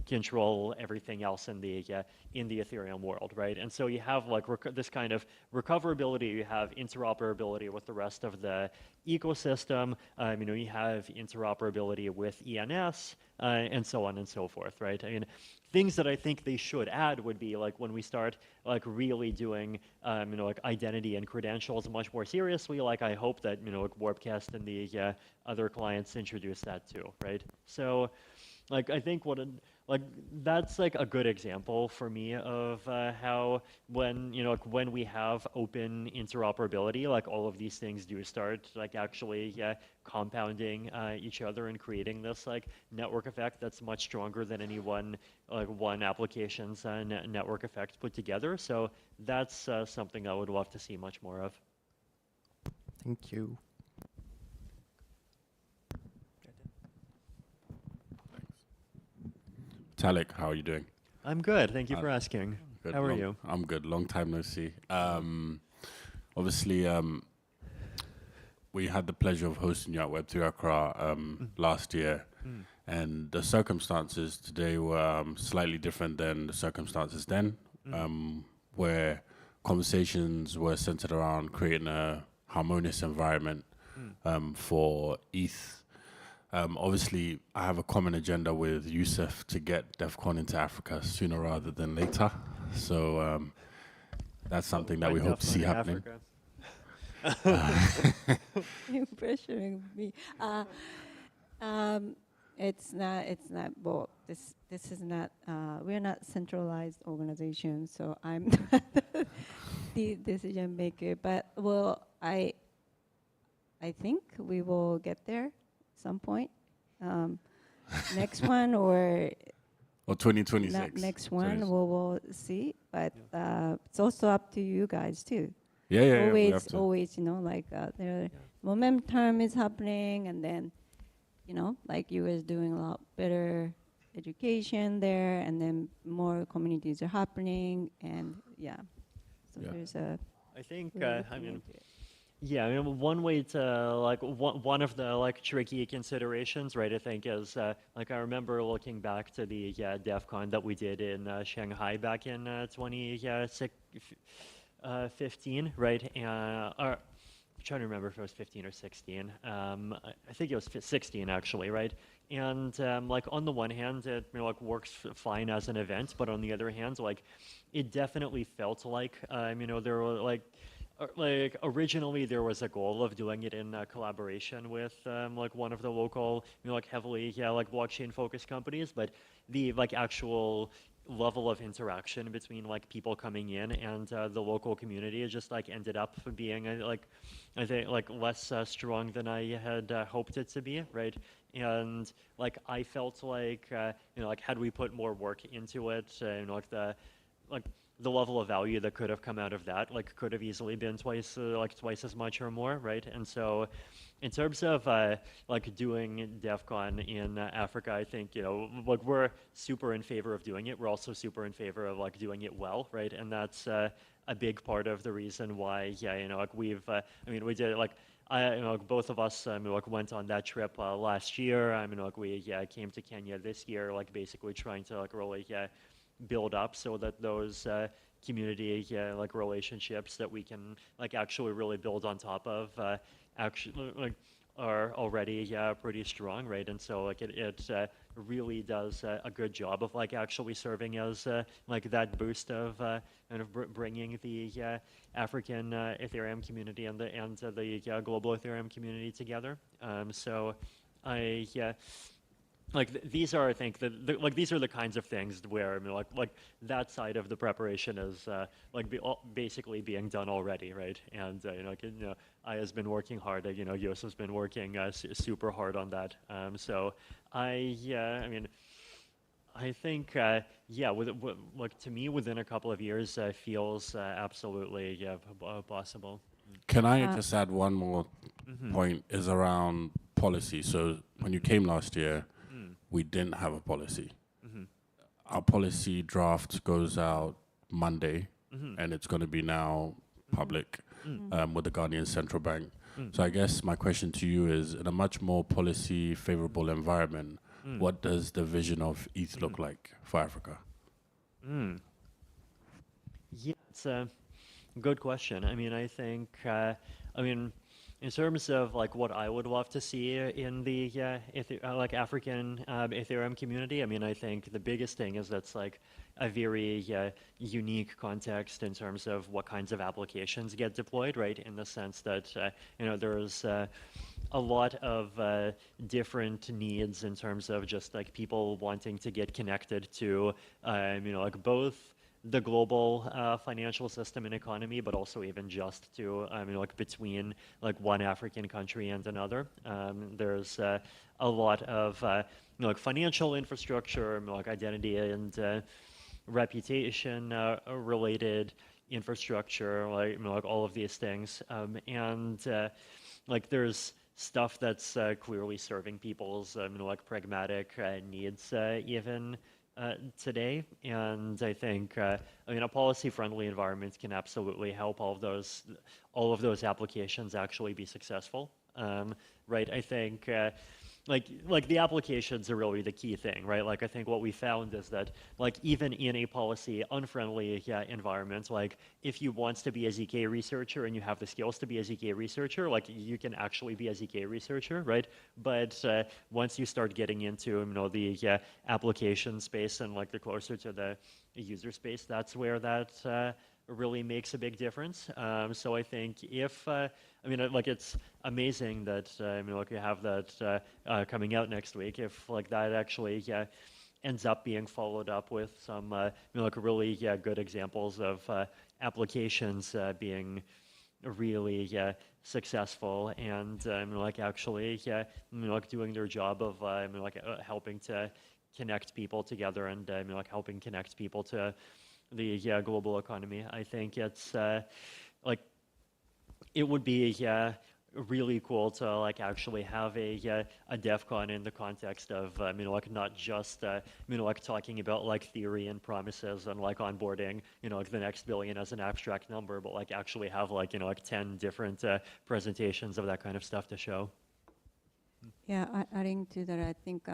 control everything else in the Ethereum world, right? And so you have like this kind of recoverability, you have interoperability with the rest of the ecosystem, you have interoperability with ENS, and so on and so forth, right? I mean, things that I think they should add would be like when we start like really doing like identity and credentials much more seriously. Like I hope that like Warpcast and the other clients introduce that too, right? So, like I think that's like a good example for me of how when like when we have open interoperability, like all of these things do start like actually compounding each other and creating this like network effect that's much stronger than any one application's network effect put together. So that's something I would love to see much more of. Thank you. Talik, how are you doing? I'm good. Thank you for asking. Good. How are you? I'm good. Long time no see. Obviously, we had the pleasure of hosting you at Web3 Accra last year, and the circumstances today were slightly different than the circumstances then, where conversations were centered around creating a harmonious environment for ETH. Obviously, I have a common agenda with Youssef to get DEFCON into Africa sooner rather than later. So that's something that we hope to see happening. You're pressuring me. It's not both. This is not. We're not centralized organization, so I'm not the decision maker. But well, I think we will get there. Some point, next one or 2026. Not next one, we'll see. But it's also up to you guys too. Yeah. Always, like the momentum is happening, and then, like you was doing a lot better education there, and then more communities are happening, and so there's a. I think yeah, I mean, one way to like one of the like tricky considerations, right? I think is like I remember looking back to the DEFCON that we did in Shanghai back in 2015, right? I'm trying to remember if it was 15 or 16. I think it was 16 actually, right? And like on the one hand, it like works fine as an event, but on the other hand, like it definitely felt like there were like originally there was a goal of doing it in collaboration with like one of the local like heavily like blockchain focused companies, but the like actual level of interaction between like people coming in and the local community just like ended up being like I think like less strong than I had hoped it to be, right? And like I felt like like had we put more work into it, like the level of value that could have come out of that like could have easily been twice as much or more, right? And so in terms of like doing DEFCON in Africa, I think like we're super in favor of doing it. We're also super in favor of like doing it well, right? And that's a big part of the reason why like we've we did like both of us like went on that trip last year. Like we came to Kenya this year, like basically trying to like really build up so that those community like relationships that we can like actually really build on top of actually like are already pretty strong, right? And so like it really does a good job of like actually serving as like that boost of kind of bringing the African Ethereum community and the global Ethereum community together. So these are, I think, like these are the kinds of things where I mean, like that side of the preparation is basically being done already, right? And I has been working hard. Yosef's been working super hard on that. So I mean, I think like to me, within a couple of years, feels absolutely possible. Can I just add one more point? Is around policy. So when you came last year, we didn't have a policy. Our policy draft goes out Monday, and it's going to be now public with the Ghanaian Central Bank. So I guess my question to you is, in a much more policy favorable environment, what does the vision of ETH look like for Africa? Yeah, it's a good question. I mean, I think, in terms of like what I would love to see in the like African Ethereum community, I mean, I think the biggest thing is that's like a very unique context in terms of what kinds of applications get deployed, right? In the sense that there's a lot of different needs in terms of just like people wanting to get connected to like both the global financial system and economy, but also even just to, like between like one African country and another. There's a lot of like financial infrastructure, like identity and reputation related infrastructure, like all of these things. And like there's stuff that's clearly serving people's like pragmatic needs even today, and I think a policy-friendly environment can absolutely help all of those applications actually be successful, right? I think like the applications are really the key thing, right? Like I think what we found is that like even in a policy unfriendly environment, like if you want to be a ZK researcher and you have the skills to be a ZK researcher, like you can actually be a ZK researcher, right? But once you start getting into the application space and like the closer to the user space, that's where that really makes a big difference. So I think if like it's amazing that like you have that coming out next week. If like that actually ends up being followed up with some like really good examples of applications being really successful and like actually like doing their job of like helping to connect people together and like helping connect people to the global economy. I think it's like it would be really cool to like actually have a DEF CON in the context of like not just like talking about like theory and promises and like onboarding like the next billion as an abstract number, but like actually have like like 10 different presentations of that kind of stuff to show. Yeah, adding to that, I think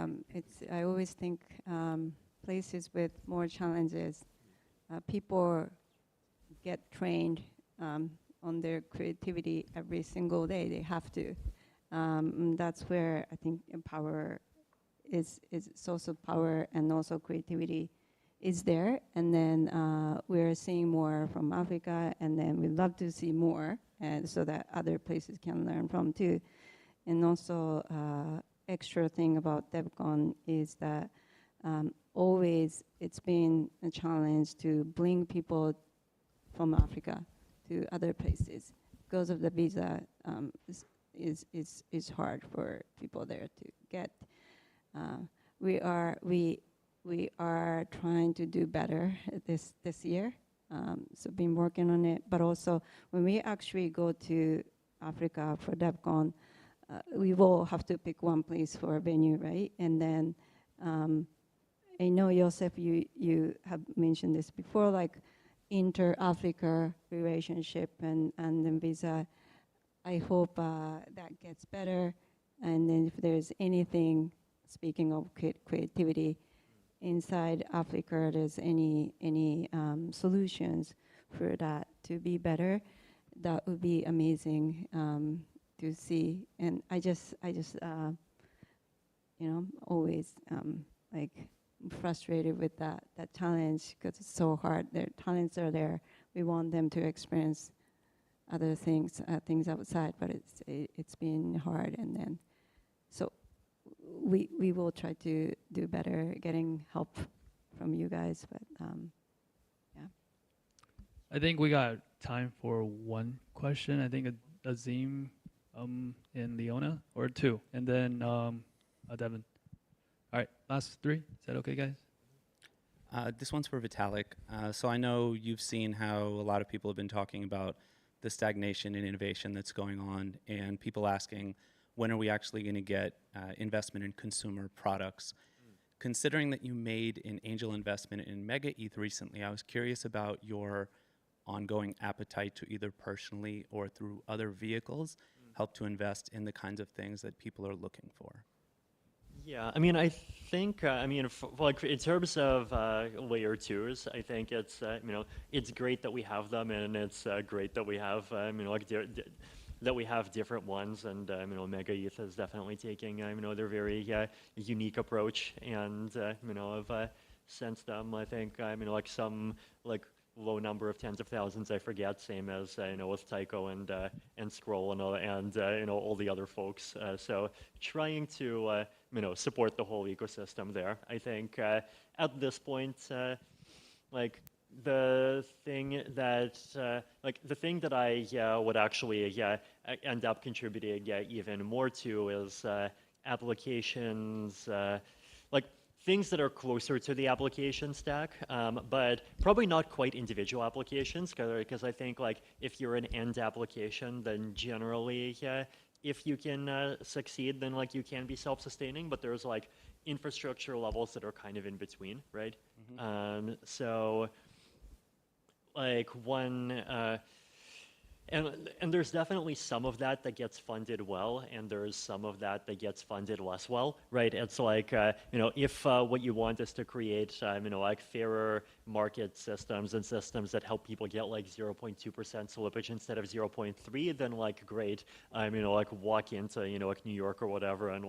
I always think places with more challenges, people get trained on their creativity every single day. They have to. That's where I think power is also power and also creativity is there. And then we're seeing more from Africa, and then we'd love to see more, and so that other places can learn from too. And also extra thing about DevCon is that always it's been a challenge to bring people from Africa to other places because of the visa is hard for people there to get. We are trying to do better this year, so been working on it. But also when we actually go to Africa for DevCon, we will have to pick one place for a venue, right? And then I know, Joseph, you have mentioned this before, like inter-Africa relationship and then visa. I hope that gets better. And then if there's anything, speaking of creativity, inside Africa, there's any solutions for that to be better, that would be amazing to see. And I just always like frustrated with that challenge because it's so hard. Their talents are there. We want them to experience other things outside, but it's been hard. And then, so we will try to do better getting help from you guys, but yeah. I think we got time for one question. I think Azim and Leona, or two, and then Devin. All right, last three. Is that okay, guys? This one's for Vitalik. So I know you've seen how a lot of people have been talking about the stagnation in innovation that's going on, and people asking, when are we actually going to get investment in consumer products? Considering that you made an angel investment in Mega ETH recently, I was curious about your ongoing appetite to either personally or through other vehicles help to invest in the kinds of things that people are looking for. Yeah, I mean, I think, like in terms of layer twos, I think it's, it's great that we have them, and it's great that we have, that we have different ones, and Mega ETH is definitely taking, their very unique approach, and I've sensed them. I think, like some low number of tens of thousands, I forget, same as with Tycho and Scroll and all the other folks. So trying to support the whole ecosystem there. I think at this point, the thing that I would actually end up contributing even more to is applications things that are closer to the application stack, but probably not quite individual applications, because I think if you're an end application, then generally, if you can succeed, then you can be self-sustaining, but there's infrastructure levels that are kind of in between, right? So one, and there's definitely some of that gets funded well, and there's some of that gets funded less well, right? It's if what you want is to create, fairer market systems and systems that help people get 0.2% slippage instead of 0.3, then great. Walk into New York or whatever, and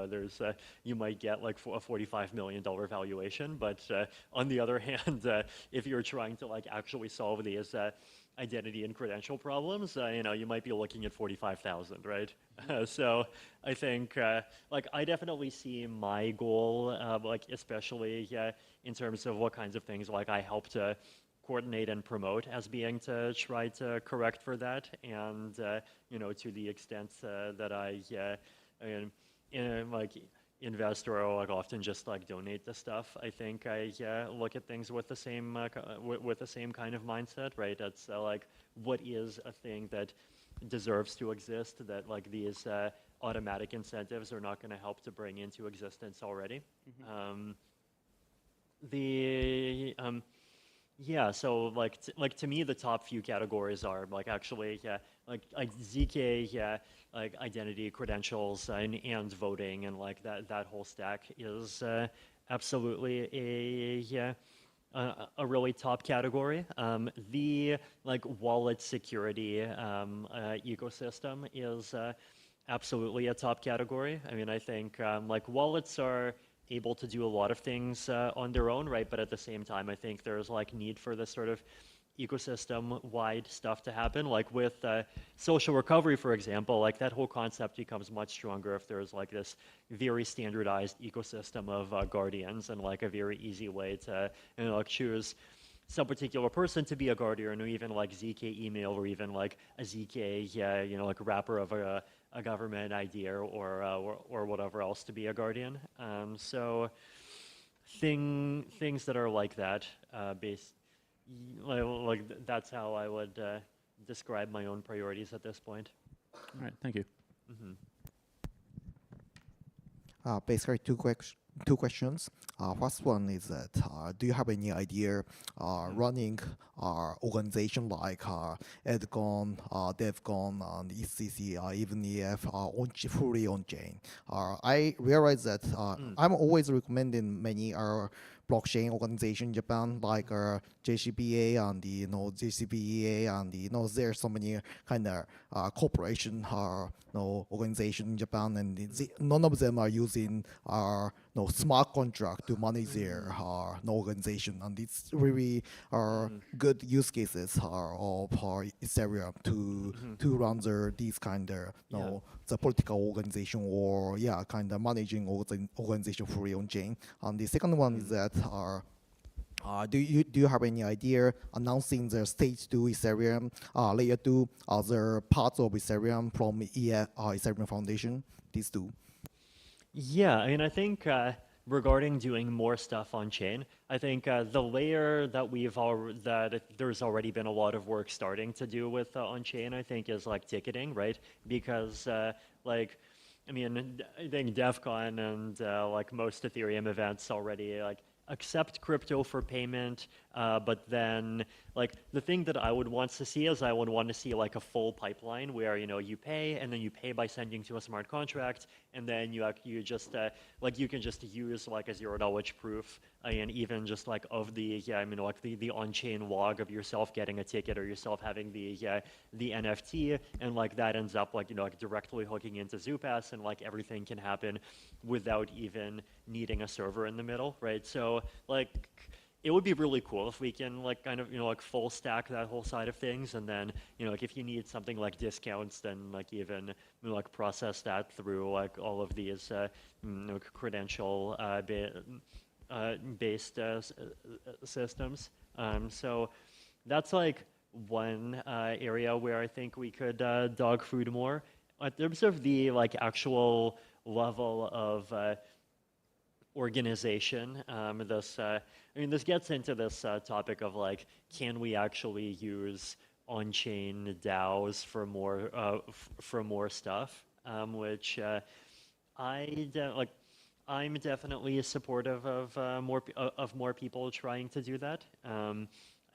there's you might get a $45 million valuation, but on the other hand, if you're trying to actually solve these identity and credential problems, you might be looking at 45,000, right? So I think, I definitely see my goal, especially in terms of what kinds of things I help to coordinate and promote as being to try to correct for that, and to the extent that I invest or often just donate the stuff. I think I look at things with the same kind of mindset, right? That's what is a thing that deserves to exist, that these automatic incentives are not going to help to bring into existence already. Yeah, so to me, the top few categories are actually ZK, identity, credentials, and voting, and that whole stack is absolutely a really top category. The wallet security ecosystem is absolutely a top category. I mean, I think wallets are able to do a lot of things on their own, right? But at the same time, I think there's need for this sort of ecosystem-wide stuff to happen. With social recovery, for example, that whole concept becomes much stronger if there's this very standardized ecosystem of guardians, and a very easy way to choose some particular person to be a guardian, or even ZK email, or even a ZK wrapper of a government idea or whatever else to be a guardian. So things that are like that, that's how I would describe my own priorities at this point. All right, thank you. Basically, two questions. First one is that do you have any idea running organization like EDCON, DevCon, and ECC, even EF fully on chain? I realize that I'm always recommending many blockchain organization in Japan, like JCPA and the JCPEA, and there's so many kind of corporation organization in Japan, and none of them are using smart contract to manage their organization, and it's really good use cases of Ethereum to run these kind of the political organization, or kind of managing organization fully on chain. And the second one is that do you have any idea announcing the stage 2 Ethereum layer 2 other parts of Ethereum from Ethereum Foundation? These two. Yeah, I mean, I think regarding doing more stuff on chain, I think the layer that there's already been a lot of work starting to do with on chain, I think, is like ticketing, right? Because like, I mean, I think DEFCON and like most Ethereum events already like accept crypto for payment, but then like the thing that I would want to see is I would want to see like a full pipeline where you pay, and then you pay by sending to a smart contract, and then you just like you can just use like a zero knowledge proof, and even just like of the like the on-chain log of yourself getting a ticket or yourself having the NFT, and like that ends up like like directly hooking into Zoopass, and like everything can happen without even needing a server in the middle, right? So like it would be really cool if we can like kind of like full stack that whole side of things, and then like if you need something like discounts, then like even like process that through like all of these credential based systems. So that's like one area where I think we could dog food more. In terms of the like actual level of organization, this gets into this topic of like, can we actually use on-chain DAOs for more stuff, which I'm definitely supportive of more people trying to do that.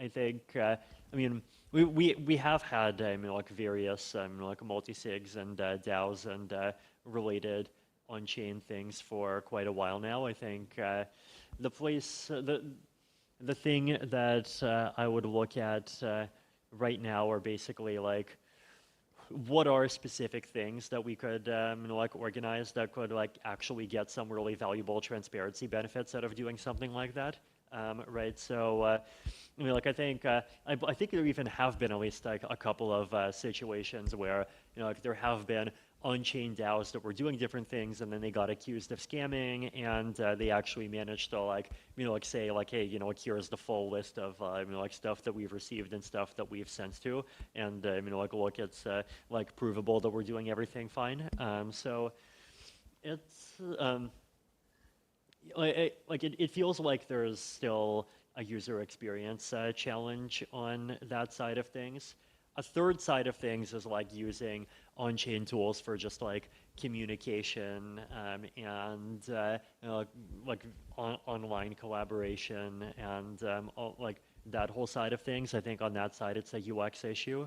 I think I mean we have had like various like multi-sigs and DAOs and related on-chain things for quite a while now. I think the thing that I would look at right now are basically like, what are specific things that we could like organize that could like actually get some really valuable transparency benefits out of doing something like that, right? So I mean, like I think there even have been at least like a couple of situations where like there have been on-chain DAOs that were doing different things, and then they got accused of scamming, and they actually managed to like like say like, hey, like here's the full list of like stuff that we've received and stuff that we've sent to, and like look, it's like provable that we're doing everything fine. So it's it feels like there's still a user experience challenge on that side of things. A third side of things is like using on-chain tools for just like communication and like online collaboration and like that whole side of things. I think on that side it's a UX issue.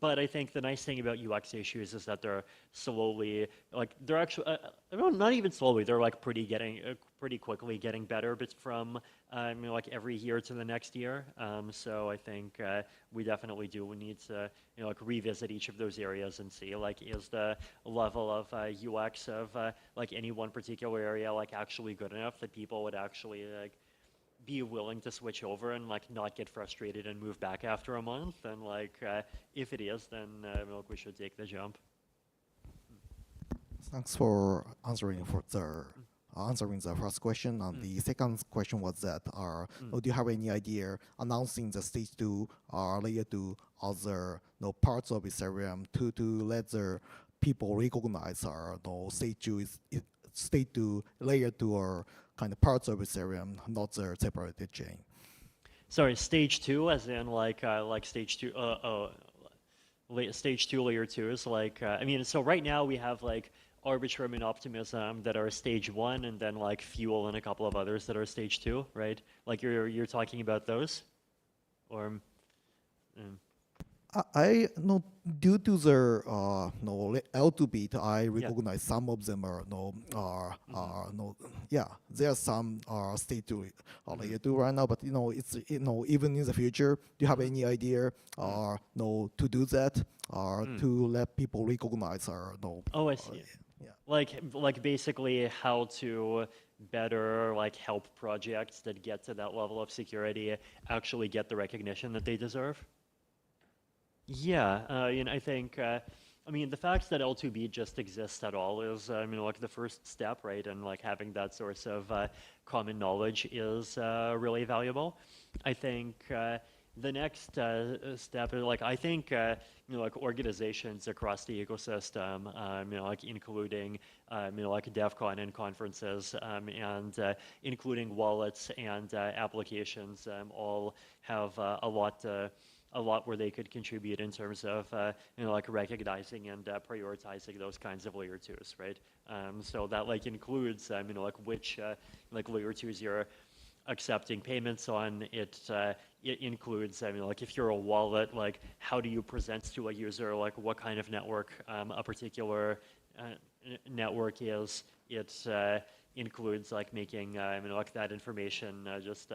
But I think the nice thing about UX issues is that they're slowly, like they're actually, not even slowly, they're like pretty quickly getting better, but from like every year to the next year. So I think we definitely do need to like revisit each of those areas and see like, is the level of UX of like any one particular area like actually good enough that people would actually like be willing to switch over and like not get frustrated and move back after a month, and like if it is, then we should take the jump. Thanks for answering the first question. And the second question was that do you have any idea announcing the stage 2 layer 2 other parts of Ethereum to let the people recognize stage 2 layer 2 or kind of parts of Ethereum, not the separated chain? Sorry, stage 2, as in like stage 2. Stage 2 layer 2 is like I mean, so right now we have like Arbitrum and Optimism that are stage 1, and then like Fuel and a couple of others that are stage 2, right? Like you're talking about those, or I know due to the no L2 bit, I recognize some of them are no yeah, there are some state to layer 2 right now, but it's even in the future, do you have any idea no to do that to let people recognize no? Oh, I see. Like basically how to better help projects that get to that level of security actually get the recognition that they deserve. Yeah, I think, I mean, the fact that L2B just exists at all is, the first step, right? And having that source of common knowledge is really valuable. I think the next step is, I think, organizations across the ecosystem, including, DEFCON and conferences, and including wallets and applications, all have a lot where they could contribute in terms of recognizing and prioritizing those kinds of layer 2s, right? So that includes which layer 2s you're accepting payments on. It includes if you're a wallet, how do you present to a user what kind of network a particular network is. It includes making that information just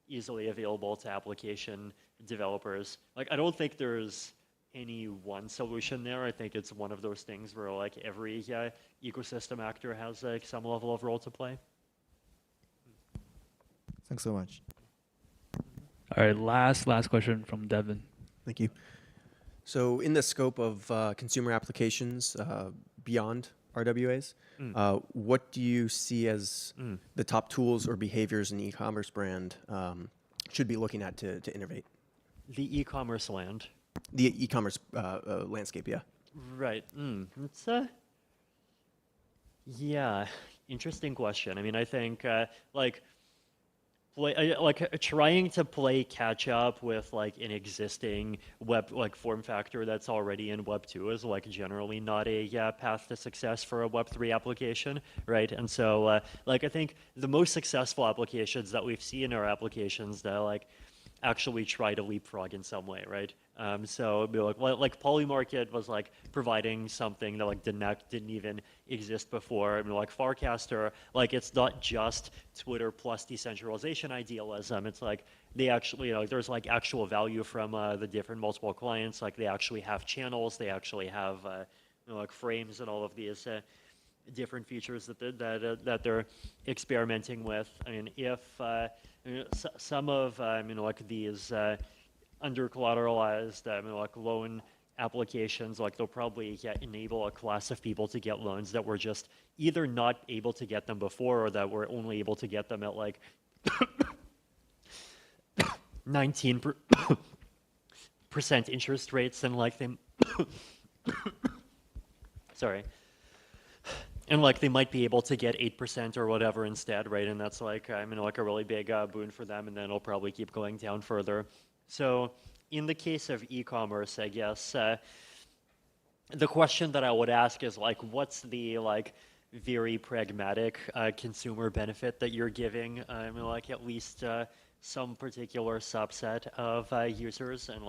easily available to application developers. I don't think there's any one solution there. I think it's one of those things where every ecosystem actor has some level of role to play. Thanks so much. All right, last question from Devin. Thank you. So in the scope of consumer applications beyond RWAs, what do you see as the top tools or behaviors an e-commerce brand should be looking at to innovate? The e-commerce land. The e-commerce landscape, yeah. Right. It's yeah, interesting question. I mean, I think trying to play catch up with an existing web form factor that's already in Web 2 is generally not a path to success for a Web 3 application, right? And so I think the most successful applications that we've seen are applications that actually try to leapfrog in some way, right? So it'd be Polymarket was providing something that didn't even exist before. I mean, Farcaster, it's not just Twitter plus decentralization idealism. It's they actually, there's actual value from the different multiple clients. They actually have channels. They actually have frames and all of these different features that they're experimenting with. I mean, if some of these under collateralized loan applications, they'll probably enable a class of people to get loans that were just either not able to get them before or that were only able to get them at 19% interest rates, and they sorry. And they might be able to get 8% or whatever instead, right? And that's a really big boon for them, and then it'll probably keep going down further. So in the case of e-commerce, I guess the question that I would ask is what's the very pragmatic consumer benefit that you're giving at least some particular subset of users, and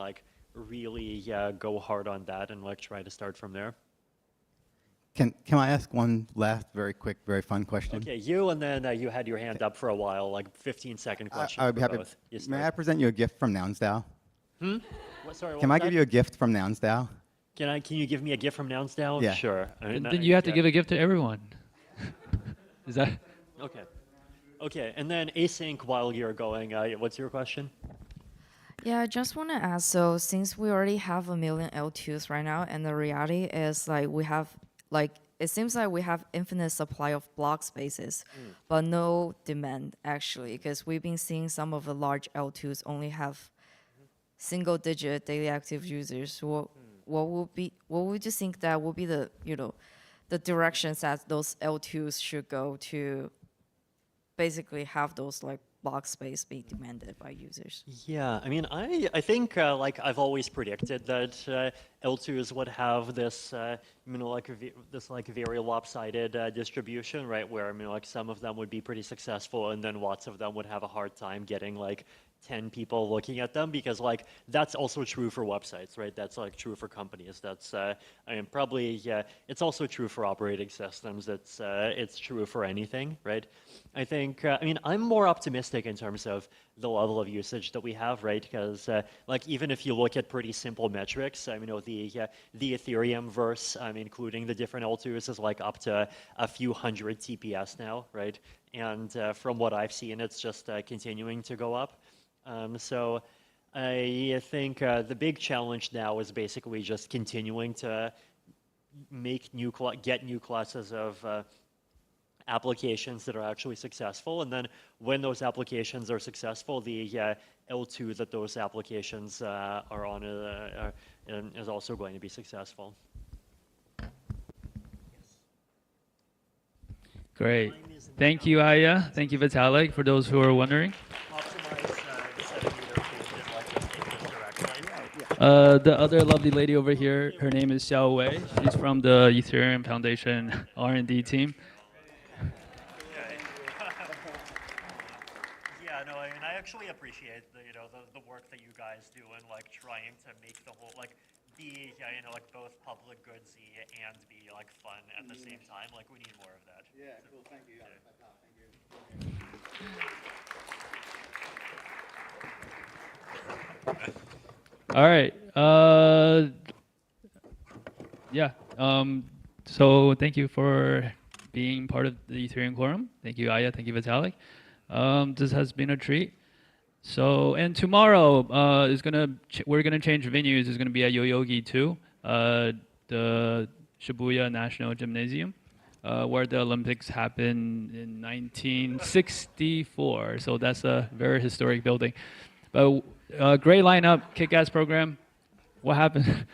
really go hard on that and try to start from there. Can I ask one last very quick, very fun question? Okay, you, and then you had your hand up for a while, 15-second question. I would be happy. May I present you a gift from NounsDAO? Sorry, Can I give you a gift from NounsDAO? Can you give me a gift from NounsDAO? Yeah. Sure. Then you have to give a gift to everyone. Is that? Okay. Okay, and then async, while you're going, what's your question? Yeah, I just want to ask, so since we already have 1 million L2s right now, and the reality is we have it seems like we have infinite supply of block spaces, but no demand actually, because we've been seeing some of the large L2s only have single-digit daily active users. What would you think that would be the the directions that those L2s should go to basically have those block space be demanded by users? Yeah, I mean, I think I've always predicted that L2s would have this this very lopsided distribution, right? Where some of them would be pretty successful, and then lots of them would have a hard time getting 10 people looking at them, because like that's also true for websites, right? That's like true for companies. That's I mean, probably, yeah, it's also true for operating systems. It's true for anything, right? I think I mean, I'm more optimistic in terms of the level of usage that we have, right? Because like even if you look at pretty simple metrics, I mean, the Ethereum verse, including the different L2s, is like up to a few hundred TPS now, right? And from what I've seen, it's just continuing to go up. So I think the big challenge now is basically just continuing to get new classes of applications that are actually successful, and then when those applications are successful, the L2 that those applications are on is also going to be successful. Great. Thank you, Aya. Thank you, Vitalik, for those who are wondering. The other lovely lady over here, her name is Xiao Wei. She's from the Ethereum Foundation R&D team. Yeah, no, I mean, I actually appreciate the work that you guys do in like trying to make the whole like be like both public goodsy and be like fun at the same time. Like we need more of that. Yeah, cool. Thank you. All right. Yeah. So thank you for being part of the Ethereum Quorum. Thank you, Aya. Thank you, Vitalik. This has been a treat. So, and tomorrow we're gonna change venues. It's gonna be at Yoyogi 2, the Shibuya National Gymnasium, where the Olympics happened in 1964. So that's a very historic building. But great lineup, kick-ass program. What happened?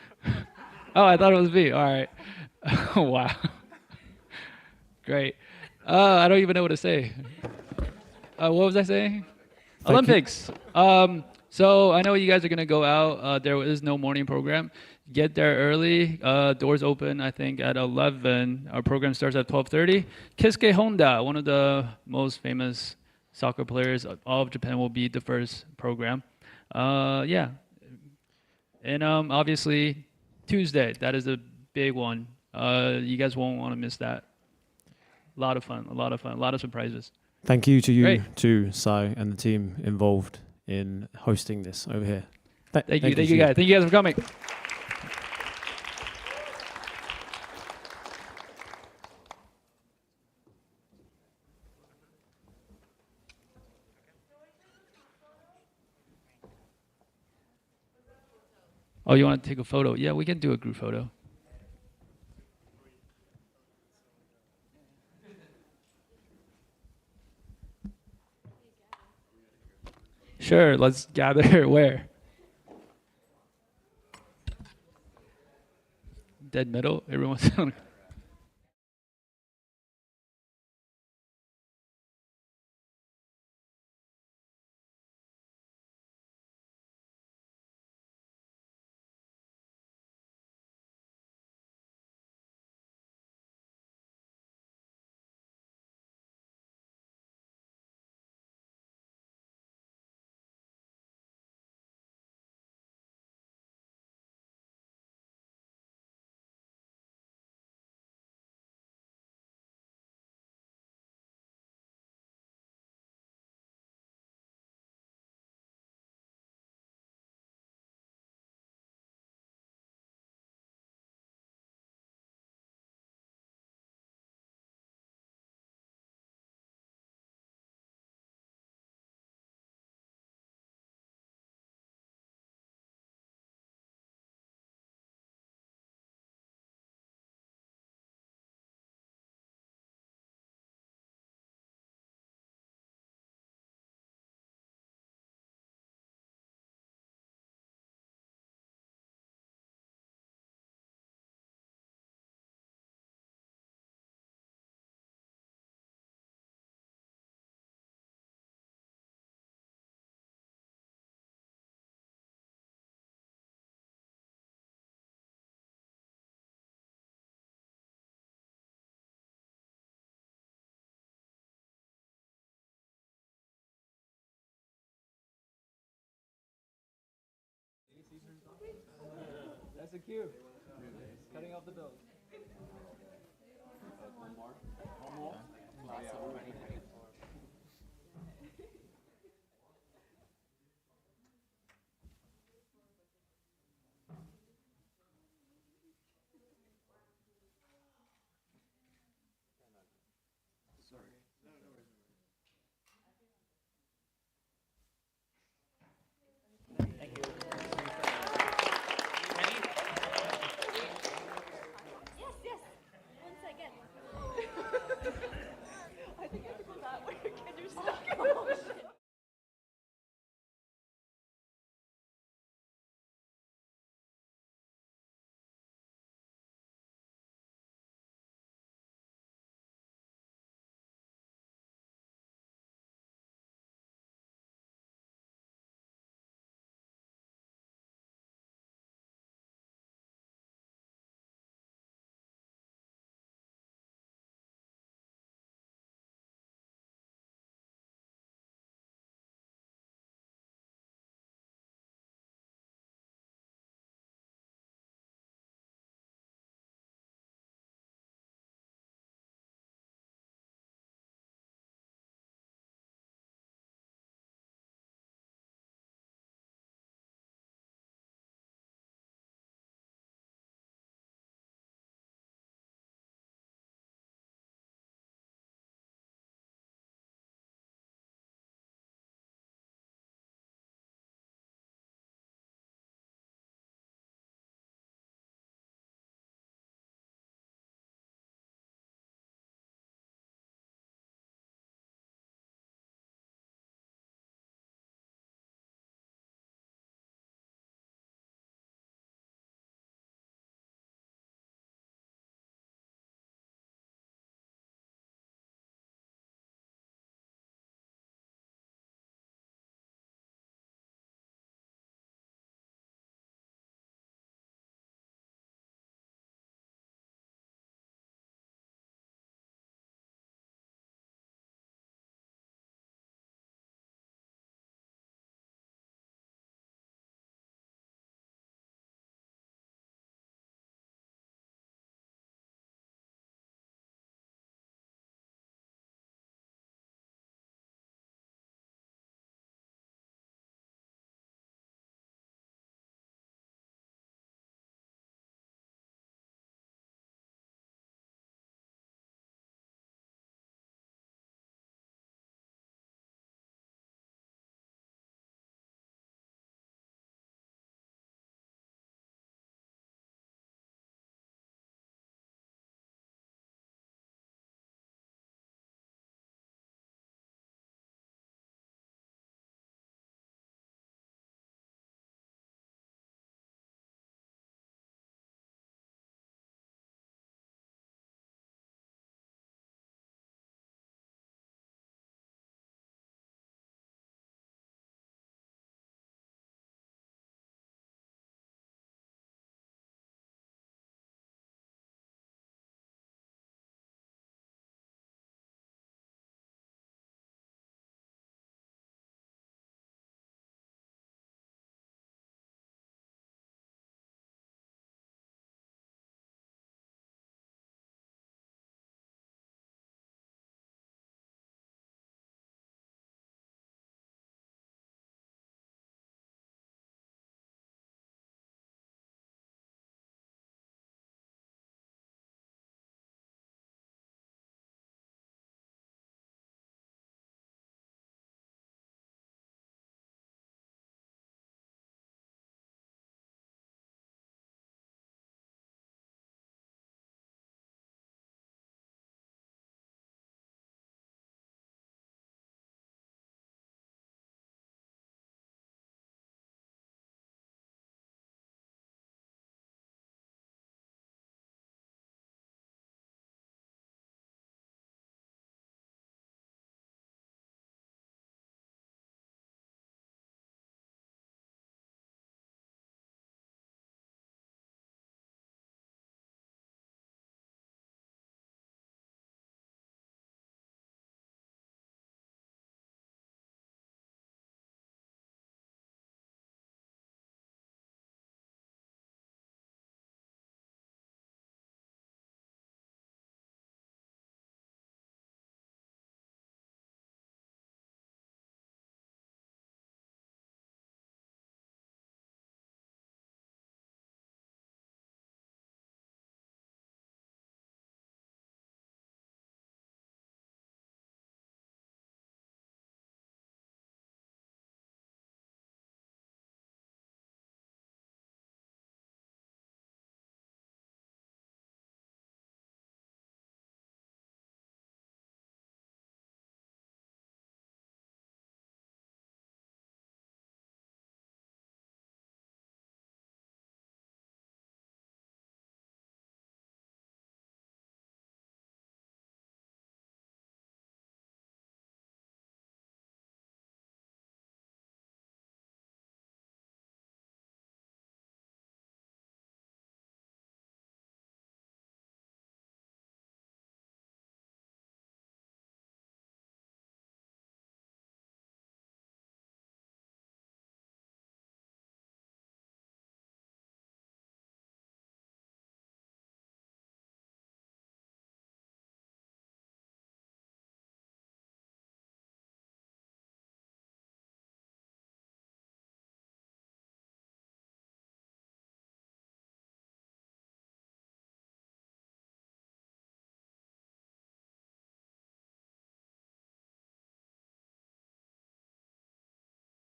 Oh, I thought it was me. All right. Wow. Great. I don't even know what to say. What was I saying? Olympics. So I know you guys are gonna go out. There is no morning program. Get there early. Doors open, I think, at 11. Our program starts at 12:30. Kisuke Honda, one of the most famous soccer players of Japan, will be the first program. Yeah. And obviously, Tuesday, that is a big one. You guys won't want to miss that. A lot of fun, a lot of surprises. Thank you to you, Great. to Sai and the team involved in hosting this over here. Thank you guys. Thank you guys for coming. Oh, you want to take a photo? Yeah, we can do a group photo. Sure, let's gather where? Dead middle? Everyone's That's a cue. Cutting off the bill. One more. One more. Last 20.